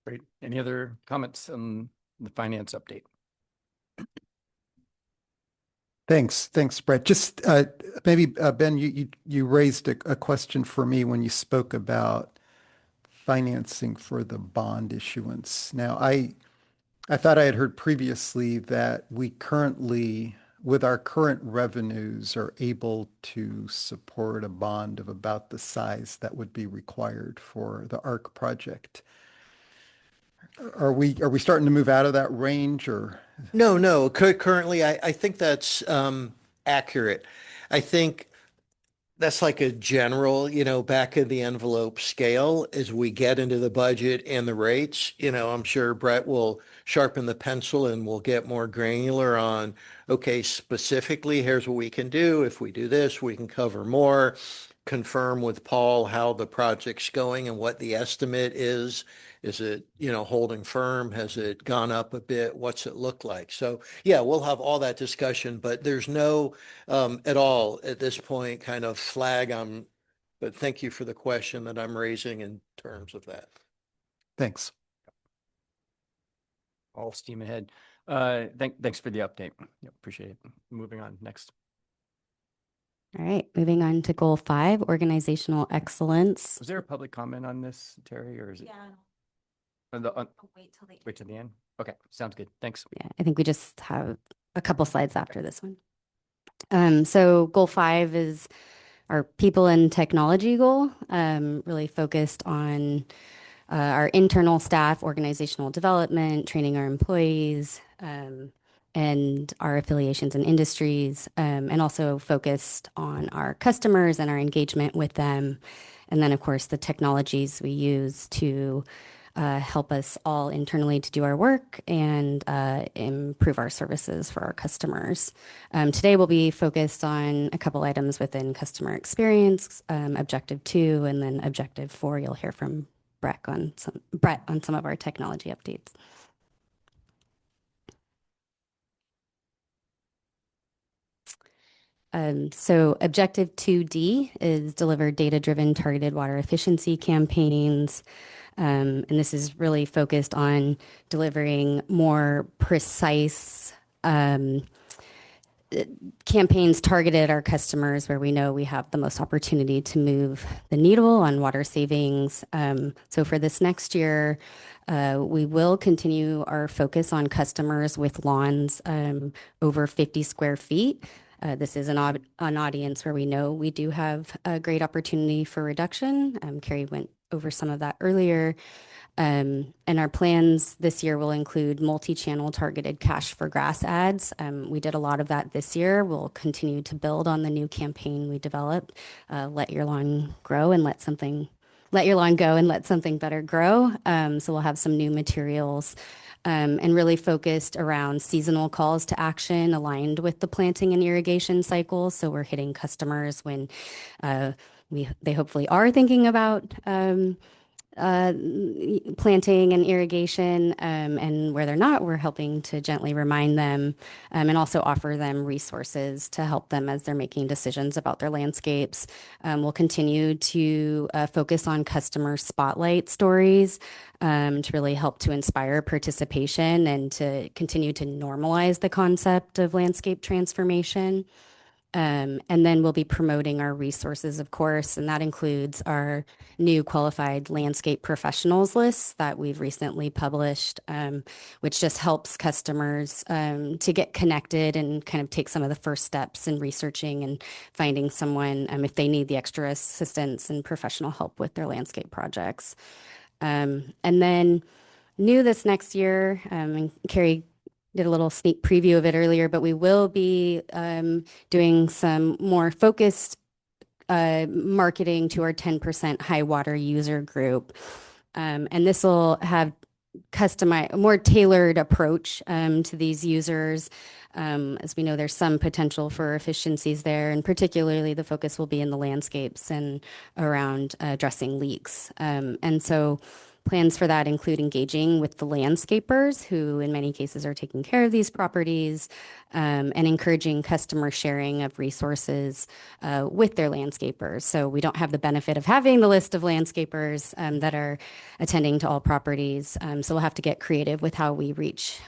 Great. Any other comments on the finance update? Thanks, Brett. Just maybe Ben, you raised a question for me when you spoke about financing for the bond issuance. Now, I thought I had heard previously that we currently, with our current revenues, are able to support a bond of about the size that would be required for the ARC project. Are we starting to move out of that range, or? No. Currently, I think that's accurate. I think that's like a general, back of the envelope scale as we get into the budget and the rates. I'm sure Brett will sharpen the pencil and we'll get more granular on, okay, specifically, here's what we can do. If we do this, we can cover more. Confirm with Paul how the project's going and what the estimate is. Is it, holding firm? Has it gone up a bit? What's it look like? So yeah, we'll have all that discussion, but there's no at all at this point kind of flag but thank you for the question that I'm raising in terms of that. Thanks. All steam ahead. Thanks for the update. Appreciate it. Moving on next. All right, moving on to goal 5, organizational excellence. Was there a public comment on this, Terry, or is it? Yeah. Wait till the end. Okay, sounds good. Thanks. Yeah, I think we just have a couple slides after this one. So goal 5 is our people and technology goal, really focused on our internal staff, organizational development, training our employees, and our affiliations and industries, and also focused on our customers and our engagement with them. And then, of course, the technologies we use to help us all internally to do our work and improve our services for our customers. Today, we'll be focused on a couple items within customer experience, Objective 2, and then Objective 4. You'll hear from Brett on some of our technology updates. So Objective 2D is deliver data-driven targeted water efficiency campaigns. And this is really focused on delivering more precise campaigns targeted at our customers where we know we have the most opportunity to move the needle on water savings. So for this next year, we will continue our focus on customers with lawns over 50 square feet. This is an audience where we know we do have a great opportunity for reduction. Carrie went over some of that earlier. And our plans this year will include multi-channel targeted cash for grass ads. We did a lot of that this year. We'll continue to build on the new campaign we developed, Let Your Lawn Grow and Let Your Lawn Go and Let Something Better Grow. So we'll have some new materials and really focused around seasonal calls to action aligned with the planting and irrigation cycles. So we're hitting customers when they hopefully are thinking about planting and irrigation, and where they're not, we're helping to gently remind them, and also offer them resources to help them as they're making decisions about their landscapes. We'll continue to focus on customer spotlight stories to really help to inspire participation and to continue to normalize the concept of landscape transformation. And then we'll be promoting our resources, of course, and that includes our new qualified landscape professionals list that we've recently published, which just helps customers to get connected and kind of take some of the first steps in researching and finding someone if they need the extra assistance and professional help with their landscape projects. And then new this next year, and Carrie did a little sneak preview of it earlier, but we will be doing some more focused marketing to our 10% high water user group. And this will have a more tailored approach to these users. As we know, there's some potential for efficiencies there, and particularly the focus will be in the landscapes and around addressing leaks. And so plans for that include engaging with the landscapers who in many cases are taking care of these properties, and encouraging customer sharing of resources with their landscapers. So we don't have the benefit of having the list of landscapers that are attending to all properties. So we'll have to get creative with how we reach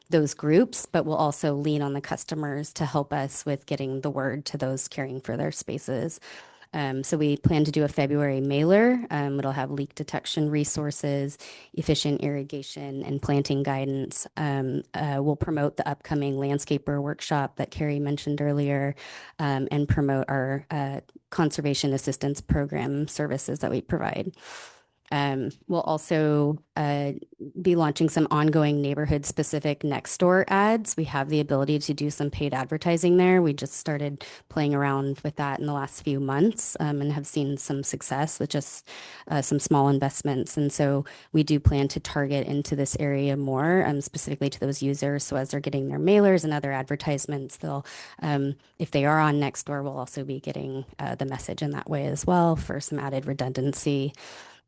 those groups, but we'll also lean on the customers to help us with getting the word to those caring for their spaces. So we plan to do a February mailer. It'll have leak detection resources, efficient irrigation, and planting guidance. We'll promote the upcoming landscaper workshop that Carrie mentioned earlier, and promote our conservation assistance program services that we provide. We'll also be launching some ongoing neighborhood-specific Nextdoor ads. We have the ability to do some paid advertising there. We just started playing around with that in the last few months, and have seen some success with just some small investments. And so we do plan to target into this area more, specifically to those users. So as they're getting their mailers and other advertisements, they'll, if they are on Nextdoor, we'll also be getting the message in that way as well for some added redundancy.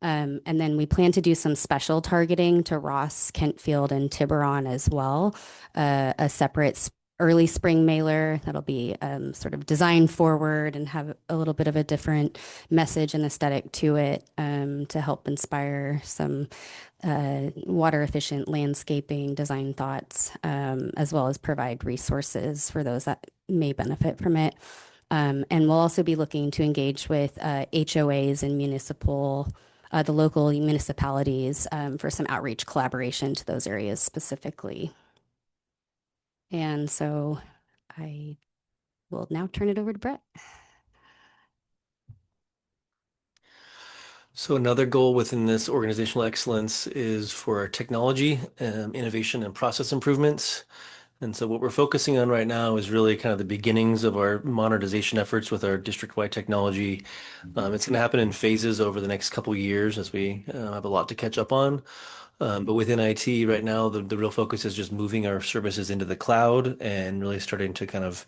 And then we plan to do some special targeting to Ross, Kentfield, and Tiburon as well. A separate early spring mailer that'll be sort of design forward and have a little bit of a different message and aesthetic to it, to help inspire some water efficient landscaping design thoughts, as well as provide resources for those that may benefit from it. And we'll also be looking to engage with HOAs and the local municipalities for some outreach collaboration to those areas specifically. And so I will now turn it over to Brett. So another goal within this organizational excellence is for our technology, innovation, and process improvements. And so what we're focusing on right now is really kind of the beginnings of our modernization efforts with our district-wide technology. It's going to happen in phases over the next couple of years as we have a lot to catch up on. But within IT right now, the real focus is just moving our services into the cloud and really starting to kind of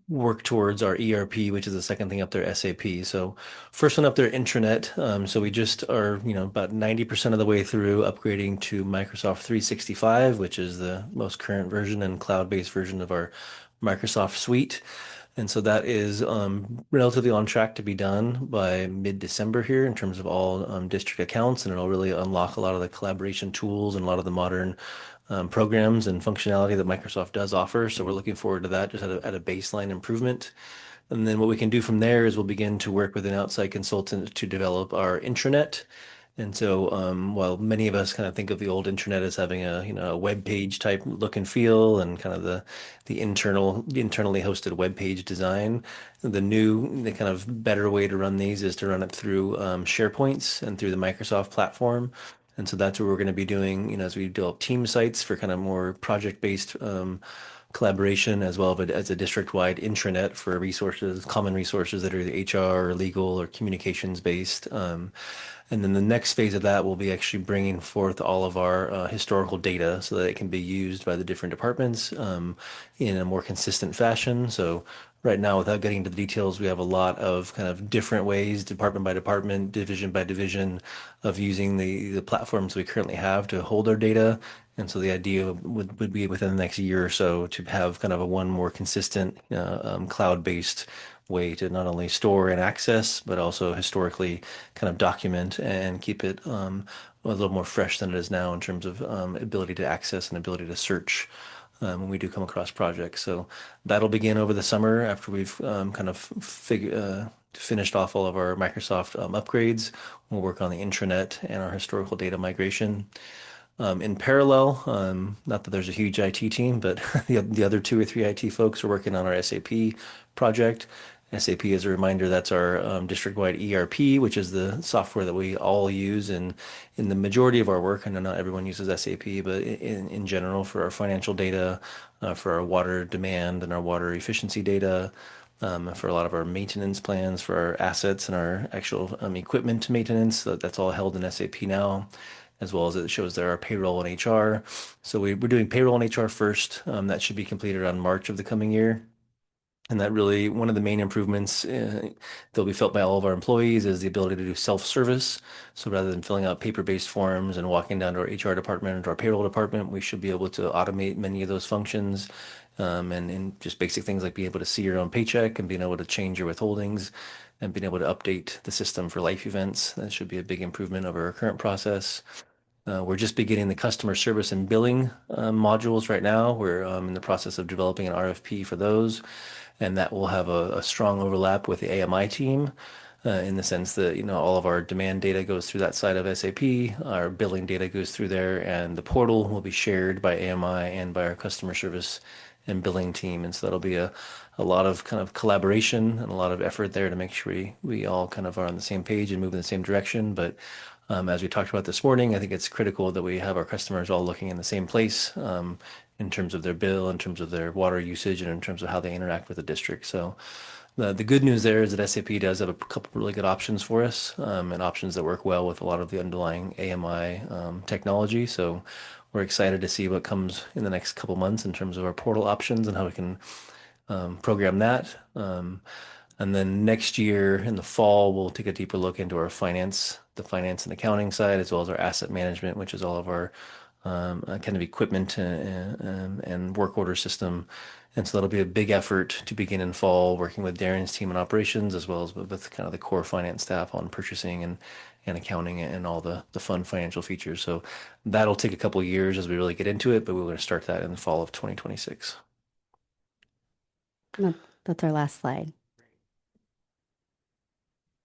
work towards our ERP, which is the second thing up there, SAP. So first one up there, intranet. So we just are, about 90% of the way through upgrading to Microsoft 365, which is the most current version and cloud-based version of our Microsoft suite. And so that is relatively on track to be done by mid-December here in terms of all district accounts, and it'll really unlock a lot of the collaboration tools and a lot of the modern programs and functionality that Microsoft does offer. So we're looking forward to that just at a baseline improvement. And then what we can do from there is we'll begin to work with an outside consultant to develop our intranet. And so while many of us kind of think of the old intranet as having a web page type look and feel and kind of the internally hosted web page design, the kind of better way to run these is to run it through SharePoints and through the Microsoft platform. And so that's what we're going to be doing, as we develop team sites for kind of more project-based collaboration, as well as a district-wide intranet for resources, common resources that are either HR or legal or communications-based. And then the next phase of that will be actually bringing forth all of our historical data so that it can be used by the different departments in a more consistent fashion. So right now, without getting into the details, we have a lot of kind of different ways, department by department, division by division, of using the platforms we currently have to hold our data. And so the idea would be within the next year or so to have kind of a one more consistent cloud-based way to not only store and access, but also historically kind of document and keep it a little more fresh than it is now in terms of ability to access and ability to search when we do come across projects. So that'll begin over the summer after we've kind of finished off all of our Microsoft upgrades. We'll work on the intranet and our historical data migration. In parallel, not that there's a huge IT team, but the other 2 or 3 IT folks are working on our SAP project. SAP, as a reminder, that's our district-wide ERP, which is the software that we all use in the majority of our work. I know not everyone uses SAP, but in general, for our financial data, for our water demand and our water efficiency data, for a lot of our maintenance plans for our assets and our actual equipment maintenance. That's all held in SAP now, as well as it shows there are payroll and HR. So we're doing payroll and HR first. That should be completed on March of the coming year. And that really, one of the main improvements that'll be felt by all of our employees is the ability to do self-service. So rather than filling out paper-based forms and walking down to our HR department or our payroll department, we should be able to automate many of those functions and just basic things like being able to see your own paycheck and being able to change your withholdings and being able to update the system for life events. That should be a big improvement over our current process. We're just beginning the customer service and billing modules right now. We're in the process of developing an RFP for those, and that will have a strong overlap with the AMI team in the sense that, you know, all of our demand data goes through that side of SAP, our billing data goes through there, and the portal will be shared by AMI and by our customer service and billing team. And so that'll be a lot of kind of collaboration and a lot of effort there to make sure we all kind of are on the same page and move in the same direction. But as we talked about this morning, I think it's critical that we have our customers all looking in the same place in terms of their bill, in terms of their water usage, and in terms of how they interact with the district. So the good news there is that SAP does have a couple really good options for us and options that work well with a lot of the underlying AMI technology. So we're excited to see what comes in the next couple months in terms of our portal options and how we can program that. And then next year in the fall, we'll take a deeper look into our finance, the finance and accounting side, as well as our asset management, which is all of our kind of equipment and work order system. And so that'll be a big effort to begin in fall, working with Darren's team in operations, as well as with kind of the core finance staff on purchasing and accounting and all the fun financial features. So that'll take a couple of years as we really get into it, but we're going to start that in the fall of 2026. That's our last slide.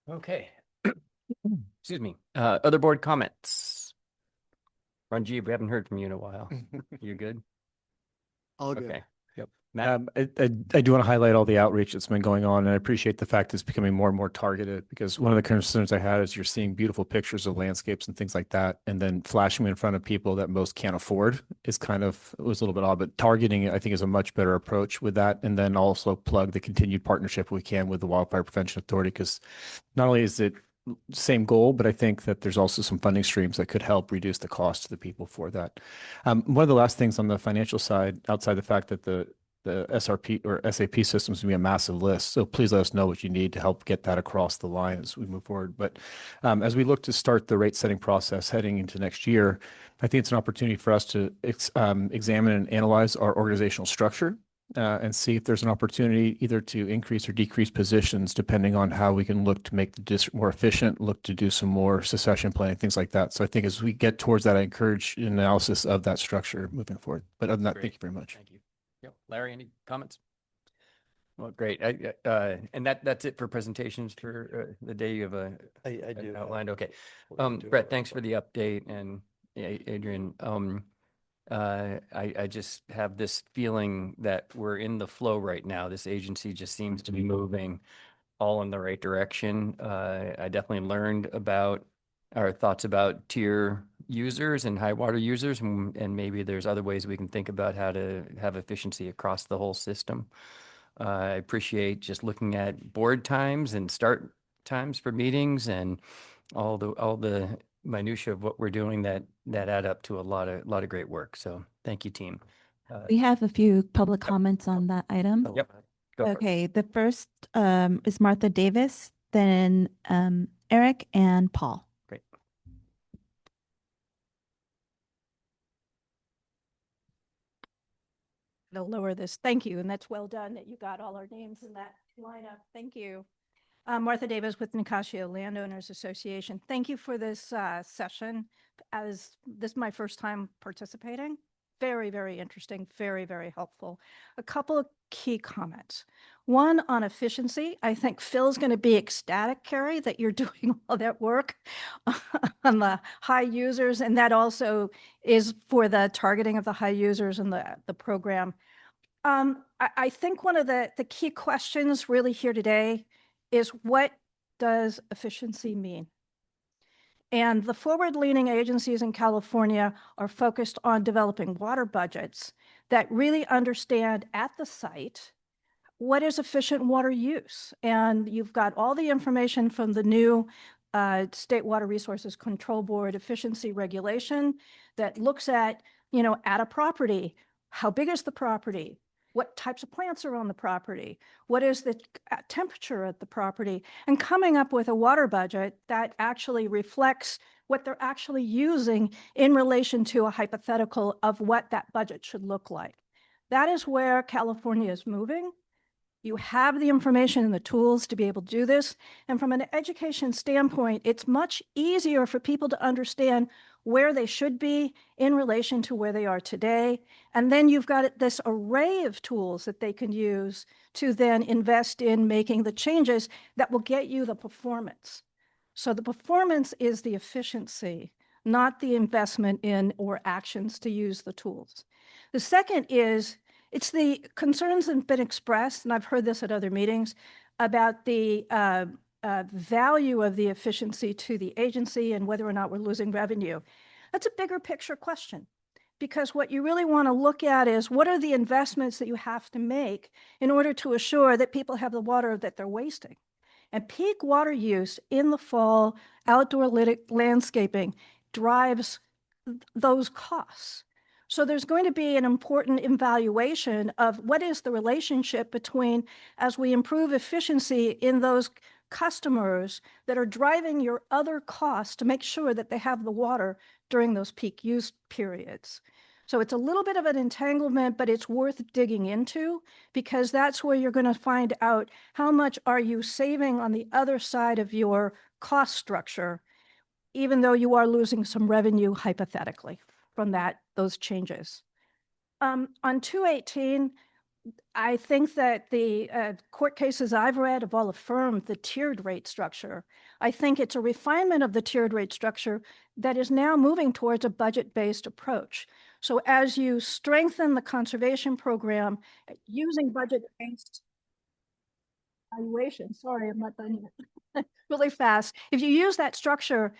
Okay. Excuse me. Other board comments? Ranjiv, we haven't heard from you in a while. You good? All good. Okay. Yep. Matt? I do want to highlight all the outreach that's been going on, and I appreciate the fact it's becoming more and more targeted, because one of the concerns I had is you're seeing beautiful pictures of landscapes and things like that, and then flashing them in front of people that most can't afford is it was a little bit odd, but targeting it, I think, is a much better approach with that. And then also plug the continued partnership we can with the Wildfire Prevention Authority, because not only is it same goal, but I think that there's also some funding streams that could help reduce the cost to the people for that. One of the last things on the financial side, outside the fact that the SRP or SAP systems will be a massive list. So please let us know what you need to help get that across the line as we move forward. But as we look to start the rate setting process heading into next year, I think it's an opportunity for us to examine and analyze our organizational structure and see if there's an opportunity either to increase or decrease positions depending on how we can look to make the district more efficient, look to do some more succession planning, things like that. So I think as we get towards that, I encourage an analysis of that structure moving forward. But other than that, thank you very much. Thank you. Yep. Larry, any comments? Well, great. And that's it for presentations for the day you have I do outlined. Okay. we'll do Brett, it. thanks for the update. And Adrian, I just have this feeling that we're in the flow right now. This agency just seems to be moving all in the right direction. I definitely learned about our thoughts about tier users and high water users, and maybe there's other ways we can think about how to have efficiency across the whole system. I appreciate just looking at board times and start times for meetings and all the minutia of what we're doing that add up to a lot of great work. So thank you, team. We have a few public comments on that item. Yep. Go for it. Okay, the first is Martha Davis, then Eric and Paul. Great. They'll lower this. Thank you. And that's well done that you got all our names in that lineup. Thank you. Martha Davis with Nicasio Landowners Association. Thank you for this session. As this is my first time participating. Very, very interesting. Very, very helpful. A couple of key comments. One on efficiency. I think Phil's going to be ecstatic, Carrie, that you're doing all that work on the high users. And that also is for the targeting of the high users in the program. I think one of the key questions really here today is, what does efficiency mean? And the forward-leaning agencies in California are focused on developing water budgets that really understand at the site what is efficient water use. And you've got all the information from the new State Water Resources Control Board efficiency regulation that looks at, at a property, how big is the property? What types of plants are on the property? What is the temperature at the property? And coming up with a water budget that actually reflects what they're actually using in relation to a hypothetical of what that budget should look like. That is where California is moving. You have the information and the tools to be able to do this. And from an education standpoint, it's much easier for people to understand where they should be in relation to where they are today. And then you've got this array of tools that they can use to then invest in making the changes that will get you the performance. So the performance is the efficiency, not the investment in or actions to use the tools. The second is, it's the concerns that have been expressed, and I've heard this at other meetings, about the value of the efficiency to the agency and whether or not we're losing revenue. That's a bigger picture question, because what you really want to look at is, what are the investments that you have to make in order to assure that people have the water that they're wasting? And peak water use in the fall, outdoor landscaping drives those costs. So there's going to be an important evaluation of what is the relationship between, as we improve efficiency in those customers that are driving your other costs, to make sure that they have the water during those peak use periods. So it's a little bit of an entanglement, but it's worth digging into, because that's where you're going to find out how much are you saving on the other side of your cost structure, even though you are losing some revenue hypothetically from those changes. On 218, I think that the court cases I've read have all affirmed the tiered rate structure. I think it's a refinement of the tiered rate structure that is now moving towards a budget-based approach. So as you strengthen the conservation program using budget-based evaluation, sorry, I'm not done yet, really fast. If you use that structure,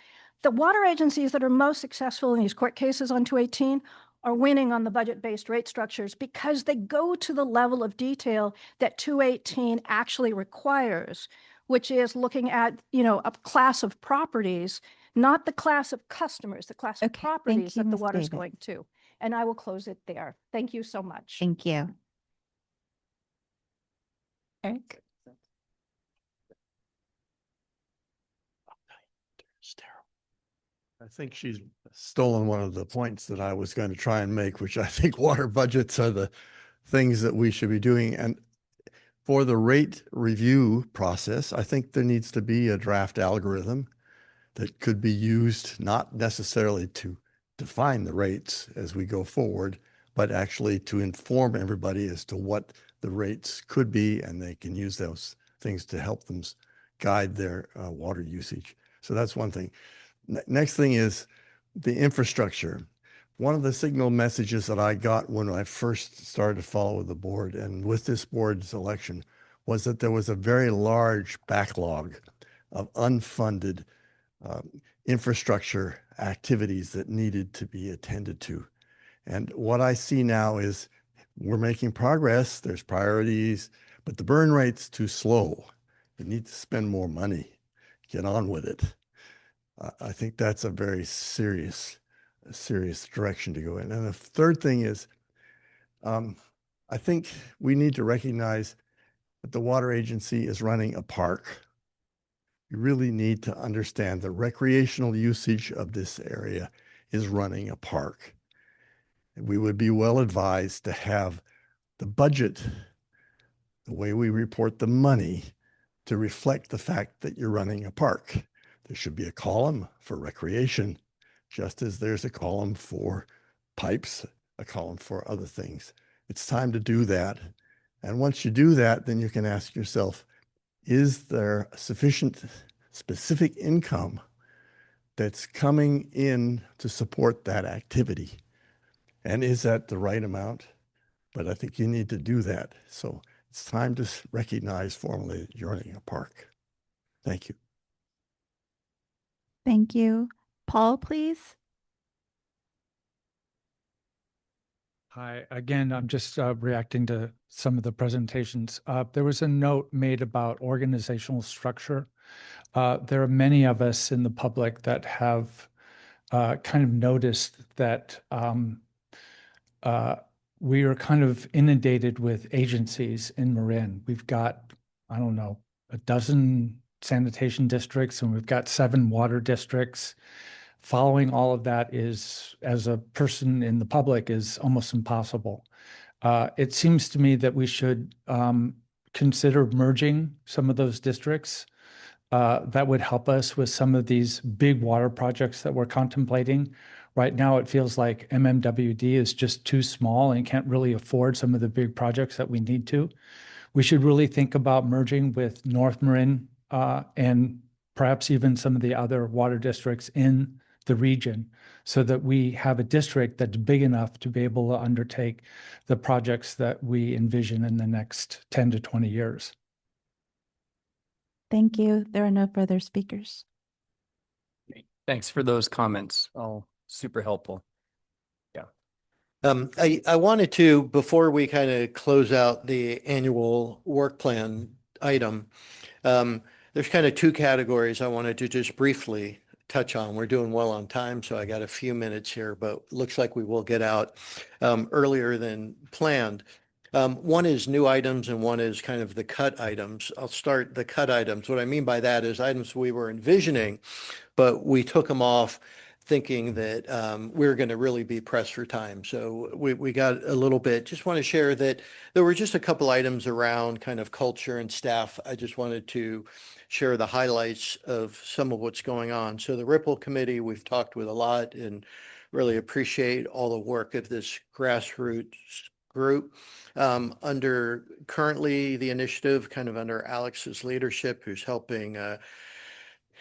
the water agencies that are most successful in these court cases on 218 are winning on the budget-based rate structures, because they go to the level of detail that 218 actually requires, which is looking at, a class of properties, not the class of customers, the class of properties that the water's going to. And I will close it there. Thank you so much. Thank you. Eric? I think she's stolen one of the points that I was going to try and make, which I think water budgets are the things that we should be doing. And for the rate review process, I think there needs to be a draft algorithm that could be used, not necessarily to define the rates as we go forward, but actually to inform everybody as to what the rates could be, and they can use those things to help them guide their water usage. So that's one thing. Next thing is the infrastructure. One of the signal messages that I got when I first started to follow the board and with this board's election was that there was a very large backlog of unfunded infrastructure activities that needed to be attended to. And what I see now is we're making progress, there's priorities, but the burn rate's too slow. We need to spend more money, get on with it. I think that's a very serious direction to go in. And the third thing is, I think we need to recognize that the water agency is running a park. You really need to understand the recreational usage of this area is running a park. We would be well advised to have the budget, the way we report the money, to reflect the fact that you're running a park. There should be a column for recreation, just as there's a column for pipes, a column for other things. It's time to do that. And once you do that, then you can ask yourself, is there sufficient specific income that's coming in to support that activity? And is that the right amount? But I think you need to do that. So it's time to recognize formally that you're running a park. Thank you. Thank you. Paul, please. Hi, again, I'm just reacting to some of the presentations. There was a note made about organizational structure. There are many of us in the public that have kind of noticed that we are kind of inundated with agencies in Marin. We've got, I don't know, a dozen sanitation districts, and we've got 7 water districts. Following all of that is, as a person in the public, is almost impossible. It seems to me that we should consider merging some of those districts. That would help us with some of these big water projects that we're contemplating. Right now, it feels like MMWD is just too small and can't really afford some of the big projects that we need to. We should really think about merging with North Marin and perhaps even some of the other water districts in the region, so that we have a district that's big enough to be able to undertake the projects that we envision in the next 10 to 20 years. Thank you. There are no further speakers. Thanks for those comments. All super helpful. Yeah. I wanted to, before we kind of close out the annual work plan item, there's kind of 2 categories I wanted to just briefly touch on. We're doing well on time, so I got a few minutes here, but looks like we will get out earlier than planned. One is new items and one is kind of the cut items. I'll start the cut items. What I mean by that is items we were envisioning, but we took them off thinking that we were going to really be pressed for time. So we got a little bit. Just want to share that there were just a couple items around kind of culture and staff. I just wanted to share the highlights of some of what's going on. So the Ripple Committee, we've talked with a lot and really appreciate all the work of this grassroots group. Under currently the initiative, kind of under Alex's leadership, who's helping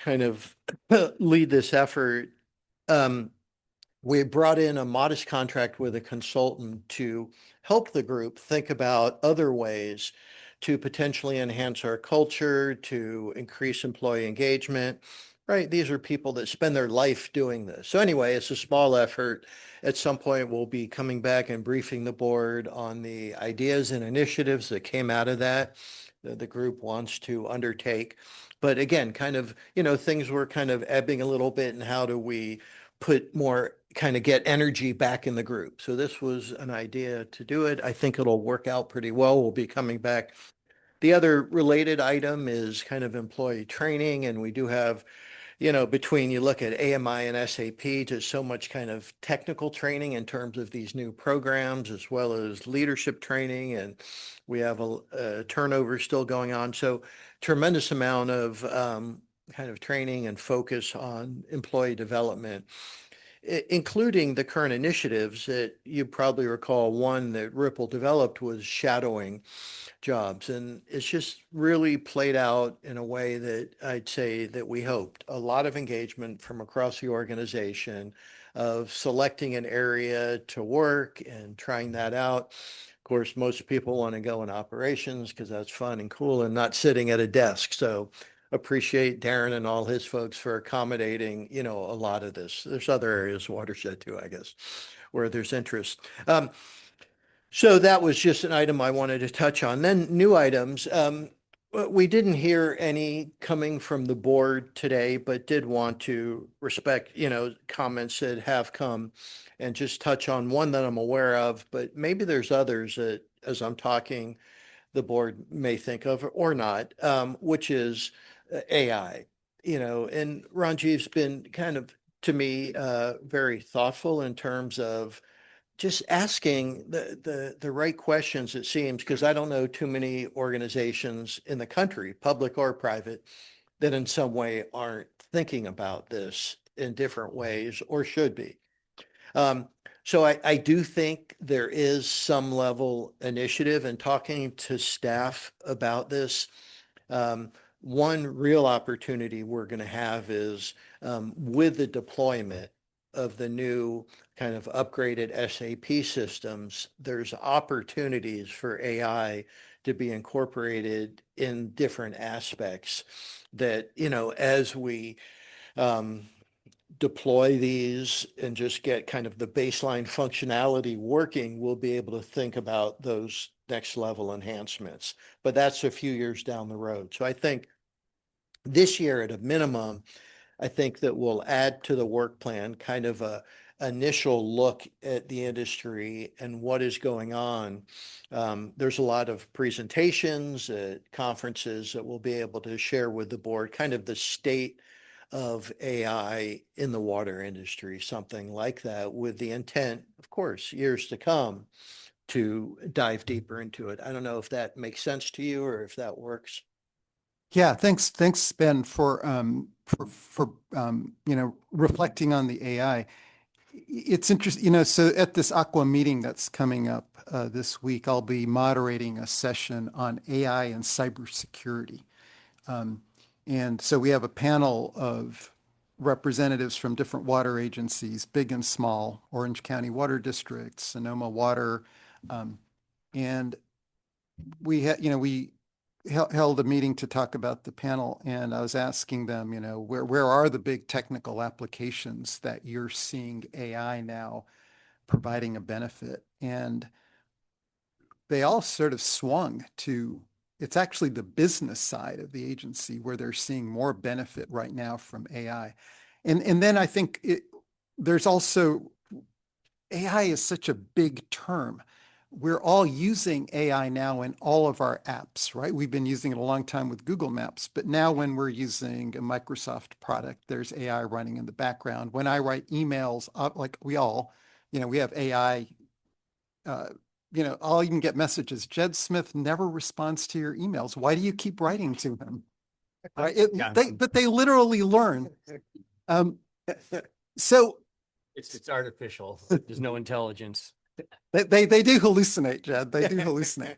kind of lead this effort. We brought in a modest contract with a consultant to help the group think about other ways to potentially enhance our culture, to increase employee engagement, right? These are people that spend their life doing this. So anyway, it's a small effort. At some point, we'll be coming back and briefing the board on the ideas and initiatives that came out of that the group wants to undertake. But again, kind of, things were kind of ebbing a little bit, and how do we put more, kind of get energy back in the group? So this was an idea to do it. I think it'll work out pretty well. We'll be coming back. The other related item is kind of employee training, and we do have, between you look at AMI and SAP, just so much kind of technical training in terms of these new programs, as well as leadership training, and we have a turnover still going on. So tremendous amount of kind of training and focus on employee development, including the current initiatives that you probably recall. One that Ripple developed was shadowing jobs, and it's just really played out in a way that I'd say that we hoped. A lot of engagement from across the organization of selecting an area to work and trying that out. Of course, most people want to go in operations because that's fun and cool and not sitting at a desk. So appreciate Darren and all his folks for accommodating, a lot of this. There's other areas, watershed too, I guess, where there's interest. So that was just an item I wanted to touch on. Then new items. We didn't hear any coming from the board today, but did want to respect, comments that have come, and just touch on one that I'm aware of, but maybe there's others that, as I'm talking, the board may think of or not, which is AI. You know, and Ranjiv's been kind of, to me, very thoughtful in terms of just asking the right questions, it seems, because I don't know too many organizations in the country, public or private, that in some way aren't thinking about this in different ways or should be. So I do think there is some level initiative in talking to staff about this. One real opportunity we're going to have is with the deployment of the new kind of upgraded SAP systems, there's opportunities for AI to be incorporated in different aspects that, you know, as we deploy these and just get kind of the baseline functionality working, we'll be able to think about those next level enhancements. But that's a few years down the road. So I think this year at a minimum, I think that we'll add to the work plan kind of a initial look at the industry and what is going on. There's a lot of presentations at conferences that we'll be able to share with the board, kind of the state of AI in the water industry, something like that, with the intent, of course, years to come to dive deeper into it. I don't know if that makes sense to you or if that works. Yeah, thanks, Ben, for you know, reflecting on the AI. It's interesting, you know, so at this Aqua meeting that's coming up this week, I'll be moderating a session on AI and cybersecurity. And so we have a panel of representatives from different water agencies, big and small, Orange County Water District, Sonoma Water. And we had, you know, we held a meeting to talk about the panel, and I was asking them, you know, where are the big technical applications that you're seeing AI now providing a benefit? And they all sort of swung to, it's actually the business side of the agency where they're seeing more benefit right now from AI. And then I think there's also, AI is such a big term. We're all using AI now in all of our apps, right? We've been using it a long time with Google Maps, but now when we're using a Microsoft product, there's AI running in the background. When I write emails, like we all, you know, we have AI. You know, I'll even get messages. Jed Smith never responds to your emails. Why do you keep writing to him? Right? But they literally learn. So It's artificial. There's no intelligence. they do hallucinate, Jed. They do hallucinate.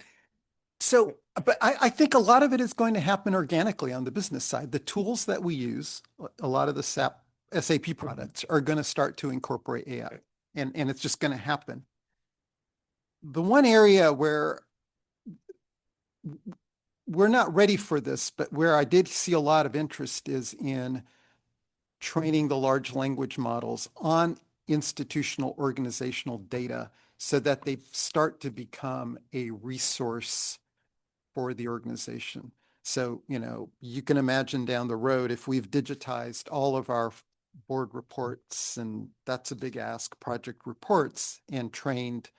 So, but I think a lot of it is going to happen organically on the business side. The tools that we use, a lot of the SAP products are going to start to incorporate AI, and it's just going to happen. The one area where we're not ready for this, but where I did see a lot of interest is in training the large language models on institutional organizational data so that they start to become a resource for the organization. So, you know, you can imagine down the road, if we've digitized all of our board reports, and that's a big ask, project reports, and trained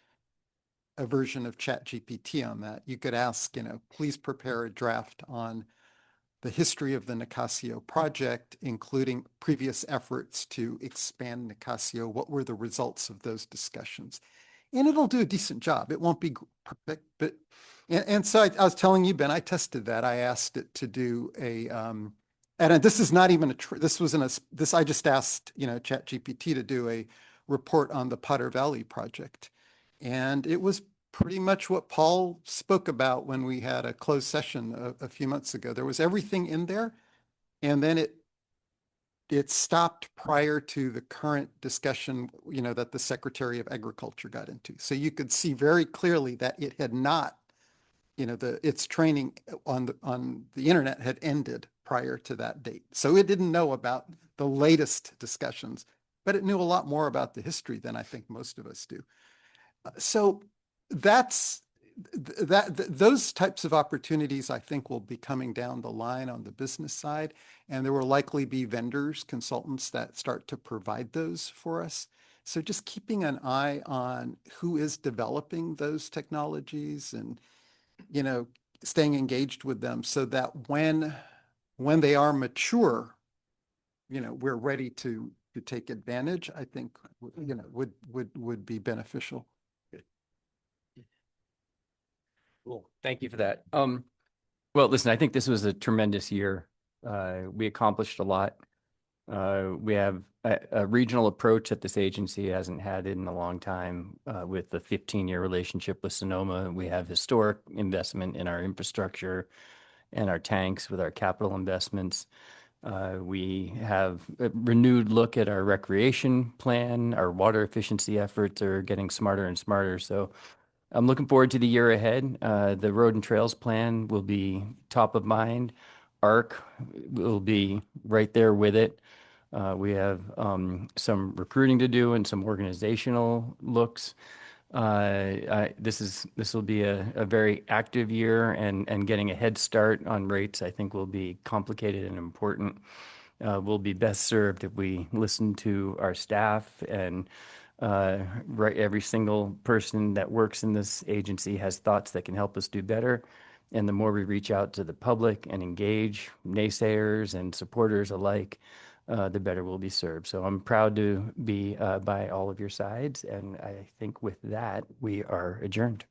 a version of ChatGPT on that, you could ask, you know, please prepare a draft on the history of the Nicasio project, including previous efforts to expand Nicasio. What were the results of those discussions? And it'll do a decent job. It won't be perfect, but, and so I was telling you, Ben, I tested that. I asked it to do a, and this is not even this wasn't I just asked, you know, ChatGPT to do a report on the Potter Valley project. And it was pretty much what Paul spoke about when we had a closed session a few months ago. There was everything in there, and then it stopped prior to the current discussion, you know, that the Secretary of Agriculture got into. So you could see very clearly that it had not, you know, its training on the internet had ended prior to that date. So it didn't know about the latest discussions, but it knew a lot more about the history than I think most of us do. So those types of opportunities, I think, will be coming down the line on the business side, and there will likely be vendors, consultants that start to provide those for us. So just keeping an eye on who is developing those technologies, and, you know, staying engaged with them so that when they are mature, we're ready to take advantage, I think, would be beneficial. Cool. Thank you for that. Well, listen, I think this was a tremendous year. We accomplished a lot. We have a regional approach that this agency hasn't had in a long time with the 15-year relationship with Sonoma. We have historic investment in our infrastructure and our tanks with our capital investments. We have a renewed look at our recreation plan. Our water efficiency efforts are getting smarter and smarter. So I'm looking forward to the year ahead. The road and trails plan will be top of mind. ARC will be right there with it. We have some recruiting to do and some organizational looks. This will be a very active year, and getting a head start on rates, I think, will be complicated and important. We'll be best served if we listen to our staff, and every single person that works in this agency has thoughts that can help us do better. And the more we reach out to the public and engage naysayers and supporters alike, the better we'll be served. So I'm proud to be by all of your sides. And I think with that, we are adjourned.